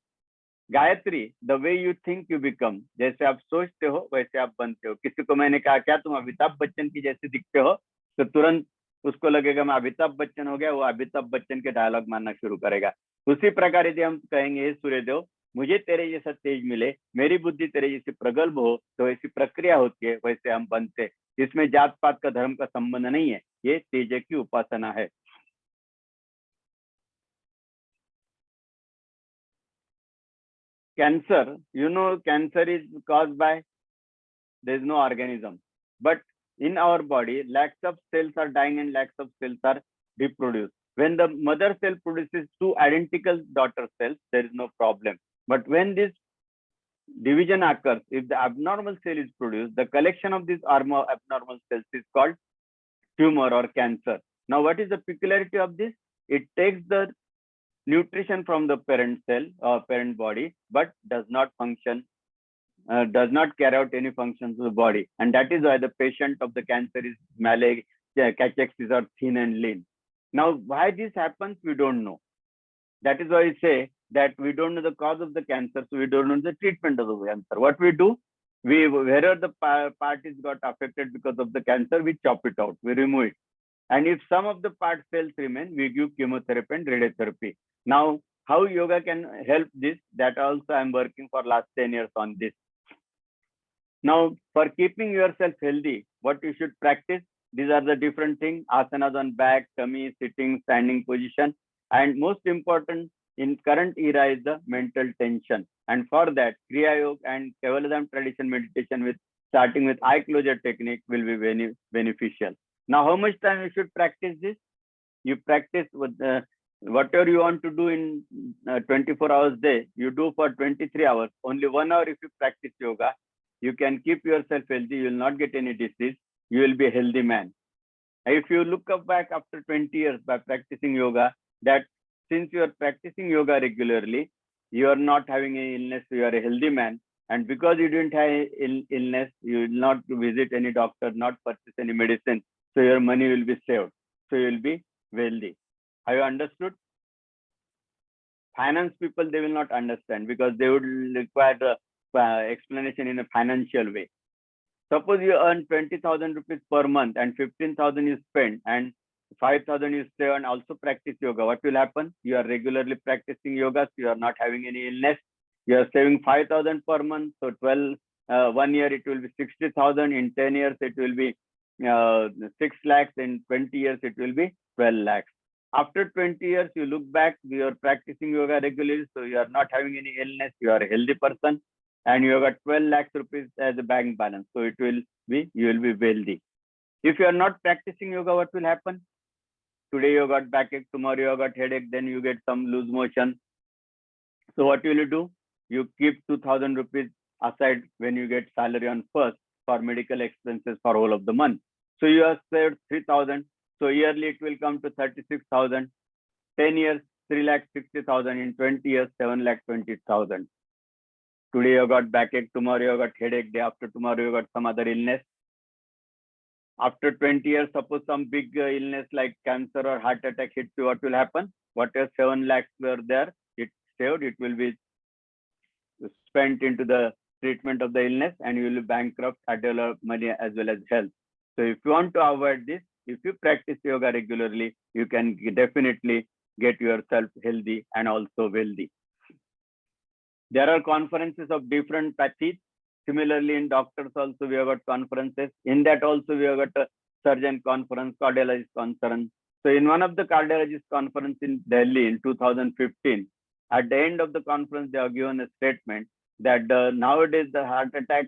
Gayatri, the way you think you become, जैसे आप सोचते हो वैसे आप बनते हो. किसी को मैंने कहा क्या तुम अमिताभ बच्चन की जैसे दिखते हो, तो तुरंत उसको लगेगा मैं अमिताभ बच्चन हो गया, वो अमिताभ बच्चन के डायलॉग मानना शुरू करेगा. उसी प्रकार यदि हम कहेंगे हे सूर्यदेव मुझे तेरे जैसा तेज मिले, मेरी बुद्धि तेरे जैसी प्रगल्भ हो, तो ऐसी प्रक्रिया होती है, वैसे हम बनते. इसमें जात पात का धर्म का संबंध नहीं है, ये तेज की उपासना है. Cancer, cancer is caused by, there is no organism. But in our body, lakhs of cells are dying and lakhs of cells are reproduced. When the mother cell produces 2 identical daughter cells, there is no problem. But when this division occurs, if the abnormal cell is produced, the collection of these abnormal cells is called tumor or cancer. Now, what is the peculiarity of this? It takes the nutrition from the parent cell or parent body, but does not function, does not carry out any functions of the body. And that is why the patient of the cancer is cachexis or thin and lean. Now, why this happens, we don't know. That is why we say that we don't know the cause of the cancer, so we don't know the treatment of the cancer. What we do, wherever the part is got affected because of the cancer, we chop it out, we remove it. And if some of the part cells remain, we give chemotherapy and radiotherapy. Now, how yoga can help this? That also I'm working for last 10 years on this. Now, for keeping yourself healthy, what you should practice, these are the different things: asanas on back, tummy, sitting, standing position. And most important in current era is the mental tension. And for that, Kriya Yoga and Kaivalazam tradition meditation with starting with eye closure technique will be beneficial. Now, how much time you should practice this? You practice with whatever you want to do in 24 hours day, you do for 23 hours. Only 1 hour if you practice yoga, you can keep yourself healthy. You will not get any disease. You will be a healthy man. If you look up back after 20 years by practicing yoga, that since you are practicing yoga regularly, you are not having any illness, you are a healthy man. And because you didn't have illness, you will not visit any doctor, not purchase any medicine. So your money will be saved. So you will be wealthy. Have you understood? Finance people, they will not understand because they would require the explanation in a financial way. Suppose you earn 20,000 rupees per month and 15,000 you spend and 5,000 you save and also practice yoga. What will happen? You are regularly practicing yoga, so you are not having any illness. You are saving 5,000 per month. So 1 year it will be 60,000. In 10 years it will be 6 lakhs. In 20 years it will be 12 lakhs. After 20 years, you look back, you are practicing yoga regularly, so you are not having any illness, you are a healthy person, and you have got 12 lakhs rupees as a bank balance. So it will be, you will be wealthy. If you are not practicing yoga, what will happen? Today you got backache, tomorrow you got headache, then you get some loose motion. So what will you do? You keep 2,000 rupees aside when you get salary on first for medical expenses for all of the month. So you have saved 3,000. So yearly it will come to 36,000. 10 years, 3,60,000. In 20 years, 7,20,000. Today you got backache, tomorrow you got headache, day after tomorrow you got some other illness. After 20 years, suppose some big illness like cancer or heart attack hits you, what will happen? Whatever 7 lakhs were there, it's saved, it will be spent into the treatment of the illness and you will be bankrupt at your money as well as health. So if you want to avoid this, if you practice yoga regularly, you can definitely get yourself healthy and also wealthy. There are conferences of different pathies. Similarly, in doctors also we have got conferences. In that also we have got a surgeon conference, cardiologist conference. So in one of the cardiologist conference in Delhi in 2015, at the end of the conference, they have given a statement that nowadays the heart attack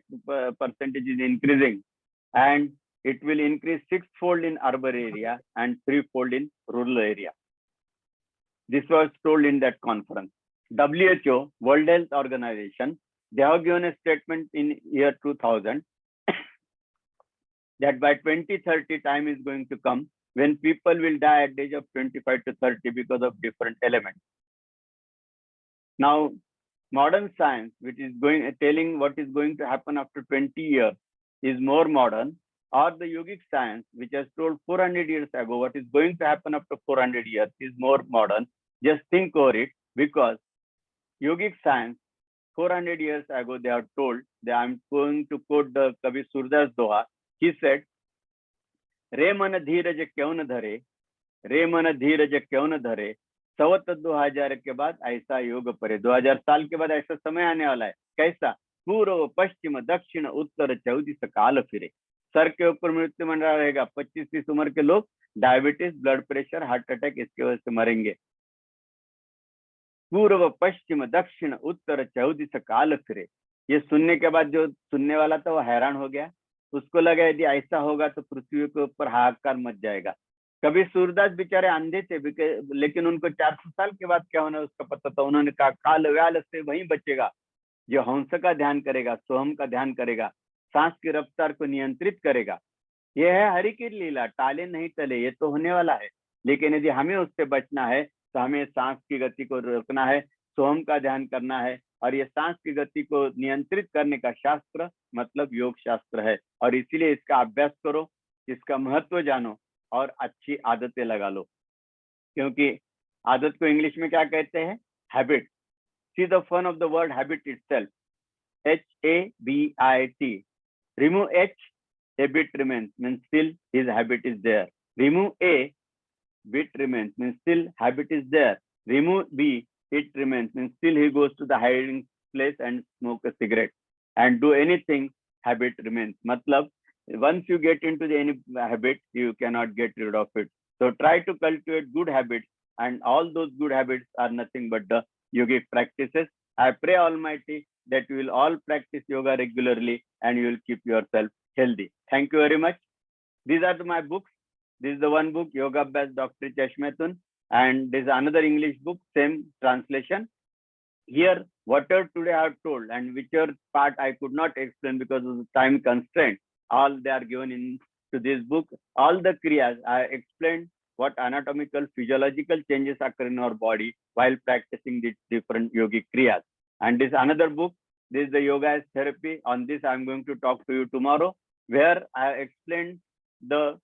percentage is increasing, and it will increase 6-fold in urban area and 3-fold in rural area. This was told in that conference. WHO, World Health Organization, they have given a statement in year 2000 that by 2030 time is going to come when people will die at the age of 25 to 30 because of different elements. Now, modern science, which is telling what is going to happen after 20 years, is more modern, or the yogic science, which has told 400 years ago what is going to happen after 400 years, is more modern. Just think over it, because yogic science, 400 years ago, they are told that I'm going to quote the Kavi Surdas Doha. He said, "Re mana dheeraj kyun na dhare, re mana dheeraj kyun na dhare, सवत 2000 के बाद ऐसा योग परे 2000 साल के बाद ऐसा समय आने वाला है कैसा पूर्व पश्चिम दक्षिण उत्तर 14 काल फिरे सर के ऊपर मृत्यु मंडरा रहेगा 25-30 उम्र के लोग diabetes blood pressure heart attack इसकी वजह से मरेंगे पूर्व पश्चिम दक्षिण उत्तर 14 काल फिरे ये सुनने के बाद जो सुनने वाला था वो हैरान हो गया उसको लगा यदि ऐसा होगा तो पृथ्वी के ऊपर हाहाकार मच जाएगा कभी सूरदास बेचारे अंधे थे लेकिन उनको 400 साल के बाद क्या होना उसका पता था उन्होंने कहा काल व्याल से वही बचेगा जो हंस का ध्यान करेगा सोहम का ध्यान करेगा सांस की रफ्तार को नियंत्रित करेगा यह है हरि की लीला टाले नहीं टले ये तो होने वाला है लेकिन यदि हमें उससे बचना है तो हमें सांस की गति को रोकना है सोहम का ध्यान करना है और ये सांस की गति को नियंत्रित करने का शास्त्र मतलब योग शास्त्र है और इसीलिए इसका अभ्यास करो इसका महत्व जानो और अच्छी आदतें लगा लो क्योंकि आदत को इंग्लिश में क्या कहते हैं habit see the fun of the word habit itself HABIT remove H habit remains means still his habit is there remove A bit remains means still habit is there remove B it remains means still he goes to the hiding place and smoke a cigarette and do anything habit remains matlab once you get into any habit you cannot get rid of it so try to cultivate good habits and all those good habits are nothing but the yogic practices I pray almighty that you will all practice yoga regularly and you will keep yourself healthy thank you very much these are my books this is the one book Yoga Abhyas Dr. Chashmetun and there is another English book same translation here whatever today I have told and whichever part I could not explain because of the time constraint all they are given in to this book all the kriyas I explained what anatomical physiological changes occur in our body while practicing these different yogic kriyas and this another book this is the yoga as therapy on this I am going to talk to you tomorrow where I explained the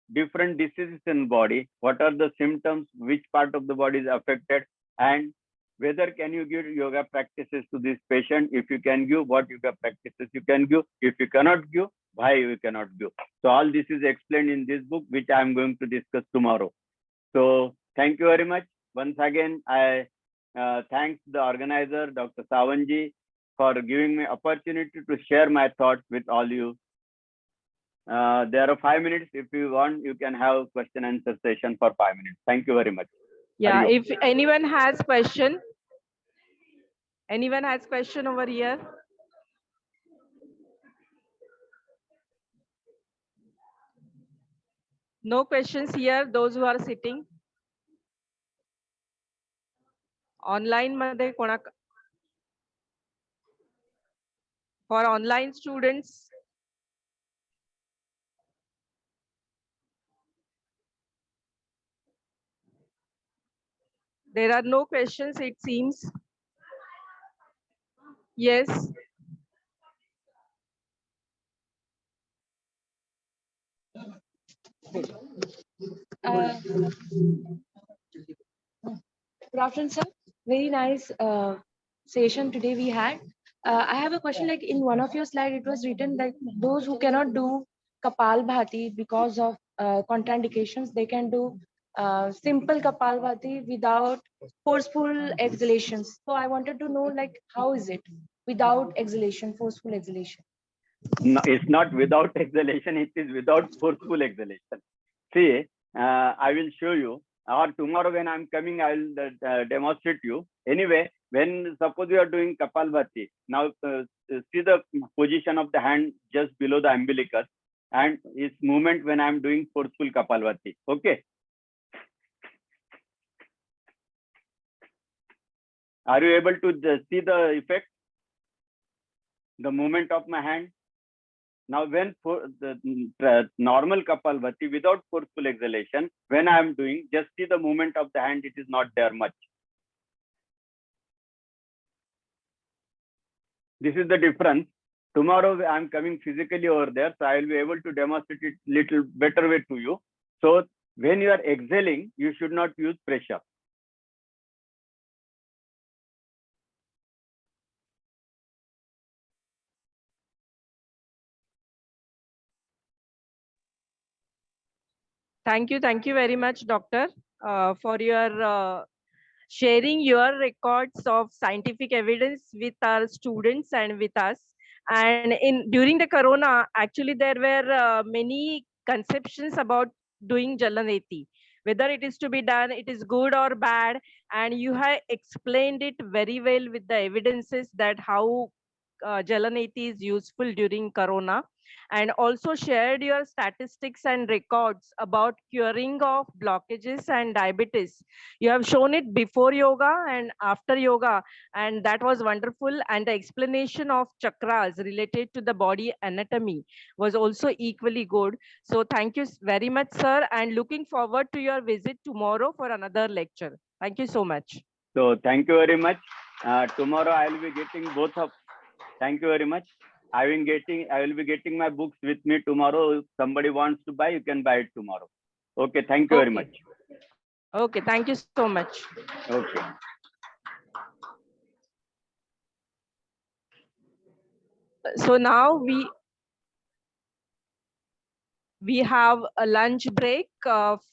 different diseases in body what are the symptoms which part of the body is affected and whether can you give yoga practices to this patient if you can give what yoga practices you can give if you cannot give why you cannot give so all this is explained in this book which I am going to discuss tomorrow so thank you very much once again I thanks the organizer Dr. Savanji for giving me opportunity to share my thoughts with all you there are 5 minutes if you want you can have question answer session for 5 minutes thank you very much yeah if anyone has question over here no questions here those who are sitting online मध्ये कोणा for online students there are no questions it seems yes Good afternoon, sir. Very nice session today we had. I have a question like in one of your slides, it was written that those who cannot do Kapalbhati because of contraindications, they can do simple Kapalbhati without forceful exhalations. So I wanted to know, like, how is it without exhalation, forceful exhalation? No, it's not without exhalation, it is without forceful exhalation. See, I will show you, or tomorrow when I'm coming, I will demonstrate you. Anyway, when suppose you are doing Kapalbhati, now see the position of the hand just below the umbilicus and its movement when I'm doing forceful Kapalbhati. Okay. Are you able to see the effect? The movement of my hand? Now, when for the normal Kapalbhati without forceful exhalation, when I am doing, just see the movement of the hand, it is not there much. This is the difference. Tomorrow I am coming physically over there, so I will be able to demonstrate it little better way to you. So when you are exhaling, you should not use pressure. Thank you very much, Doctor, for your sharing your records of scientific evidence with our students and with us. And during the corona, actually there were many conceptions about doing Jalaneti, whether it is to be done, it is good or bad, and you have explained it very well with the evidences that how Jalaneti is useful during corona, and also shared your statistics and records about curing of blockages and diabetes. You have shown it before yoga and after yoga, and that was wonderful. And the explanation of chakras related to the body anatomy was also equally good. So thank you very much, sir, and looking forward to your visit tomorrow for another lecture. Thank you so much. So thank you very much. Tomorrow I will be getting both of. Thank you very much. I will be getting my books with me tomorrow. If somebody wants to buy, you can buy it tomorrow. Okay. Thank you very much. Okay. Thank you so much. Okay. So now we have a lunch break